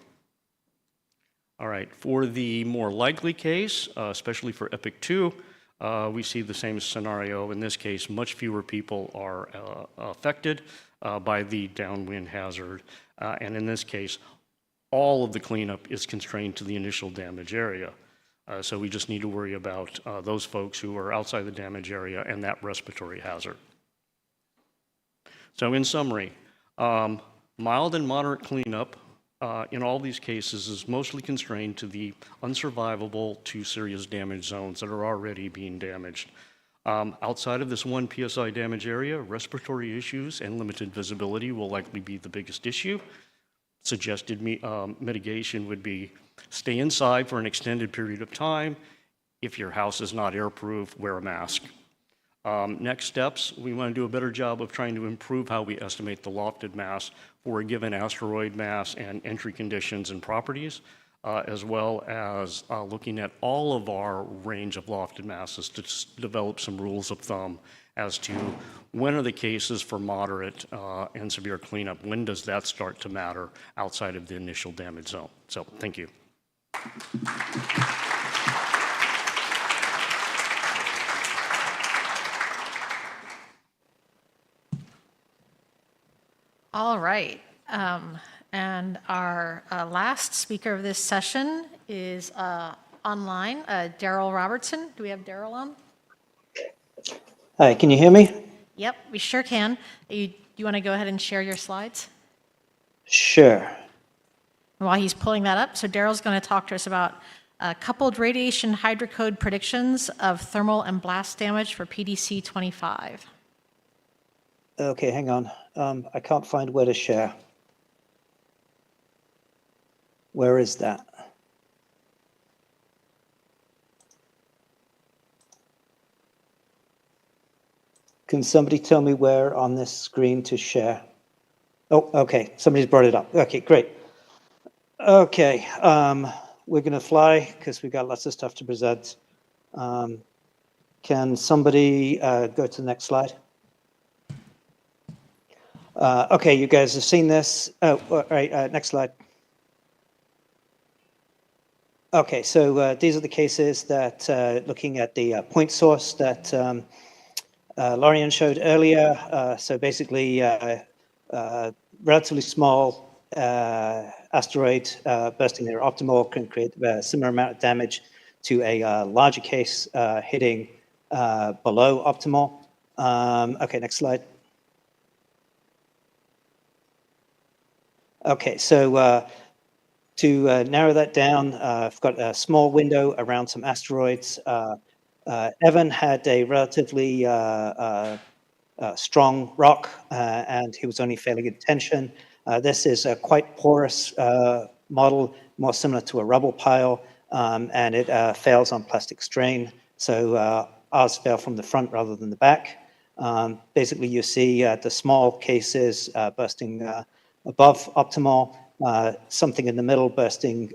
All right, for the more likely case, especially for EPIC 2, we see the same scenario. In this case, much fewer people are affected by the downwind hazard. And in this case, all of the cleanup is constrained to the initial damage area. So we just need to worry about those folks who are outside the damage area and that respiratory hazard. So in summary, mild and moderate cleanup in all these cases is mostly constrained to the unsurvivable to serious damage zones that are already being damaged. Outside of this 1 PSI damage area, respiratory issues and limited visibility will likely be the biggest issue. Suggested mitigation would be stay inside for an extended period of time. If your house is not airproof, wear a mask. Next steps, we want to do a better job of trying to improve how we estimate the lofted mass for a given asteroid mass and entry conditions and properties, as well as looking at all of our range of lofted masses to develop some rules of thumb as to when are the cases for moderate and severe cleanup. When does that start to matter outside of the initial damage zone? So, thank you. All right. And our last speaker of this session is online, Daryl Robertson. Do we have Daryl on? Hi, can you hear me? Yep, we sure can. Do you want to go ahead and share your slides? Sure. And while he's pulling that up, so Daryl's going to talk to us about coupled radiation hydrocode predictions of thermal and blast damage for PDC 25. Okay, hang on. I can't find where to share. Where is that? Can somebody tell me where on this screen to share? Oh, okay, somebody's brought it up. Okay, great. Okay, we're going to fly because we've got lots of stuff to present. Can somebody go to the next slide? Okay, you guys have seen this. Oh, all right, next slide. Okay, so these are the cases that, looking at the point source that Lorian showed earlier. So basically, relatively small asteroid bursting near optimal can create a similar amount of damage to a larger case hitting below optimal. Okay, next slide. Okay, so to narrow that down, I've got a small window around some asteroids. Evan had a relatively strong rock, and he was only failing in tension. This is a quite porous model, more similar to a rubble pile, and it fails on plastic strain. So ours fell from the front rather than the back. Basically, you see the small cases bursting above optimal, something in the middle bursting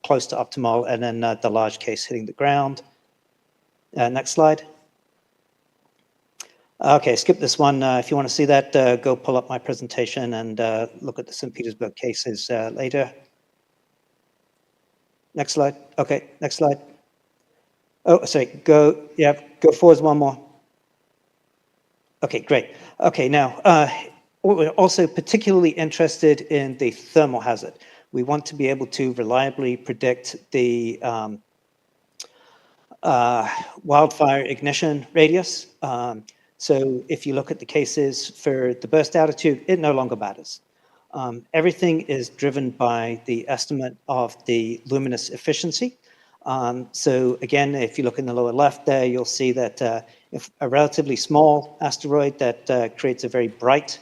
close to optimal, and then the large case hitting the ground. Next slide. Okay, skip this one. If you want to see that, go pull up my presentation and look at the St. Petersburg cases later. Next slide. Okay, next slide. Oh, sorry, go forwards one more. Okay, great. Okay, now, we're also particularly interested in the thermal hazard. We want to be able to reliably predict the wildfire ignition radius. So if you look at the cases for the burst altitude, it no longer matters. Everything is driven by the estimate of the luminous efficiency. So again, if you look in the lower left there, you'll see that if a relatively small asteroid that creates a very bright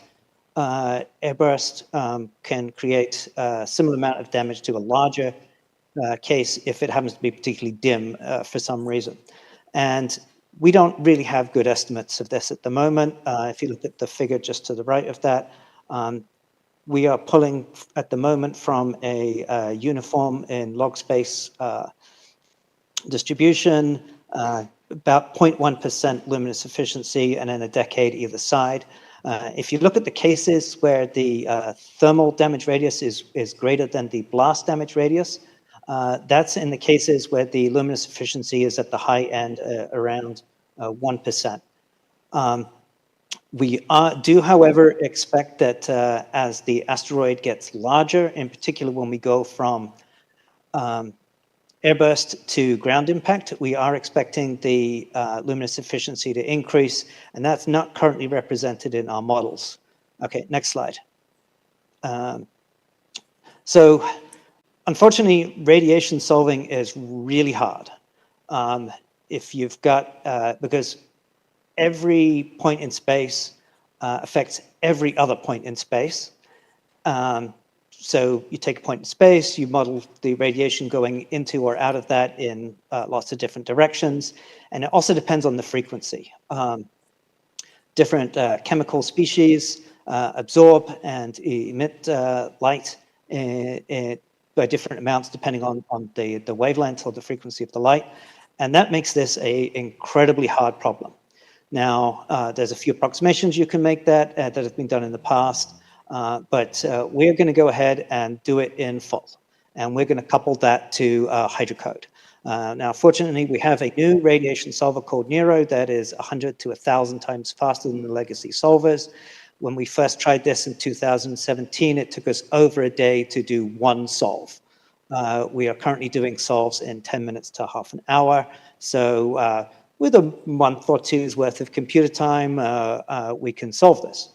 airburst can create a similar amount of damage to a larger case if it happens to be particularly dim for some reason. And we don't really have good estimates of this at the moment. If you look at the figure just to the right of that, we are pulling at the moment from a uniform in log space distribution, about 0.1% luminous efficiency, and then a decade either side. If you look at the cases where the thermal damage radius is greater than the blast damage radius, that's in the cases where the luminous efficiency is at the high end, around 1%. We do, however, expect that as the asteroid gets larger, in particular when we go from airburst to ground impact, we are expecting the luminous efficiency to increase, and that's not currently represented in our models. Okay, next slide. So unfortunately, radiation solving is really hard. If you've got, because every point in space affects every other point in space. So you take a point in space, you model the radiation going into or out of that in lots of different directions. And it also depends on the frequency. Different chemical species absorb and emit light by different amounts depending on the wavelength or the frequency of the light. And that makes this an incredibly hard problem. Now, there's a few approximations you can make that have been done in the past. But we're going to go ahead and do it in full. And we're going to couple that to hydrocode. Now, fortunately, we have a new radiation solver called Nero that is 100 to 1,000 times faster than the legacy solvers. When we first tried this in 2017, it took us over a day to do one solve. We are currently doing solves in 10 minutes to half an hour. So with a month or two's worth of computer time, we can solve this.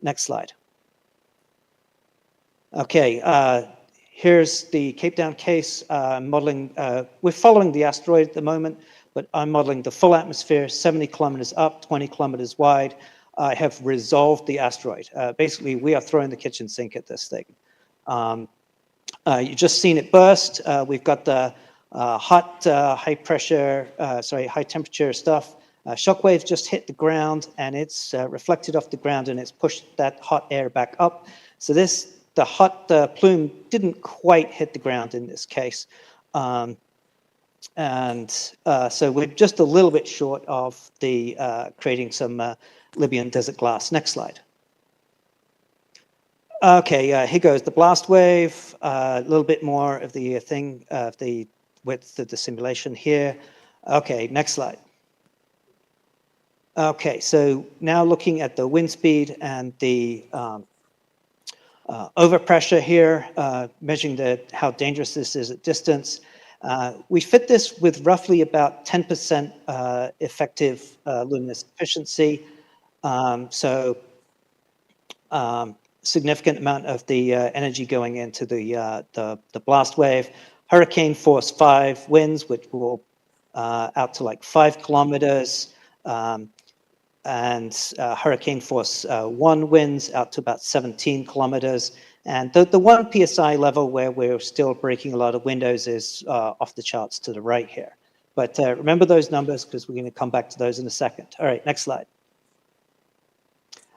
Next slide. Okay, Here's the Cape Town case. Modeling, we're following the asteroid at the moment, but I'm modeling the full atmosphere, 70 kilometers up, 20 kilometers wide. I have resolved the asteroid. Basically, we are throwing the kitchen sink at this thing. You've just seen it burst. We've got the hot, high pressure, high temperature stuff. Shockwaves just hit the ground, and it's reflected off the ground, and it's pushed that hot air back up. So the hot plume didn't quite hit the ground in this case. So we're just a little bit short of the creating some Libyan desert glass. Next slide. Okay, here goes the blast wave. A little bit more of the thing, of the width of the simulation here. Okay, next slide. Okay, so now looking at the wind speed and the overpressure here, measuring how dangerous this is at distance. We fit this with roughly about 10% effective luminous efficiency. Significant amount of the energy going into the blast wave. Hurricane force 5 winds, which will out to like 5 kilometers. And hurricane force 1 winds out to about 17 kilometers. And the 1 PSI level where we're still breaking a lot of windows is off the charts to the right here. But remember those numbers because we're going to come back to those in a second. All right, next slide.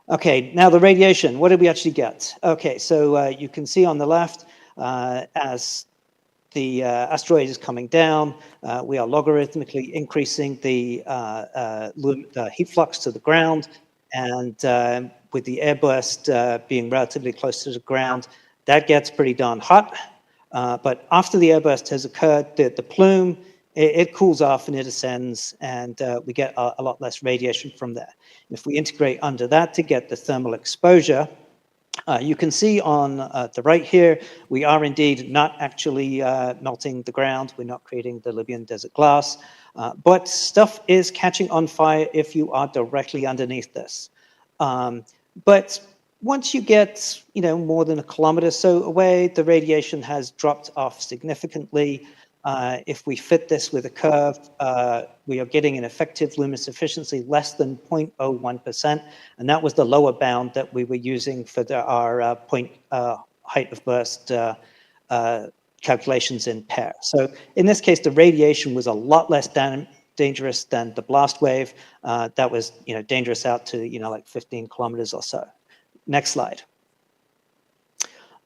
Okay, now the radiation, what did we actually get? Okay, so you can see on the left, as the asteroid is coming down, we are logarithmically increasing the heat flux to the ground, and with the airburst being relatively close to the ground, that gets pretty darn hot. But after the airburst has occurred, the plume, it cools off and it ascends, and we get a lot less radiation from there. If we integrate under that to get the thermal exposure, you can see on the right here, we are indeed not actually melting the ground. We're not creating the Libyan desert glass, but stuff is catching on fire if you are directly underneath this. But once you get, more than 1 kilometer or so away, the radiation has dropped off significantly. If we fit this with a curve, we are getting an effective luminous efficiency less than 0.01%, and that was the lower bound that we were using for our point height of burst calculations in PAIR. So in this case, the radiation was a lot less dangerous than the blast wave. That was dangerous out to like 15 kilometers or so. Next slide.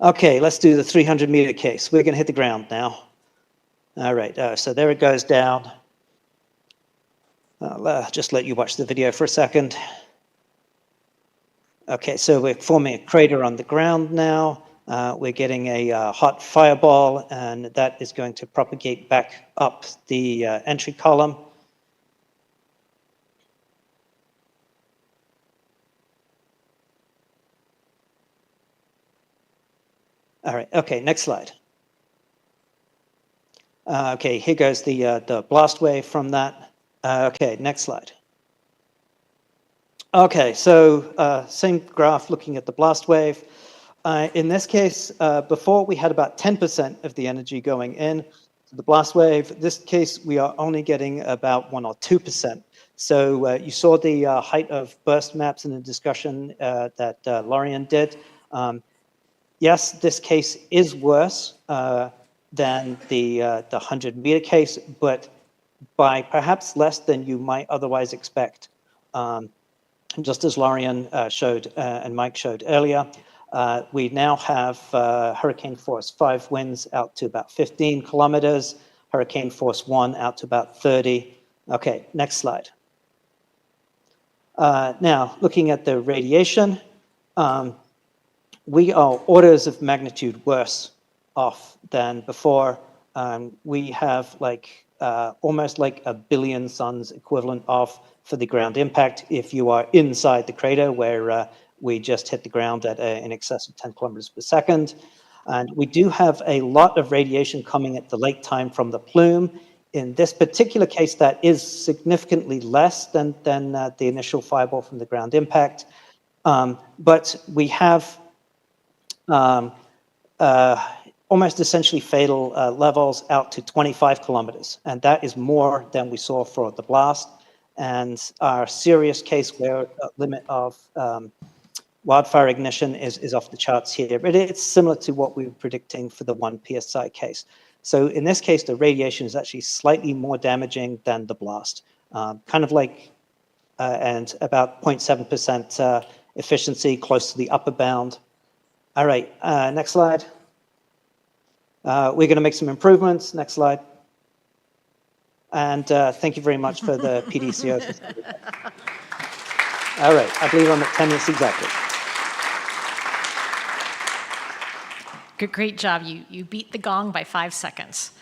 Okay, let's do the 300-meter case. We're going to hit the ground now. All right, so there it goes down. I'll just let you watch the video for a second. Okay, so we're forming a crater on the ground now. We're getting a hot fireball, and that is going to propagate back up the entry column. All right, okay, next slide. Okay, here goes the blast wave from that. Okay, next slide. Okay, so same graph looking at the blast wave. In this case, before we had about 10% of the energy going in to the blast wave. This case, we are only getting about 1 or 2%. So you saw the height of burst maps in the discussion that Lorian did. Yes, this case is worse than the 100-meter case, but by perhaps less than you might otherwise expect. Just as Lorian showed and Mike showed earlier, we now have hurricane force 5 winds out to about 15 kilometers, hurricane force 1 out to about 30. Okay, next slide. Now, looking at the radiation, we are orders of magnitude worse off than before. We have almost like 1 billion suns equivalent off for the ground impact if you are inside the crater where we just hit the ground at in excess of 10 kilometers per second. And we do have a lot of radiation coming at the late time from the plume. In this particular case, that is significantly less than the initial fireball from the ground impact. But we have almost essentially fatal levels out to 25 kilometers. And that is more than we saw for the blast. And our serious case where limit of wildfire ignition is off the charts here, but it's similar to what we were predicting for the 1 PSI case. So in this case, the radiation is actually slightly more damaging than the blast, kind of like, and about 0.7% efficiency, close to the upper bound. All right, next slide. We're going to make some improvements. Next slide. And thank you very much for the PDC. All right, I believe I'm at 10 minutes exactly. Great job. You beat the gong by 5 seconds.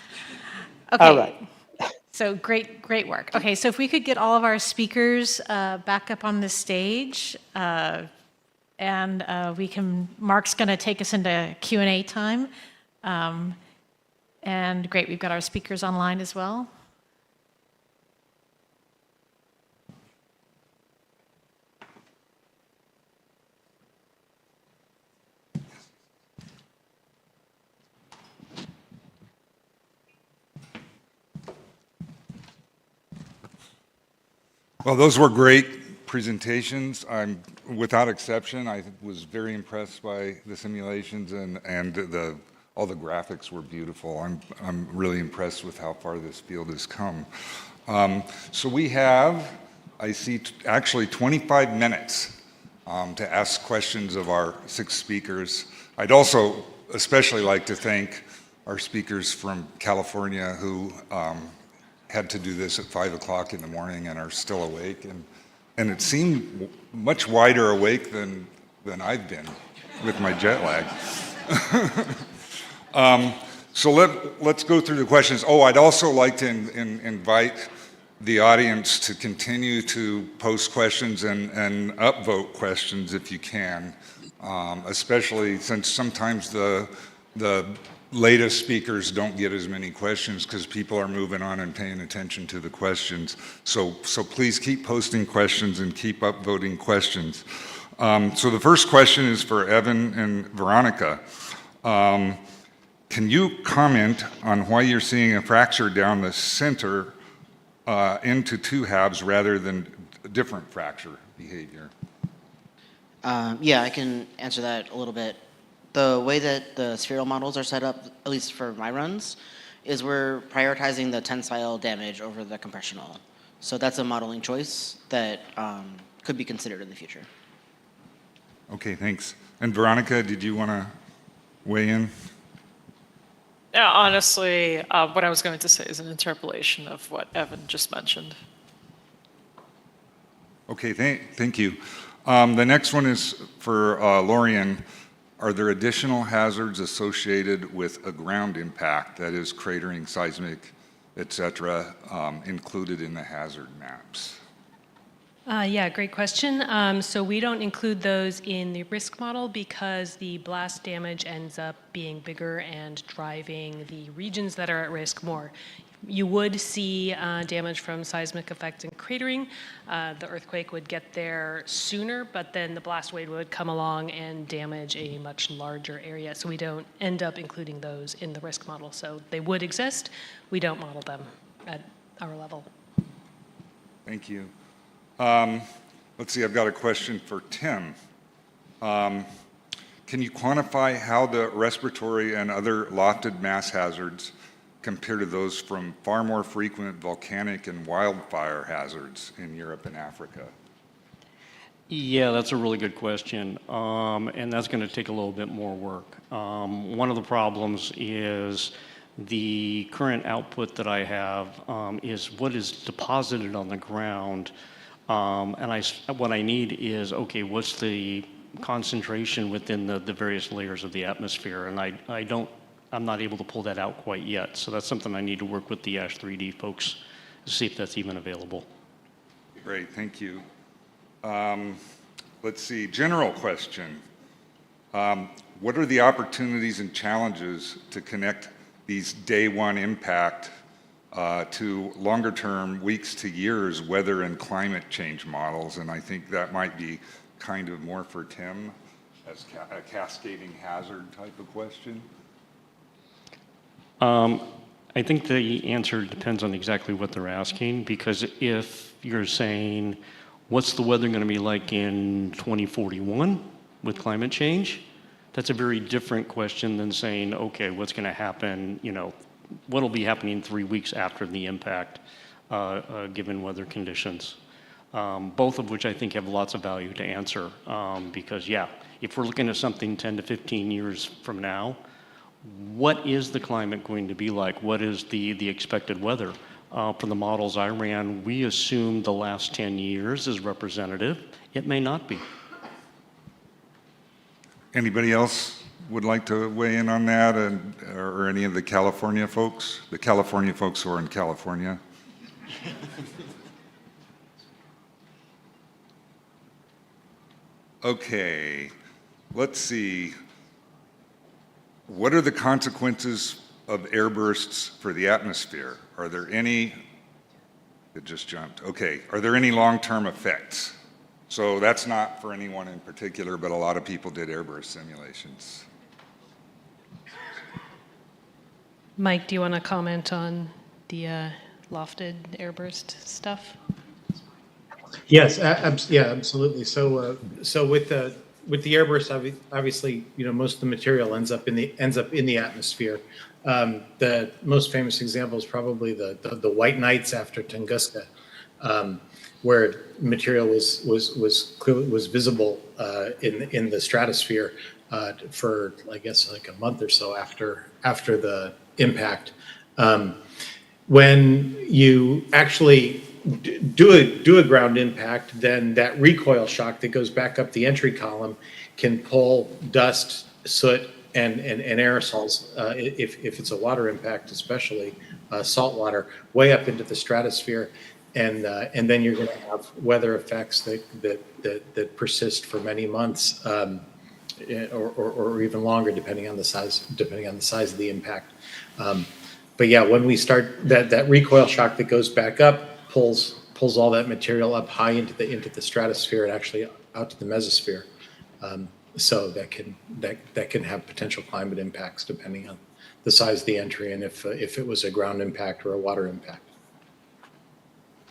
Okay. All right. So great work. Okay, so if we could get all of our speakers back up on the stage, and Mark's going to take us into Q&A time. And great, we've got our speakers online as well. Well, those were great presentations. Without exception, I was very impressed by the simulations and all the graphics were beautiful. I'm really impressed with how far this field has come. So we have, I see, actually 25 minutes to ask questions of our 6 speakers. I'd also especially like to thank our speakers from California who had to do this at 5 o'clock in the morning and are still awake. And it seemed much wider awake than I've been with my jet lag. So let's go through the questions. Oh, I'd also like to invite the audience to continue to post questions and upvote questions if you can, especially since sometimes the latest speakers don't get as many questions because people are moving on and paying attention to the questions. So please keep posting questions and keep upvoting questions. So the first question is for Evan and Veronica. Can you comment on why you're seeing a fracture down the center into 2 halves rather than different fracture behavior? Yeah, I can answer that a little bit. The way that the spheral models are set up, at least for my runs, is we're prioritizing the tensile damage over the compressional. So that's a modeling choice that could be considered in the future. Okay, thanks. And Veronica, did you want to weigh in? Yeah, honestly, what I was going to say is an interpolation of what Evan just mentioned. Okay, thank you. The next one is for Lorian. Are there additional hazards associated with a ground impact, that is cratering, seismic, et cetera, included in the hazard maps? Yeah, great question. So we don't include those in the risk model because the blast damage ends up being bigger and driving the regions that are at risk more. You would see damage from seismic effect and cratering. The earthquake would get there sooner, but then the blast wave would come along and damage a much larger area. So we don't end up including those in the risk model. So they would exist. We don't model them at our level. Thank you. Let's see, I've got a question for Tim. Can you quantify how the respiratory and other lofted mass hazards compare to those from far more frequent volcanic and wildfire hazards in Europe and Africa? Yeah, that's a really good question, and that's going to take a little bit more work. One of the problems is the current output that I have is what is deposited on the ground, and what I need is, okay, what's the concentration within the various layers of the atmosphere, and I'm not able to pull that out quite yet. So that's something I need to work with the ASH 3D folks to see if that's even available. Great, thank you. Let's see, general question. What are the opportunities and challenges to connect these day one impact to longer term, weeks to years, weather and climate change models? And I think that might be kind of more for Tim as a cascading hazard type of question. I think the answer depends on exactly what they're asking, because if you're saying, what's the weather going to be like in 2041 with climate change? That's a very different question than saying, okay, what's going to happen, what'll be happening 3 weeks after the impact, given weather conditions. Both of which I think have lots of value to answer, because yeah, if we're looking at something 10 to 15 years from now, what is the climate going to be like? What is the expected weather? For the models I ran, we assumed the last 10 years is representative. It may not be. Anybody else would like to weigh in on that, or any of the California folks? The California folks who are in California? Okay, let's see. What are the consequences of airbursts for the atmosphere? Are there any, it just jumped, okay. Are there any long-term effects? So that's not for anyone in particular, but a lot of people did airburst simulations. Mike, do you want to comment on the lofted airburst stuff? Yes, yeah, absolutely. So with the airburst, obviously, most of the material ends up in the atmosphere. The most famous example is probably the white nights after Tunguska, where material was visible in the stratosphere for, I guess, like a month or so after the impact. When you actually do a ground impact, then that recoil shock that goes back up the entry column can pull dust, soot, and aerosols, if it's a water impact, especially salt water, way up into the stratosphere, and then you're going to have weather effects that persist for many months, or even longer, depending on the size of the impact. But yeah, when we start that recoil shock that goes back up pulls all that material up high into the stratosphere and actually out to the mesosphere. So that can have potential climate impacts depending on the size of the entry and if it was a ground impact or a water impact.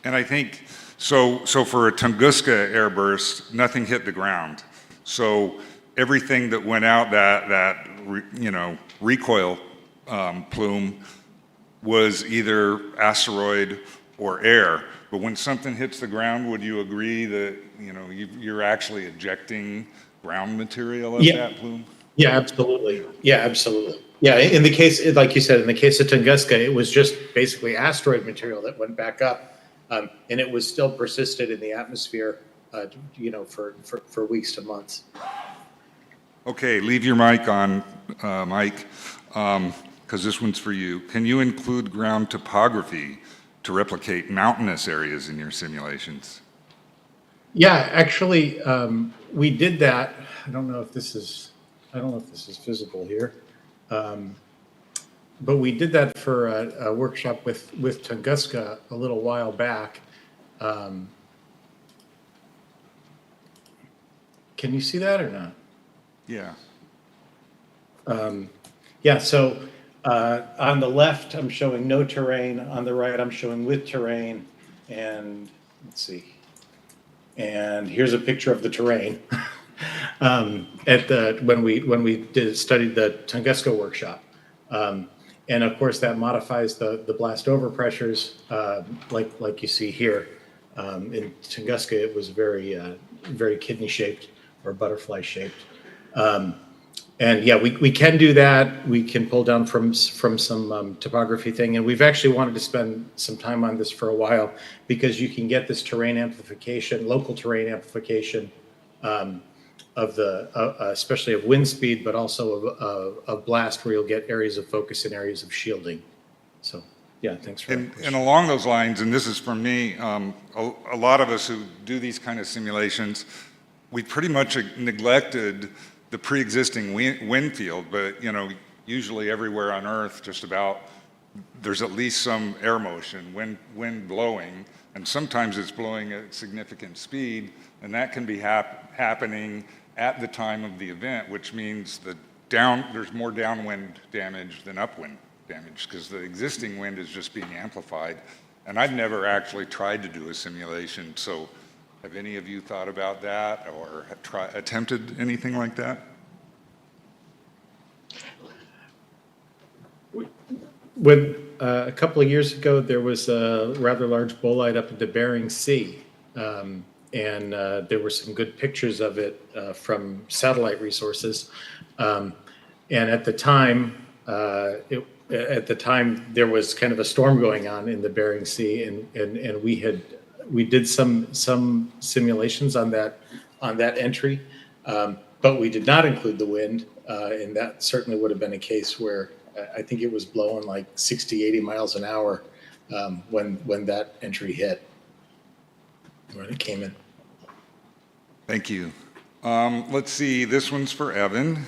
And I think, so for a Tunguska airburst, nothing hit the ground. So everything that went out, that recoil plume, was either asteroid or air. But when something hits the ground, would you agree that you're actually ejecting ground material of that plume? Yeah, absolutely. Yeah, absolutely. Yeah, in the case, like you said, in the case of Tunguska, it was just basically asteroid material that went back up, and it was still persisted in the atmosphere, for weeks to months. Okay, leave your mic on, Mike, because this one's for you. Can you include ground topography to replicate mountainous areas in your simulations? Yeah, actually, we did that. I don't know if this is visible here, but we did that for a workshop with Tunguska a little while back. Can you see that or not? Yeah. Yeah. So on the left, I'm showing no terrain. On the right, I'm showing with terrain. And let's see. And here's a picture of the terrain when we studied the Tunguska workshop. And of course, that modifies the blast over pressures, like you see here. In Tunguska, it was very kidney shaped or butterfly shaped. And yeah, we can do that. We can pull down from some topography thing. And we've actually wanted to spend some time on this for a while because you can get this terrain amplification, local terrain amplification especially of wind speed, but also of blast, where you'll get areas of focus and areas of shielding. So yeah, thanks for that. And along those lines, and this is from me, a lot of us who do these kind of simulations, we pretty much neglected the pre-existing wind field, but usually everywhere on Earth, just about, there's at least some air motion, wind blowing, and sometimes it's blowing at significant speed, and that can be happening at the time of the event, which means there's more downwind damage than upwind damage, because the existing wind is just being amplified. And I've never actually tried to do a simulation, so have any of you thought about that or attempted anything like that? When a couple of years ago, there was a rather large bolide up in the Bering Sea, and there were some good pictures of it from satellite resources. And at the time, there was kind of a storm going on in the Bering Sea, and we did some simulations on that entry, but we did not include the wind, and that certainly would have been a case where I think it was blowing like 60, 80 miles an hour when that entry hit, when it came in. Thank you. Let's see, this one's for Evan.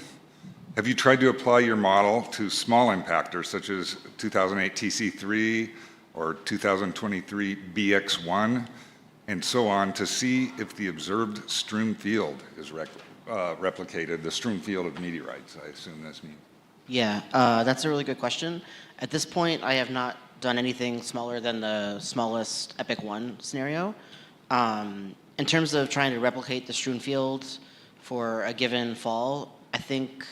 Have you tried to apply your model to small impactors such as 2008 TC3 or 2023 BX1 and so on to see if the observed strewn field is replicated, the strewn field of meteorites, I assume this means? Yeah, that's a really good question. At this point, I have not done anything smaller than the smallest Epic 1 scenario. In terms of trying to replicate the strewn field for a given fall, I think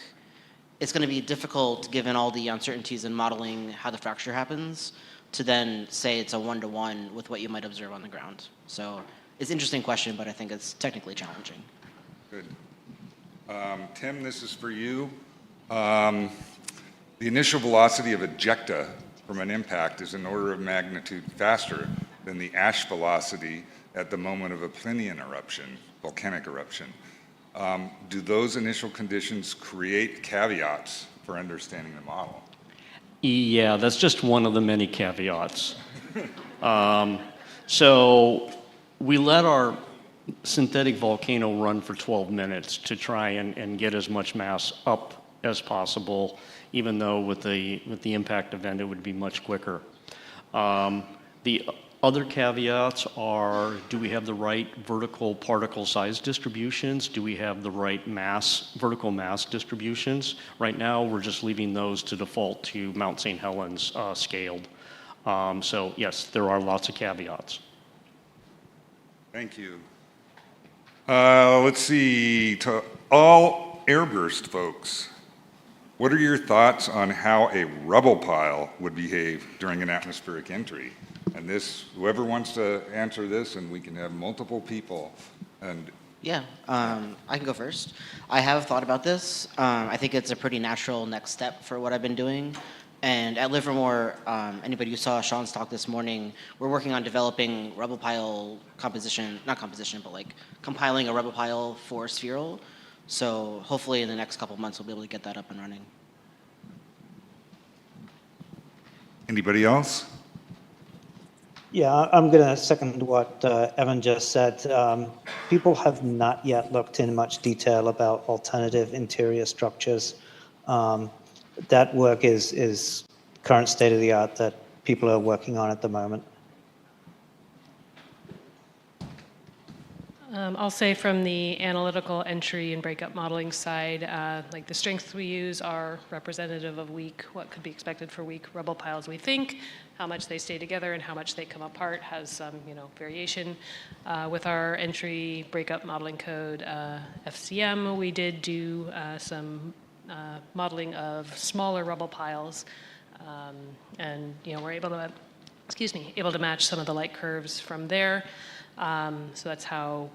it's going to be difficult, given all the uncertainties in modeling how the fracture happens, to then say it's a one-to-one with what you might observe on the ground. So it's an interesting question, but I think it's technically challenging. Good. Tim, this is for you. The initial velocity of ejecta from an impact is an order of magnitude faster than the ash velocity at the moment of a Plinian eruption, volcanic eruption. Do those initial conditions create caveats for understanding the model? Yeah, that's just one of the many caveats. So we let our synthetic volcano run for 12 minutes to try and get as much mass up as possible, even though with the impact event it would be much quicker. The other caveats are, do we have the right vertical particle size distributions? Do we have the right vertical mass distributions? Right now, we're just leaving those to default to Mount St. Helens scaled. So yes, there are lots of caveats. Thank you. Let's see, to all airburst folks, what are your thoughts on how a rubble pile would behave during an atmospheric entry? And this, whoever wants to answer this, and we can have multiple people. And Yeah, I can go first. I have thought about this. I think it's a pretty natural next step for what I've been doing. And at Livermore, anybody who saw Sean's talk this morning, we're working on developing rubble pile composition, not composition, but like compiling a rubble pile for Spheral. So hopefully in the next couple of months, we'll be able to get that up and running. anybody else? Yeah, I'm going to second what Evan just said. People have not yet looked in much detail about alternative interior structures. That work is current state of the art that people are working on at the moment. I'll say from the analytical entry and breakup modeling side, like the strengths we use are representative of weak, what could be expected for weak rubble piles we think. How much they stay together and how much they come apart has some, variation. With our entry breakup modeling code, FCM, we did do some modeling of smaller rubble piles, and we're able to match some of the light curves from there. So that's how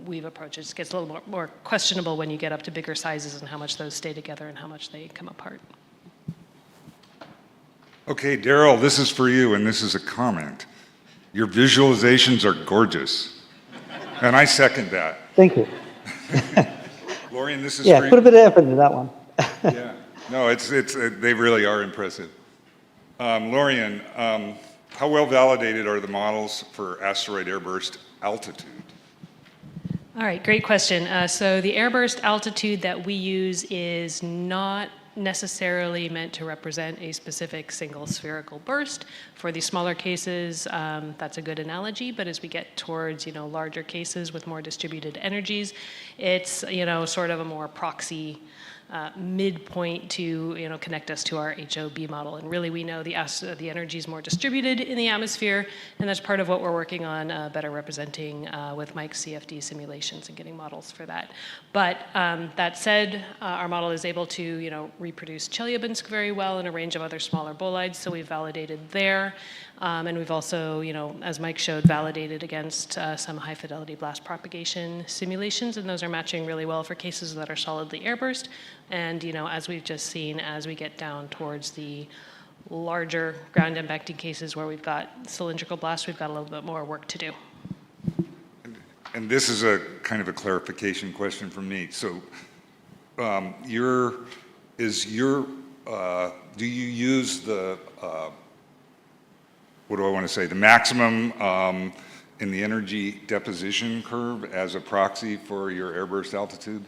we've approached it. It gets a little more questionable when you get up to bigger sizes and how much those stay together and how much they come apart. Okay, Daryl, this is for you, and this is a comment. Your visualizations are gorgeous, and I second that. Thank you. Lorian, this is for you. Yeah, put a bit of effort into that one. Yeah, no, they really are impressive. Lorian, how well validated are the models for asteroid airburst altitude? All right, great question. So the airburst altitude that we use is not necessarily meant to represent a specific single spherical burst. For the smaller cases, that's a good analogy, but as we get towards, larger cases with more distributed energies, it's, sort of a more proxy midpoint to connect us to our HOB model. And really, we know the energy is more distributed in the atmosphere, and that's part of what we're working on, better representing with Mike's CFD simulations and getting models for that. But that said, our model is able to reproduce Chelyabinsk very well and a range of other smaller bolides, so we've validated there. And we've also, as Mike showed, validated against some high-fidelity blast propagation simulations, and those are matching really well for cases that are solidly airburst. And, as we've just seen, as we get down towards the larger ground-impacting cases where we've got cylindrical blasts, we've got a little bit more work to do. And this is a kind of a clarification question from me. So, do you use the what do I want to say, the maximum in the energy deposition curve as a proxy for your airburst altitude?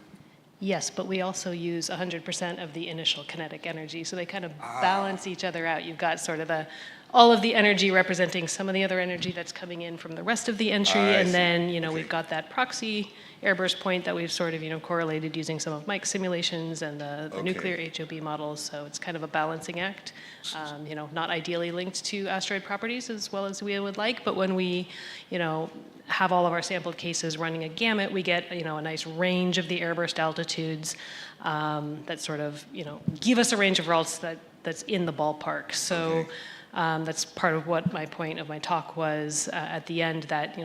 Yes, but we also use 100% of the initial kinetic energy, so they kind of balance each other out. You've got sort of all of the energy representing some of the other energy that's coming in from the rest of the entry, and then we've got that proxy airburst point that we've sort of correlated using some of Mike's simulations and the nuclear HOB models. So it's kind of a balancing act, not ideally linked to asteroid properties as well as we would like, but when we have all of our sampled cases running a gamut, we get a nice range of the airburst altitudes that sort of give us a range of results that's in the ballpark. So that's part of what my point of my talk was at the end, that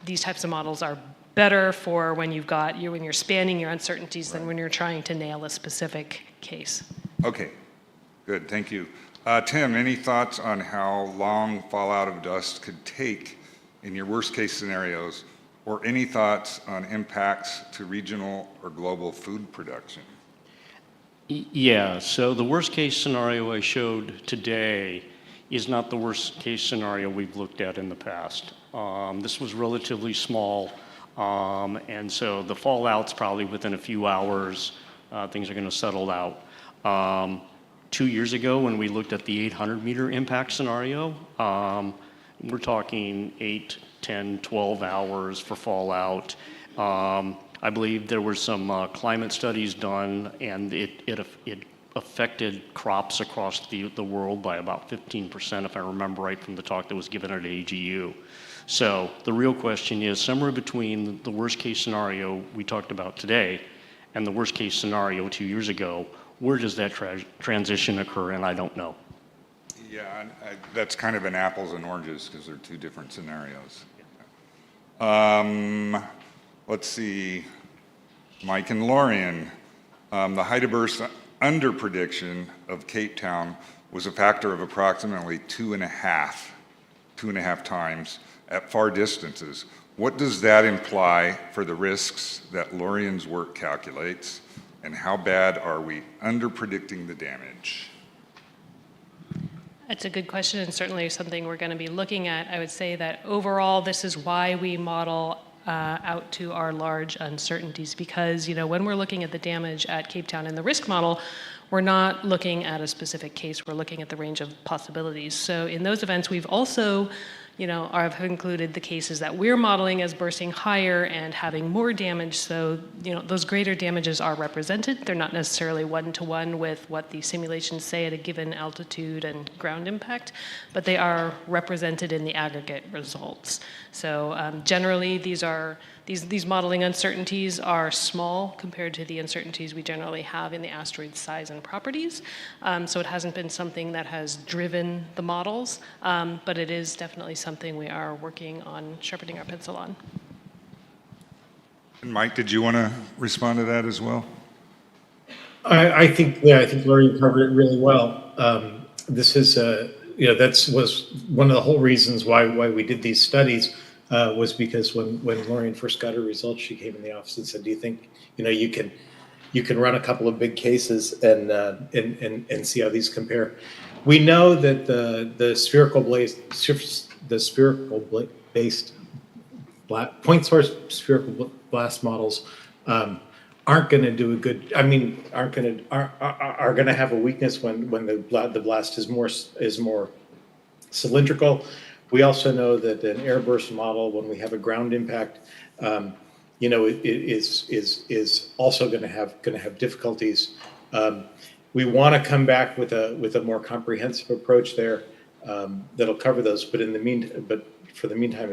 these types of models are better for when when you're spanning your uncertainties than when you're trying to nail a specific case. Okay, good, thank you. Tim, any thoughts on how long fallout of dust could take in your worst case scenarios, or any thoughts on impacts to regional or global food production? Yeah, so the worst case scenario I showed today is not the worst case scenario we've looked at in the past. This was relatively small, and so the fallout's probably within a few hours, things are going to settle out. 2 years ago, when we looked at the 800-meter impact scenario, we're talking 8, 10, 12 hours for fallout. I believe there were some climate studies done, and it affected crops across the world by about 15%, if I remember right from the talk that was given at AGU. So the real question is, somewhere between the worst case scenario we talked about today and the worst case scenario 2 years ago, where does that transition occur? And I don't know. Yeah, that's kind of an apples and oranges because they're two different scenarios. Let's see, Mike and Lorian. The Heidelberg under prediction of Cape Town was a factor of approximately 2.5 times at far distances. What does that imply for the risks that Lorian's work calculates, and how bad are we under predicting the damage? That's a good question, and certainly something we're going to be looking at. I would say that overall, this is why we model out to our large uncertainties, because when we're looking at the damage at Cape Town in the risk model, we're not looking at a specific case, we're looking at the range of possibilities. So in those events, we've also have included the cases that we're modeling as bursting higher and having more damage. So, those greater damages are represented. They're not necessarily one-to-one with what the simulations say at a given altitude and ground impact, but they are represented in the aggregate results. So generally, these modeling uncertainties are small compared to the uncertainties we generally have in the asteroid size and properties. So it hasn't been something that has driven the models, but it is definitely something we are working on sharpening our pencil on. And Mike, did you want to respond to that as well? I think Lori covered it really well. This is was one of the whole reasons why we did these studies. Was because when Lorian first got her results, she came in the office and said, "Do you think you can run a couple of big cases and see how these compare?" We know that the spherical based point source spherical blast models aren't going to do a good. I mean, are going to have a weakness when the blast is more cylindrical. We also know that an airburst model, when we have a ground impact, it is also going to have difficulties We want to come back with a more comprehensive approach there that'll cover those. But for the meantime,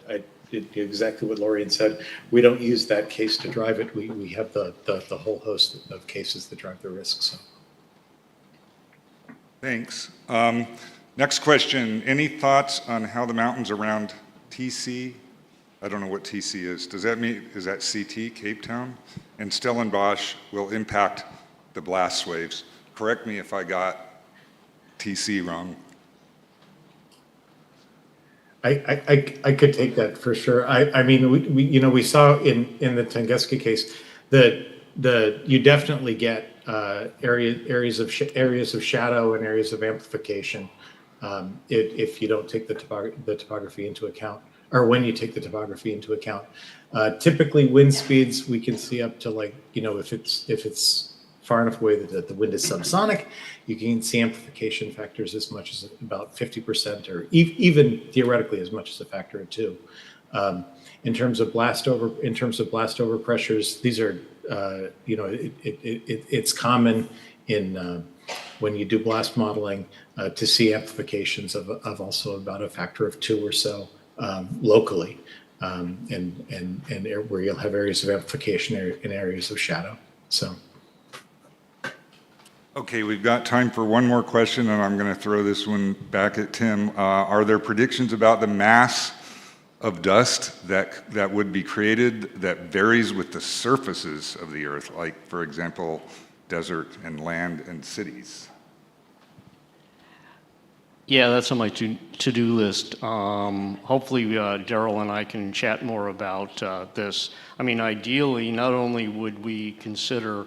I did exactly what Lorian said. We don't use that case to drive it. We have the whole host of cases that drive the risk. So. Thanks. Next question. Any thoughts on how the mountains around TC, I don't know what TC is. Does that mean, is that CT, Cape Town? And Stellenbosch will impact the blast waves? Correct me if I got TC wrong. I could take that for sure. I mean, we saw in the Tunguska case that you definitely get areas of shadow and areas of amplification if you don't take the topography into account, or when you take the topography into account. Typically, wind speeds we can see up to if it's far enough away that the wind is subsonic, you can see amplification factors as much as about 50%, or even theoretically as much as a factor of 2. In terms of blast over pressures, these are it's common in when you do blast modeling to see amplifications of also about a factor of 2 or so locally, and where you'll have areas of amplification in areas of shadow. So. Okay, we've got time for one more question, and I'm going to throw this one back at Tim. Are there predictions about the mass of dust that would be created that varies with the surfaces of the Earth, like, for example, desert and land and cities? Yeah, that's on my to-do list. Hopefully, Daryl and I can chat more about this. I mean, ideally, not only would we consider,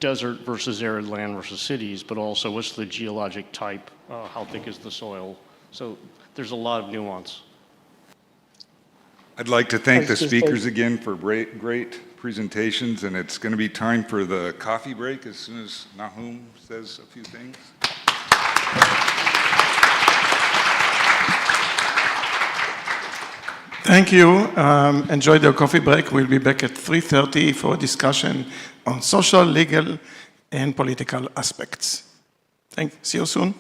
desert versus arid land versus cities, but also what's the geologic type, how thick is the soil. So there's a lot of nuance. I'd like to thank the speakers again for great presentations, and it's going to be time for the coffee break as soon as Nahum says a few things. Thank you. Enjoy the coffee break. We'll be back at 3:30 for a discussion on social, legal, and political aspects. See you soon.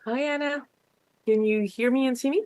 Hi, Anna. Can you hear me and see me?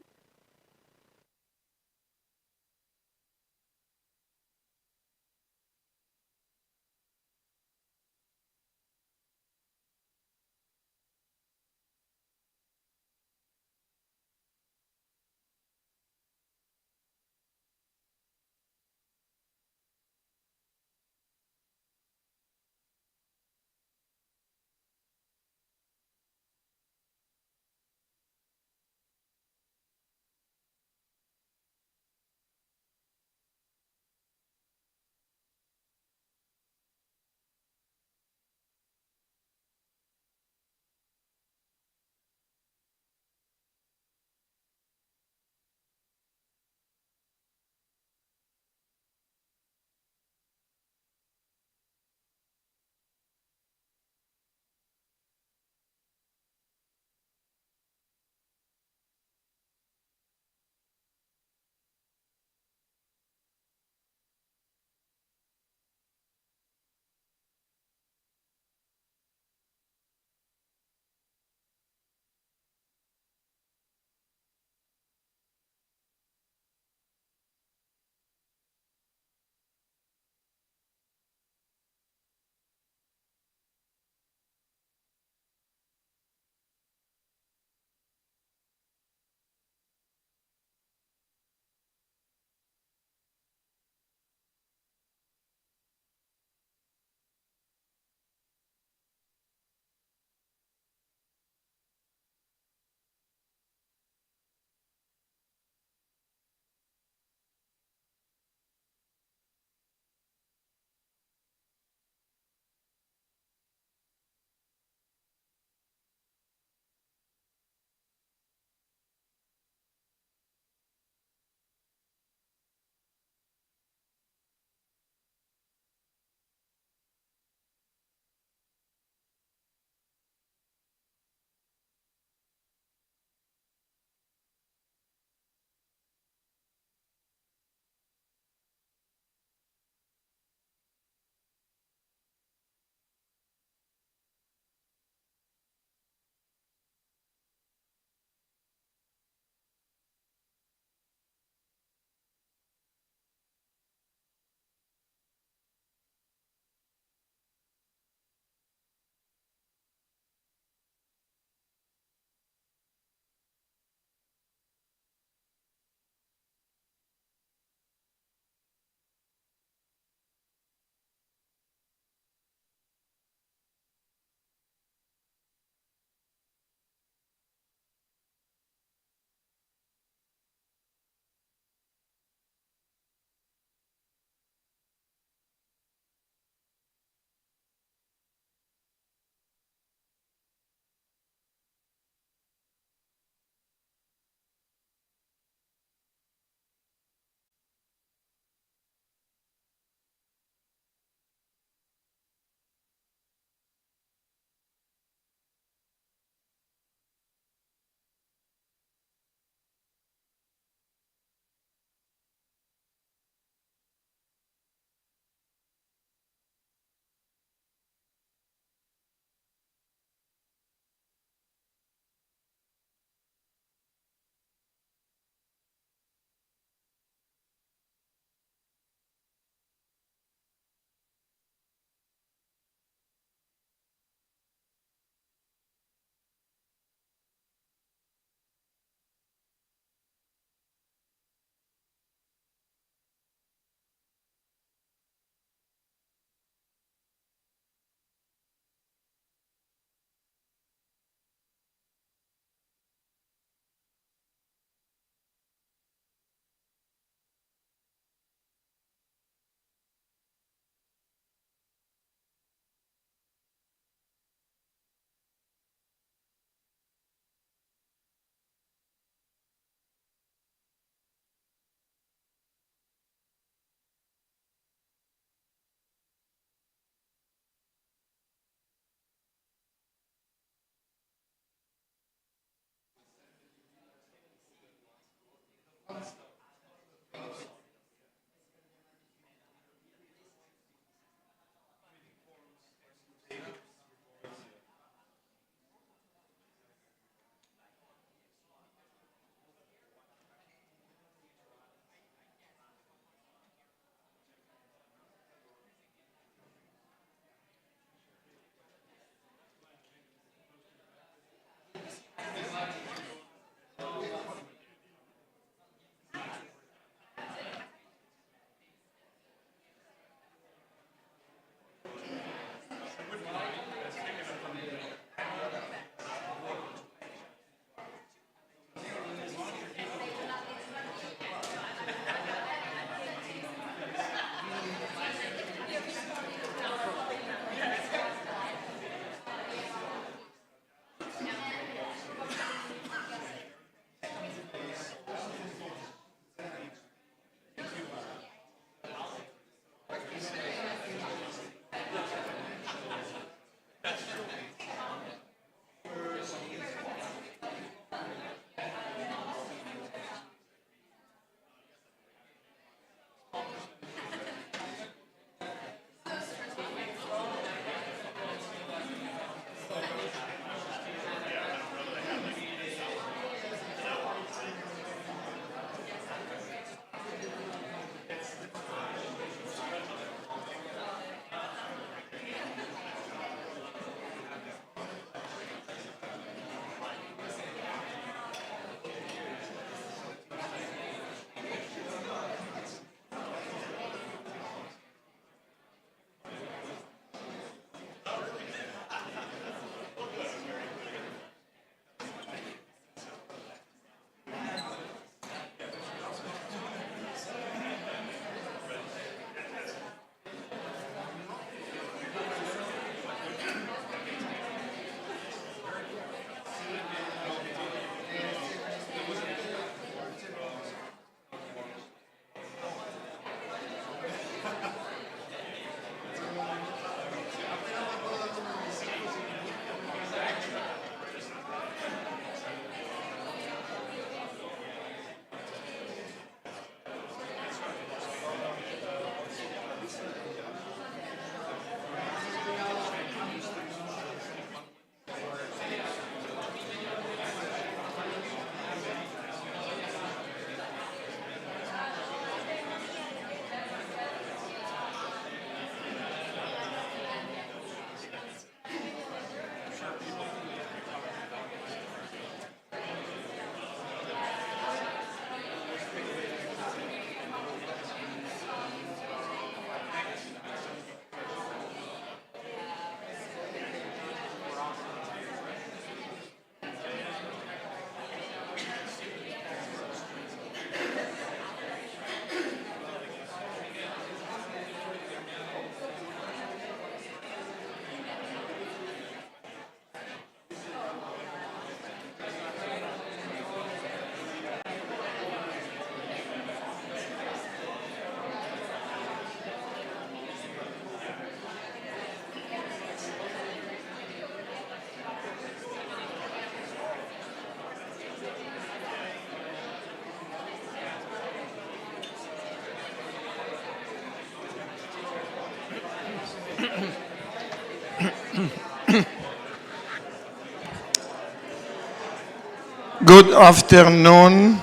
Good afternoon.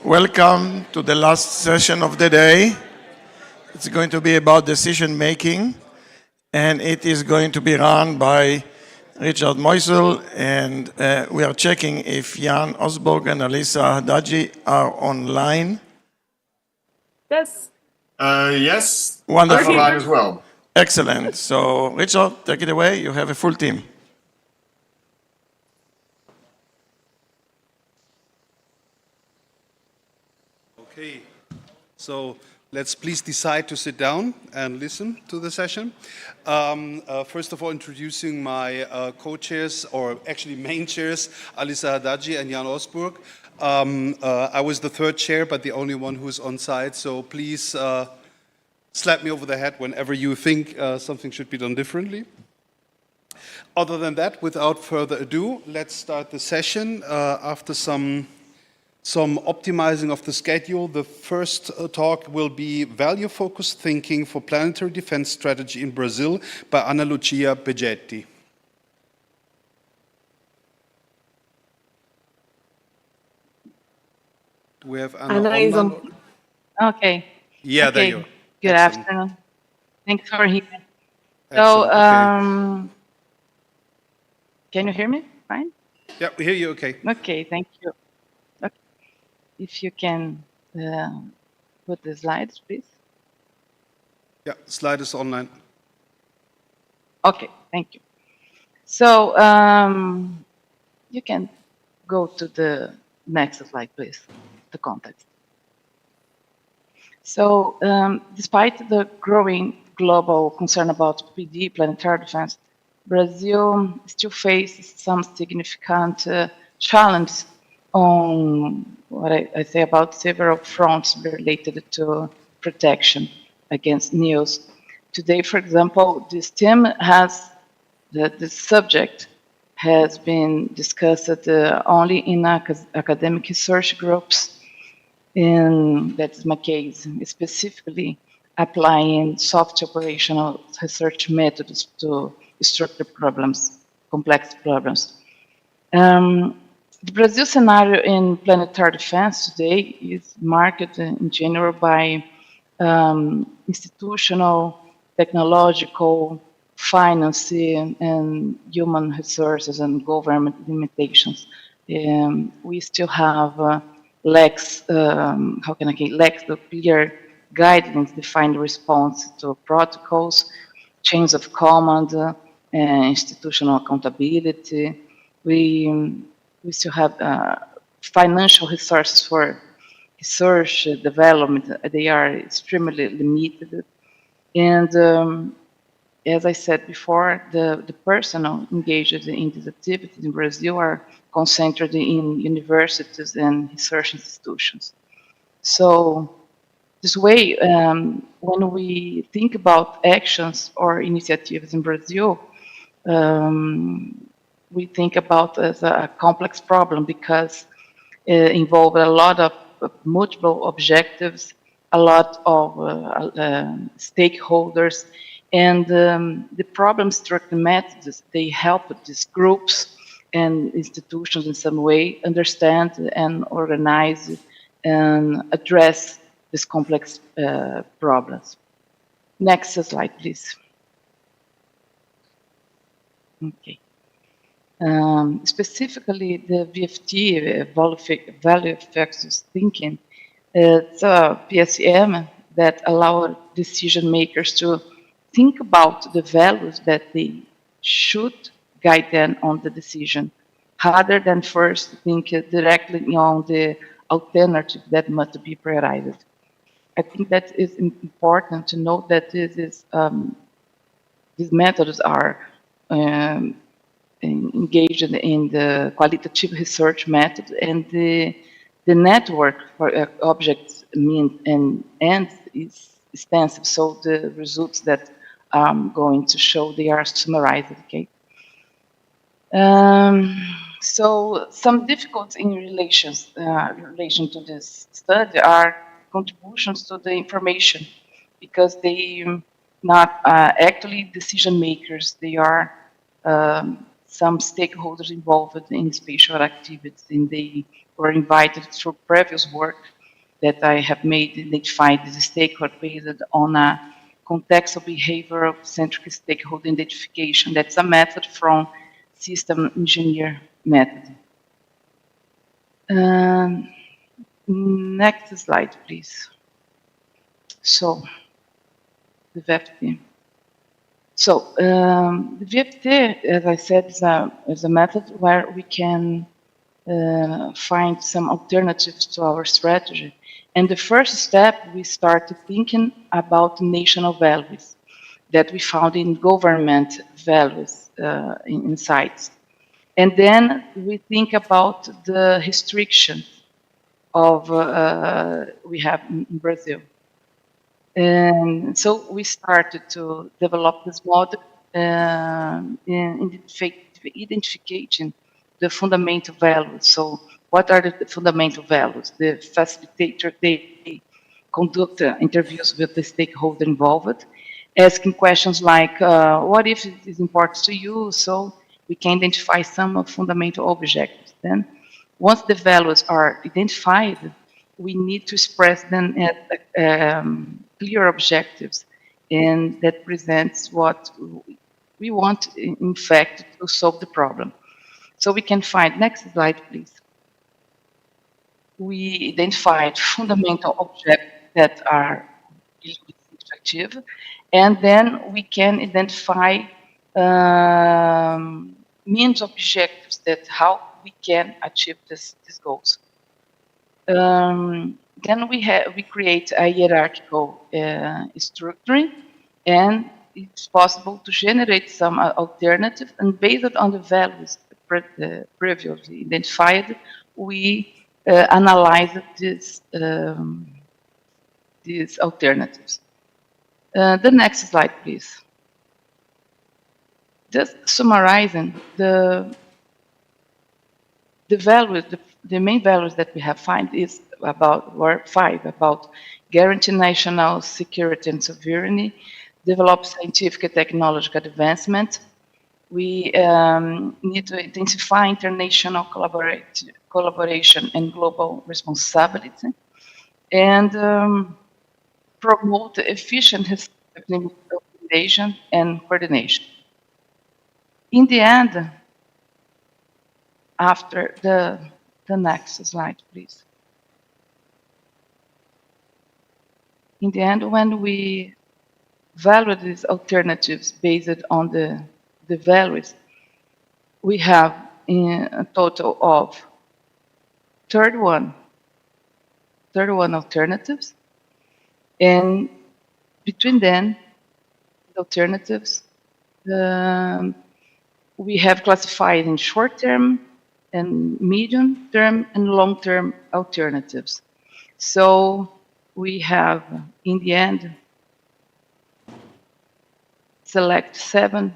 Welcome to the last session of the day. It's going to be about decision making, and it is going to be run by Richard Meusel, and we are checking if Jan Osborg and Alisa Hadaji are online. Yes. Yes. Wonderful. I'm online as well. Excellent. So, Richard, take it away. You have a full team. Okay, so let's please decide to sit down and listen to the session. First of all, introducing my co-chairs, or actually main chairs, Alisa Hadaji and Jan Osburg. I was the third chair, but the only one who's on site, so please slap me over the head whenever you think something should be done differently. Other than that, without further ado, let's start the session. After some optimizing of the schedule, the first talk will be Value-Focused Thinking for Planetary Defense Strategy in Brazil by Ana Lucia Begetti. Do we have Ana is online? Okay. Yeah, okay. there you are. Good Excellent. afternoon. Thanks for hearing. Excellent. So, Okay. can you hear me? Fine? Yeah, we hear you okay. Okay, thank you. Okay. If you can put the slides, please. Yeah, slide is online. Okay, thank you. So, you can go to the next slide, please, the context. So, despite the growing global concern about PD, planetary defense, Brazil still faces some significant challenges on what I say about several fronts related to protection against news. Today, for example, this team has the subject has been discussed only in academic research groups. And that's my case, specifically applying soft operational research methods to structural problems, complex problems. The Brazil scenario in planetary defense today is marked in general by institutional, technological, financing, and human resources and government limitations. We still have lacks the clear guidelines define response to protocols, chains of command, institutional accountability. We still have financial resources for research, development. They are extremely limited. And as I said before, the personnel engaged in these activities in Brazil are concentrated in universities and research institutions. So this way, when we think about actions or initiatives in Brazil, we think about as a complex problem because it involves a lot of multiple objectives, a lot of stakeholders, and the problem structure methods, they help these groups and institutions in some way understand and organize and address these complex problems. Next slide, please. Okay. Specifically, the VFT, value-focused thinking, it's a PSM that allows decision makers to think about the values that they should guide them on the decision, rather than first think directly on the alternative that must be prioritized. I think that is important to note that these methods are engaged in the qualitative research method, and the network for objects mean and ends is extensive. So the results that I'm going to show, they are summarized. Okay. So some difficulties in relation to this study are contributions to the information, because they not actually decision makers. They are some stakeholders involved in spatial activities, and they were invited through previous work that I have made, identified as a stakeholder based on a contextual behavioral centric stakeholder identification. That's a method from system engineer method. Next slide, please. So, the VFT. So, the VFT, as I said, is a method where we can find some alternatives to our strategy. And the first step, we started thinking about national values that we found in government values in sites. And then we think about the restrictions of we have in Brazil. And so we started to develop this model in identification the fundamental values. So what are the fundamental values? The facilitator, they conduct interviews with the stakeholder involved, asking questions like, what if it is important to you? So we can identify some fundamental objectives. Then once the values are identified, we need to express them as clear objectives, and that presents what we want, in fact, to solve the problem. So we can find, next slide, please. We identified fundamental objects that are effective, and then we can identify means objectives that how we can achieve these goals. Then we create a hierarchical structuring, and it's possible to generate some alternative, and based on the values previously identified, we analyze these alternatives. The next slide, please. Just summarizing the values, the main values that we have found is were 5, about guarantee national security and sovereignty, develop scientific and technological advancement. We need to intensify international collaboration and global responsibility, and promote efficient implementation and coordination. In the end, after the next slide, please. In the end, when we value these alternatives based on the values, we have a total of 31 alternatives, and between them, the alternatives, we have classified in short-term and medium-term and long-term alternatives. So we have, in the end, select 7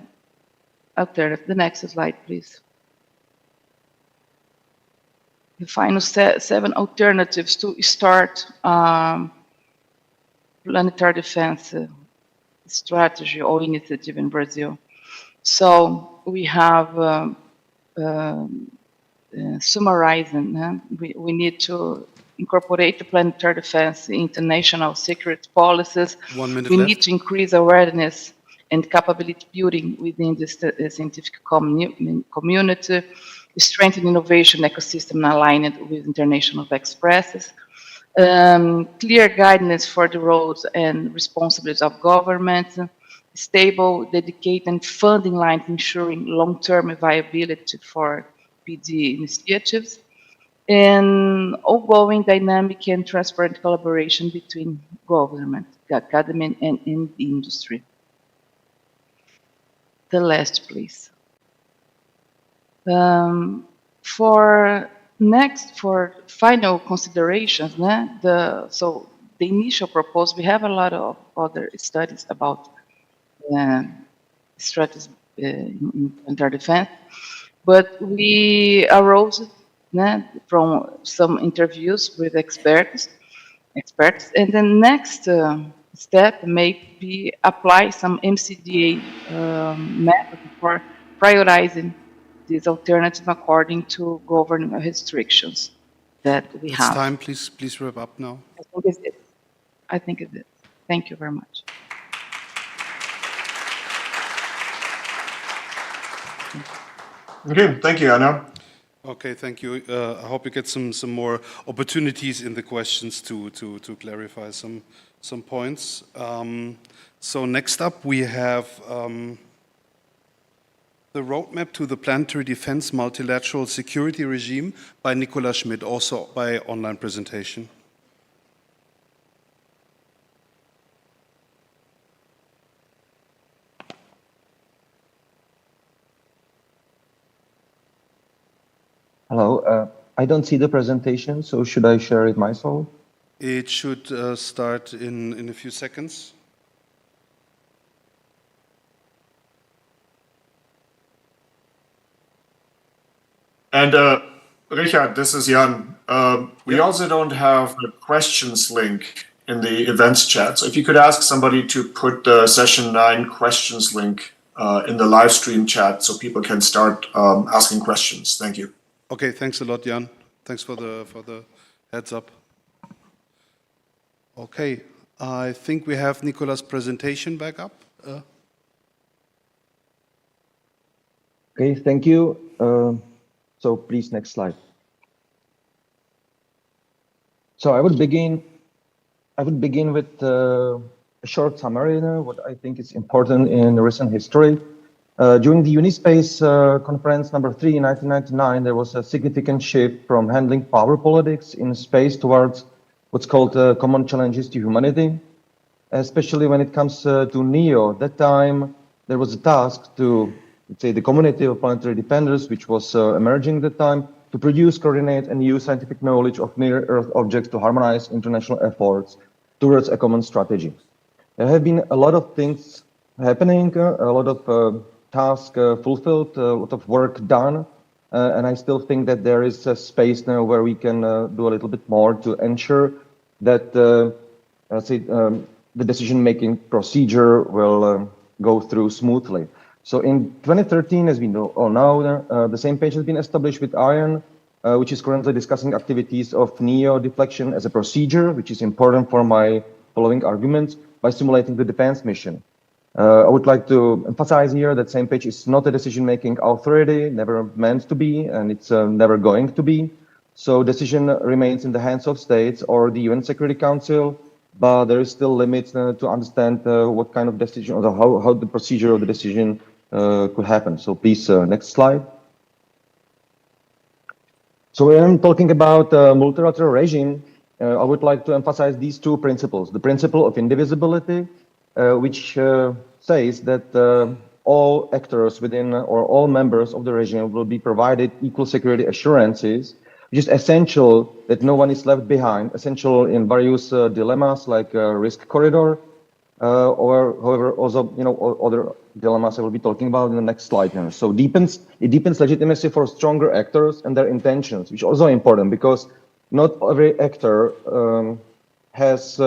alternatives. The next slide, please. The final 7 alternatives to start planetary defense strategy or initiative in Brazil. So we have summarizing, we need to incorporate the planetary defense into national security policies. 1 minute we left. need to increase awareness and capability building within the scientific community, strengthen innovation ecosystem aligned with international best practices, clear guidance for the roles and responsibilities of government, stable, dedicated, and funding lines ensuring long-term viability for PD initiatives, and ongoing dynamic and transparent collaboration between government, academy, and in the industry. The last, please. For final considerations, so the initial proposal, we have a lot of other studies about strategies in interdefense, but we arose from some interviews with experts, and the next step may be apply some MCDA method for prioritizing these alternatives according to government restrictions that we It's have. time, please wrap up now. I think it is. Thank you very much. Okay, thank you, Anna. Okay, thank you. I hope you get some more opportunities in the questions to clarify some points. So next up we have the roadmap to the Planetary Defense Multilateral Security Regime by Nicola Schmidt, also by online presentation. Hello, I don't see the presentation, so should I share it myself? It should start in a few seconds. And Richard, this is Jan. We also don't have a questions link in the events chat. So if you could ask somebody to put the session 9 questions link in the live stream chat so people can start asking questions. Thank you. Okay, thanks a lot, Jan. Thanks for the heads up. Okay, I think we have Nicola's presentation back up. Okay, thank you. So please, next slide. So I would begin with a short summary now, what I think is important in recent history. During the Unispace Conference number 3 in 1999, there was a significant shift from handling power politics in space towards what's called common challenges to humanity, especially when it comes to NEO. At that time, there was a task to, let's say, the community of planetary defenders, which was emerging at the time, to produce, coordinate, and use scientific knowledge of near-Earth objects to harmonize international efforts towards a common strategy. There have been a lot of things happening, a lot of tasks fulfilled, a lot of work done, and I still think that there is a space now where we can do a little bit more to ensure that, let's say, the decision-making procedure will go through smoothly. So in 2013, as we all know, the same page has been established with IAN, which is currently discussing activities of NEO deflection as a procedure, which is important for my following arguments, by simulating the defense mission. I would like to emphasize here that same page is not a decision-making authority, never meant to be, and it's never going to be. So decision remains in the hands of states or the UN Security Council, but there is still limits to understand what kind of decision or how the procedure of the decision could happen. So please, next slide. So when I'm talking about multilateral regime, I would like to emphasize these two principles. The principle of indivisibility, which says that all actors within or all members of the regime will be provided equal security assurances, which is essential that no one is left behind, essential in various dilemmas like risk corridor, or however, also, other dilemmas I will be talking about in the next slide here. So it deepens legitimacy for stronger actors and their intentions, which is also important because not every actor has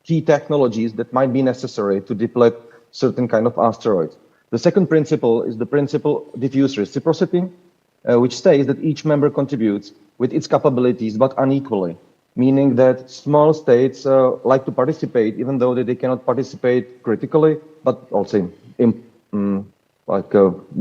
key technologies that might be necessary to deflect certain kind of asteroids. The second principle is the principle of diffuse reciprocity, which states that each member contributes with its capabilities, but unequally, meaning that small states like to participate, even though they cannot participate critically, but also they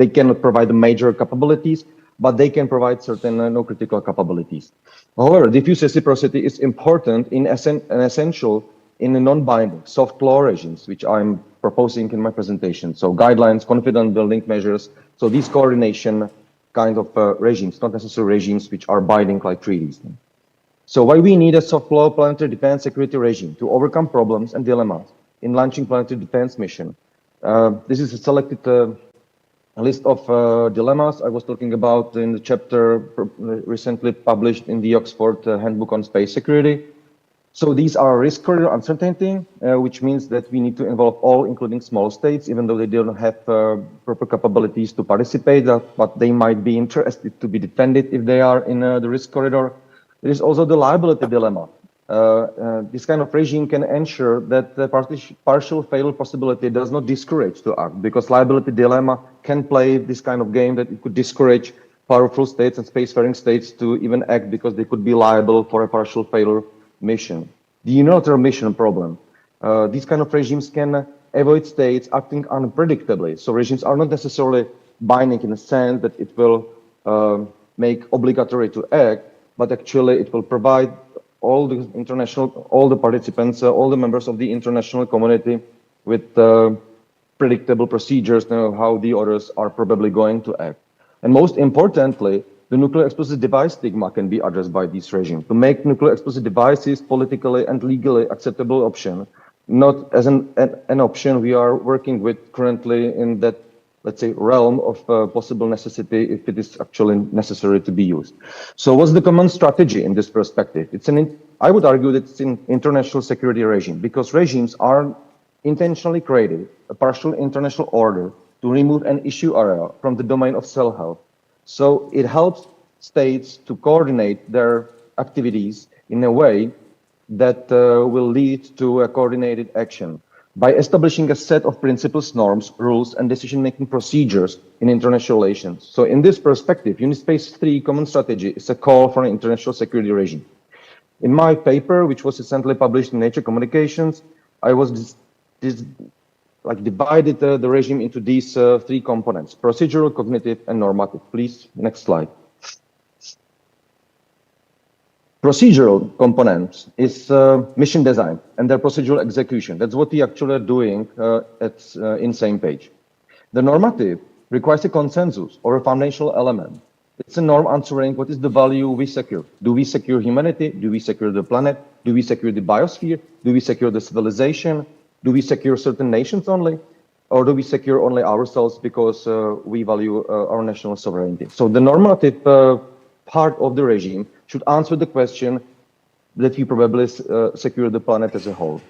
cannot provide the major capabilities, but they can provide certain no critical capabilities. However, diffuse reciprocity is important and essential in the non-binding soft law regimes, which I'm proposing in my presentation. So guidelines, confidence building measures. So these coordination kind of regimes, not necessarily regimes which are binding like treaties. So why we need a soft law planetary defense security regime to overcome problems and dilemmas in launching planetary defense mission. This is a selected list of dilemmas I was talking about in the chapter recently published in the Oxford Handbook on Space Security. So these are risk corridor uncertainty, which means that we need to involve all, including small states, even though they don't have proper capabilities to participate, but they might be interested to be defended if they are in the risk corridor. There is also the liability dilemma. this kind of regime can ensure that the partial failure possibility does not discourage to act, because liability dilemma can play this kind of game that it could discourage powerful states and spacefaring states to even act because they could be liable for a partial failure mission. The unilateral mission problem. These kind of regimes can avoid states acting unpredictably. So regimes are not necessarily binding in the sense that it will make obligatory to act, but actually it will provide all the participants, all the members of the international community with predictable procedures, how the others are probably going to act. And most importantly, the nuclear explosive device stigma can be addressed by this regime to make nuclear explosive devices politically and legally acceptable option, not as an option we are working with currently in that, let's say, realm of possible necessity if it is actually necessary to be used. So what's the common strategy in this perspective? I would argue that it's an international security regime, because regimes are intentionally created, a partial international order to remove an issue area from the domain of self-help. So it helps states to coordinate their activities in a way that will lead to a coordinated action by establishing a set of principles, norms, rules, and decision-making procedures in international relations. So in this perspective, UNISPACE 3 common strategy is a call for an international security regime. In my paper, which was recently published in Nature Communications, I was divided the regime into these three components: procedural, cognitive, and normative. Please, next slide. Procedural component is mission design and their procedural execution. That's what we actually are doing in same page. The normative requires a consensus or a foundational element. It's a norm answering what is the value we secure. Do we secure humanity? Do we secure the planet? Do we secure the biosphere? Do we secure the civilization? Do we secure certain nations only? Or do we secure only ourselves because we value our national sovereignty? So the normative part of the regime should answer the question that we probably secure the planet as a whole.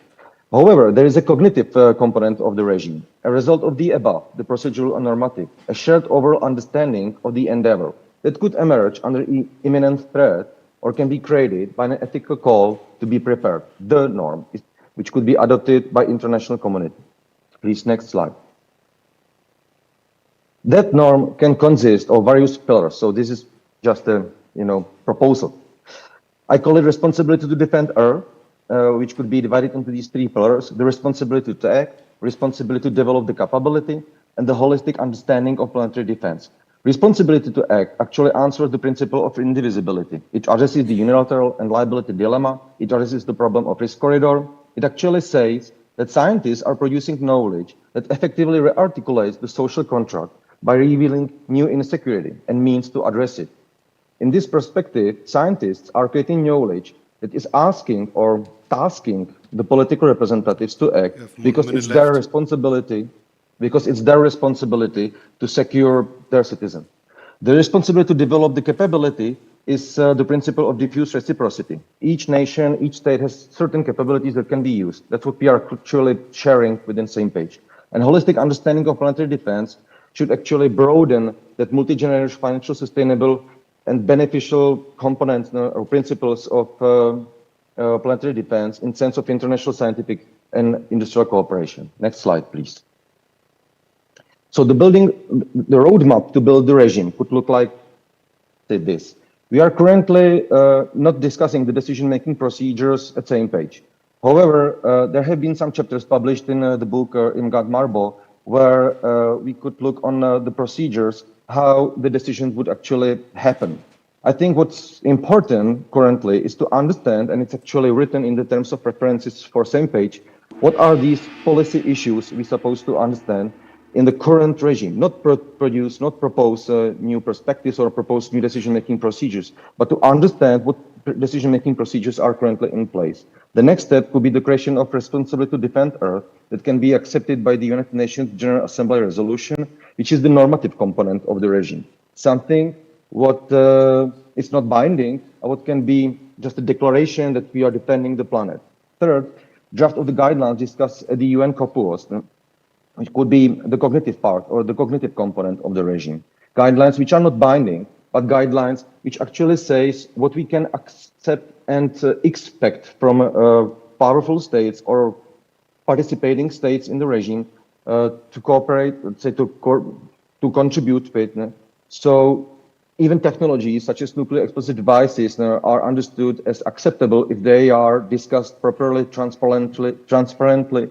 However, there is a cognitive component of the regime. A result of the above, the procedural and normative, a shared overall understanding of the endeavor that could emerge under imminent threat or can be created by an ethical call to be prepared, the norm, which could be adopted by international community. Please, next slide. That norm can consist of various pillars. So this is just a proposal. I call it responsibility to defend Earth, which could be divided into these three pillars: the responsibility to act, responsibility to develop the capability, and the holistic understanding of planetary defense. Responsibility to act actually answers the principle of indivisibility. It addresses the unilateral and liability dilemma. It addresses the problem of risk corridor. It actually says that scientists are producing knowledge that effectively re-articulates the social contract by revealing new insecurity and means to address it. In this perspective, scientists are creating knowledge that is asking or tasking the political representatives to act because it's their responsibility. Because it's their responsibility to secure their citizens. The responsibility to develop the capability is the principle of diffuse reciprocity. Each nation, each state has certain capabilities that can be used. That's what we are actually sharing within the same page. And holistic understanding of planetary defense should actually broaden that multi-generation financial sustainable and beneficial components or principles of planetary defense in sense of international scientific and industrial cooperation. Next slide, please. So the roadmap to build the regime could look like this. We are currently not discussing the decision-making procedures at the same page. However, there have been some chapters published in the book Imgad Marbo where we could look on the procedures, how the decisions would actually happen. I think what's important currently is to understand, and it's actually written in the terms of references for same page, what are these policy issues we're supposed to understand in the current regime, not produce, not propose new perspectives or propose new decision-making procedures, but to understand what decision-making procedures are currently in place. The next step could be the creation of responsibility to defend Earth that can be accepted by the United Nations General Assembly resolution, which is the normative component of the regime. Something what is not binding, what can be just a declaration that we are defending the planet. Third, draft of the guidelines discussed at the UN COPUOS, which could be the cognitive part or the cognitive component of the regime. Guidelines which are not binding, but guidelines which actually says what we can accept and expect from powerful states or participating states in the regime to cooperate, let's say, to contribute to it. So even technologies such as nuclear explosive devices are understood as acceptable if they are discussed properly, transparently,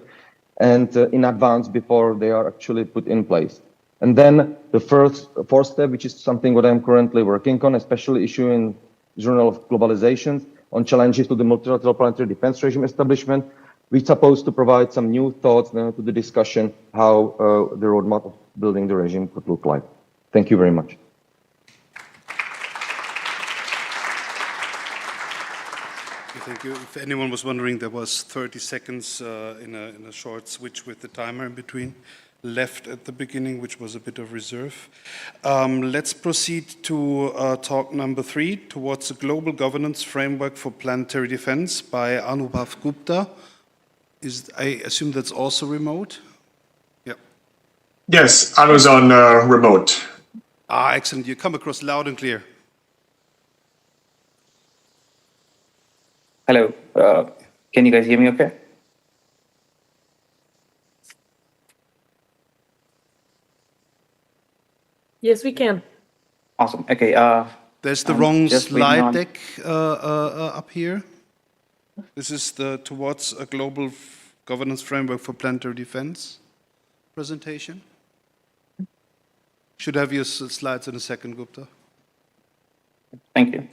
and in advance before they are actually put in place. And then the fourth step, which is something what I'm currently working on, especially issue in Journal of Globalization on challenges to the multilateral planetary defense regime establishment, we're supposed to provide some new thoughts to the discussion how the roadmap of building the regime could look like. Thank you very much. Thank you. If anyone was wondering, there was 30 seconds in a short switch with the timer in between left at the beginning, which was a bit of reserve. Let's proceed to talk number 3, Towards a Global Governance Framework for Planetary Defense by Anubhav Gupta. I assume that's also remote? Yeah. Yes, I was on remote. Excellent. You come across loud and clear. Hello, can you guys hear me okay? Yes, we can. Awesome, okay. There's the wrong slide deck up here. This is the Towards a Global Governance Framework for Planetary Defense presentation. Should have your slides in a second, Gupta. Thank you.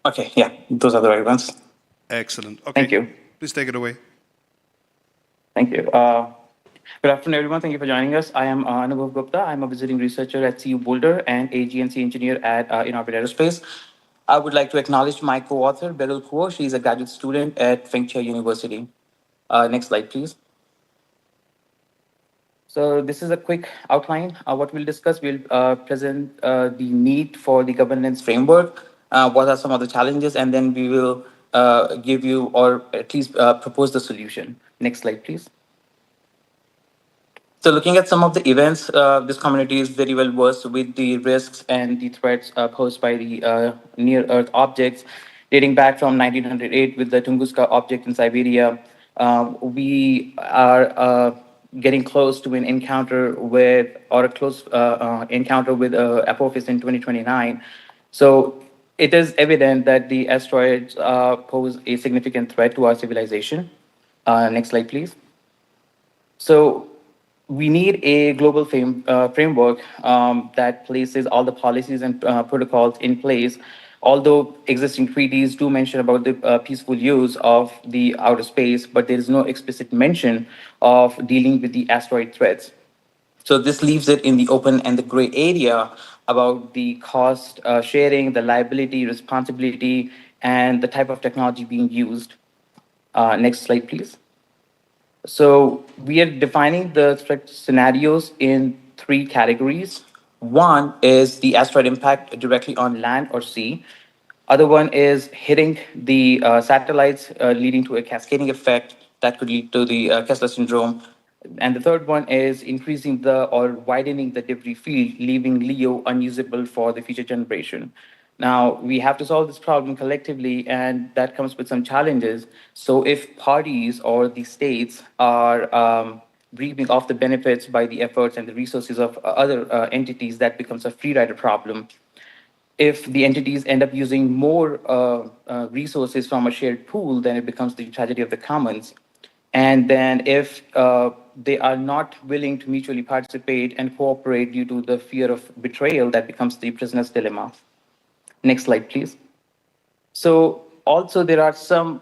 Okay, yeah, those are the right ones. Excellent. Okay. Thank you. Please take it away. Thank you. Good afternoon, everyone. Thank you for joining us. I am Anubhav Gupta. I'm a visiting researcher at CU Boulder and a GNC engineer at In-Orbit Aerospace. I would like to acknowledge my co-author, Beryl Kuo. She's a graduate student at Fengsha University. Next slide, please. So this is a quick outline. What we'll discuss, we'll present the need for the governance framework, what are some of the challenges, and then we will give you, or at least propose the solution. Next slide, please. So looking at some of the events, this community is very well versed with the risks and the threats posed by the near-Earth objects. Dating back from 1908 with the Tunguska object in Siberia, we are getting close to an encounter with, or a close encounter with Apophis in 2029. So it is evident that the asteroids pose a significant threat to our civilization. Next slide, please. So we need a global framework that places all the policies and protocols in place. Although existing treaties do mention about the peaceful use of the outer space, but there is no explicit mention of dealing with the asteroid threats. So this leaves it in the open and the gray area about the cost sharing, the liability, responsibility, and the type of technology being used. Next slide, please. So we are defining the threat scenarios in 3 categories. One is the asteroid impact directly on land or sea. Other one is hitting the satellites, leading to a cascading effect that could lead to the Kessler syndrome. And the third one is increasing or widening the debris field, leaving LEO unusable for the future generation. Now, we have to solve this problem collectively, and that comes with some challenges. So if parties or the states are reaping off the benefits by the efforts and the resources of other entities, that becomes a free rider problem. If the entities end up using more resources from a shared pool, then it becomes the tragedy of the commons. And then if they are not willing to mutually participate and cooperate due to the fear of betrayal, that becomes the prisoner's dilemma. Next slide, please. So also there are some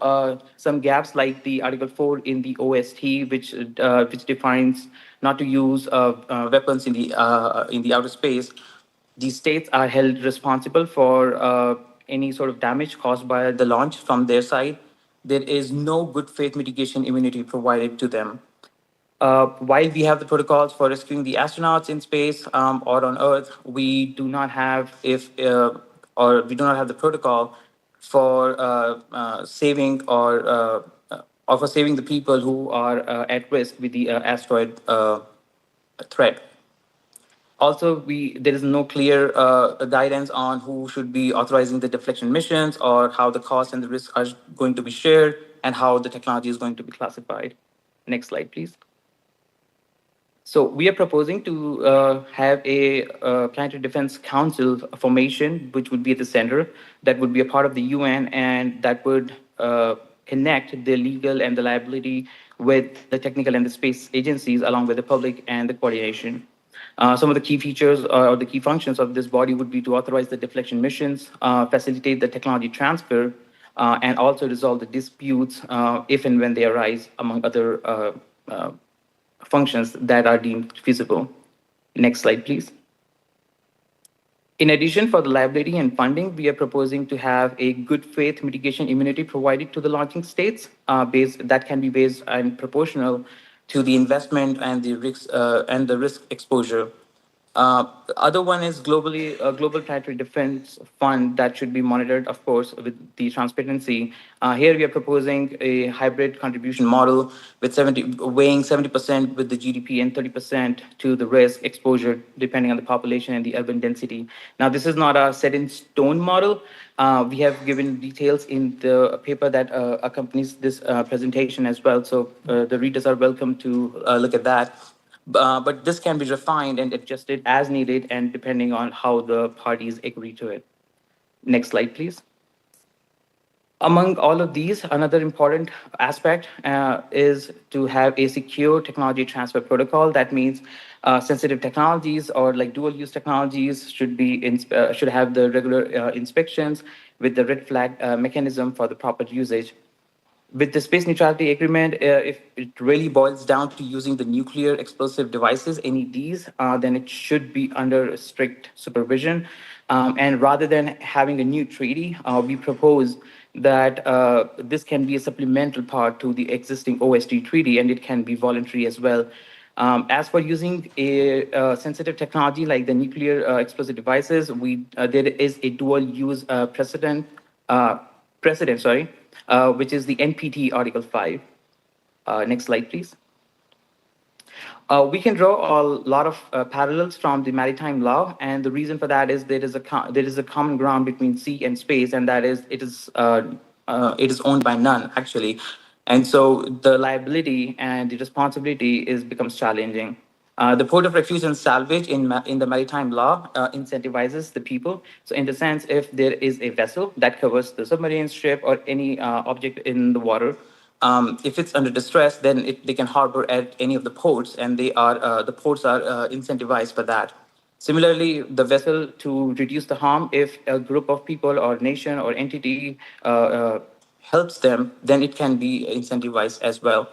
gaps, like the Article 4 in the OST, which defines not to use weapons in the outer space. These states are held responsible for any sort of damage caused by the launch from their side. there is no good faith mitigation immunity provided to them. While we have the protocols for rescuing the astronauts in space or on Earth, we do not have the protocol for saving or for saving the people who are at risk with the asteroid threat. Also, there is no clear guidance on who should be authorizing the deflection missions or how the costs and the risks are going to be shared and how the technology is going to be classified. Next slide, please. So we are proposing to have a Planetary Defense Council formation, which would be at the center, that would be a part of the UN, and that would connect the legal and the liability with the technical and the space agencies, along with the public and the coordination. Some of the key features or the key functions of this body would be to authorize the deflection missions, facilitate the technology transfer, and also resolve the disputes if and when they arise, among other functions that are deemed feasible. Next slide, please. In addition, for the liability and funding, we are proposing to have a good faith mitigation immunity provided to the launching states that can be based and proportional to the investment and the risk exposure. The other one is global planetary defense fund that should be monitored, of course, with the transparency. Here we are proposing a hybrid contribution model with weighing 70% with the GDP and 30% to the risk exposure, depending on the population and the urban density. Now, this is not a set in stone model. We have given details in the paper that accompanies this presentation as well. So the readers are welcome to look at that. But this can be refined and adjusted as needed and depending on how the parties agree to it. Next slide, please. Among all of these, another important aspect is to have a secure technology transfer protocol. That means sensitive technologies or like dual-use technologies should have the regular inspections with the red flag mechanism for the proper usage. With the Space Neutrality Agreement, if it really boils down to using the nuclear explosive devices, NEDs, then it should be under strict supervision. And rather than having a new treaty, we propose that this can be a supplemental part to the existing OSD treaty, and it can be voluntary as well. As for using a sensitive technology like the nuclear explosive devices, there is a dual-use precedent, which is the NPT Article 5. Next slide, please. We can draw a lot of parallels from the maritime law, and the reason for that is there is a common ground between sea and space, and that is it is owned by none actually, and so the liability and the responsibility becomes challenging. The port of refuge and salvage in the maritime law incentivizes the people. So in the sense, if there is a vessel that covers the submarine, ship, or any object in the water, if it's under distress, then they can harbor at any of the ports, and the ports are incentivized for that. Similarly, the vessel to reduce the harm, if a group of people or nation or entity helps them, then it can be incentivized as well.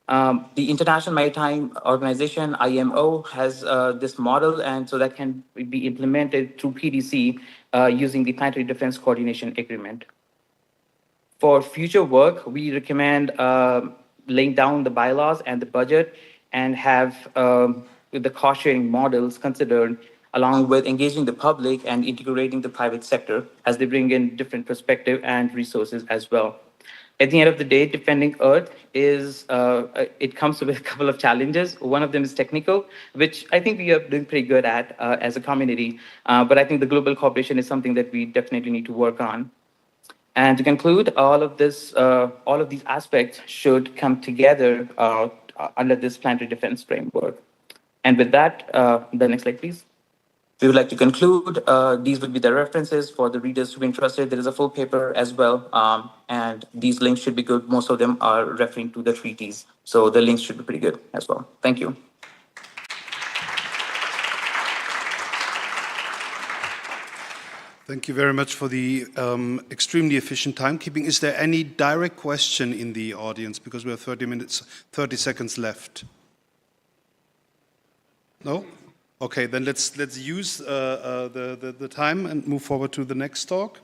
The International Maritime Organization, IMO, has this model, and so that can be implemented through PDC using the Planetary Defense Coordination Agreement. For future work, we recommend laying down the bylaws and the budget and have the cost-sharing models considered, along with engaging the public and integrating the private sector as they bring in different perspective and resources as well. At the end of the day, defending Earth it comes with a couple of challenges. One of them is technical, which I think we are doing pretty good at as a community. But I think the global cooperation is something that we definitely need to work on. And to conclude, all of these aspects should come together under this planetary defense framework. And with that, the next slide, please. We would like to conclude. These would be the references for the readers who are interested. There is a full paper as well, and these links should be good. Most of them are referring to the treaties, so the links should be pretty good as well. Thank you. Thank you very much for the extremely efficient timekeeping. Is there any direct question in the audience? Because we have 30 seconds left. No? Okay, then let's use the time and move forward to the next talk.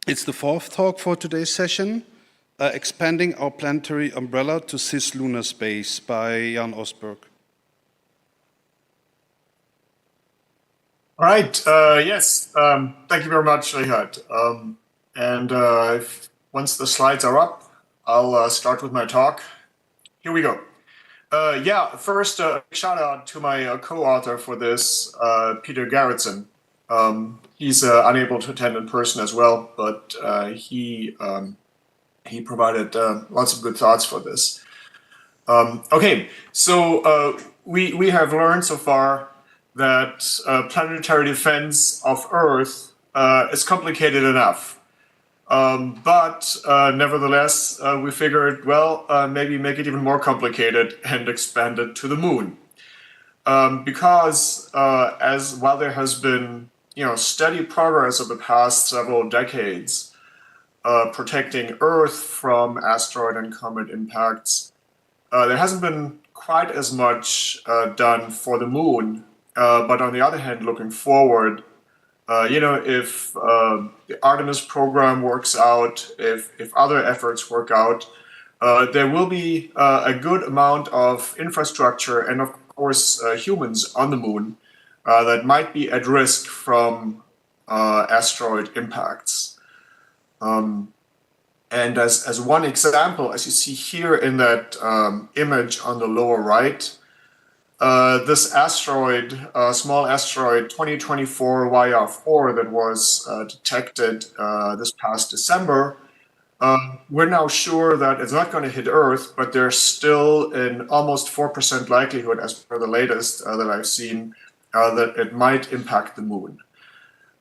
It's the fourth talk for today's session, Expanding Our Planetary Umbrella to Cislunar Space by Jan Osberg. All right. Yes. Thank you very much, Richard. Once the slides are up, I'll start with my talk. Here we go. First, shout out to my co-author for this, Peter Garretson. He's unable to attend in person as well, but he provided lots of good thoughts for this. We have learned so far that planetary defense of Earth is complicated enough. Nevertheless, we figured, well, maybe make it even more complicated and expand it to the moon. While there has been steady progress over the past several decades protecting Earth from asteroid and comet impacts, there hasn't been quite as much done for the moon. But on the other hand, looking forward, if the Artemis program works out, if other efforts work out, there will be a good amount of infrastructure and, of course, humans on the moon that might be at risk from asteroid impacts. And as one example, as you see here in that image on the lower right, this asteroid, small asteroid 2024 YR4 that was detected this past December, we're now sure that it's not going to hit Earth, but there's still an almost 4% likelihood, as per the latest that I've seen, that it might impact the moon.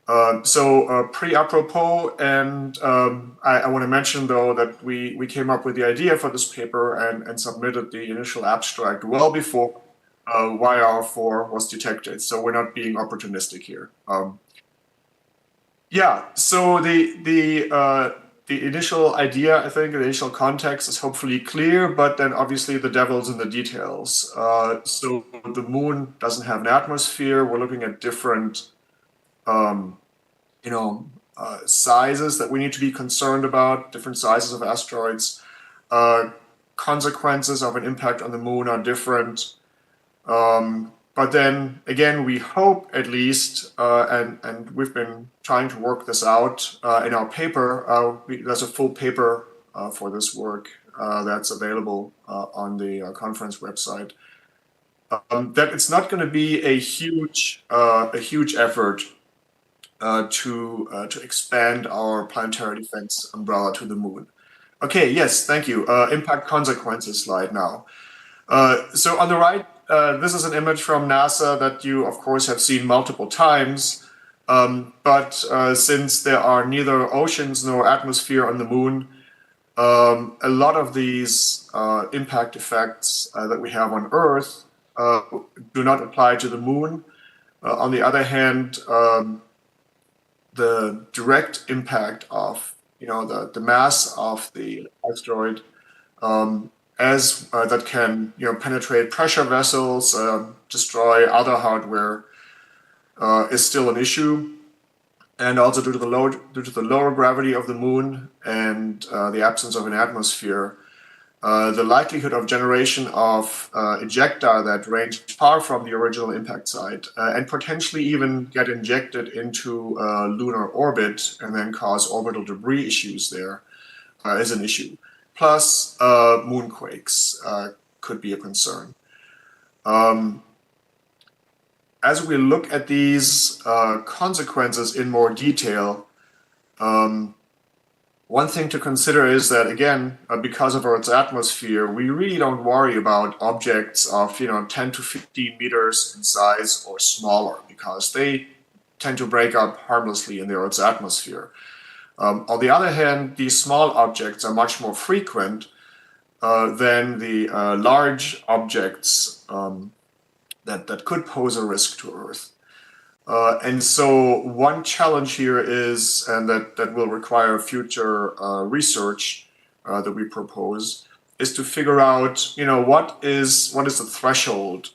Pretty apropos, and I want to mention, though, that we came up with the idea for this paper and submitted the initial abstract well before YR4 was detected, so we're not being opportunistic here. The initial idea, I think, the initial context is hopefully clear, but then obviously the devil's in the details. So the moon doesn't have an atmosphere. We're looking at different, sizes that we need to be concerned about, different sizes of asteroids. Consequences of an impact on the moon are different. But then again, we hope at least, and we've been trying to work this out in our paper. There's a full paper for this work that's available on the conference website. That it's not going to be a huge effort to expand our planetary defense umbrella to the moon. Okay, yes, thank you. Impact consequences slide now. So on the right, this is an image from NASA that you, of course, have seen multiple times. But since there are neither oceans nor atmosphere on the moon, a lot of these impact effects that we have on Earth do not apply to the moon. On the other hand, the direct impact of the mass of the asteroid that can penetrate pressure vessels, destroy other hardware, is still an issue, and also due to the lower gravity of the moon and the absence of an atmosphere, the likelihood of generation of ejecta that range far from the original impact site and potentially even get injected into lunar orbit and then cause orbital debris issues there is an issue. Plus, moonquakes could be a concern. As we look at these consequences in more detail, one thing to consider is that, again, because of Earth's atmosphere, we really don't worry about objects of 10 to 15 meters in size or smaller, because they tend to break up harmlessly in the Earth's atmosphere. On the other hand, these small objects are much more frequent than the large objects that could pose a risk to Earth. And so one challenge here is, and that will require future research that we propose, is to figure out, what is the threshold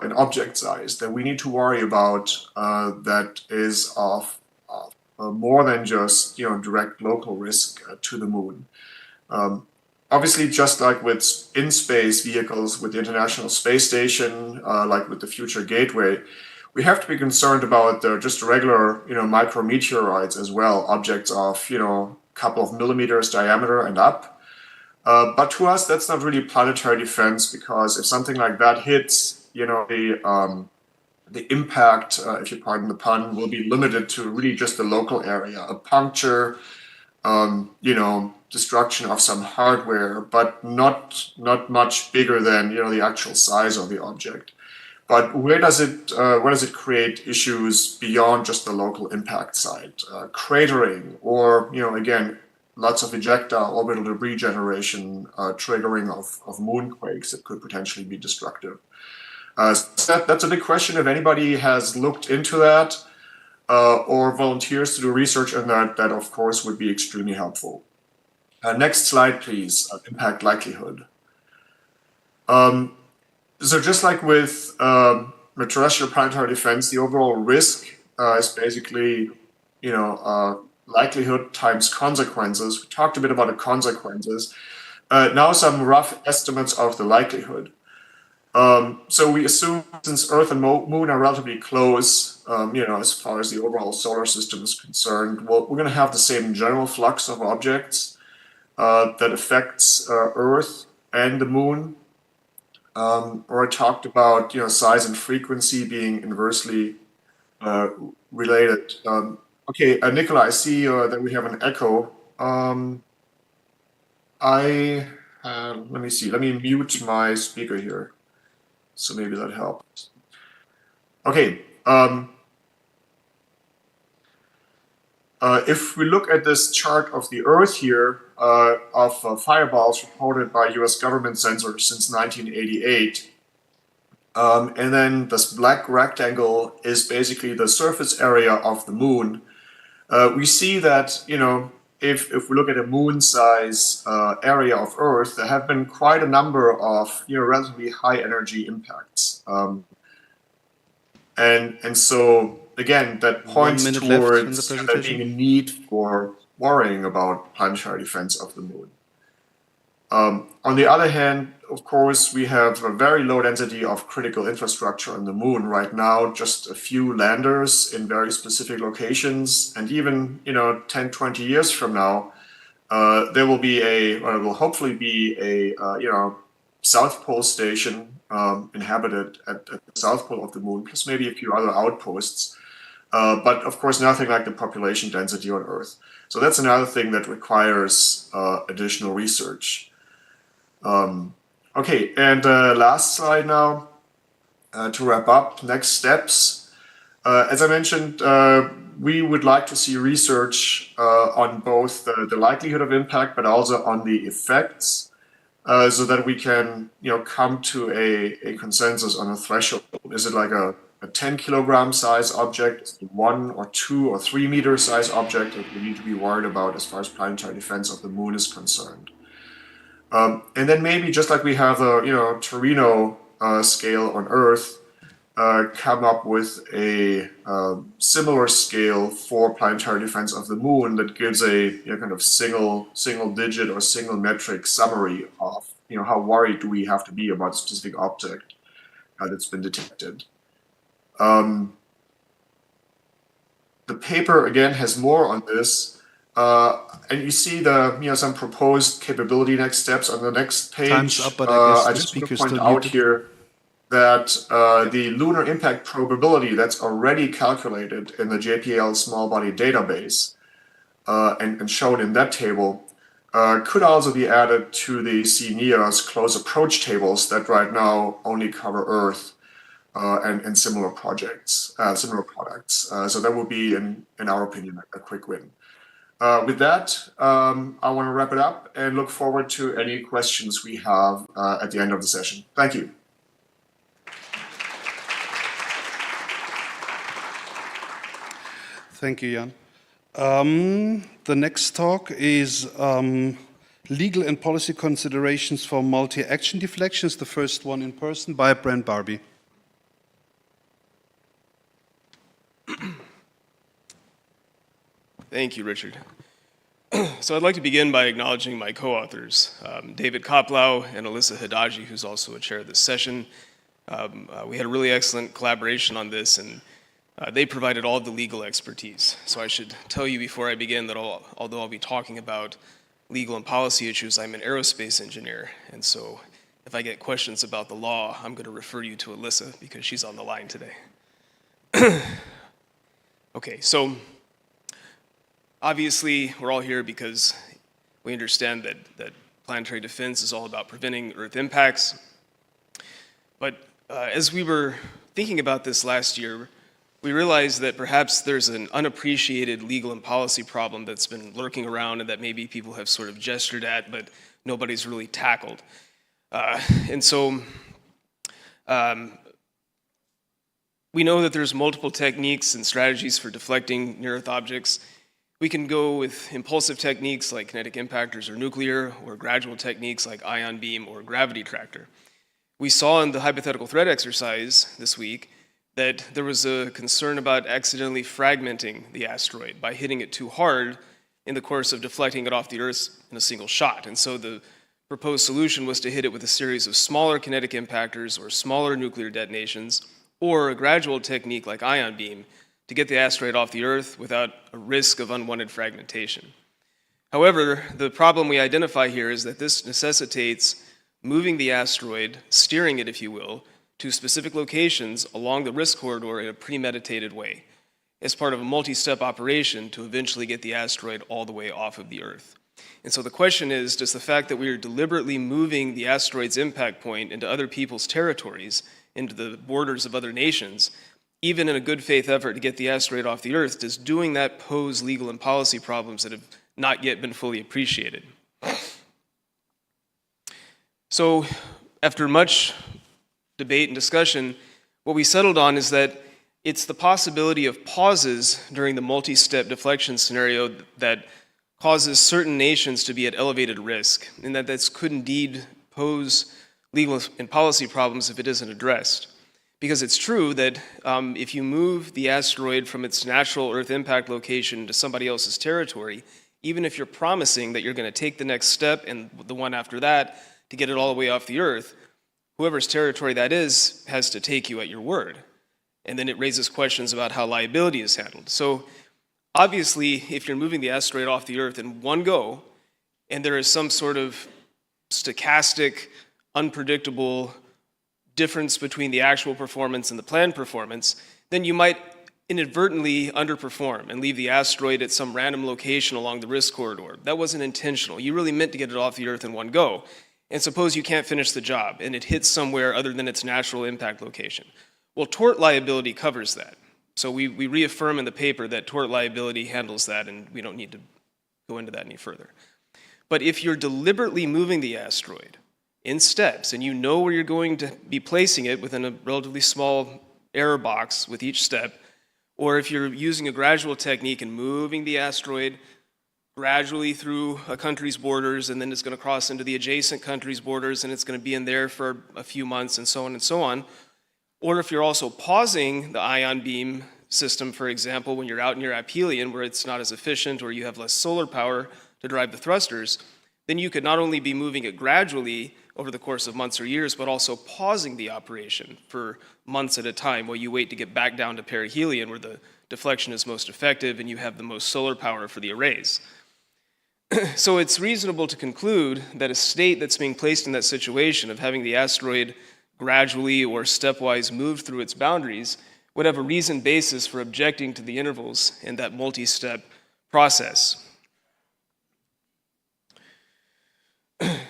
in object size that we need to worry about that is of more than just direct local risk to the moon. Obviously, just like with in-space vehicles with the International Space Station, like with the Future Gateway, we have to be concerned about just regular micrometeorites as well, objects of a couple of millimeters diameter and up. But to us, that's not really planetary defense, because if something like that hits, the impact, if you pardon the pun, will be limited to really just the local area, a puncture, destruction of some hardware, but not much bigger than the actual size of the object. But where does it create issues beyond just the local impact site? Cratering, or again, lots of ejecta, orbital debris generation, triggering of moonquakes that could potentially be destructive. So that's a big question. If anybody has looked into that or volunteers to do research on that, that of course would be extremely helpful. Next slide, please. Impact likelihood. So just like with terrestrial planetary defense, the overall risk is basically, likelihood times consequences. We talked a bit about the consequences. Now some rough estimates of the likelihood. So we assume, since Earth and Moon are relatively close, as far as the overall solar system is concerned, well, we're going to have the same general flux of objects that affects Earth and the Moon. Or I talked about size and frequency being inversely related. Okay, Nicola, I see that we have an echo. Let me see. Let me mute my speaker here. So maybe that helps. Okay. If we look at this chart of the Earth here, of fireballs reported by US government sensors since 1988, and then this black rectangle is basically the surface area of the Moon, we see that, if we look at a moon-size area of Earth, there have been quite a number of relatively high energy impacts, and so again that points towards there being a need for worrying about planetary defense of the Moon. On the other hand, of course, we have a very low density of critical infrastructure on the Moon right now, just a few landers in very specific locations. And even, 10, 20 years from now, there will be will hopefully be a, South Pole station inhabited at the South Pole of the Moon, plus maybe a few other outposts. But of course, nothing like the population density on Earth. So that's another thing that requires additional research. Okay, and last slide now, to wrap up, next steps. As I mentioned, we would like to see research on both the likelihood of impact, but also on the effects, so that we can come to a consensus on a threshold. Is it like a 10 kilogram size object, is it 1 or 2 or 3 meter size object that we need to be worried about as far as planetary defense of the Moon is concerned? And then maybe just like we have a Torino scale on Earth, come up with a similar scale for planetary defense of the Moon that gives a kind of single digit or single metric summary of how worried do we have to be about a specific object that's been detected. The paper again has more on this. And you see some proposed capability next steps on the next page. Time's up, but I guess I the just want to speaker's point still out muted. here that the lunar impact probability that's already calculated in the JPL small body database and shown in that table could also be added to the CNEA's close approach tables that right now only cover Earth and similar projects, similar products. So that would be, in our opinion, a quick win. With that, I want to wrap it up and look forward to any questions we have at the end of the session. Thank you. Thank you, Jan. The next talk is Legal and Policy Considerations for Multi-Action Deflections, the first one in person by Brent Barbie. Thank you, Richard. So I'd like to begin by acknowledging my co-authors, David Koplow and Alyssa Hadaji, who's also a chair of this session. We had a really excellent collaboration on this, and they provided all of the legal expertise. So I should tell you before I begin that although I'll be talking about legal and policy issues, I'm an aerospace engineer, and so if I get questions about the law, I'm going to refer you to Alyssa because she's on the line today. Okay, so obviously we're all here because we understand that planetary defense is all about preventing Earth impacts. But as we were thinking about this last year, we realized that perhaps there's an unappreciated legal and policy problem that's been lurking around and that maybe people have sort of gestured at, but nobody's really tackled. And so we know that there's multiple techniques and strategies for deflecting near-Earth objects. We can go with impulsive techniques like kinetic impactors or nuclear, or gradual techniques like ion beam or gravity tractor. We saw in the hypothetical threat exercise this week that there was a concern about accidentally fragmenting the asteroid by hitting it too hard in the course of deflecting it off the Earth in a single shot. And so the proposed solution was to hit it with a series of smaller kinetic impactors or smaller nuclear detonations, or a gradual technique like ion beam to get the asteroid off the Earth without a risk of unwanted fragmentation. However, the problem we identify here is that this necessitates moving the asteroid, steering it, if you will, to specific locations along the risk corridor in a premeditated way, as part of a multi-step operation to eventually get the asteroid all the way off of the Earth. And so the question is, does the fact that we are deliberately moving the asteroid's impact point into other people's territories, into the borders of other nations, even in a good faith effort to get the asteroid off the Earth, does doing that pose legal and policy problems that have not yet been fully appreciated? So after much debate and discussion, what we settled on is that it's the possibility of pauses during the multi-step deflection scenario that causes certain nations to be at elevated risk, and that this could indeed pose legal and policy problems if it isn't addressed. Because it's true that if you move the asteroid from its natural Earth impact location to somebody else's territory, even if you're promising that you're going to take the next step and the one after that to get it all the way off the Earth, whoever's territory that is has to take you at your word. And then it raises questions about how liability is handled. So obviously, if you're moving the asteroid off the Earth in one go, and there is some sort of stochastic, unpredictable difference between the actual performance and the planned performance, then you might inadvertently underperform and leave the asteroid at some random location along the risk corridor. That wasn't intentional. You really meant to get it off the Earth in one go. And suppose you can't finish the job and it hits somewhere other than its natural impact location. Well, tort liability covers that. So we reaffirm in the paper that tort liability handles that, and we don't need to go into that any further. But if you're deliberately moving the asteroid in steps, and you know where you're going to be placing it within a relatively small error box with each step, or if you're using a gradual technique and moving the asteroid gradually through a country's borders, and then it's going to cross into the adjacent country's borders, and it's going to be in there for a few months, and so on and so on. Or if you're also pausing the ion beam system, for example, when you're out in your aphelion where it's not as efficient or you have less solar power to drive the thrusters, then you could not only be moving it gradually over the course of months or years, but also pausing the operation for months at a time while you wait to get back down to perihelion where the deflection is most effective and you have the most solar power for the arrays. So it's reasonable to conclude that a state that's being placed in that situation of having the asteroid gradually or stepwise moved through its boundaries would have a reasoned basis for objecting to the intervals in that multi-step process.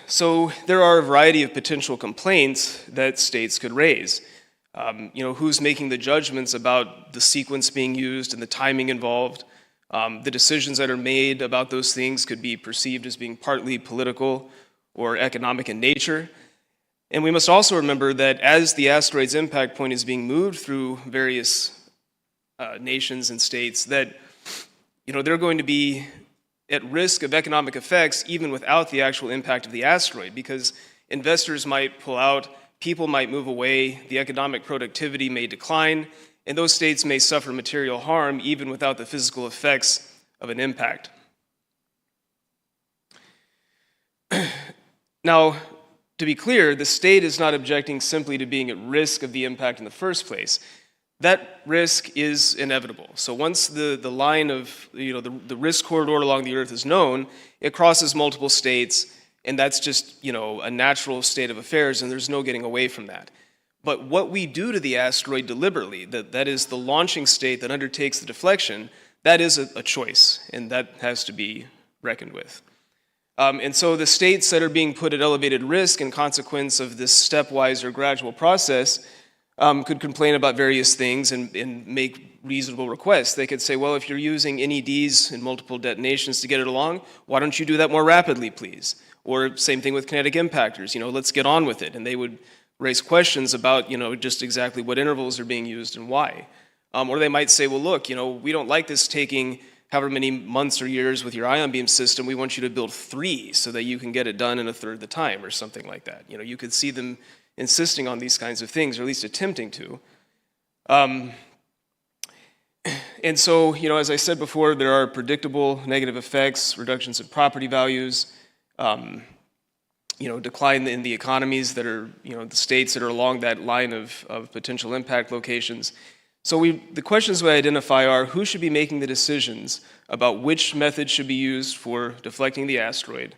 So there are a variety of potential complaints that states could raise. Who's making the judgments about the sequence being used and the timing involved? The decisions that are made about those things could be perceived as being partly political or economic in nature. And we must also remember that as the asteroid's impact point is being moved through various nations and states, that they're going to be at risk of economic effects even without the actual impact of the asteroid, because investors might pull out, people might move away, the economic productivity may decline, and those states may suffer material harm even without the physical effects of an impact. Now, to be clear, the state is not objecting simply to being at risk of the impact in the first place. That risk is inevitable. So once the line of, the risk corridor along the Earth is known, it crosses multiple states, and that's just, a natural state of affairs, and there's no getting away from that. But what we do to the asteroid deliberately, that is the launching state that undertakes the deflection, that is a choice, and that has to be reckoned with. And so the states that are being put at elevated risk in consequence of this stepwise or gradual process could complain about various things and make reasonable requests. They could say, well, if you're using NEDs in multiple detonations to get it along, why don't you do that more rapidly, please? Or same thing with kinetic impactors, let's get on with it. And they would raise questions about, just exactly what intervals are being used and why. Or they might say, well, look, we don't like this taking however many months or years with your ion beam system. We want you to build 3 so that you can get it done in a third the time or something like that. You could see them insisting on these kinds of things, or at least attempting to. And so, as I said before, there are predictable negative effects, reductions in property values, decline in the economies that are, the states that are along that line of potential impact locations. So the questions we identify are, who should be making the decisions about which method should be used for deflecting the asteroid?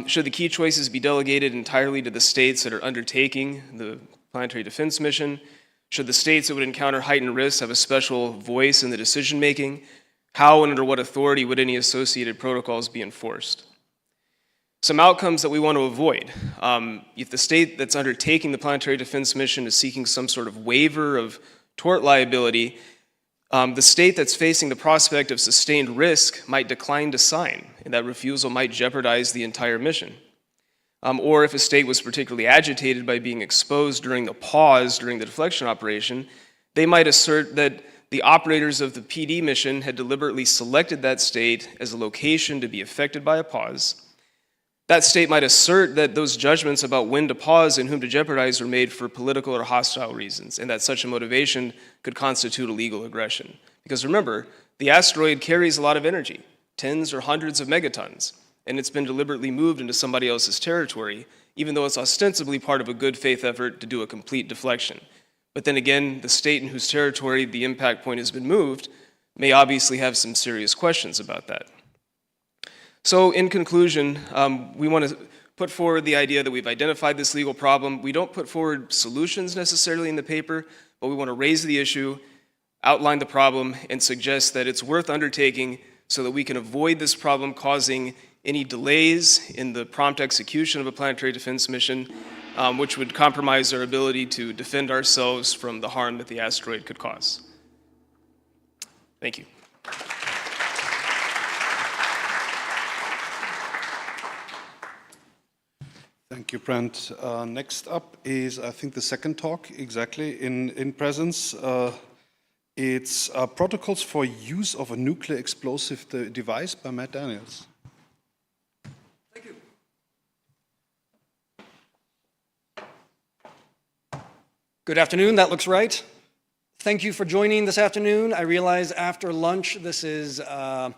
Should the key choices be delegated entirely to the states that are undertaking the planetary defense mission? Should the states that would encounter heightened risks have a special voice in the decision making? How and under what authority would any associated protocols be enforced? Some outcomes that we want to avoid. If the state that's undertaking the planetary defense mission is seeking some sort of waiver of tort liability, the state that's facing the prospect of sustained risk might decline to sign, and that refusal might jeopardize the entire mission. Or if a state was particularly agitated by being exposed during the pause during the deflection operation, they might assert that the operators of the PD mission had deliberately selected that state as a location to be affected by a pause. That state might assert that those judgments about when to pause and whom to jeopardize were made for political or hostile reasons, and that such a motivation could constitute illegal aggression. Because remember, the asteroid carries a lot of energy, tens or hundreds of megatons, and it's been deliberately moved into somebody else's territory, even though it's ostensibly part of a good faith effort to do a complete deflection. But then again, the state in whose territory the impact point has been moved may obviously have some serious questions about that. So in conclusion, we want to put forward the idea that we've identified this legal problem. We don't put forward solutions necessarily in the paper, but we want to raise the issue, outline the problem, and suggest that it's worth undertaking so that we can avoid this problem causing any delays in the prompt execution of a planetary defense mission, which would compromise our ability to defend ourselves from the harm that the asteroid could cause. Thank you. Thank you, Brent. Next up is, I think, the second talk, exactly, in presence. It's Protocols for Use of a Nuclear Explosive Device by Matt Daniels. Thank you. Good afternoon, that looks right. Thank you for joining this afternoon. I realize after lunch this is a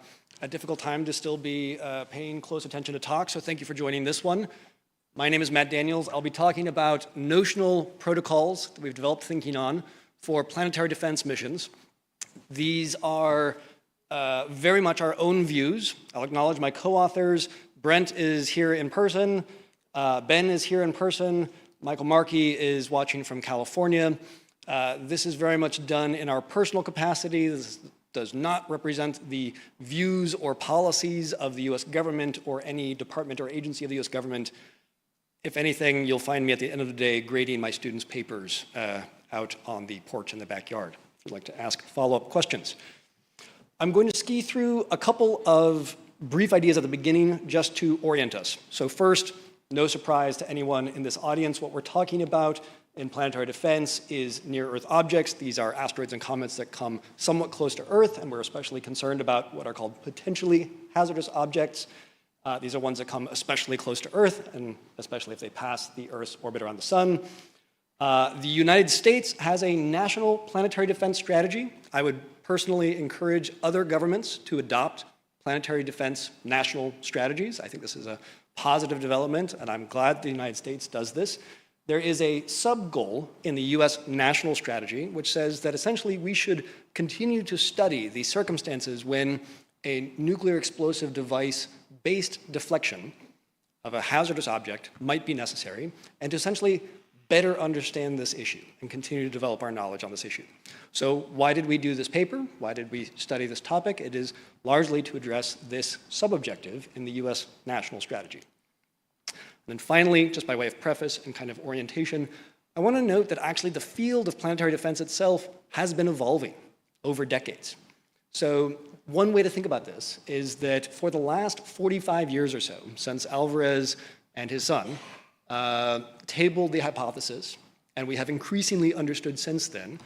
difficult time to still be paying close attention to talk, so thank you for joining this one. My name is Matt Daniels. I'll be talking about notional protocols that we've developed thinking on for planetary defense missions. These are very much our own views. I'll acknowledge my co-authors. Brent is here in person. Ben is here in person. Michael Markey is watching from California. This is very much done in our personal capacity. This does not represent the views or policies of the US government or any department or agency of the US government. If anything, you'll find me at the end of the day grading my students' papers out on the porch in the backyard if you'd like to ask follow-up questions. I'm going to ski through a couple of brief ideas at the beginning just to orient us. So first, no surprise to anyone in this audience, what we're talking about in planetary defense is near-Earth objects. These are asteroids and comets that come somewhat close to Earth, and we're especially concerned about what are called potentially hazardous objects. These are ones that come especially close to Earth, and especially if they pass the Earth's orbit around the sun. The United States has a national planetary defense strategy. I would personally encourage other governments to adopt planetary defense national strategies. I think this is a positive development, and I'm glad the United States does this. There is a sub-goal in the US national strategy which says that essentially we should continue to study the circumstances when a nuclear explosive device-based deflection of a hazardous object might be necessary, and to essentially better understand this issue and continue to develop our knowledge on this issue. So why did we do this paper? Why did we study this topic? It is largely to address this sub-objective in the US national strategy. And then finally, just by way of preface and kind of orientation, I want to note that actually the field of planetary defense itself has been evolving over decades. So one way to think about this is that for the last 45 years or so, since Alvarez and his son tabled the hypothesis, and we have increasingly understood since then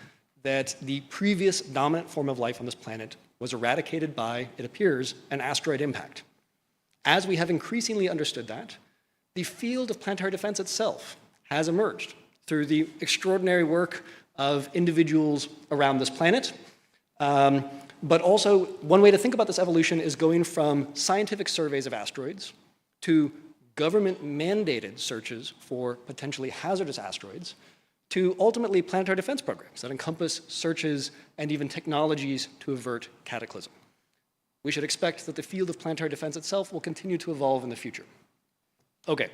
that the previous dominant form of life on this planet was eradicated by, it appears, an asteroid impact. As we have increasingly understood that, the field of planetary defense itself has emerged through the extraordinary work of individuals around this planet. But also, one way to think about this evolution is going from scientific surveys of asteroids to government-mandated searches for potentially hazardous asteroids to ultimately planetary defense programs that encompass searches and even technologies to avert cataclysm. We should expect that the field of planetary defense itself will continue to evolve in the future. Okay,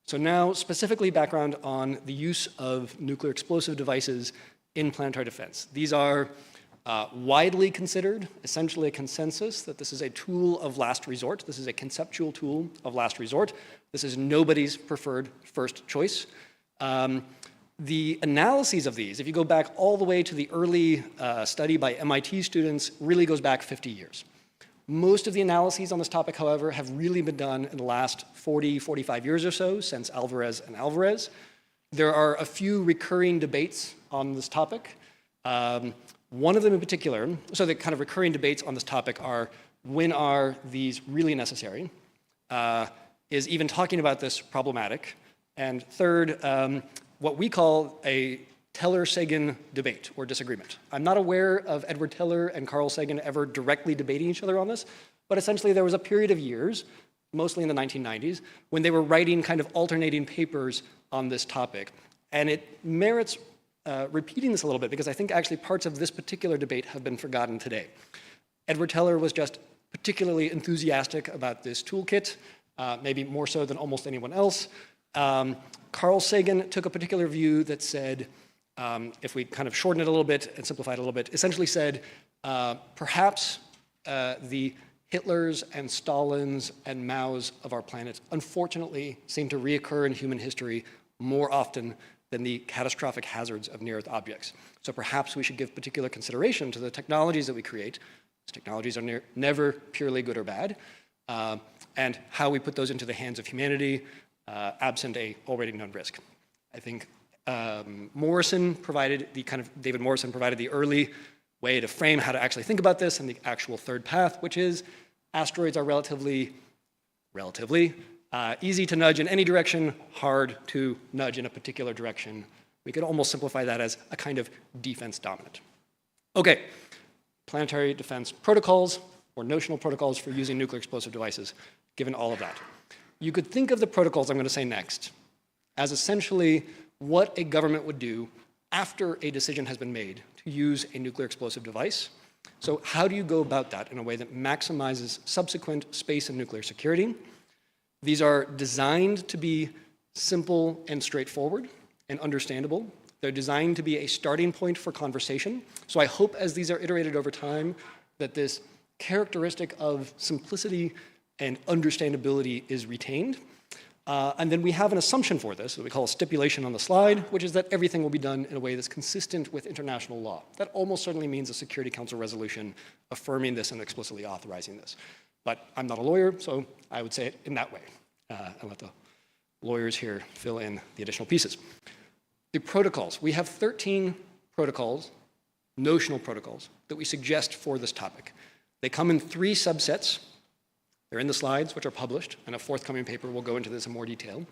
so now specifically background on the use of nuclear explosive devices in planetary defense. These are widely considered, essentially a consensus, that this is a tool of last resort. This is a conceptual tool of last resort. This is nobody's preferred first choice. The analyses of these, if you go back all the way to the early study by MIT students, really goes back 50 years. Most of the analyses on this topic, however, have really been done in the last 40, 45 years or so, since Alvarez and Alvarez. There are a few recurring debates on this topic. One of them in particular, so the kind of recurring debates on this topic are, when are these really necessary? Is even talking about this problematic? And third, what we call a Teller-Sagan debate or disagreement. I'm not aware of Edward Teller and Carl Sagan ever directly debating each other on this, but essentially there was a period of years, mostly in the 1990s, when they were writing kind of alternating papers on this topic. And it merits repeating this a little bit, because I think actually parts of this particular debate have been forgotten today. Edward Teller was just particularly enthusiastic about this toolkit, maybe more so than almost anyone else. Carl Sagan took a particular view that said, if we kind of shorten it a little bit and simplify it a little bit, essentially said, perhaps the Hitlers and Stalins and Maos of our planet unfortunately seem to reoccur in human history more often than the catastrophic hazards of near-Earth objects. So perhaps we should give particular consideration to the technologies that we create. These technologies are never purely good or bad, and how we put those into the hands of humanity absent a already known risk. I think Morrison provided the kind of, David Morrison provided the early way to frame how to actually think about this and the actual third path, which is asteroids are relatively easy to nudge in any direction, hard to nudge in a particular direction. We could almost simplify that as a kind of defense dominant. Okay, planetary defense protocols or notional protocols for using nuclear explosive devices, given all of that. You could think of the protocols I'm going to say next as essentially what a government would do after a decision has been made to use a nuclear explosive device. So how do you go about that in a way that maximizes subsequent space and nuclear security? These are designed to be simple and straightforward and understandable. They're designed to be a starting point for conversation. So I hope as these are iterated over time that this characteristic of simplicity and understandability is retained. And then we have an assumption for this, that we call a stipulation on the slide, which is that everything will be done in a way that's consistent with international law. That almost certainly means a Security Council resolution affirming this and explicitly authorizing this. But I'm not a lawyer, so I would say it in that way. I'll let the lawyers here fill in the additional pieces. The protocols. We have 13 protocols, notional protocols, that we suggest for this topic. They come in 3 subsets. They're in the slides, which are published, and a forthcoming paper will go into this in more detail.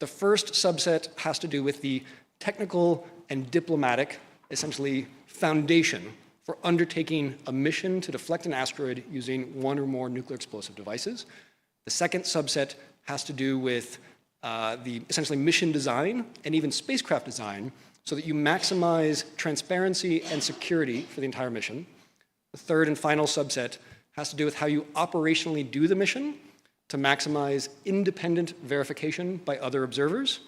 The first subset has to do with the technical and diplomatic, essentially, foundation for undertaking a mission to deflect an asteroid using one or more nuclear explosive devices. The second subset has to do with the essentially mission design and even spacecraft design so that you maximize transparency and security for the entire mission. The third and final subset has to do with how you operationally do the mission to maximize independent verification by other observers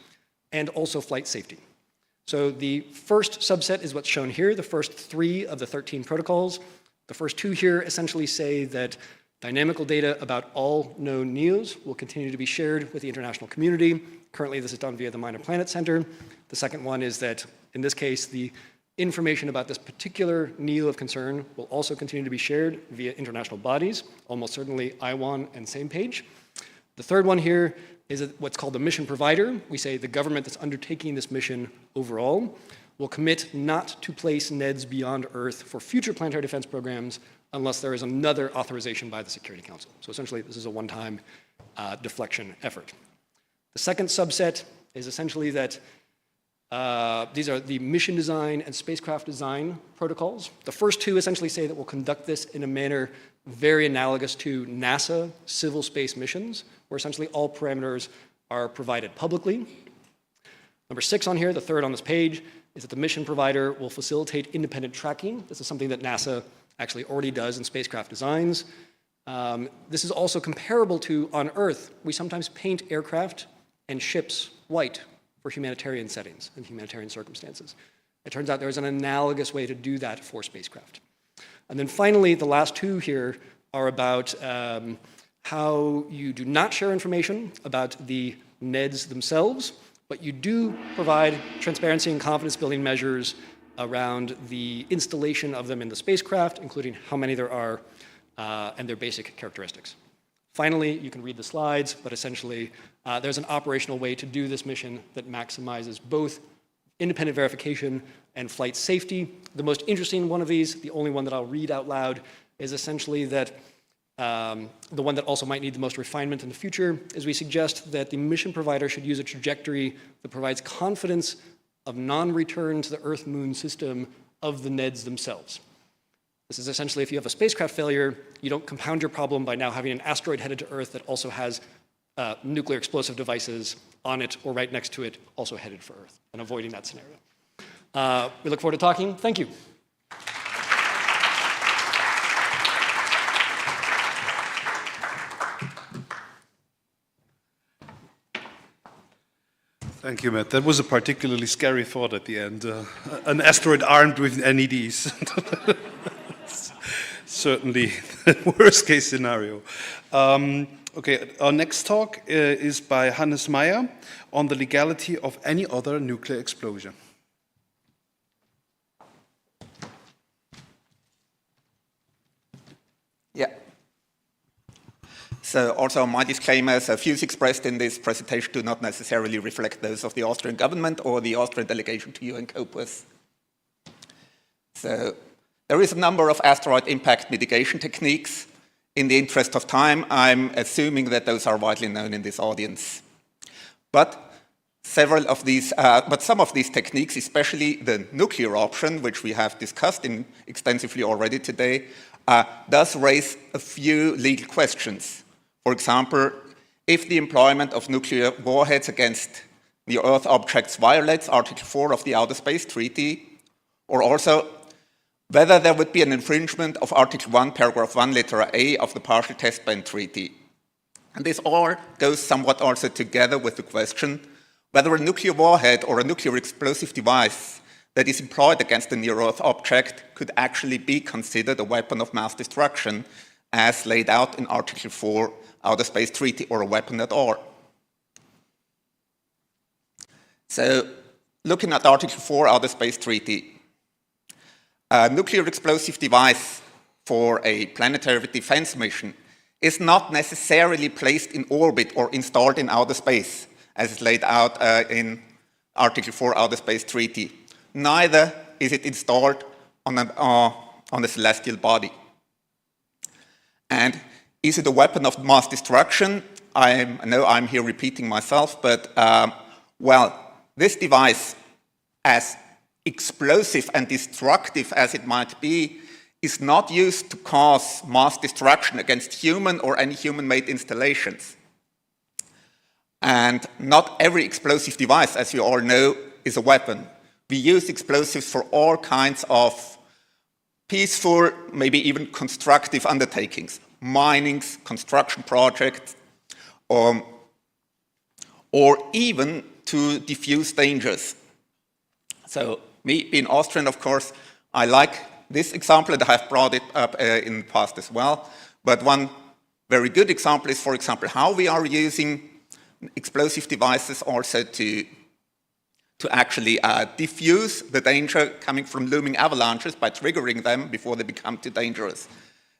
and also flight safety. So the first subset is what's shown here, the first 3 of the 13 protocols. The first 2 here essentially say that dynamical data about all known NEOs will continue to be shared with the international community. Currently, this is done via the Minor Planet Center. The second one is that, in this case, the information about this particular NEO of concern will also continue to be shared via international bodies, almost certainly IWAN and SamePage. The third one here is what's called the mission provider. We say the government that's undertaking this mission overall will commit not to place NEDs beyond Earth for future planetary defense programs unless there is another authorization by the Security Council. So essentially, this is a one-time deflection effort. The second subset is essentially that these are the mission design and spacecraft design protocols. The first 2 essentially say that we'll conduct this in a manner very analogous to NASA civil space missions, where essentially all parameters are provided publicly. Number 6 on here, the third on this page, is that the mission provider will facilitate independent tracking. This is something that NASA actually already does in spacecraft designs. This is also comparable to, on Earth, we sometimes paint aircraft and ships white for humanitarian settings and humanitarian circumstances. It turns out there's an analogous way to do that for spacecraft. And then finally, the last 2 here are about how you do not share information about the NEDs themselves, but you do provide transparency and confidence building measures around the installation of them in the spacecraft, including how many there are and their basic characteristics. Finally, you can read the slides, but essentially there's an operational way to do this mission that maximizes both independent verification and flight safety. The most interesting one of these, the only one that I'll read out loud, is essentially that the one that also might need the most refinement in the future is we suggest that the mission provider should use a trajectory that provides confidence of non-return to the Earth-Moon system of the NEDs themselves. This is essentially if you have a spacecraft failure, you don't compound your problem by now having an asteroid headed to Earth that also has nuclear explosive devices on it or right next to it also headed for Earth, and avoiding that scenario. We look forward to talking. Thank you. Thank you, Matt. That was a particularly scary thought at the end. An asteroid armed with NEDs. Certainly the worst case scenario. Okay, our next talk is by Hannes Meyer on the legality of any other nuclear explosion. Yeah. So also my disclaimers, views expressed in this presentation do not necessarily reflect those of the Austrian government or the Austrian delegation to UN COPUS. So there is a number of asteroid impact mitigation techniques. In the interest of time, I'm assuming that those are widely known in this audience. But some of these techniques, especially the nuclear option, which we have discussed extensively already today, does raise a few legal questions. For example, if the employment of nuclear warheads against near-Earth objects violates Article 4 of the Outer Space Treaty, or also whether there would be an infringement of Article 1, Paragraph 1, Letter A of the Partial Test Ban Treaty. And this all goes somewhat also together with the question whether a nuclear warhead or a nuclear explosive device that is employed against a near-Earth object could actually be considered a weapon of mass destruction as laid out in Article 4 Outer Space Treaty, or a weapon at all. So, looking at Article 4 Outer Space Treaty, a nuclear explosive device for a planetary defense mission is not necessarily placed in orbit or installed in outer space, as is laid out in Article 4 Outer Space Treaty. Neither is it installed on a celestial body. And is it a weapon of mass destruction? I know I'm here repeating myself, but well, this device, as explosive and destructive as it might be, is not used to cause mass destruction against human or any human-made installations. And not every explosive device, as you all know, is a weapon. We use explosives for all kinds of peaceful, maybe even constructive undertakings, minings, construction projects, or even to diffuse dangers. So me, being Austrian, of course, I like this example, and I have brought it up in the past as well. But one very good example is, for example, how we are using explosive devices also to actually diffuse the danger coming from looming avalanches by triggering them before they become too dangerous.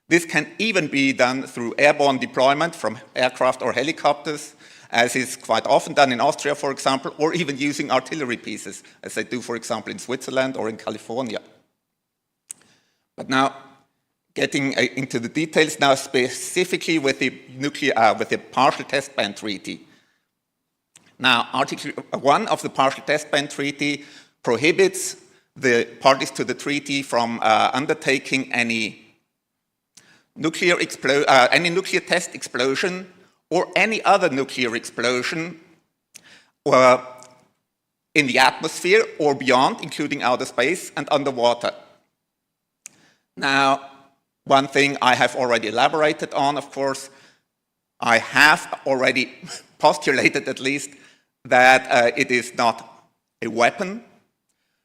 This can even be done through airborne deployment from aircraft or helicopters, as is quite often done in Austria, for example, or even using artillery pieces, as they do, for example, in Switzerland or in California. But now, getting into the details now, specifically with the Partial Test Ban Treaty. Now, Article 1 of the Partial Test Ban Treaty prohibits the parties to the treaty from undertaking any nuclear test explosion or any other nuclear explosion in the atmosphere or beyond, including outer space and underwater. Now, one thing I have already elaborated on, of course, I have already postulated at least that it is not a weapon,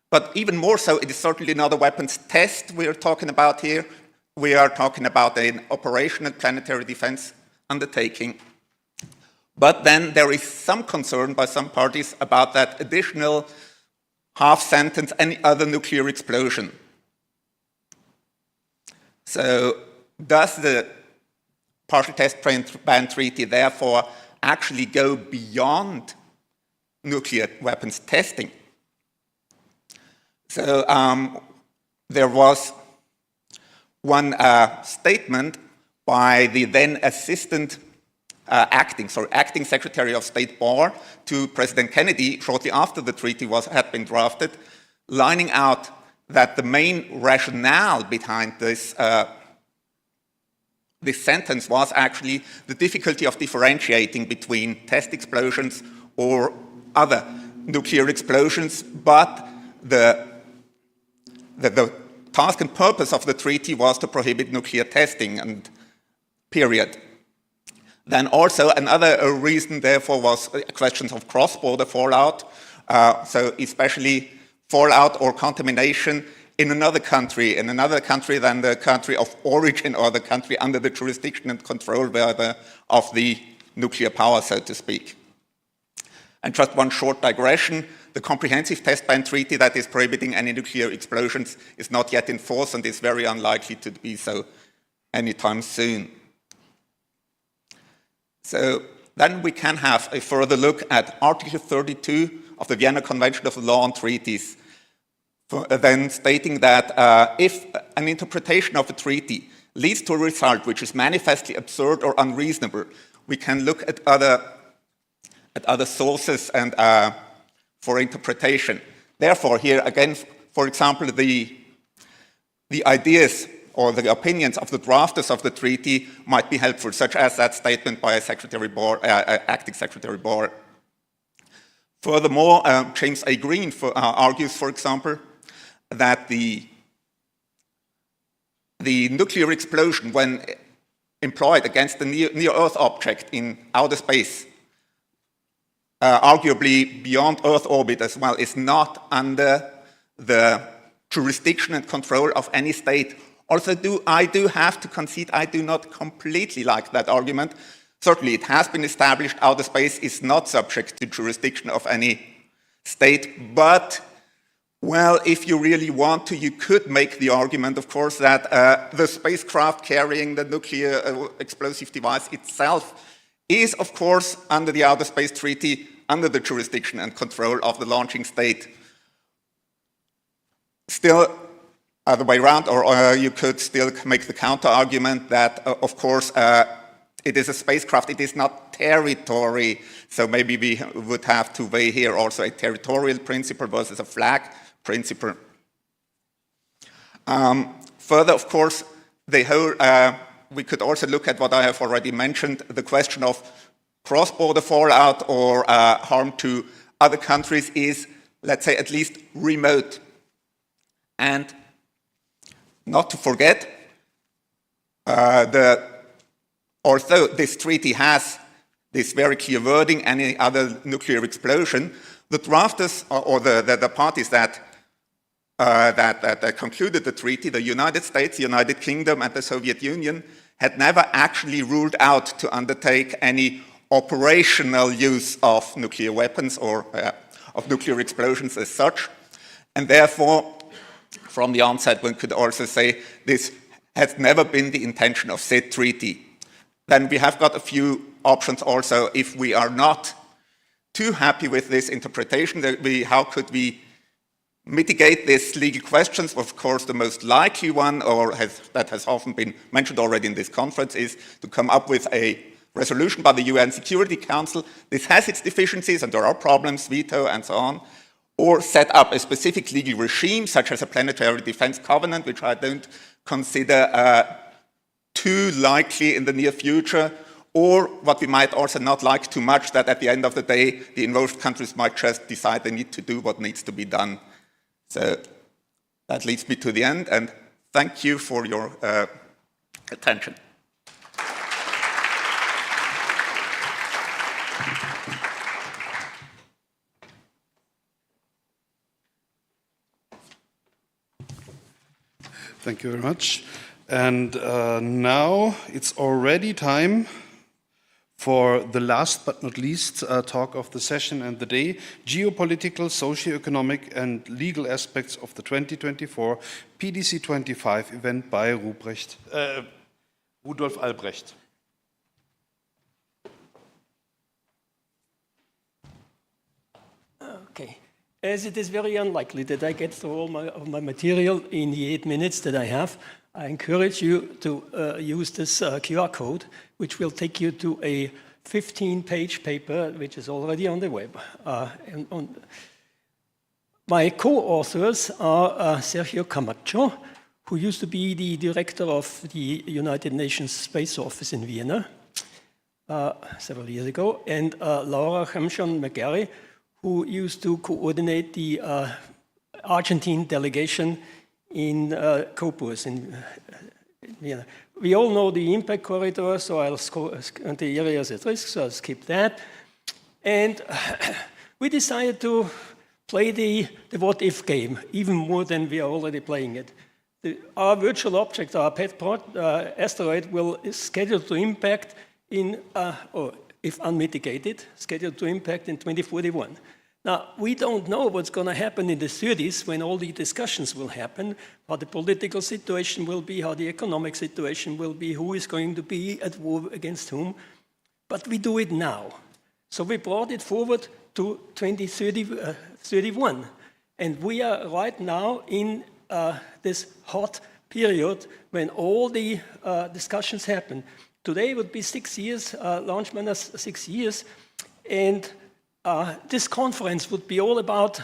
but even more so, it is certainly not a weapons test we are talking about here. We are talking about an operational planetary defense undertaking. But then there is some concern by some parties about that additional half sentence, any other nuclear explosion. So does the Partial Test Ban Treaty therefore actually go beyond nuclear weapons testing? So there was one statement by the then acting Secretary of State Barr to President Kennedy shortly after the treaty had been drafted, lining out that the main rationale behind this sentence was actually the difficulty of differentiating between test explosions or other nuclear explosions, but the task and purpose of the treaty was to prohibit nuclear testing, and period. Then also another reason, therefore, was questions of cross-border fallout, so especially fallout or contamination in another country than the country of origin or the country under the jurisdiction and control of the nuclear power, so to speak. And just one short digression, the Comprehensive Test Ban Treaty that is prohibiting any nuclear explosions is not yet in force and is very unlikely to be so anytime soon. So then we can have a further look at Article 32 of the Vienna Convention of the Law on Treaties, then stating that if an interpretation of a treaty leads to a result which is manifestly absurd or unreasonable, we can look at other sources and for interpretation. Therefore, here again, for example, the ideas or the opinions of the drafters of the treaty might be helpful, such as that statement by Acting Secretary Barr. Furthermore, James A. Green argues, for example, that the nuclear explosion, when employed against a near-Earth object in outer space, arguably beyond Earth orbit as well, is not under the jurisdiction and control of any state. Also, I do have to concede, I do not completely like that argument. Certainly, it has been established outer space is not subject to jurisdiction of any state, but, well, if you really want to, you could make the argument, of course, that the spacecraft carrying the nuclear explosive device itself is, of course, under the Outer Space Treaty, under the jurisdiction and control of the launching state. Still, other way around, or you could still make the counter-argument that, of course, it is a spacecraft, it is not territory, so maybe we would have to weigh here also a territorial principle versus a flag principle. Further, of course, the whole, we could also look at what I have already mentioned, the question of cross-border fallout or harm to other countries is, let's say, at least remote. And not to forget, although this treaty has this very clear wording, any other nuclear explosion, the drafters or the parties that concluded the treaty, the United States, the United Kingdom, and the Soviet Union, had never actually ruled out to undertake any operational use of nuclear weapons or of nuclear explosions as such. And therefore, from the onset, one could also say this has never been the intention of said treaty. Then we have got a few options also if we are not too happy with this interpretation. How could we mitigate these legal questions? Of course, the most likely one, that has often been mentioned already in this conference, is to come up with a resolution by the UN Security Council. This has its deficiencies and there are problems, veto and so on, or set up a specific legal regime such as a Planetary Defense Covenant, which I don't consider too likely in the near future, or what we might also not like too much, that at the end of the day, the involved countries might just decide they need to do what needs to be done. So that leads me to the end, and thank you for your attention. Thank you very much. And now it's already time for the last but not least talk of the session and the day, geopolitical, socio-economic and legal aspects of the 2024 PDC 25 event by Rudolf Albrecht. Okay. As it is very unlikely that I get through all my material in the 8 minutes that I have, I encourage you to use this QR code, which will take you to a 15-page paper, which is already on the web. My co-authors are Sergio Camacho, who used to be the director of the United Nations Space Office in Vienna several years ago, and Laura Hamshon-McGarry, who used to coordinate the Argentine delegation in Cottbus in Vienna. We all know the impact corridor, so I'll and the areas at risk, so I'll skip that. And we decided to play the what-if game, even more than we are already playing it. Our virtual object, our pet asteroid, is scheduled to impact in, or if unmitigated, scheduled to impact in 2041. Now, we don't know what's going to happen in the 30s when all the discussions will happen, how the political situation will be, how the economic situation will be, who is going to be at war against whom, but we do it now. So we brought it forward to 2031, and we are right now in this hot period when all the discussions happen. Today would be 6 years, launch minus 6 years, and this conference would be all about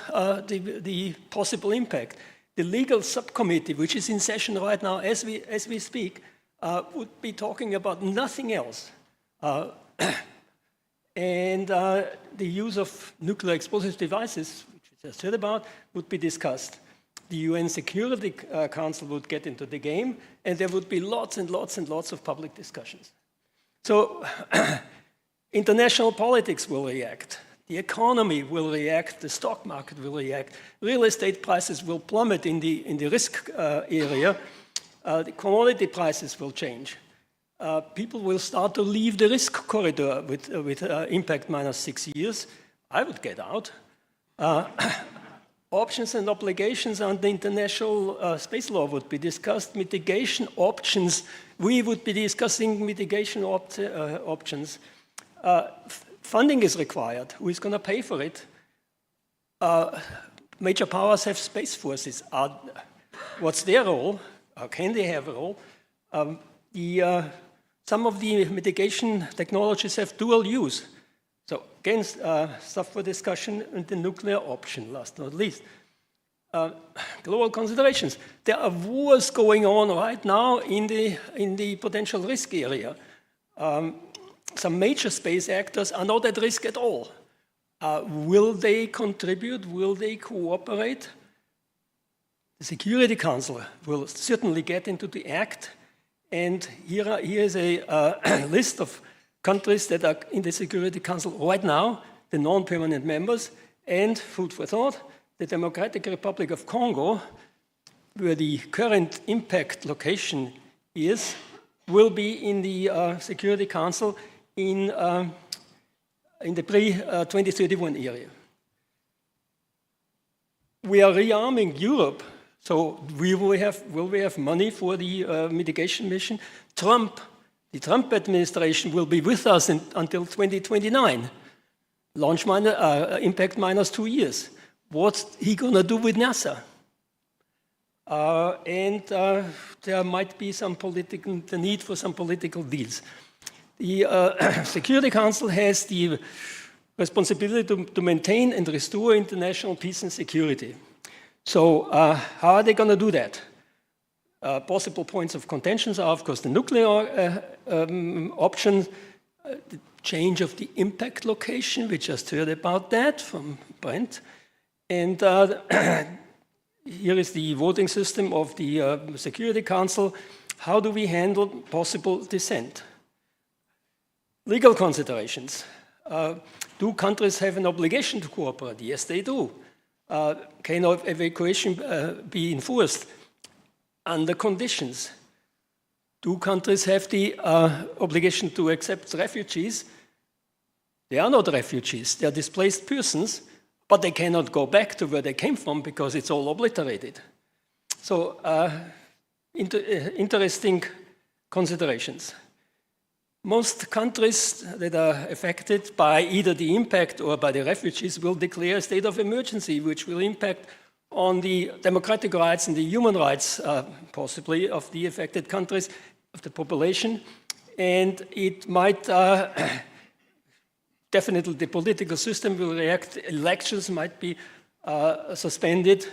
the possible impact. The legal subcommittee, which is in session right now as we speak, would be talking about nothing else. And the use of nuclear explosive devices, which we just heard about, would be discussed. The UN Security Council would get into the game, and there would be lots and lots and lots of public discussions. So international politics will react. The economy will react, the stock market will react, real estate prices will plummet in the risk area, the commodity prices will change. People will start to leave the risk corridor with impact minus 6 years. I would get out. Options and obligations under international space law would be discussed. Mitigation options, we would be discussing mitigation options. Funding is required. Who is going to pay for it? Major powers have space forces. What's their role? How can they have a role? Some of the mitigation technologies have dual use. So again, stuff for discussion, and the nuclear option, last but not least. global considerations. There are wars going on right now in the potential risk area. Some major space actors are not at risk at all. Will they contribute? Will they cooperate? The Security Council will certainly get into the act. And here is a list of countries that are in the Security Council right now, the non-permanent members, and food for thought, the Democratic Republic of Congo, where the current impact location is, will be in the Security Council in the pre-2031 area. We are rearming Europe, so will we have money for the mitigation mission? The Trump administration will be with us until 2029. Launch impact minus 2 years. What's he going to do with NASA? There might be the need for some political deals. The Security Council has the responsibility to maintain and restore international peace and security. So how are they going to do that? Possible points of contention are, of course, the nuclear option, the change of the impact location. We just heard about that from Brent. And here is the voting system of the Security Council. How do we handle possible dissent? Legal considerations. Do countries have an obligation to cooperate? Yes, they do. Can evacuation be enforced under conditions? Do countries have the obligation to accept refugees? They are not refugees. They are displaced persons, but they cannot go back to where they came from because it's all obliterated. So interesting considerations. Most countries that are affected by either the impact or by the refugees will declare a state of emergency, which will impact on the democratic rights and the human rights, possibly, of the affected countries, of the population. And it might, definitely the political system will react, elections might be suspended.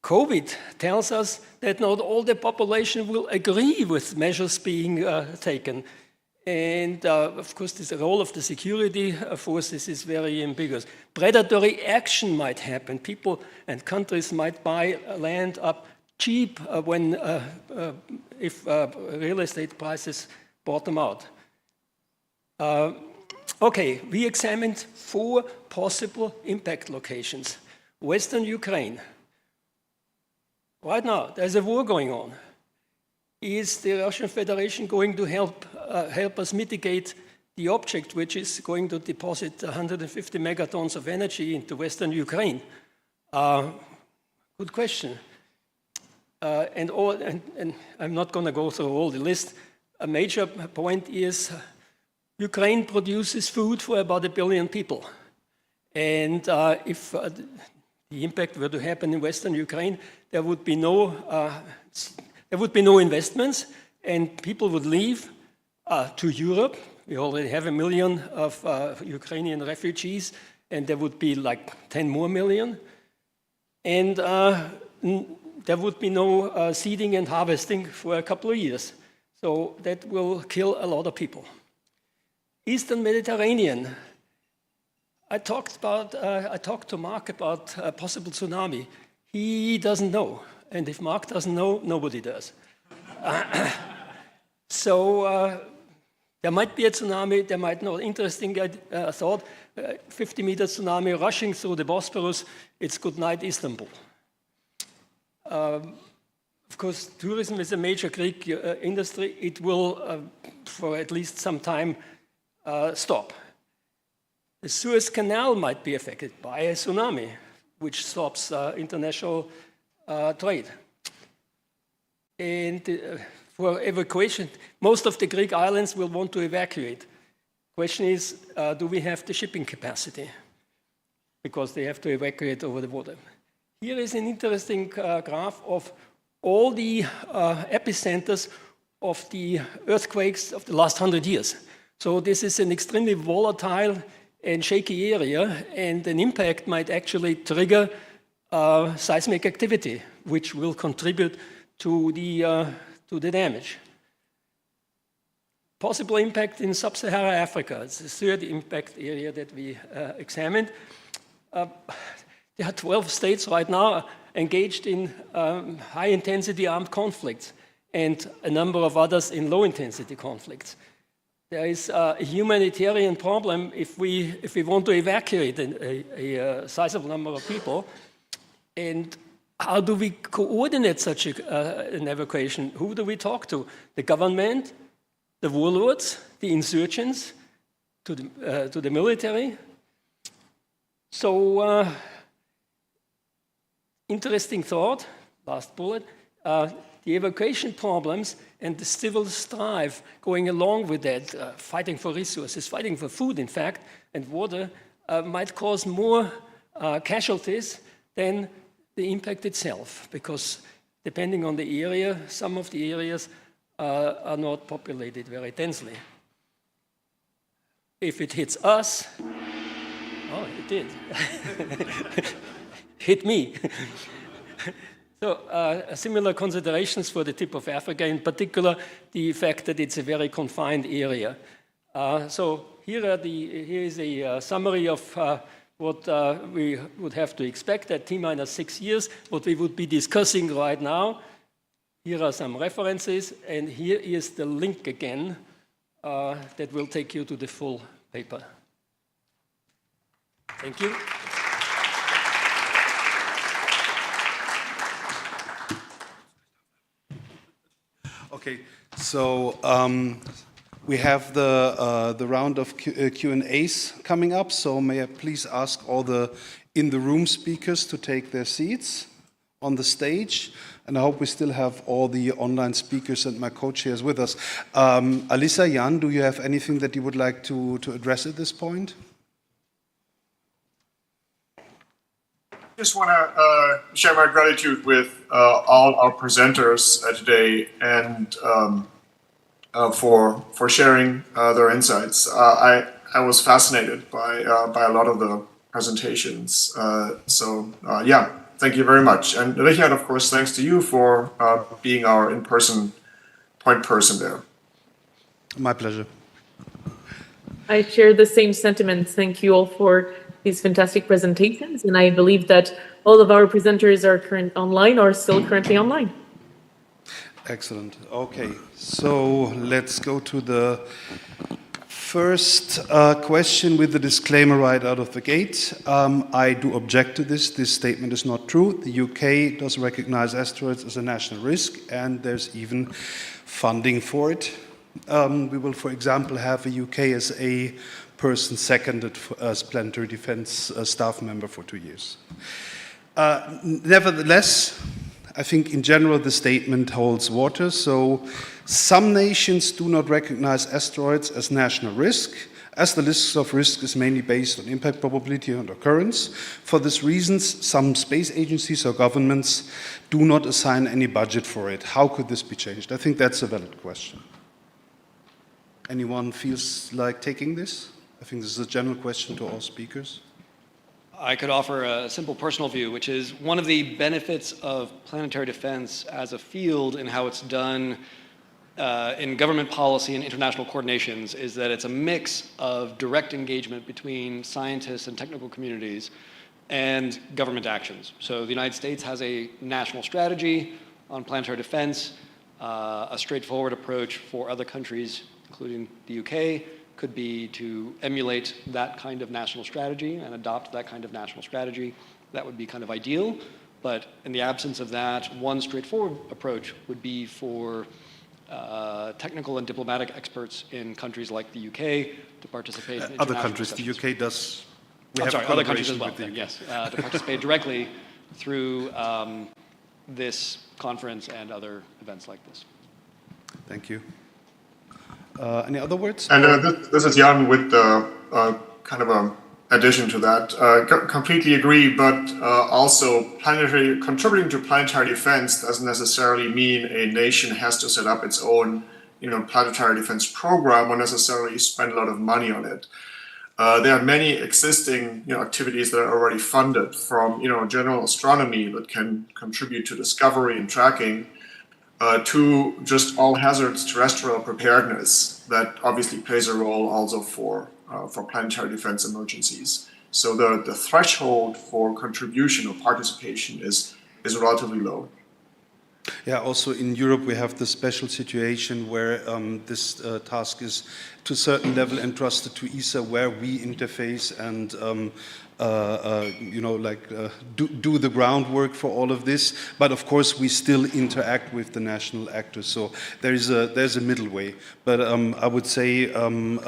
COVID tells us that not all the population will agree with measures being taken. And of course, the role of the security forces is very ambiguous. Predatory action might happen. People and countries might buy land up cheap if real estate prices bottom out. Okay, we examined 4 possible impact locations. Western Ukraine. Right now, there's a war going on. Is the Russian Federation going to help us mitigate the object which is going to deposit 150 megatons of energy into Western Ukraine? Good question. And I'm not going to go through all the list. A major point is Ukraine produces food for about 1 billion people. And if the impact were to happen in Western Ukraine, there would be no investments, and people would leave to Europe. We already have 1 million of Ukrainian refugees, and there would be like 10 more million. And there would be no seeding and harvesting for a couple of years. So that will kill a lot of people. Eastern Mediterranean. I talked to Mark about a possible tsunami. He doesn't know. And if Mark doesn't know, nobody does. So there might be a tsunami, there might not. Interesting thought, 50-meter tsunami rushing through the Bosporus, it's good night Istanbul. Of course, tourism is a major Greek industry. It will, for at least some time, stop. The Suez Canal might be affected by a tsunami, which stops international trade. And for evacuation, most of the Greek islands will want to evacuate. Question is, do we have the shipping capacity? Because they have to evacuate over the water. Here is an interesting graph of all the epicenters of the earthquakes of the last 100 years. So this is an extremely volatile and shaky area, and an impact might actually trigger seismic activity, which will contribute to the damage. Possible impact in sub-Saharan Africa. It's the third impact area that we examined. There are 12 states right now engaged in high-intensity armed conflicts and a number of others in low-intensity conflicts. There is a humanitarian problem if we want to evacuate a sizable number of people. And how do we coordinate such an evacuation? Who do we talk to? The government, the warlords, the insurgents, to the military? So, interesting thought, last bullet. The evacuation problems and the civil strife going along with that, fighting for resources, fighting for food, in fact, and water, might cause more casualties than the impact itself, because depending on the area, some of the areas are not populated very densely. If it hits us, oh, it did. Hit me. So similar considerations for the tip of Africa, in particular the fact that it's a very confined area. So here is a summary of what we would have to expect at T minus 6 years, what we would be discussing right now. Here are some references, and here is the link again that will take you to the full paper. Thank you. Okay, so we have the round of Q&As coming up, so may I please ask all the in-the-room speakers to take their seats on the stage, and I hope we still have all the online speakers and my co-chairs with us. Alisa, Jan, do you have anything that you would like to address at this point? Just want to share my gratitude with all our presenters today, and for sharing their insights. I was fascinated by a lot of the presentations. Yeah, thank you very much. And Richard, of course, thanks to you for being our in-person point person there. My pleasure. I share the same sentiments. Thank you all for these fantastic presentations, and I believe that all of our presenters are still currently online. Excellent. Okay, so let's go to the first question with the disclaimer right out of the gate. I do object to this. This statement is not true. The UK does recognize asteroids as a national risk, and there's even funding for it. We will, for example, have a UK SA person seconded as Planetary Defense staff member for 2 years. Nevertheless, I think in general the statement holds water. So some nations do not recognize asteroids as national risk, as the list of risks is mainly based on impact probability and occurrence. For these reasons, some space agencies or governments do not assign any budget for it. How could this be changed? I think that's a valid question. Anyone feels like taking this? I think this is a general question to all speakers. I could offer a simple personal view, which is one of the benefits of planetary defense as a field and how it's done in government policy and international coordinations is that it's a mix of direct engagement between scientists and technical communities and government actions. So the United States has a national strategy on planetary defense. A straightforward approach for other countries, including the UK, could be to emulate that kind of national strategy and adopt that kind of national strategy. That would be kind of ideal. But in the absence of that, one straightforward approach would be for technical and diplomatic experts in countries like the UK to participate in other countries, sessions. The UK does. Other countries as well, yes, to participate directly through this conference and other events like this. Thank you. Any other words? And this is Jan with kind of an addition to that. Completely agree, but also contributing to planetary defense doesn't necessarily mean a nation has to set up its own planetary defense program or necessarily spend a lot of money on it. There are many existing activities that are already funded, from general astronomy that can contribute to discovery and tracking, to just all hazards terrestrial preparedness that obviously plays a role also for planetary defense emergencies. So the threshold for contribution or participation is relatively low. Yeah, also in Europe we have the special situation where this task is to a certain level entrusted to ESA, where we interface and do the groundwork for all of this. But of course we still interact with the national actors, so there's a middle way. But I would say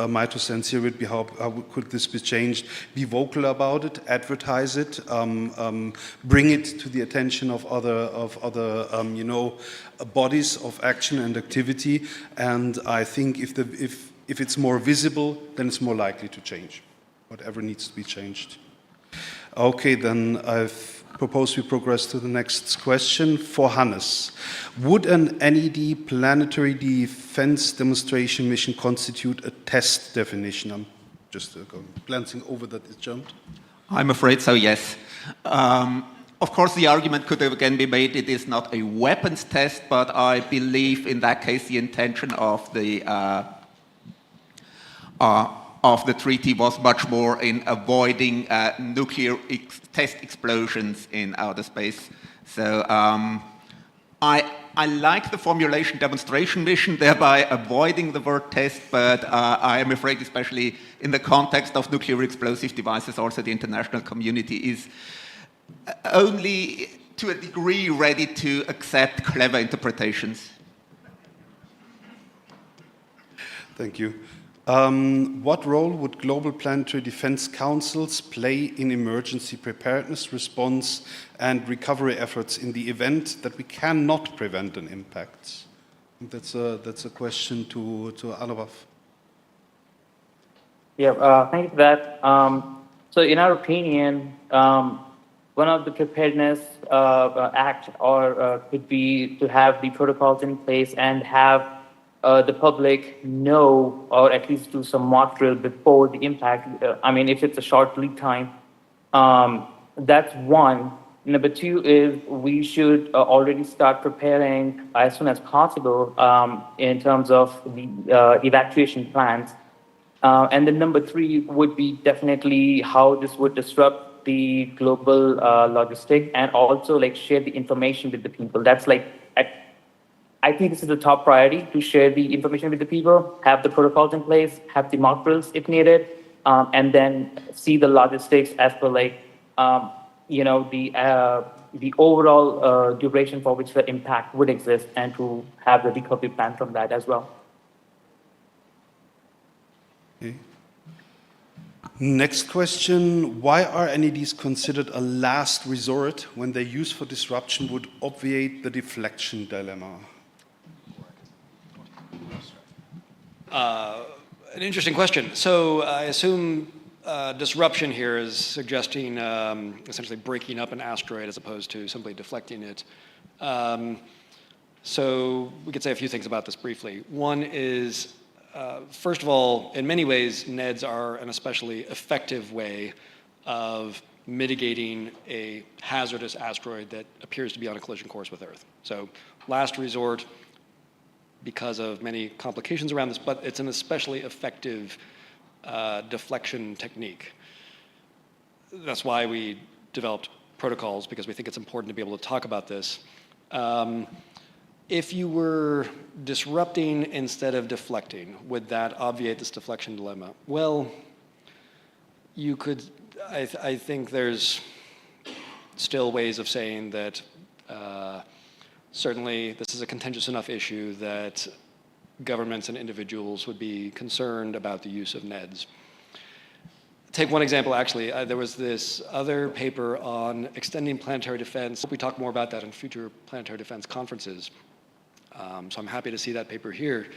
my two cents here would be how could this be changed? Be vocal about it, advertise it, bring it to the attention of other bodies of action and activity. And I think if it's more visible, then it's more likely to change, whatever needs to be changed. Okay, then I've proposed we progress to the next question for Hannes. Would an NED planetary defense demonstration mission constitute a test definition? I'm just glancing over that it jumped. I'm afraid so, yes. Of course, the argument could again be made it is not a weapons test, but I believe in that case the intention of the treaty was much more in avoiding nuclear test explosions in outer space. So I like the formulation demonstration mission, thereby avoiding the word test, but I am afraid, especially in the context of nuclear explosive devices, also the international community is only to a degree ready to accept clever interpretations. Thank you. What role would global planetary defense councils play in emergency preparedness, response, and recovery efforts in the event that we cannot prevent an impact? I think that's a question to Alavav. Yeah, thank you for that. So in our opinion, one of the preparedness act could be to have the protocols in place and have the public know, or at least do some mock drill before the impact. I mean, if it's a short lead time, that's one. Number two is we should already start preparing as soon as possible in terms of the evacuation plans. And then number three would be definitely how this would disrupt the global logistic, and also like share the information with the people. That's like, I think this is the top priority, to share the information with the people, have the protocols in place, have the mock drills if needed, and then see the logistics as per like, the overall duration for which the impact would exist, and to have the recovery plan from that as well. Okay. Next question, why are NEDs considered a last resort when their use for disruption would obviate the deflection dilemma? An interesting question. So I assume disruption here is suggesting essentially breaking up an asteroid as opposed to simply deflecting it. So we could say a few things about this briefly. One is, first of all, in many ways, NEDs are an especially effective way of mitigating a hazardous asteroid that appears to be on a collision course with Earth. So last resort, because of many complications around this, but it's an especially effective deflection technique. That's why we developed protocols, because we think it's important to be able to talk about this. If you were disrupting instead of deflecting, would that obviate this deflection dilemma? Well, you could, I think there's still ways of saying that certainly this is a contentious enough issue that governments and individuals would be concerned about the use of NEDs. Take one example, actually. There was this other paper on extending planetary defense. We talk more about that in future planetary defense conferences. So I'm happy to see that paper here.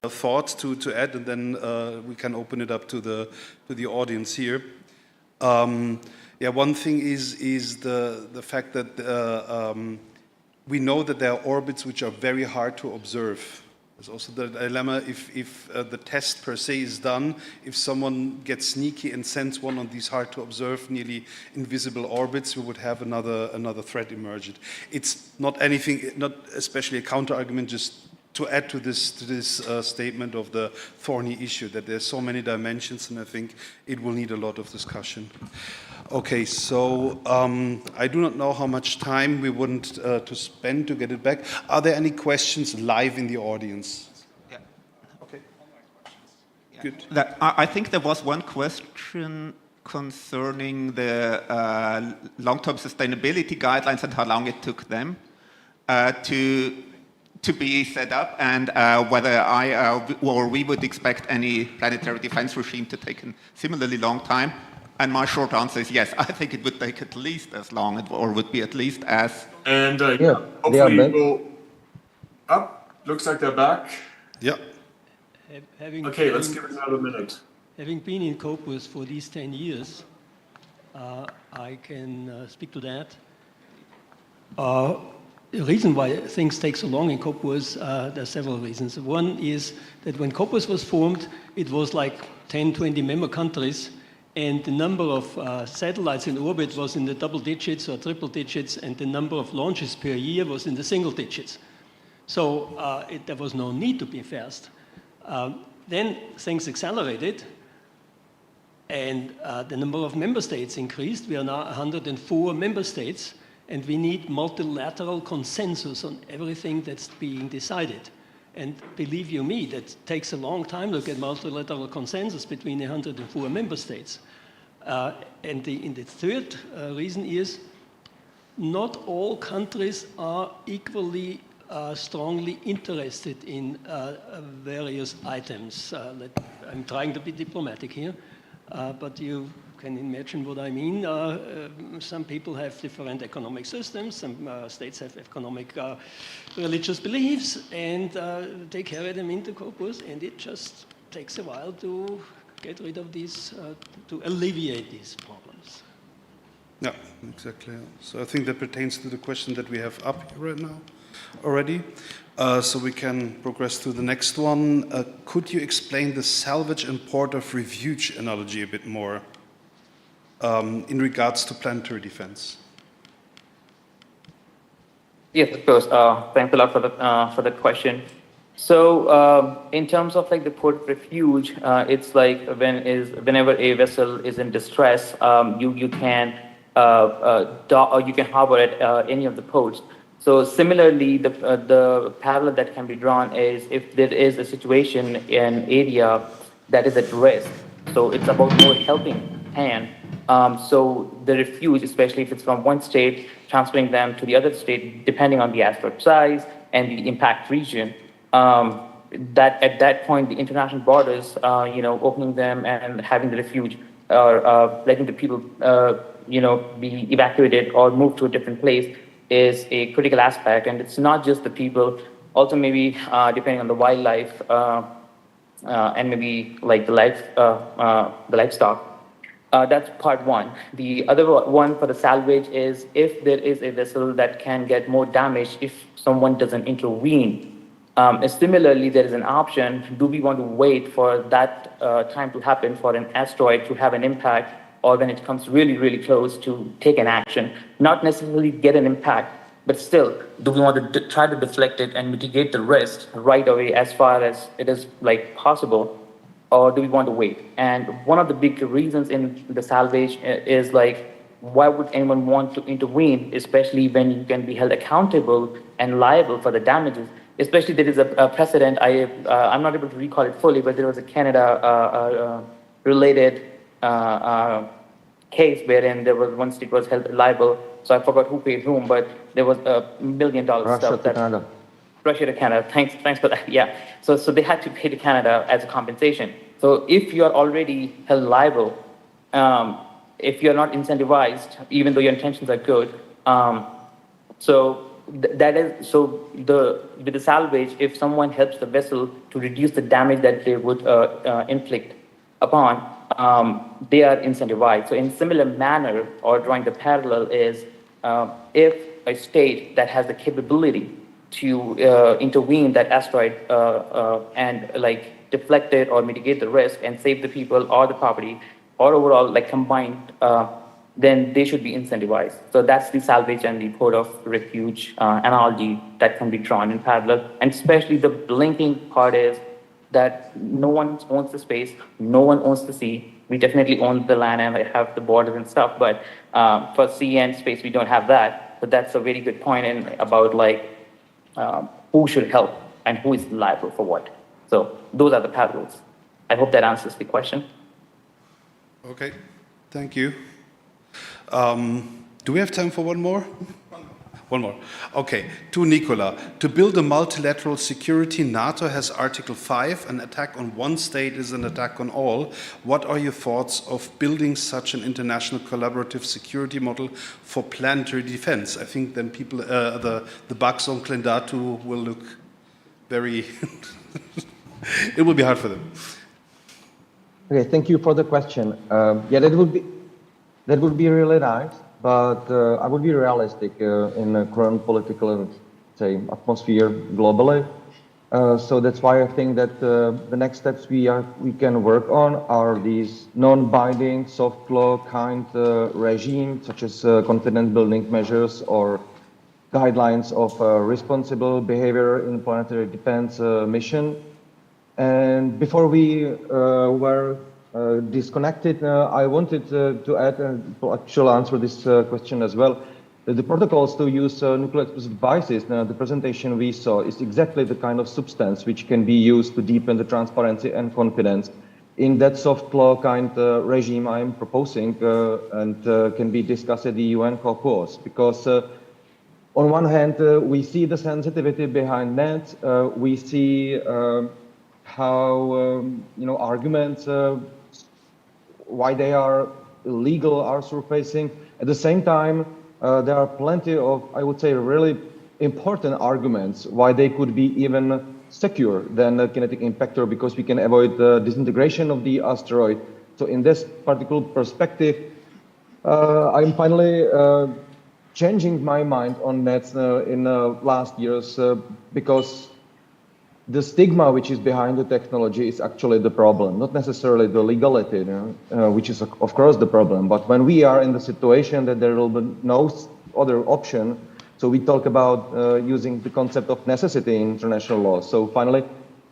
Thoughts to add, and then we can open it up to the audience here. Yeah, one thing is the fact that we know that there are orbits which are very hard to observe There's also the dilemma if the test per se is done, if someone gets sneaky and sends one on these hard to observe, nearly invisible orbits, we would have another threat emergent. It's not anything, not especially a counter argument, just to add to this statement of the thorny issue, that there's so many dimensions, and I think it will need a lot of discussion. Okay, so I do not know how much time we want to spend to get it back. Are there any questions live in the audience? Yeah. Okay. Yeah. Good. I think there was one question concerning the long-term sustainability guidelines and how long it took them to be set up, and whether or we would expect any planetary defense regime to take a similarly long time. And my short answer is yes, I think it would take at least as long, or would be at least as... And yeah, hopefully we'll... looks like they're back. Yeah. Okay, let's give it another minute. Having been in Copus for these 10 years, I can speak to that. The reason why things take so long in Copus, there are several reasons. One is that when Copus was formed, it was like 10, 20 member countries, and the number of satellites in orbit was in the double digits or triple digits, and the number of launches per year was in the single digits. So there was no need to be fast. Then things accelerated, and the number of member states increased. We are now 104 member states, and we need multilateral consensus on everything that's being decided. And believe you me, that takes a long time to get multilateral consensus between 104 member states. And the third reason is not all countries are equally strongly interested in various items. I'm trying to be diplomatic here, but you can imagine what I mean. Some people have different economic systems, some states have economic religious beliefs, and they carry them into Copus, and it just takes a while to get rid of these, to alleviate these problems. Yeah, exactly. So I think that pertains to the question that we have up here right now already. So we can progress to the next one. Could you explain the salvage and port of refuge analogy a bit more in regards to planetary defense? Yes, of course. Thanks a lot for that question. So in terms of like the port of refuge, it's like whenever a vessel is in distress, you can dock, or you can harbor at any of the ports. So similarly, the parallel that can be drawn is if there is a situation in an area that is at risk, so it's about more helping hand. So the refuge, especially if it's from one state, transferring them to the other state, depending on the asteroid size and the impact region, that at that point, the international borders, opening them and having the refuge, or letting the people, be evacuated or moved to a different place is a critical aspect. And it's not just the people, also maybe depending on the wildlife and maybe like the livestock. That's part one. The other one for the salvage is if there is a vessel that can get more damage if someone doesn't intervene. Similarly, there is an option, do we want to wait for that time to happen for an asteroid to have an impact, or when it comes really, really close to take an action? Not necessarily get an impact, but still, do we want to try to deflect it and mitigate the risk right away as far as it is like possible? Or do we want to wait? And one of the big reasons in the salvage is like, why would anyone want to intervene, especially when you can be held accountable and liable for the damages? Especially there is a precedent, I'm not able to recall it fully, but there was a Canada related case wherein there was one state was held liable. So I forgot who paid whom, but there was $1 million stuff that Canada. Russia to Canada. Thanks for that. Yeah. So they had to pay to Canada as a compensation. So if you are already held liable, if you are not incentivized, even though your intentions are good, with the salvage, if someone helps the vessel to reduce the damage that they would inflict upon, they are incentivized. So in similar manner, or drawing the parallel is if a state that has the capability to intervene that asteroid and like deflect it or mitigate the risk and save the people or the property or overall like combined, then they should be incentivized. So that's the salvage and the port of refuge analogy that can be drawn in parallel. And especially the blinking part is that no one owns the space, no one owns the sea. We definitely own the land and have the borders and stuff, but for sea and space, we don't have that. But that's a very good point in about like who should help and who is liable for what. So those are the parallels. I hope that answers the question. Okay, thank you. Do we have time for one more? One more. Okay, to Nicola. To build a multilateral security, NATO has Article 5, an attack on one state is an attack on all. What are your thoughts of building such an international collaborative security model for planetary defense? I think then people, the bugs on Clendatu will look very, it will be hard for them. Okay, thank you for the question. Yeah, that would be really nice. But I would be realistic in the current political, say, atmosphere globally. So that's why I think that the next steps we can work on are these non-binding, soft law kind regimes, such as confidence building measures or guidelines of responsible behavior in planetary defense mission. And before we were disconnected, I wanted to add to actually answer this question as well. The protocols to use nuclear explosive devices, the presentation we saw, is exactly the kind of substance which can be used to deepen the transparency and confidence in that soft law kind regime I am proposing and can be discussed at the UN caucus. Because on one hand, we see the sensitivity behind that. We see how arguments why they are illegal are surfacing. At the same time, there are plenty of, I would say, really important arguments why they could be even secure than a kinetic impactor, because we can avoid the disintegration of the asteroid. So in this particular perspective, I'm finally changing my mind on that in last years because the stigma which is behind the technology is actually the problem, not necessarily the legality, which is of course the problem. But when we are in the situation that there will be no other option, so we talk about using the concept of necessity in international law. So finally,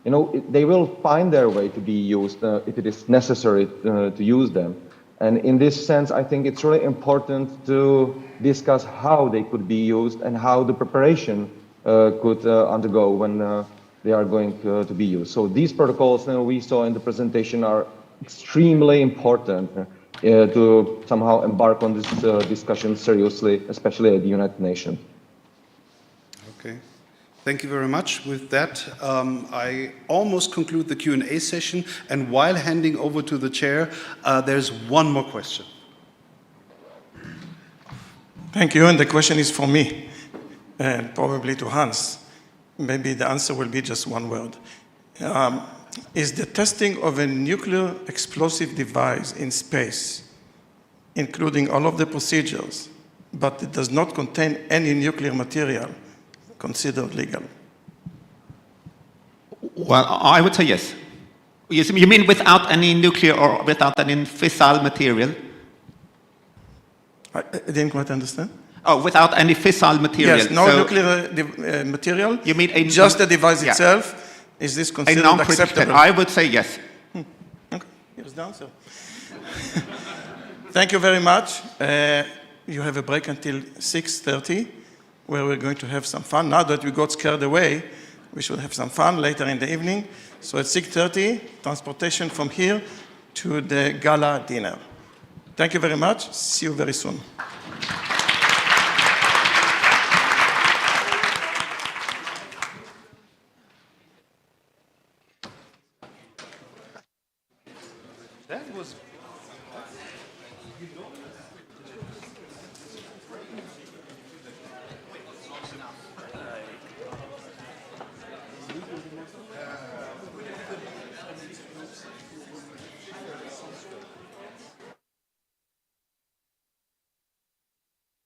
they will find their way to be used if it is necessary to use them. And in this sense, I think it's really important to discuss how they could be used and how the preparation could undergo when they are going to be used. So these protocols we saw in the presentation are extremely important to somehow embark on this discussion seriously, especially at the United Nations. Okay, thank you very much. With that, I almost conclude the Q&A session. And while handing over to the chair, there's one more question. Thank you, and the question is for me, and probably to Hans. Maybe the answer will be just one word. Is the testing of a nuclear explosive device in space, including all of the procedures, but it does not contain any nuclear material, considered legal? Well, I would say yes. You mean without any nuclear or without any fissile material? I didn't quite understand. Oh, without any fissile material. Yes, no nuclear material. You mean just the device itself? Is this considered acceptable? I would say yes. Okay, here's the answer. Thank you very much. You have a break until 6:30, where we're going to have some fun. Now that we got scared away, we should have some fun later in the evening. So at 6:30, transportation from here to the gala dinner. Thank you very much. See you very soon. That was...